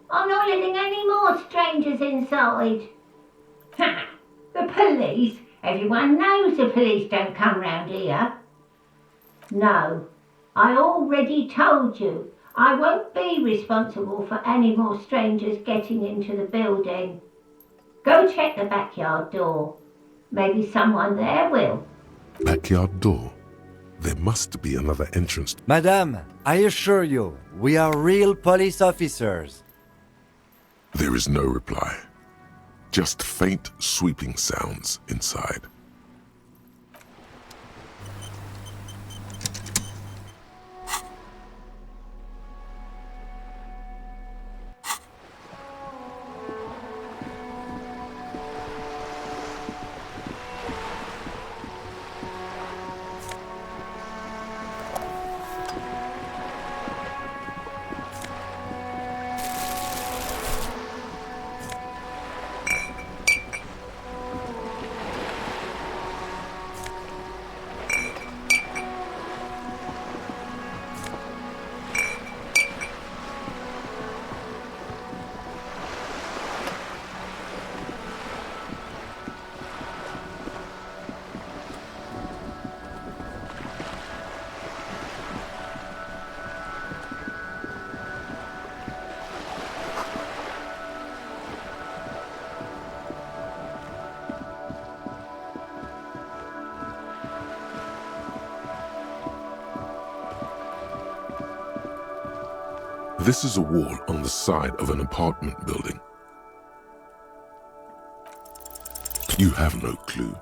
Speaker 14: I'm not letting any more strangers inside. Ha! The police? Everyone knows the police don't come round here. No, I already told you. I won't be responsible for any more strangers getting into the building. Go check the backyard door. Maybe someone there will.
Speaker 4: Backyard door? There must be another entrance.
Speaker 16: Madame, I assure you, we are real police officers.
Speaker 4: There is no reply. Just faint, sweeping sounds inside. This is a wall on the side of an apartment building. You have no clue.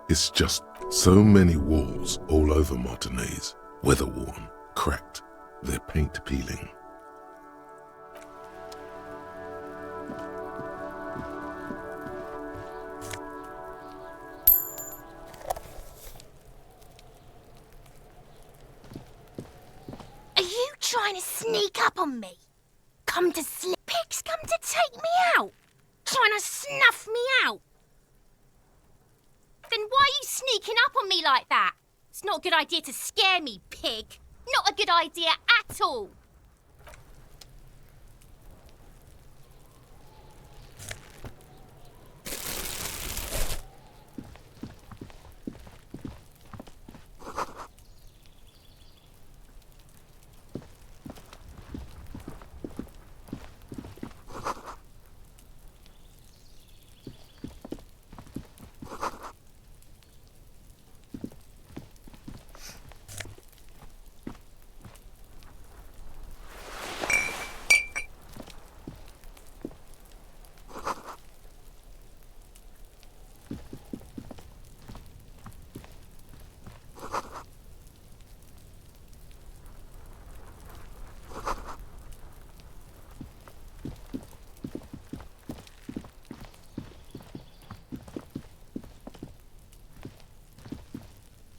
Speaker 4: It's just so many walls all over Martinez, weather-worn, cracked, their paint peeling.
Speaker 8: Are you trying to sneak up on me? Come to pigs come to take me out? Trying to snuff me out? Then why are you sneaking up on me like that? It's not a good idea to scare me, pig. Not a good idea at all.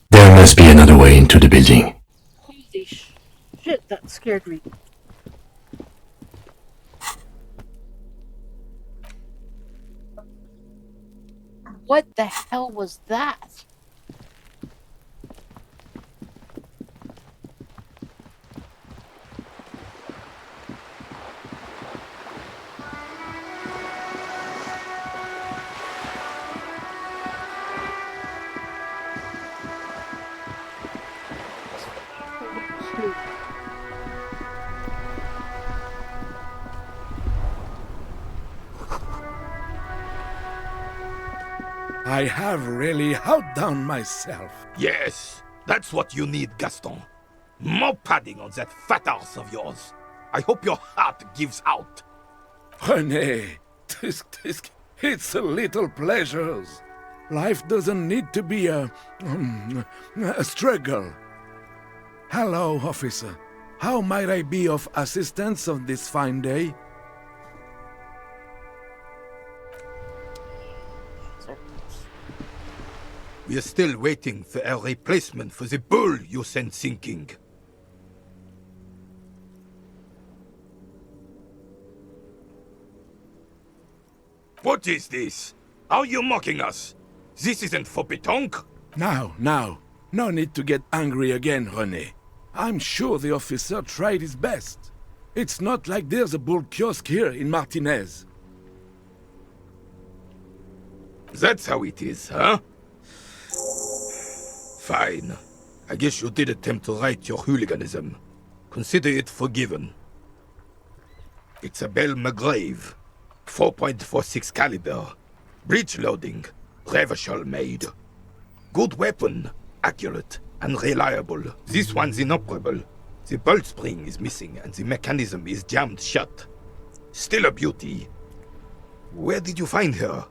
Speaker 6: There must be another way into the building.
Speaker 1: Holy shit, that scared me. What the hell was that?
Speaker 18: I have really outdone myself.
Speaker 17: Yes, that's what you need, Gaston. More padding on that fat arse of yours. I hope your heart gives out.
Speaker 18: René, it's a little pleasures. Life doesn't need to be a struggle. Hello, officer. How might I be of assistance on this fine day?
Speaker 17: We are still waiting for a replacement for the bull you sent sinking. What is this? Are you mocking us? This isn't for pétanque.
Speaker 18: Now. No need to get angry again, René. I'm sure the officer tried his best. It's not like there's a bull kiosk here in Martinez.
Speaker 17: That's how it is, huh? Fine. I guess you did attempt to right your hooliganism. Consider it forgiven. It's a Belle McGrave. 4.46 caliber. Breech loading. Revachol made. Good weapon. Accurate and reliable. This one's inoperable. The bolt spring is missing and the mechanism is jammed shut. Still a beauty. Where did you find her?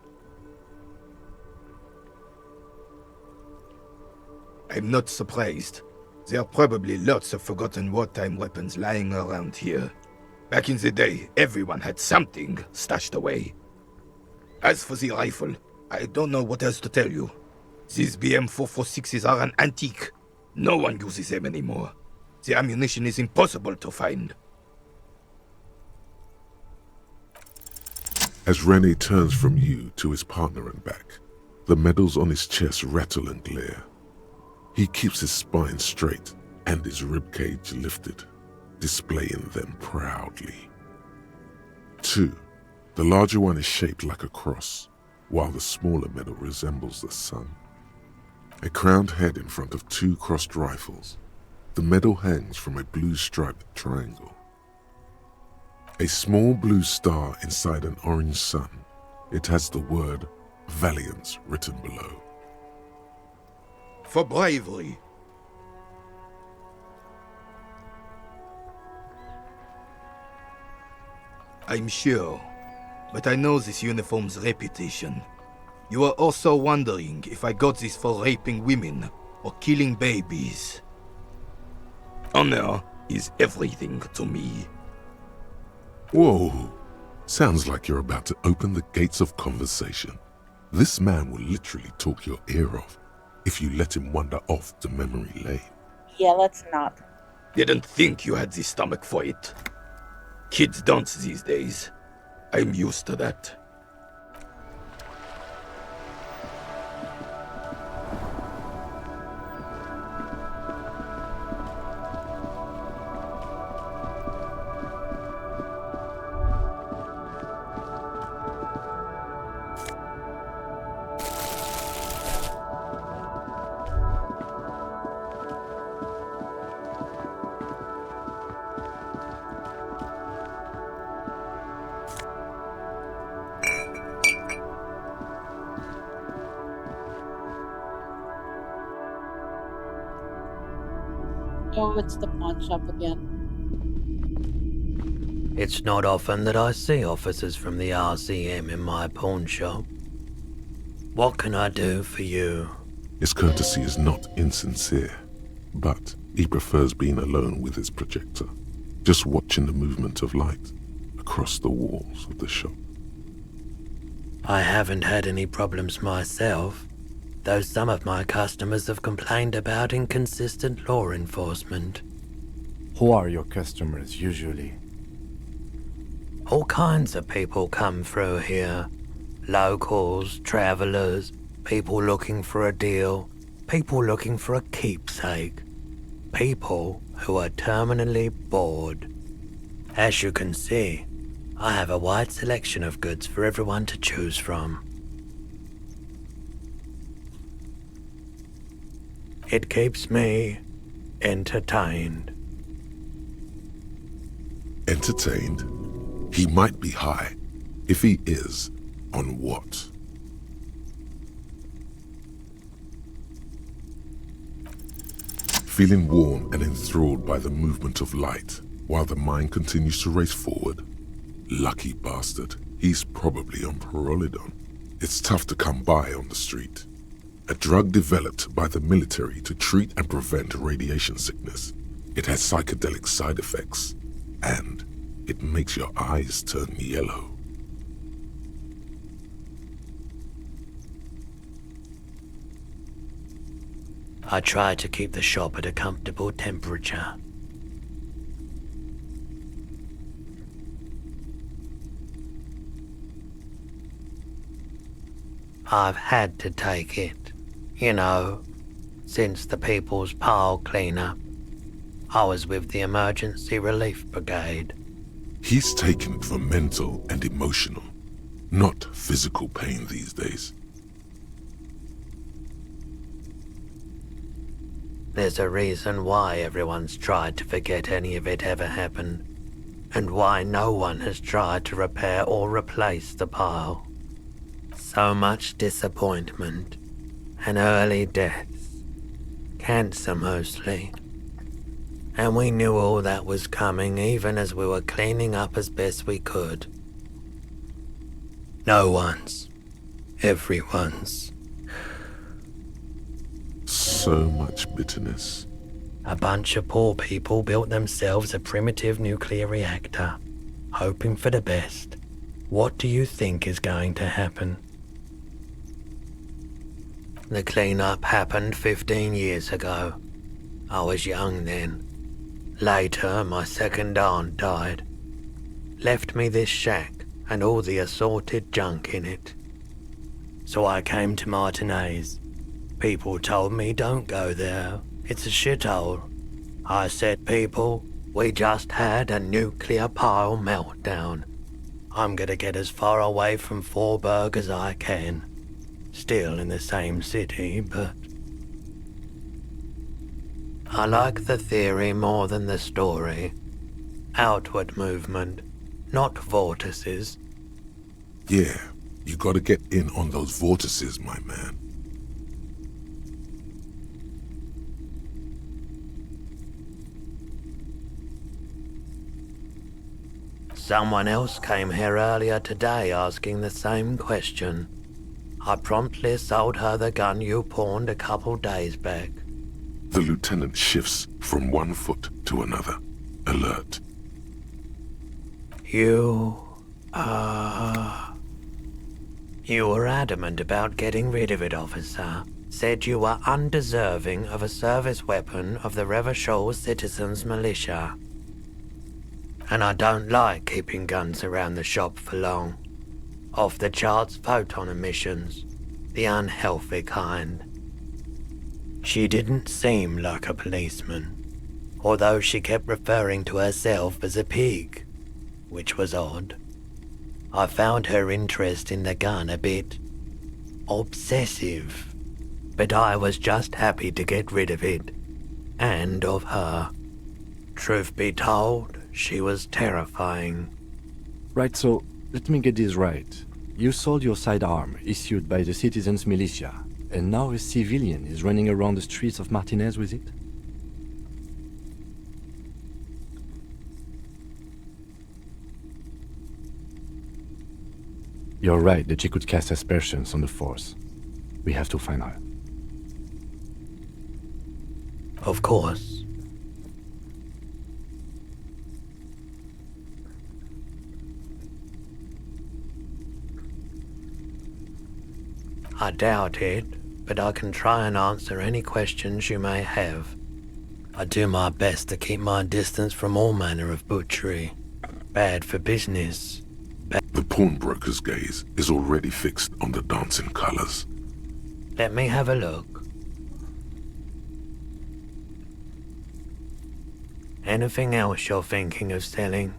Speaker 17: I'm not surprised. There are probably lots of forgotten wartime weapons lying around here. Back in the day, everyone had something stashed away. As for the rifle, I don't know what else to tell you. These BM-446s are an antique. No one uses them anymore. The ammunition is impossible to find.
Speaker 4: As René turns from you to his partner and back, the medals on his chest rattle and glare. He keeps his spine straight and his ribcage lifted, displaying them proudly. 2. The larger one is shaped like a cross, while the smaller medal resembles the sun. A crowned head in front of 2 crossed rifles. The medal hangs from a blue striped triangle. A small blue star inside an orange sun. It has the word Valiance written below.
Speaker 17: For bravery. I'm sure, but I know this uniform's reputation. You are also wondering if I got this for raping women or killing babies. Honor is everything to me.
Speaker 4: Whoa! Sounds like you're about to open the gates of conversation. This man will literally talk your ear off if you let him wander off to memory lane.
Speaker 1: Yeah, let's not.
Speaker 17: Didn't think you had the stomach for it. Kids don't these days. I'm used to that.
Speaker 1: Oh, it's the pawn shop again.
Speaker 22: It's not often that I see officers from the RCM in my pawn shop. What can I do for you?
Speaker 4: His courtesy is not insincere, but he prefers being alone with his projector, just watching the movement of light across the walls of the shop.
Speaker 22: I haven't had any problems myself, though some of my customers have complained about inconsistent law enforcement.
Speaker 6: Who are your customers usually?
Speaker 22: All kinds of people come through here. Locals, travelers, People looking for a deal. People looking for a keepsake. People who are terminally bored. As you can see, I have a wide selection of goods for everyone to choose from. It keeps me entertained.
Speaker 4: Entertained? He might be high. If he is, on what? Feeling warm and enthralled by the movement of light, while the mind continues to race forward. Lucky bastard. He's probably on Perolidon. It's tough to come by on the street. A drug developed by the military to treat and prevent radiation sickness. It has psychedelic side effects, and it makes your eyes turn yellow.
Speaker 22: I try to keep the shop at a comfortable temperature. I've had to take it, you know, since the People's Pile cleanup. I was with the Emergency Relief Brigade.
Speaker 4: He's taken it for mental and emotional, not physical pain these days.
Speaker 22: There's a reason why everyone's tried to forget any of it ever happened, and why no one has tried to repair or replace the pile. So much disappointment and early deaths. Cancer mostly. And we knew all that was coming even as we were cleaning up as best we could. No one's. Everyone's.
Speaker 4: So much bitterness.
Speaker 22: A bunch of poor people built themselves a primitive nuclear reactor, hoping for the best. What do you think is going to happen? The cleanup happened 15 years ago. I was young then. Later, my second aunt died. Left me this shack and all the assorted junk in it. So I came to Martinez. People told me don't go there. It's a shithole. I said, people, we just had a nuclear pile meltdown. I'm gonna get as far away from Forburg as I can. Still in the same city, but... I like the theory more than the story. Outward movement, not vortices.
Speaker 4: Yeah, you gotta get in on those vortices, my man.
Speaker 22: Someone else came here earlier today asking the same question. I promptly sold her the gun you pawned a couple days back.
Speaker 4: The lieutenant shifts from one foot to another. Alert.
Speaker 22: You were adamant about getting rid of it, officer. Said you were undeserving of a service weapon of the Revachol Citizens Militia. And I don't like keeping guns around the shop for long. Off-the-charts photon emissions. The unhealthy kind. She didn't seem like a policeman, although she kept referring to herself as a pig, which was odd. I found her interest in the gun a bit obsessive, but I was just happy to get rid of it, and of her. Truth be told, she was terrifying.
Speaker 6: Right, so let me get this right. You sold your sidearm, issued by the Citizens Militia, and now a civilian is running around the streets of Martinez with it? You're right that she could cast aspersions on the Force. We have to find her.
Speaker 22: Of course. I doubt it, but I can try and answer any questions you may have. I do my best to keep my distance from all manner of butchery. Bad for business.
Speaker 4: The pawnbroker's gaze is already fixed on the dancing colors.
Speaker 22: Let me have a look. Anything else you're thinking of selling?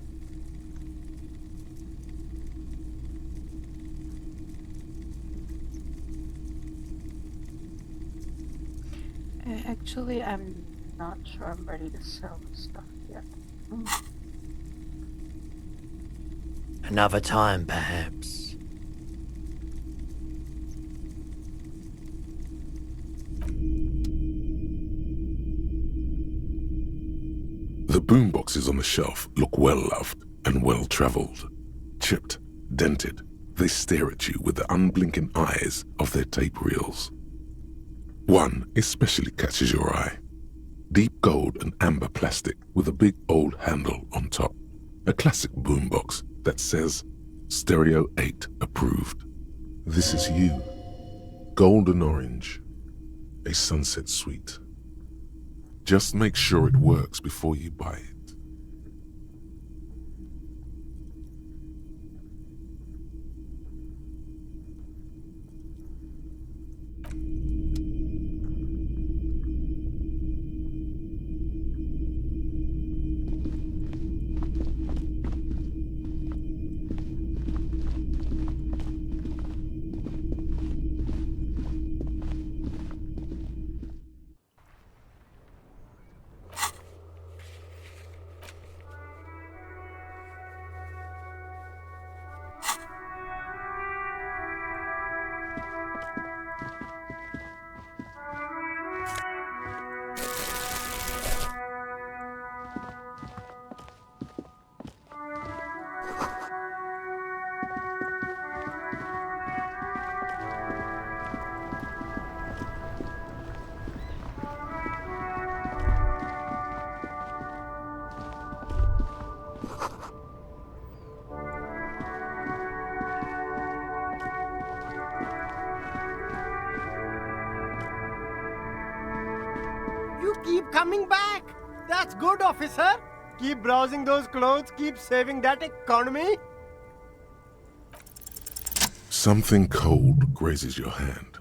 Speaker 1: Actually, I'm not sure I'm ready to sell this stuff yet.
Speaker 22: Another time, perhaps.
Speaker 4: The boomboxes on the shelf look well-loved and well-traveled. Chipped, dented, they stare at you with the unblinking eyes of their tape reels. One especially catches your eye. Deep gold and amber plastic with a big old handle on top. A classic boombox that says, Stereo 8 approved. This is you. Golden orange. A sunset suite. Just make sure it works before you buy it.
Speaker 15: You keep coming back. That's good, officer. Keep browsing those clothes, keep saving that economy.
Speaker 4: Something cold grazes your hand.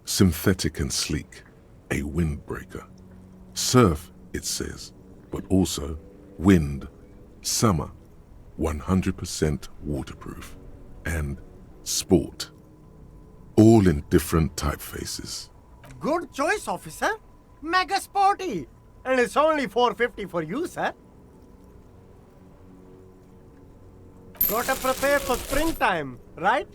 Speaker 4: Synthetic and sleek. A windbreaker. Surf, it says, but also wind, summer, 100% waterproof, and sport. All in different typefaces.
Speaker 15: Good choice, officer. Mega sporty. And it's only $4.50 for you, sir. Gotta prepare for springtime, right?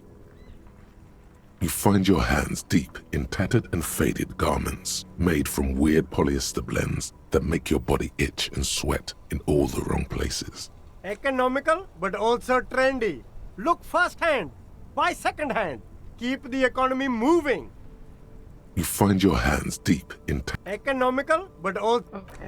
Speaker 4: You find your hands deep in tattered and faded garments made from weird polyester blends that make your body itch and sweat in all the wrong places.
Speaker 15: Economical, but also trendy. Look firsthand, buy secondhand. Keep the economy moving.
Speaker 4: You find your hands deep in
Speaker 15: Economical, but also...
Speaker 1: Okay.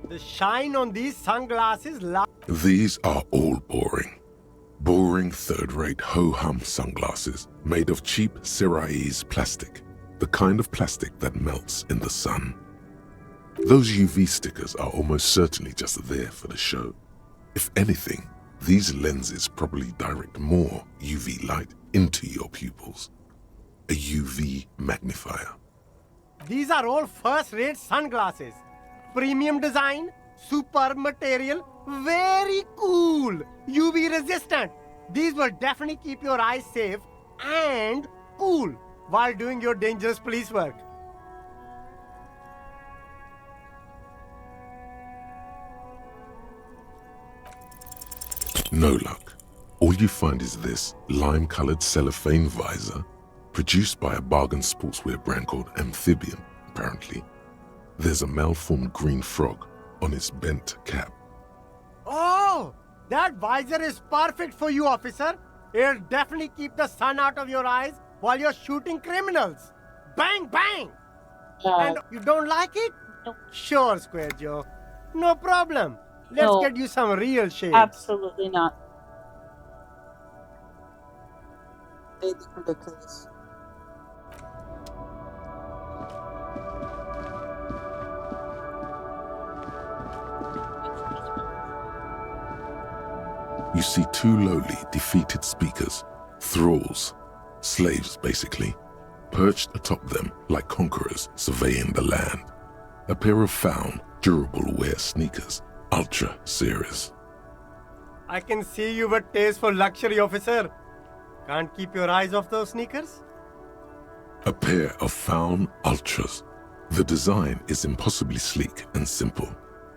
Speaker 15: The shine on these sunglasses...
Speaker 4: These are all boring. Boring third-rate ho-hum sunglasses made of cheap Syrahese plastic, the kind of plastic that melts in the sun. Those UV stickers are almost certainly just there for the show. If anything, these lenses probably direct more UV light into your pupils. A UV magnifier.
Speaker 15: These are all first-rate sunglasses. Premium design, superb material, very cool, UV resistant. These will definitely keep your eyes safe and cool while doing your dangerous police work.
Speaker 4: No luck. All you find is this lime-colored cellophane visor, produced by a bargain sportswear brand called Amphibian, apparently. There's a malformed green frog on its bent cap.
Speaker 15: Oh, that visor is perfect for you, officer. It'll definitely keep the sun out of your eyes while you're shooting criminals. Bang, bang!
Speaker 1: No.
Speaker 15: And you don't like it?
Speaker 1: Nope.
Speaker 15: Sure, Square Joe. No problem. Let's
Speaker 1: No.
Speaker 15: get you some real shades.
Speaker 1: Absolutely not. It's ridiculous.
Speaker 4: You see two lowly, defeated speakers, thralls, slaves basically, perched atop them like conquerors surveying the land. A pair of found, durable wear sneakers, Ultra series.
Speaker 15: I can see you've a taste for luxury, officer. Can't keep your eyes off those sneakers?
Speaker 4: A pair of found Ultras. The design is impossibly sleek and simple.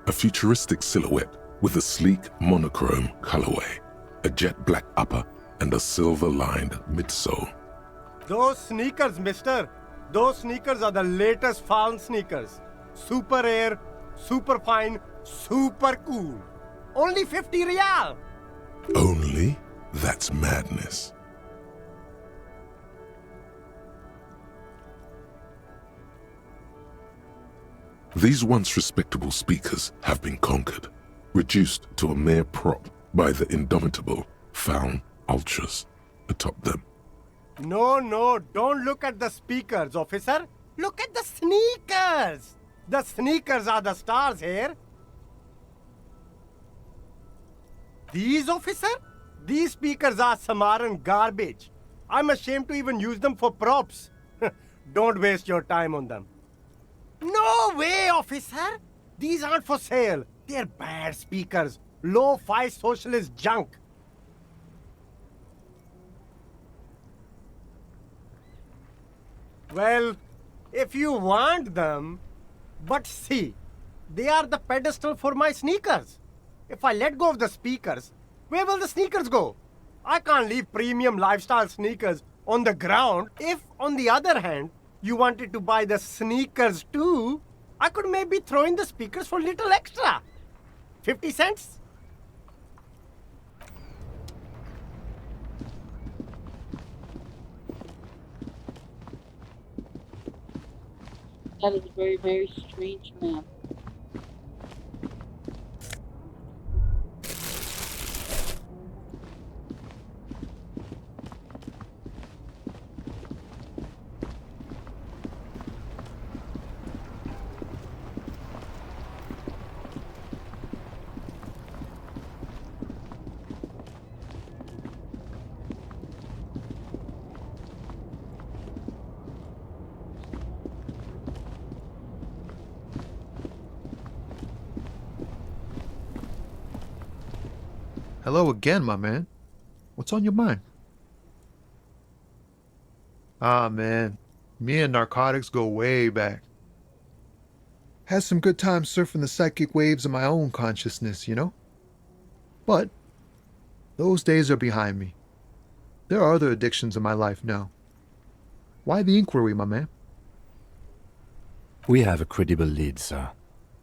Speaker 4: A futuristic silhouette with a sleek monochrome colorway, a jet black upper, and a silver-lined midsole.
Speaker 15: Those sneakers, mister. Those sneakers are the latest found sneakers. Super rare, super fine, super cool. Only 50 real.
Speaker 4: Only? That's madness. These once respectable speakers have been conquered, reduced to a mere prop by the indomitable found Ultras atop them.
Speaker 15: No, don't look at the speakers, officer. Look at the sneakers. The sneakers are the stars here. These, officer? These speakers are Samaran garbage. I'm ashamed to even use them for props. Don't waste your time on them. No way, officer! These aren't for sale. They're bad speakers. Low-fi socialist junk. Well, if you want them... But see, they are the pedestal for my sneakers. If I let go of the speakers, where will the sneakers go? I can't leave premium lifestyle sneakers on the ground. If, on the other hand, you wanted to buy the sneakers too, I could maybe throw in the speakers for little extra. 50 cents?
Speaker 1: That is a very, very strange man.
Speaker 21: Hello again, my man. What's on your mind? Ah, man. Me and narcotics go way back. Had some good times surfing the psychic waves of my own consciousness, you know? But those days are behind me. There are other addictions in my life now. Why the inquiry, my man?
Speaker 6: We have a credible lead, sir.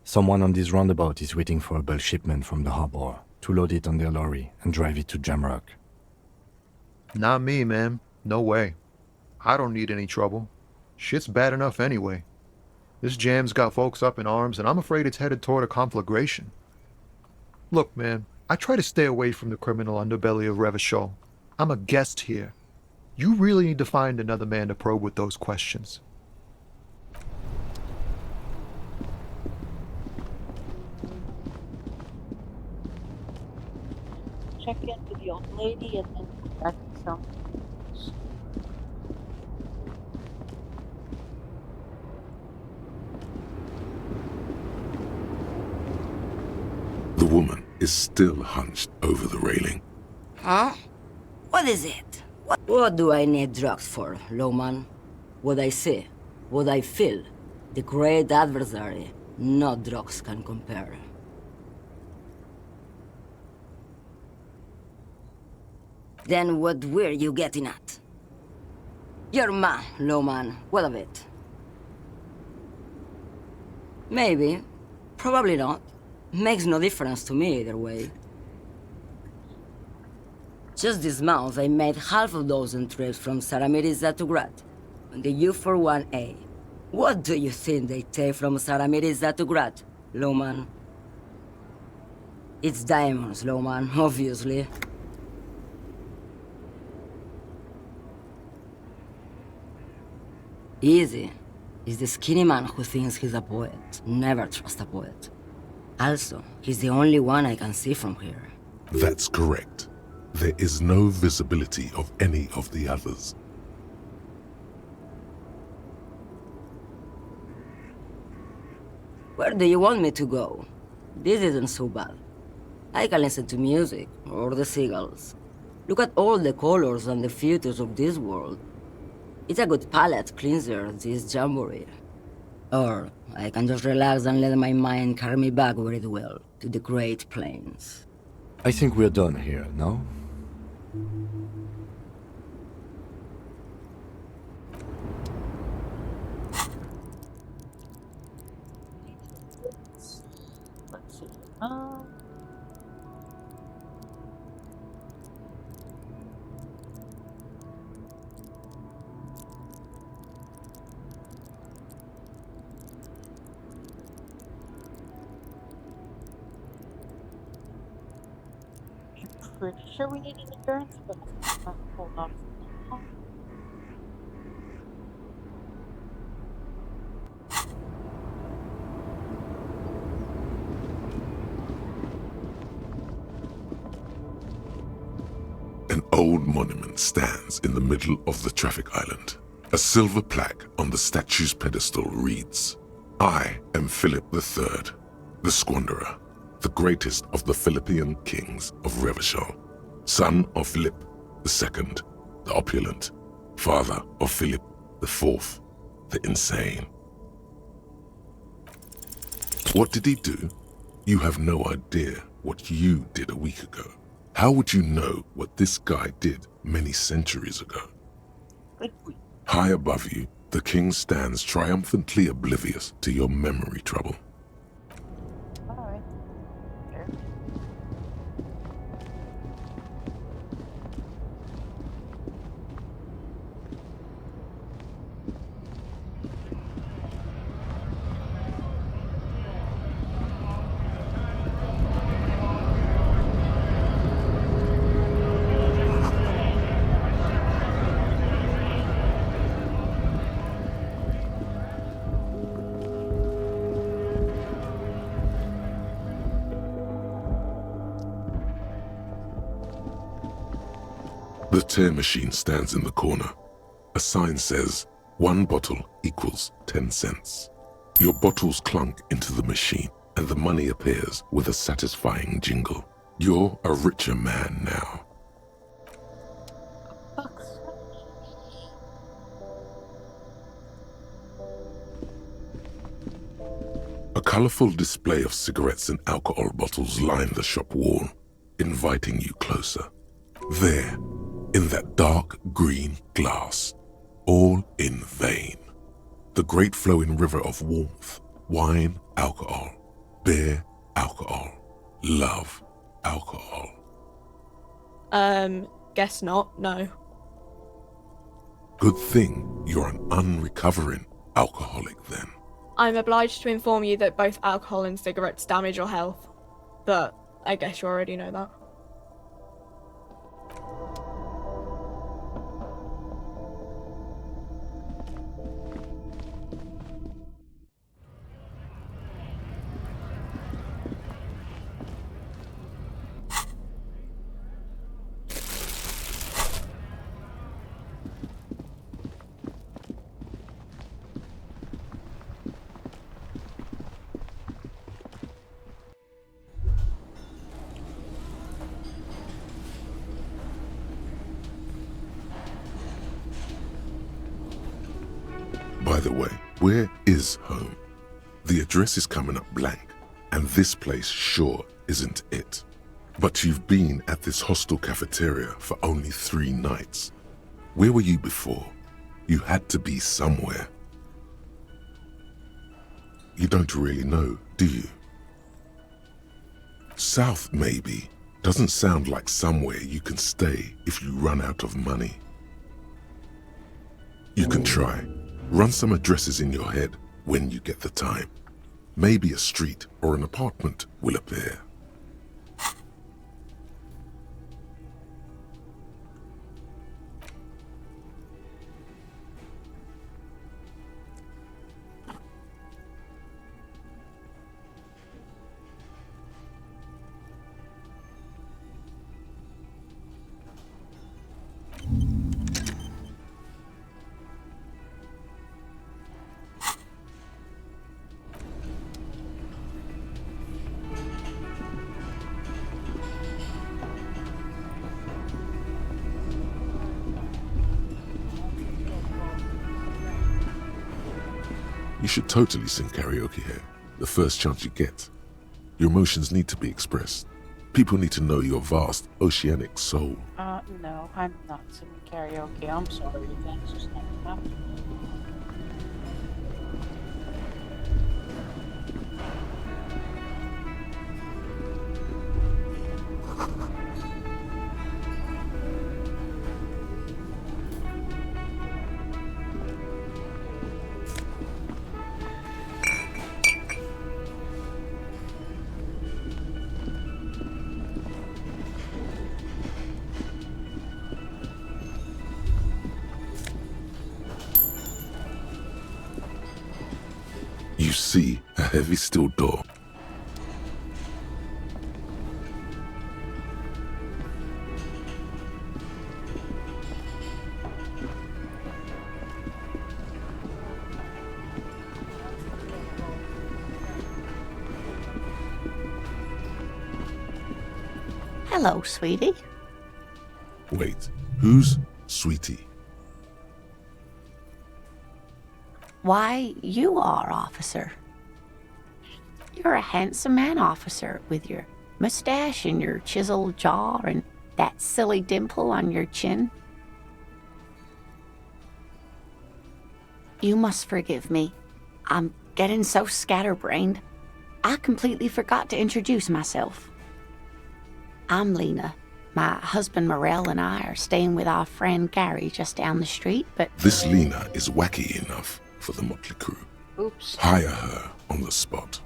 Speaker 6: Someone on this roundabout is waiting for a bulk shipment from the harbor to load it on their lorry and drive it to Jamrock.
Speaker 21: Not me, man. No way. I don't need any trouble. Shit's bad enough anyway. This jam's got folks up in arms, and I'm afraid it's headed toward a conflagration. Look, man, I try to stay away from the criminal underbelly of Revachol. I'm a guest here. You really need to find another man to probe with those questions.
Speaker 1: Check in with the old lady and then come back to some.
Speaker 4: The woman is still hunched over the railing.
Speaker 2: Huh? What is it? What do I need drugs for, lowman? What I see, what I feel, the great adversary, no drugs can compare. Then what were you getting at? Your man, lowman, what of it? Maybe. Probably not. Makes no difference to me either way. Just this month, I made half a dozen trips from Saramiriza to Grat, on the U41A. What do you think they take from Saramiriza to Grat, Lowman? It's diamonds, Lowman, obviously. Easy. He's the skinny man who thinks he's a poet. Never trust a poet. Also, he's the only one I can see from here.
Speaker 4: That's correct. There is no visibility of any of the others.
Speaker 2: Where do you want me to go? This isn't so bad. I can listen to music, or the seagulls. Look at all the colors and the features of this world. It's a good palate cleanser, this jamboree. Or I can just relax and let my mind carry me back where it will, to the Great Plains.
Speaker 6: I think we're done here, no?
Speaker 1: Let's see. Pretty sure we need an endurance, but hold on.
Speaker 4: An old monument stands in the middle of the traffic island. A silver plaque on the statue's pedestal reads, "I am Philip III, the Squanderer, the greatest of the Philippian kings of Revachol, son of Philip II, the opulent, father of Philip IV, the insane." What did he do? You have no idea what you did a week ago. How would you know what this guy did many centuries ago? High above you, the king stands triumphantly oblivious to your memory trouble. The tear machine stands in the corner. A sign says, 1 bottle equals 10 cents. Your bottles clunk into the machine, and the money appears with a satisfying jingle. You're a richer man now. A colorful display of cigarettes and alcohol bottles line the shop wall, inviting you closer. There, in that dark green glass, all in vain. The great flowing river of warmth, wine, alcohol, beer, alcohol, love, alcohol.
Speaker 19: Guess not, no.
Speaker 4: Good thing you're an unrecovering alcoholic then.
Speaker 19: I'm obliged to inform you that both alcohol and cigarettes damage your health. But I guess you already know that.
Speaker 4: By the way, where is home? The address is coming up blank, and this place sure isn't it. But you've been at this hostel cafeteria for only 3 nights. Where were you before? You had to be somewhere. You don't really know, do you? South, maybe, Doesn't sound like somewhere you can stay if you run out of money. You can try. Run some addresses in your head when you get the time. Maybe a street or an apartment will appear. You should totally sing karaoke here, the first chance you get. Your emotions need to be expressed. People need to know your vast, oceanic soul.
Speaker 1: No, I'm not singing karaoke. I'm sorry, that's just not happening.
Speaker 4: You see a heavy steel door.
Speaker 3: Hello, sweetie.
Speaker 4: Wait, who's Sweetie?
Speaker 3: Why, you are, officer. You're a handsome man, officer, with your mustache and your chiseled jaw and that silly dimple on your chin. You must forgive me. I'm getting so scatterbrained. I completely forgot to introduce myself. I'm Lena. My husband Morel and I are staying with our friend Gary just down the street, but...
Speaker 4: This Lena is wacky enough for the motley crew.
Speaker 1: Oops.
Speaker 4: Hire her on the spot.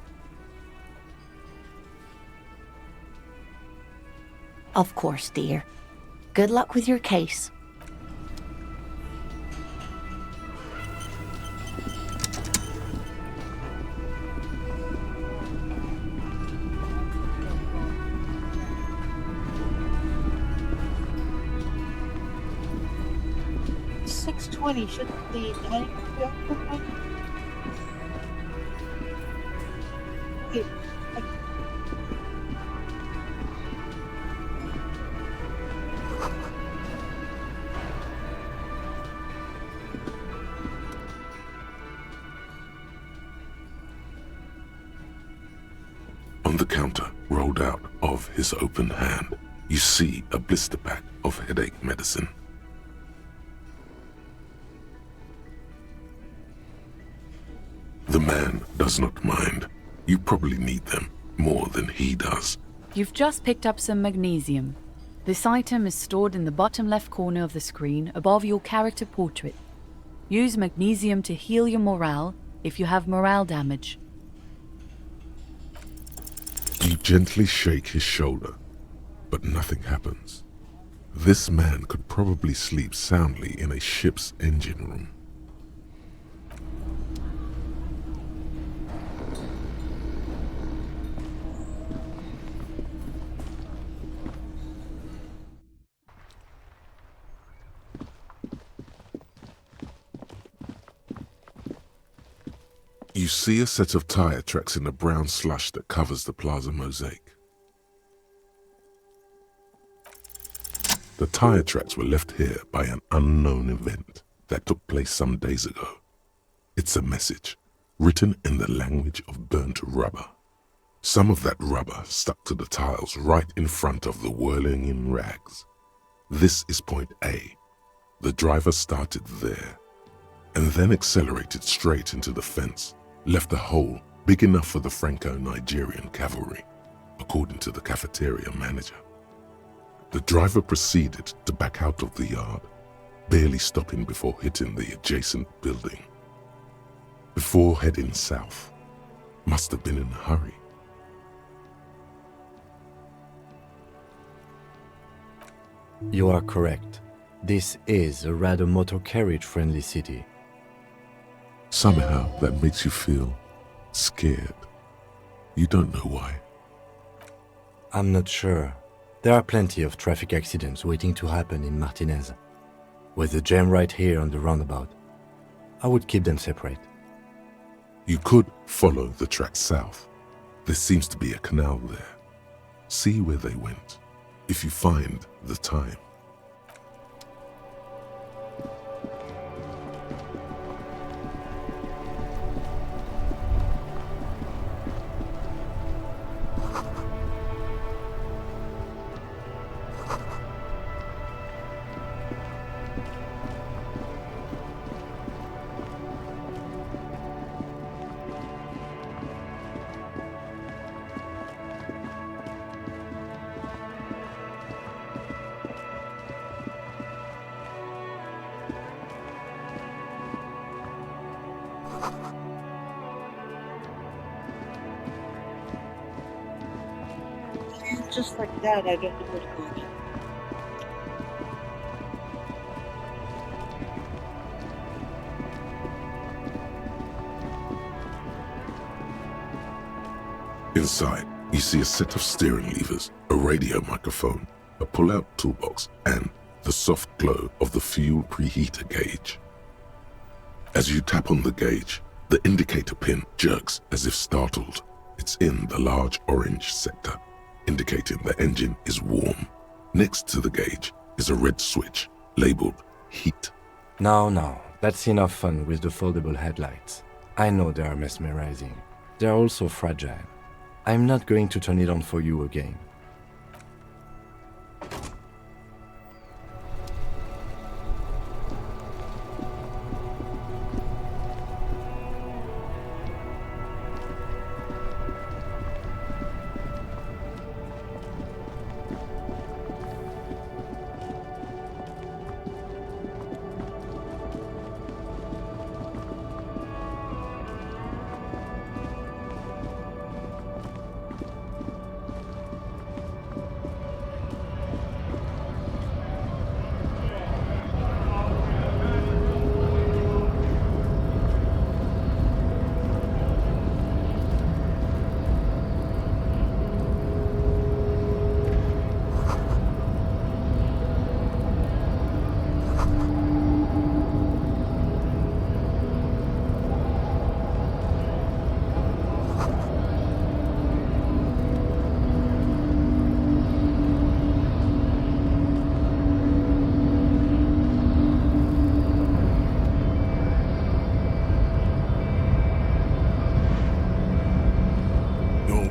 Speaker 3: Of course, dear. Good luck with your case.
Speaker 1: $6.20, shouldn't the dining room be open by now? Wait,
Speaker 4: On the counter, rolled out of his open hand, you see a blister pack of headache medicine. The man does not mind. You probably need them more than he does.
Speaker 12: You've just picked up some magnesium. This item is stored in the bottom left corner of the screen above your character portrait. Use magnesium to heal your morale if you have morale damage.
Speaker 4: You gently shake his shoulder, but nothing happens. This man could probably sleep soundly in a ship's engine room. You see a set of tire tracks in the brown slush that covers the plaza mosaic. The tire tracks were left here by an unknown event that took place some days ago. It's a message, written in the language of burnt rubber. Some of that rubber stuck to the tiles right in front of the whirling in rags. This is point A. The driver started there, and then accelerated straight into the fence, left a hole big enough for the Franco-Nigerian cavalry, according to the cafeteria manager. The driver proceeded to back out of the yard, barely stopping before hitting the adjacent building. Before heading south, must have been in a hurry.
Speaker 6: You are correct. This is a rather motor carriage-friendly city.
Speaker 4: Somehow that makes you feel scared. You don't know why.
Speaker 6: I'm not sure. There are plenty of traffic accidents waiting to happen in Martinez. With the jam right here on the roundabout, I would keep them separate.
Speaker 4: You could follow the track south. There seems to be a canal there. See where they went, if you find the time.
Speaker 1: Just like that, I don't know where to go again.
Speaker 4: Inside, you see a set of steering levers, a radio microphone, a pull-out toolbox, and the soft glow of the fuel preheater gauge. As you tap on the gauge, the indicator pin jerks as if startled. It's in the large orange sector, indicating the engine is warm. Next to the gauge is a red switch labeled heat.
Speaker 6: Now, that's enough fun with the foldable headlights. I know they are mesmerizing. They are also fragile. I'm not going to turn it on for you again.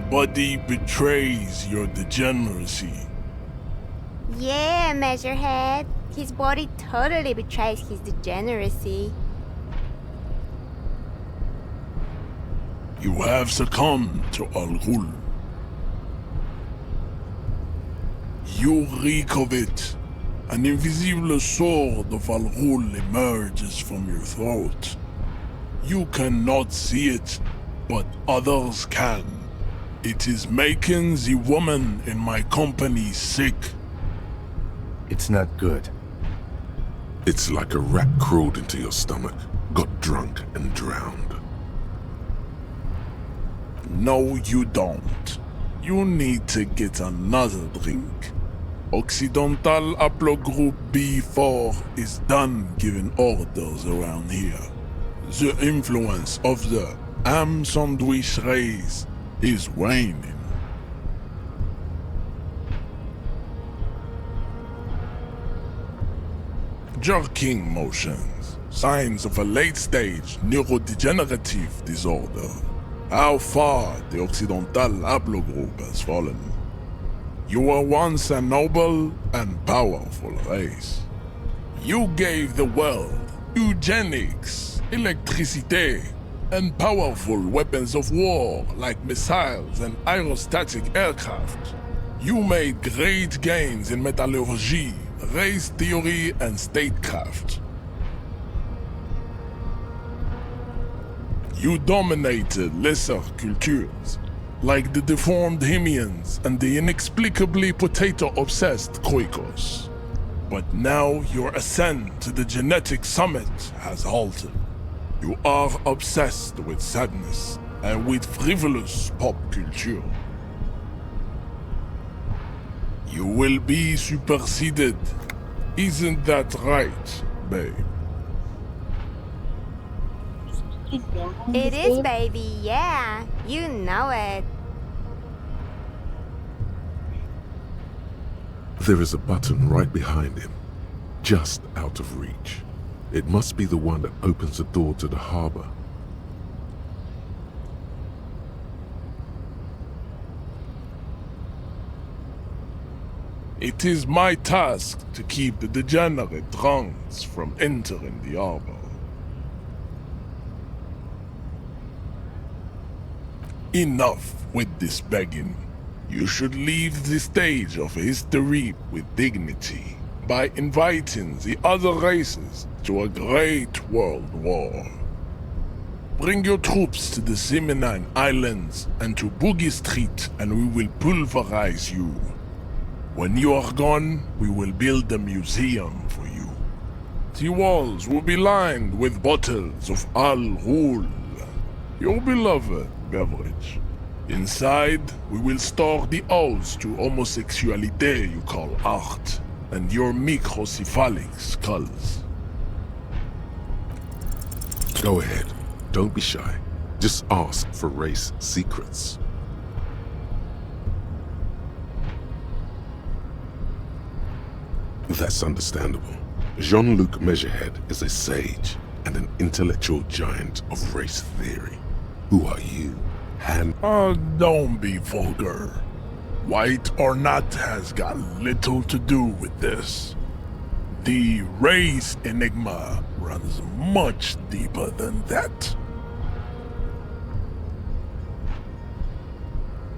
Speaker 18: Body betrays your degeneracy.
Speaker 5: Yeah, Measurehead. His body totally betrays his degeneracy.
Speaker 18: You have succumbed to Al Ghul. You reek of it. An invisible sword of Al Ghul emerges from your throat. You cannot see it, but others can. It is making the woman in my company sick.
Speaker 6: It's not good.
Speaker 4: It's like a rat crawled into your stomach, got drunk and drowned.
Speaker 18: No, you don't. You need to get another drink. Occidental Haplogroup B4 is done giving orders around here. The influence of the ham sandwich race is waning. Jerking motions, signs of a late-stage neurodegenerative disorder. How far the Occidental Haplogroup has fallen. You were once a noble and powerful race. You gave the world eugenics, electricity, and powerful weapons of war like missiles and aerostatic aircraft. You made great gains in metallurgy, race theory, and statecraft. You dominated lesser cultures, like the deformed Himians and the inexplicably potato-obsessed Khoikos. But now your ascent to the genetic summit has halted. You are obsessed with sadness and with frivolous pop culture. You will be superseded. Isn't that right, babe?
Speaker 5: It is, baby, yeah. You know it.
Speaker 4: There is a button right behind him, just out of reach. It must be the one that opens the door to the harbor.
Speaker 18: It is my task to keep the degenerate drunks from entering the harbor. Enough with this begging. You should leave the stage of history with dignity by inviting the other races to a great world war. Bring your troops to the Seminine Islands and to Boogie Street, and we will pulverize you. When you are gone, we will build a museum for you. The walls will be lined with bottles of Al Ghul, your beloved beverage. Inside, we will store the odes to homosexuality you call art, and your microcephalic skulls.
Speaker 4: Go ahead. Don't be shy. Just ask for race secrets. That's understandable. Jean-Luc Measurehead is a sage and an intellectual giant of race theory. Who are you?
Speaker 18: Don't be vulgar. White or not has got little to do with this. The race enigma runs much deeper than that.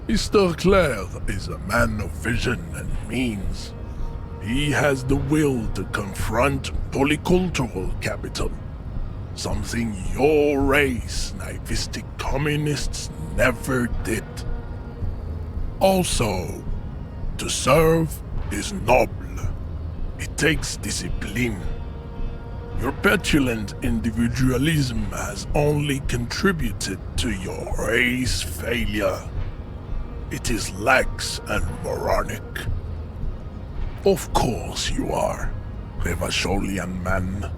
Speaker 18: Mr. Clare is a man of vision and means. He has the will to confront polycultural capital, something your race, naivistic communists, never did. Also, to serve is noble. It takes discipline. Your petulant individualism has only contributed to your race failure. It is lax and moronic. Of course you are, Revacholian man.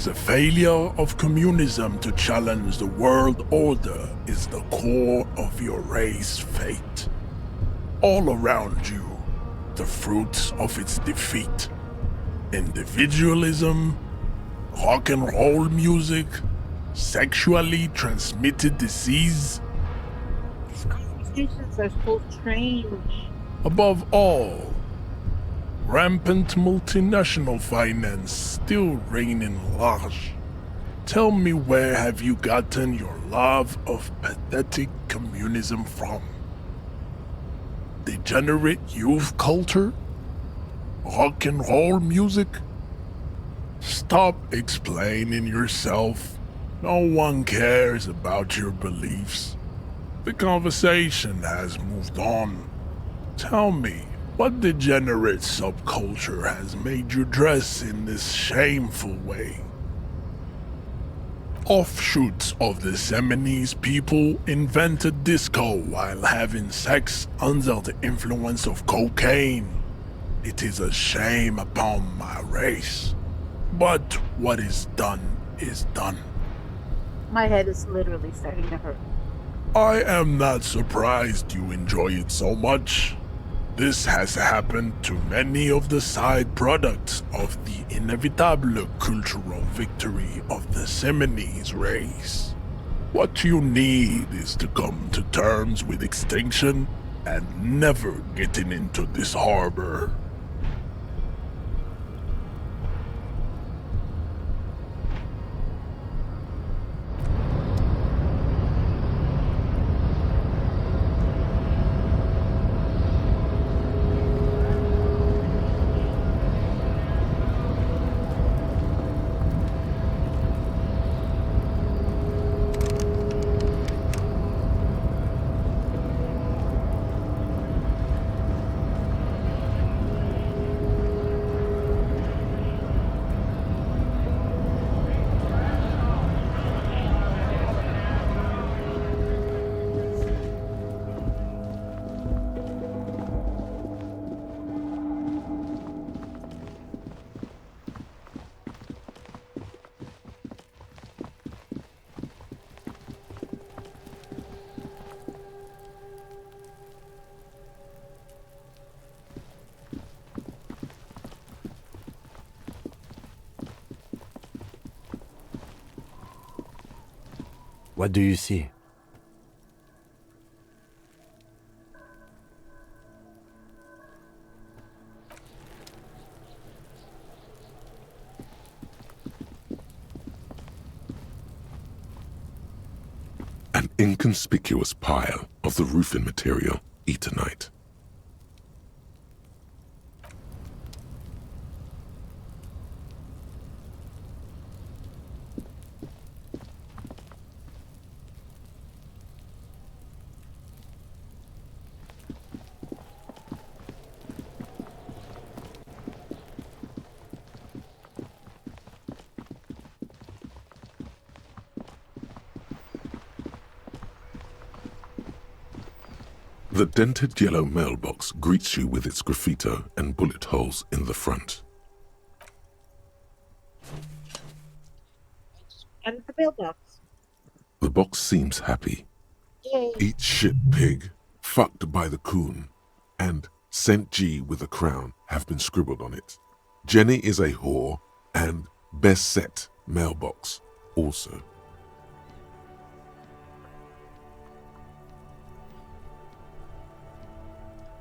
Speaker 18: The failure of communism to challenge the world order is the core of your race fate. All around you, the fruits of its defeat. Individualism, rock and roll music, sexually transmitted disease.
Speaker 1: These conversations are so strange.
Speaker 18: Above all, rampant multinational finance still reigning large. Tell me, where have you gotten your love of pathetic communism from? Degenerate youth culture? Rock and roll music? Stop explaining yourself. No one cares about your beliefs. The conversation has moved on. Tell me, what degenerate subculture has made you dress in this shameful way? Offshoots of the Seminoles people invented disco while having sex under the influence of cocaine. It is a shame upon my race. But what is done is done.
Speaker 1: My head is literally starting to hurt.
Speaker 18: I am not surprised you enjoy it so much. This has happened to many of the side products of the inevitable cultural victory of the Seminoles race. What you need is to come to terms with extinction and never getting into this harbor.
Speaker 6: What do you see?
Speaker 4: An inconspicuous pile of the roofing material, Eternite. The dented yellow mailbox greets you with its graffito and bullet holes in the front.
Speaker 1: And the mailbox.
Speaker 4: The box seems happy.
Speaker 1: Yay.
Speaker 4: Eat shit, pig, fucked by the coon, and St. G with a crown have been scribbled on it. Jenny is a whore, and best set mailbox also.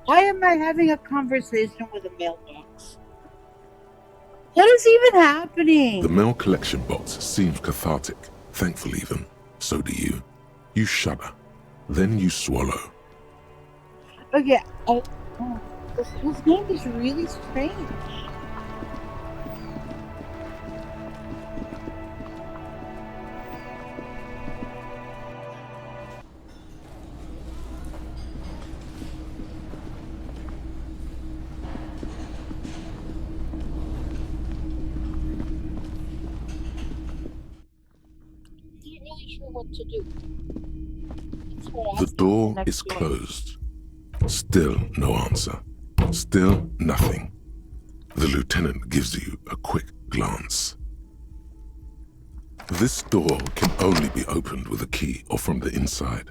Speaker 1: Why am I having a conversation with a mailbox? What is even happening?
Speaker 4: The mail collection box seems cathartic, thankful even. So do you. You shudder. Then you swallow.
Speaker 1: Okay, this game is really strange. What to do.
Speaker 4: The door is closed. Still no answer. Still nothing. The lieutenant gives you a quick glance. This door can only be opened with a key or from the inside.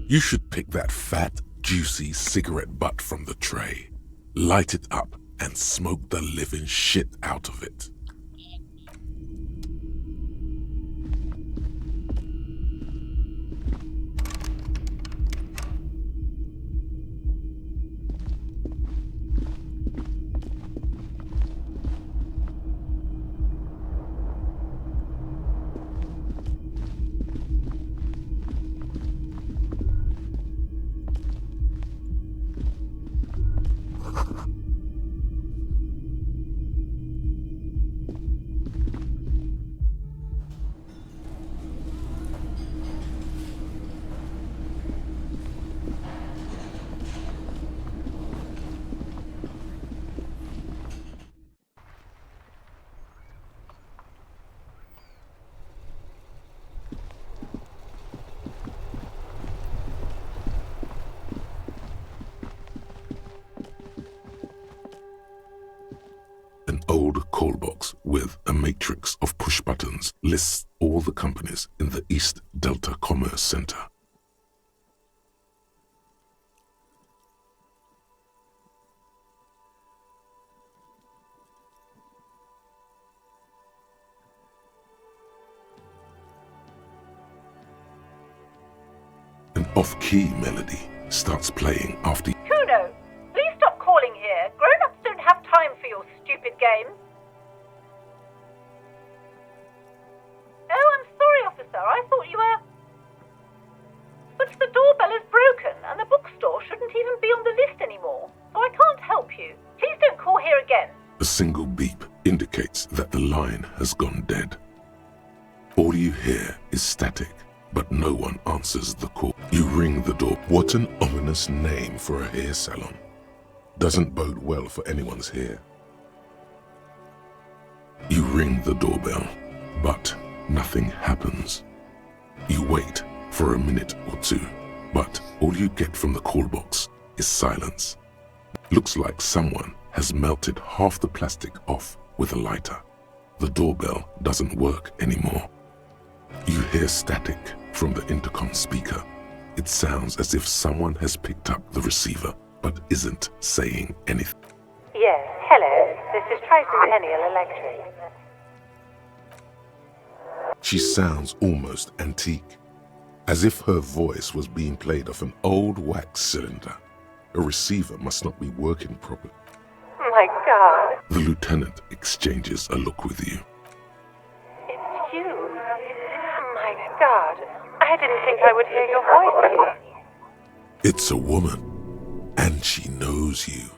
Speaker 4: You should pick that fat, juicy cigarette butt from the tray, light it up, and smoke the living shit out of it. An old call box with a matrix of push buttons lists all the companies in the East Delta Commerce Center. An off-key melody starts playing after
Speaker 9: Kuno, please stop calling here. Grown-ups don't have time for your stupid games. Oh, I'm sorry, officer. I thought you were... But the doorbell is broken, and the bookstore shouldn't even be on the list anymore, so I can't help you. Please don't call here again.
Speaker 4: A single beep indicates that the line has gone dead. All you hear is static, but no one answers the call. You ring the door. What an ominous name for a hair salon. Doesn't bode well for anyone's hair. You ring the doorbell, but nothing happens. You wait for a minute or two, but all you get from the call box is silence. Looks like someone has melted half the plastic off with a lighter. The doorbell doesn't work anymore. You hear static from the intercom speaker. It sounds as if someone has picked up the receiver but isn't saying anything.
Speaker 9: Yes, hello.
Speaker 7: is Tricentennial Electric.
Speaker 4: She sounds almost antique, as if her voice was being played off an old wax cylinder. A receiver must not be working properly.
Speaker 7: My God.
Speaker 4: The lieutenant exchanges a look with you.
Speaker 7: It's you. My God. I didn't think I would hear your voice here.
Speaker 4: It's a woman, and she knows you.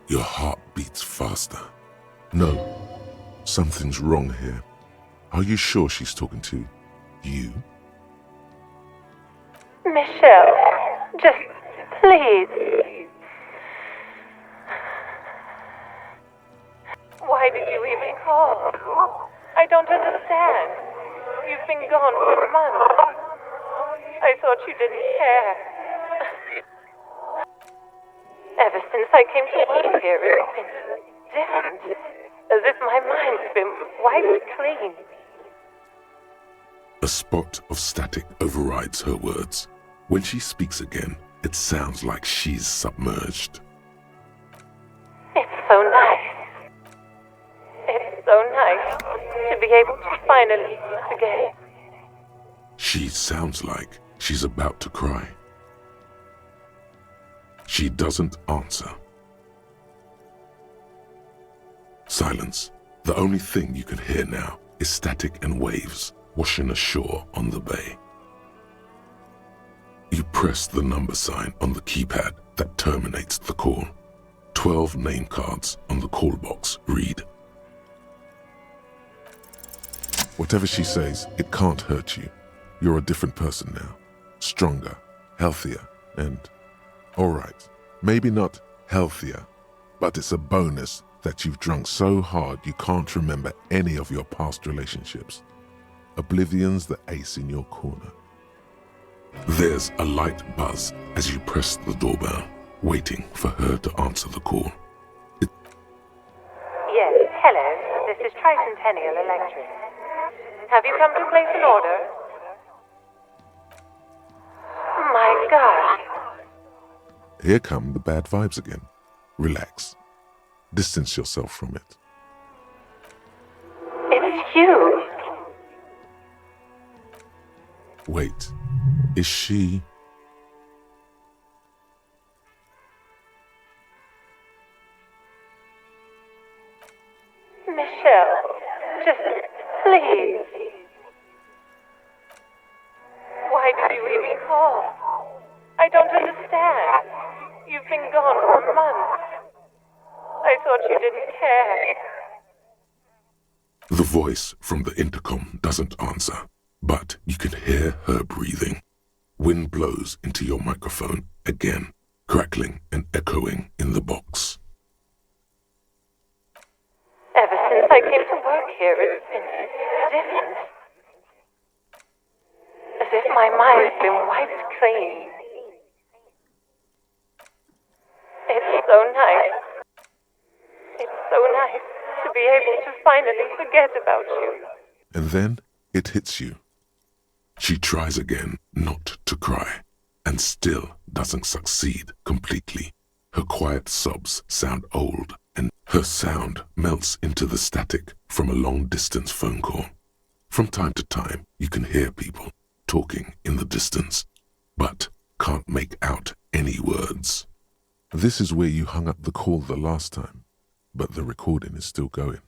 Speaker 4: Your heart beats faster. No, something's wrong here. Are you sure she's talking to you?
Speaker 7: Michelle, just please. Why did you even call? I don't understand. You've been gone for months. I thought you didn't care. Ever since I came to work here, it's been different. As if my mind's been wiped clean.
Speaker 4: A spot of static overrides her words. When she speaks again, it sounds like she's submerged.
Speaker 7: It's so nice. It's so nice to be able to finally forget.
Speaker 4: She sounds like she's about to cry. She doesn't answer. Silence. The only thing you can hear now is static and waves washing ashore on the bay. You press the number sign on the keypad that terminates the call. 12 name cards on the call box read. Whatever she says, it can't hurt you. You're a different person now. Stronger, healthier, and... alright, maybe not healthier, but it's a bonus that you've drunk so hard you can't remember any of your past relationships. Oblivion's the ace in your corner. There's a light buzz as you press the doorbell, waiting for her to answer the call.
Speaker 7: Yes, hello. This is Tricentennial Electric. Have you come to place an order? My God.
Speaker 4: Here come the bad vibes again. Relax. Distance yourself from it.
Speaker 7: It's you.
Speaker 4: Wait, is she...
Speaker 7: Michelle, just please. Why did you even call? I don't understand. You've been gone for months. I thought you didn't care.
Speaker 4: The voice from the intercom doesn't answer, but you can hear her breathing. Wind blows into your microphone again, crackling and echoing in the box.
Speaker 7: Ever since I came to work here, it's been different. As if my mind's been wiped clean. It's so nice. It's so nice to be able to finally forget about you.
Speaker 4: And then it hits you. She tries again not to cry, and still doesn't succeed completely. Her quiet sobs sound old, and her sound melts into the static from a long-distance phone call. From time to time, you can hear people talking in the distance, but can't make out any words. This is where you hung up the call the last time, but the recording is still going.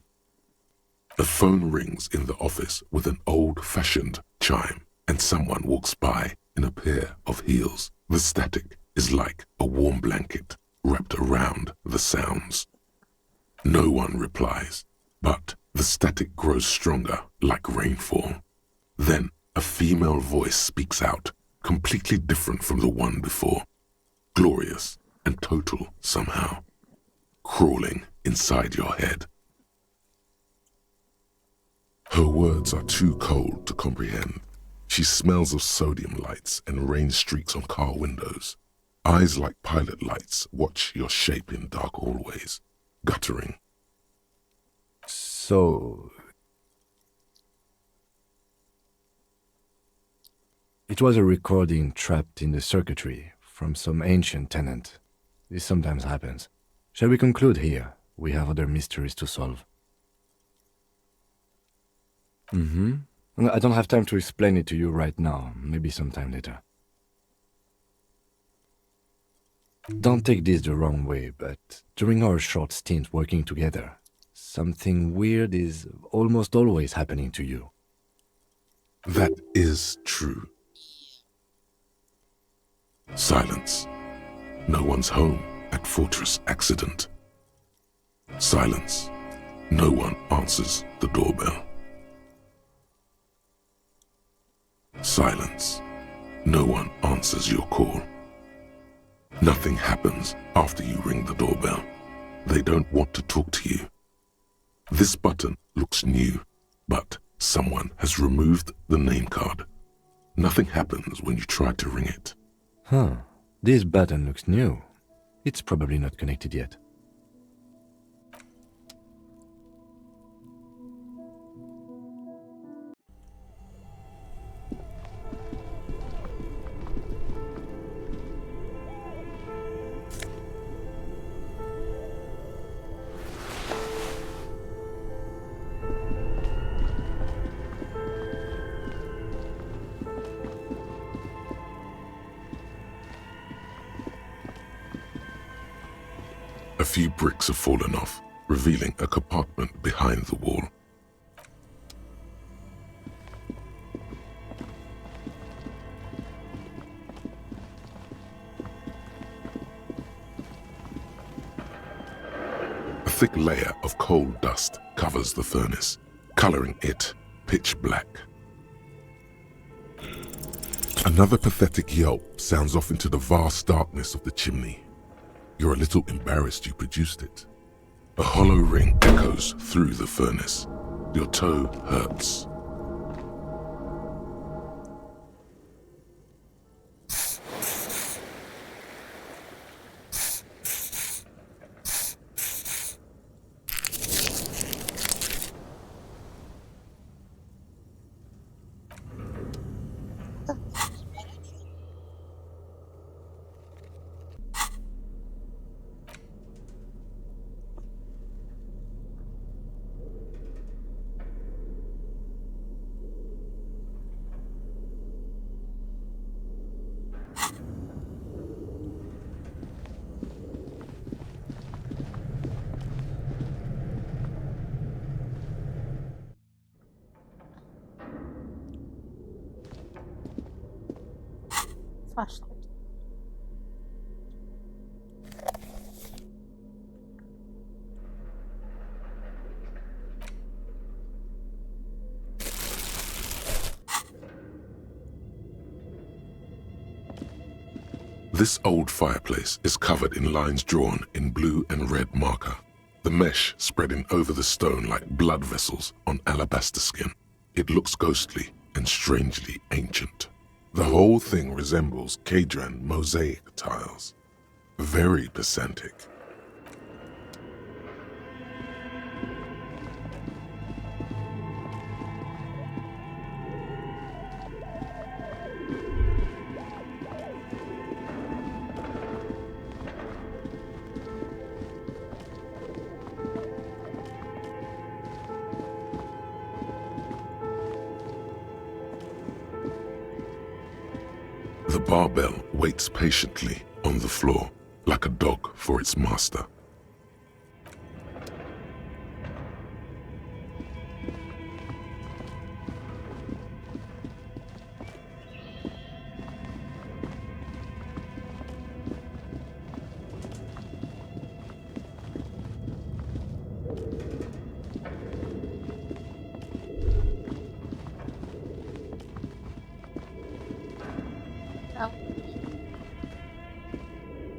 Speaker 4: The phone rings in the office with an old-fashioned chime, and someone walks by in a pair of heels. The static is like a warm blanket wrapped around the sounds. No one replies, but the static grows stronger like rainfall. Then a female voice speaks out, completely different from the one before. Glorious and total somehow, crawling inside your head. Her words are too cold to comprehend. She smells of sodium lights and rain streaks on car windows. Eyes like pilot lights watch your shape in dark hallways, guttering.
Speaker 6: So... it was a recording trapped in the circuitry from some ancient tenant. This sometimes happens. Shall we conclude here? We have other mysteries to solve. I don't have time to explain it to you right now. Maybe sometime later. Don't take this the wrong way, but during our short stint working together, something weird is almost always happening to you.
Speaker 4: That is true. Silence. No one's home at Fortress Accident. Silence. No one answers the doorbell. Silence. No one answers your call. Nothing happens after you ring the doorbell. They don't want to talk to you. This button looks new, but someone has removed the name card. Nothing happens when you try to ring it.
Speaker 6: This button looks new. It's probably not connected yet.
Speaker 4: A few bricks have fallen off, revealing a compartment behind the wall. A thick layer of coal dust covers the furnace, coloring it pitch black. Another pathetic yelp sounds off into the vast darkness of the chimney. You're a little embarrassed you produced it. A hollow ring echoes through the furnace. Your toe hurts.
Speaker 1: Flashlight.
Speaker 4: This old fireplace is covered in lines drawn in blue and red marker, the mesh spreading over the stone like blood vessels on alabaster skin. It looks ghostly and strangely ancient. The whole thing resembles Kadran mosaic tiles. Very pesantic. The barbell waits patiently on the floor, like a dog for its master.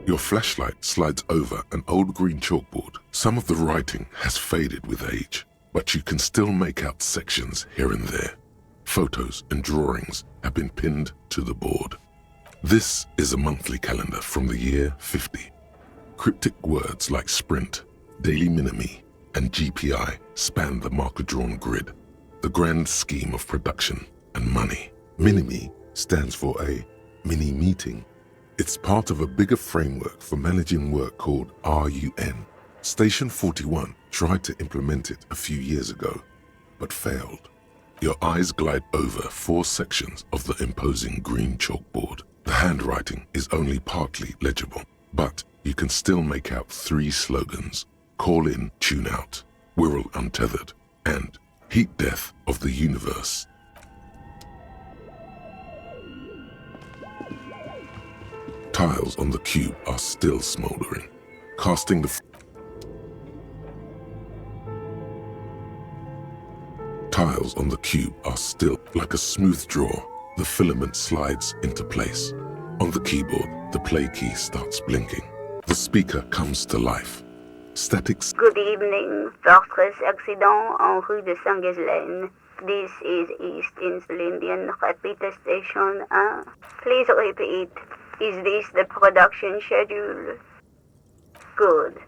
Speaker 4: Your flashlight slides over an old green chalkboard. Some of the writing has faded with age, but you can still make out sections here and there. Photos and drawings have been pinned to the board. This is a monthly calendar from the year 50. Cryptic words like sprint, daily minimi, and GPI span the marker-drawn grid. The grand scheme of production and money. Minimi stands for a mini-meeting. It's part of a bigger framework for managing work called RUN, Station 41 tried to implement it a few years ago, but failed. Your eyes glide over 4 sections of the imposing green chalkboard. The handwriting is only partly legible, but you can still make out 3 slogans: Call in, Tune out, Wirral Untethered, and Heat Death of the Universe. Tiles on the cube are still smoldering, casting the tiles on the cube are still like a smooth draw. The filament slides into place. On the keyboard, the play key starts blinking. The speaker comes to life. Statics.
Speaker 13: Good evening, Fortress Accident en rue de Saint-Ghislaine. This is East Insulindian Repeater Station 1. Please repeat. Is this the production schedule? Good.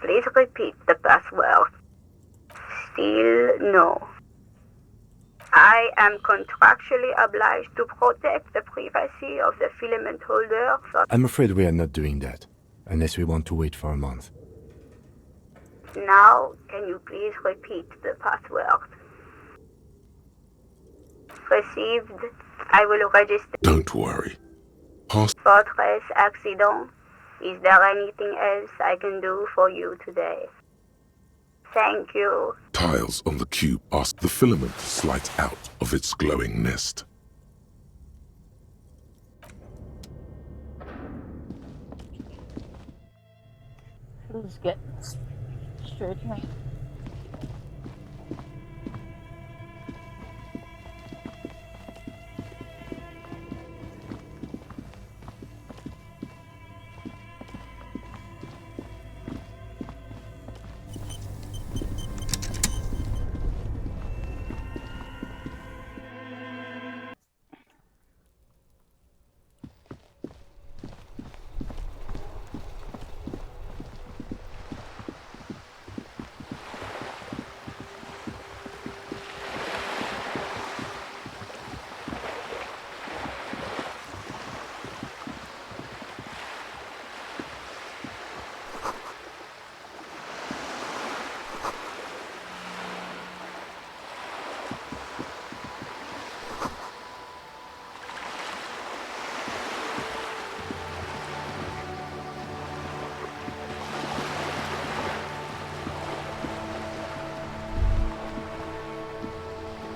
Speaker 13: Please repeat the password. Still no. I am contractually obliged to protect the privacy of the filament holder.
Speaker 6: I'm afraid we are not doing that, unless we want to wait for a month.
Speaker 13: Now, can you please repeat the password? Received. I will register.
Speaker 4: Don't worry.
Speaker 13: Fortress Accident. Is there anything else I can do for you today? Thank you.
Speaker 4: Tiles on the cube are the filament slides out of its glowing nest.
Speaker 1: Who's getting straight me?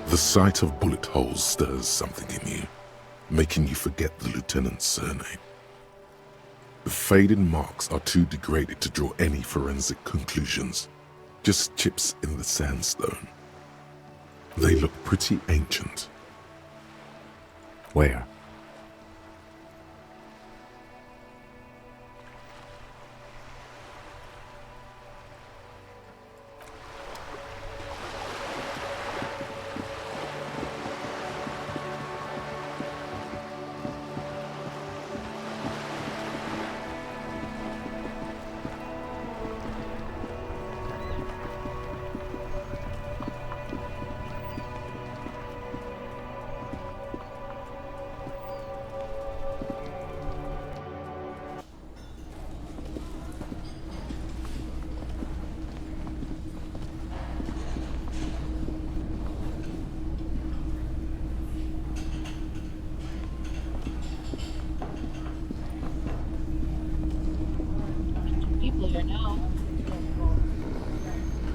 Speaker 4: The sight of bullet holes stirs something in you, making you forget the lieutenant's surname. The faded marks are too degraded to draw any forensic conclusions, just chips in the sandstone. They look pretty ancient.
Speaker 6: Where?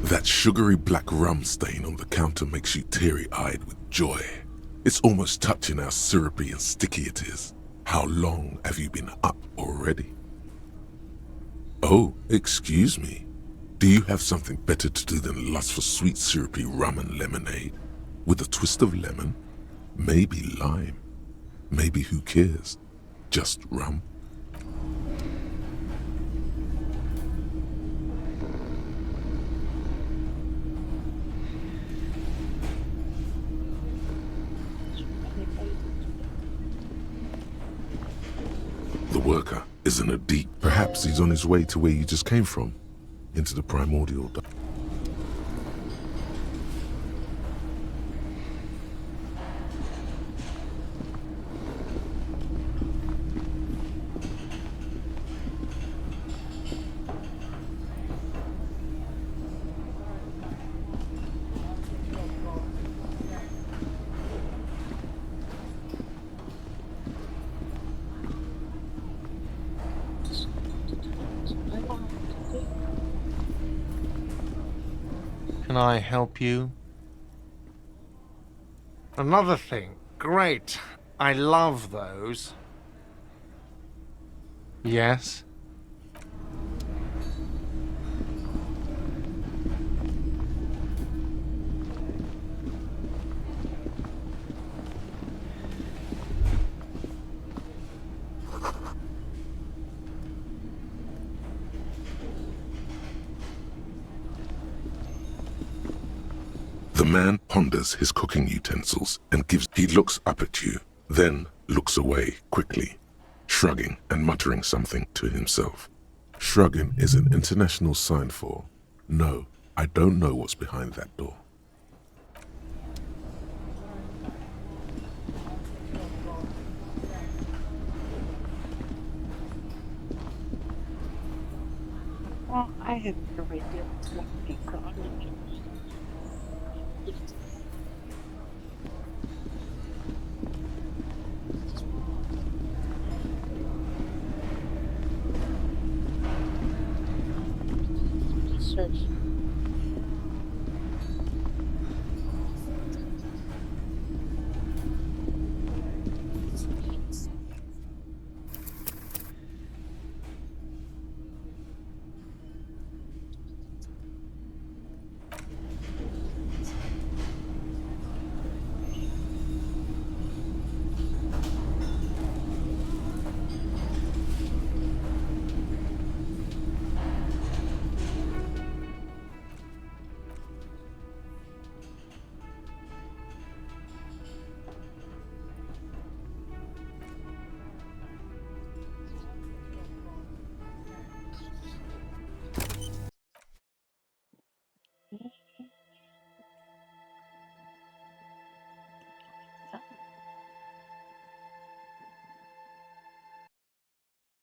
Speaker 4: That sugary black rum stain on the counter makes you teary-eyed with joy. It's almost touching how syrupy and sticky it is. How long have you been up already? Oh, excuse me. Do you have something better to do than lust for sweet syrupy rum and lemonade? With a twist of lemon? Maybe lime? Maybe who cares? Just rum? The worker isn't a deep. Perhaps he's on his way to where you just came from, into the primordial.
Speaker 10: can I help you? Another thing. Great. I love those. Yes?
Speaker 4: The man ponders his cooking utensils and he looks up at you, then looks away quickly, shrugging and muttering something to himself. Shrugging is an international sign for, no, I don't know what's behind that door.
Speaker 1: Well, I have no idea what's happening, so I'm gonna search.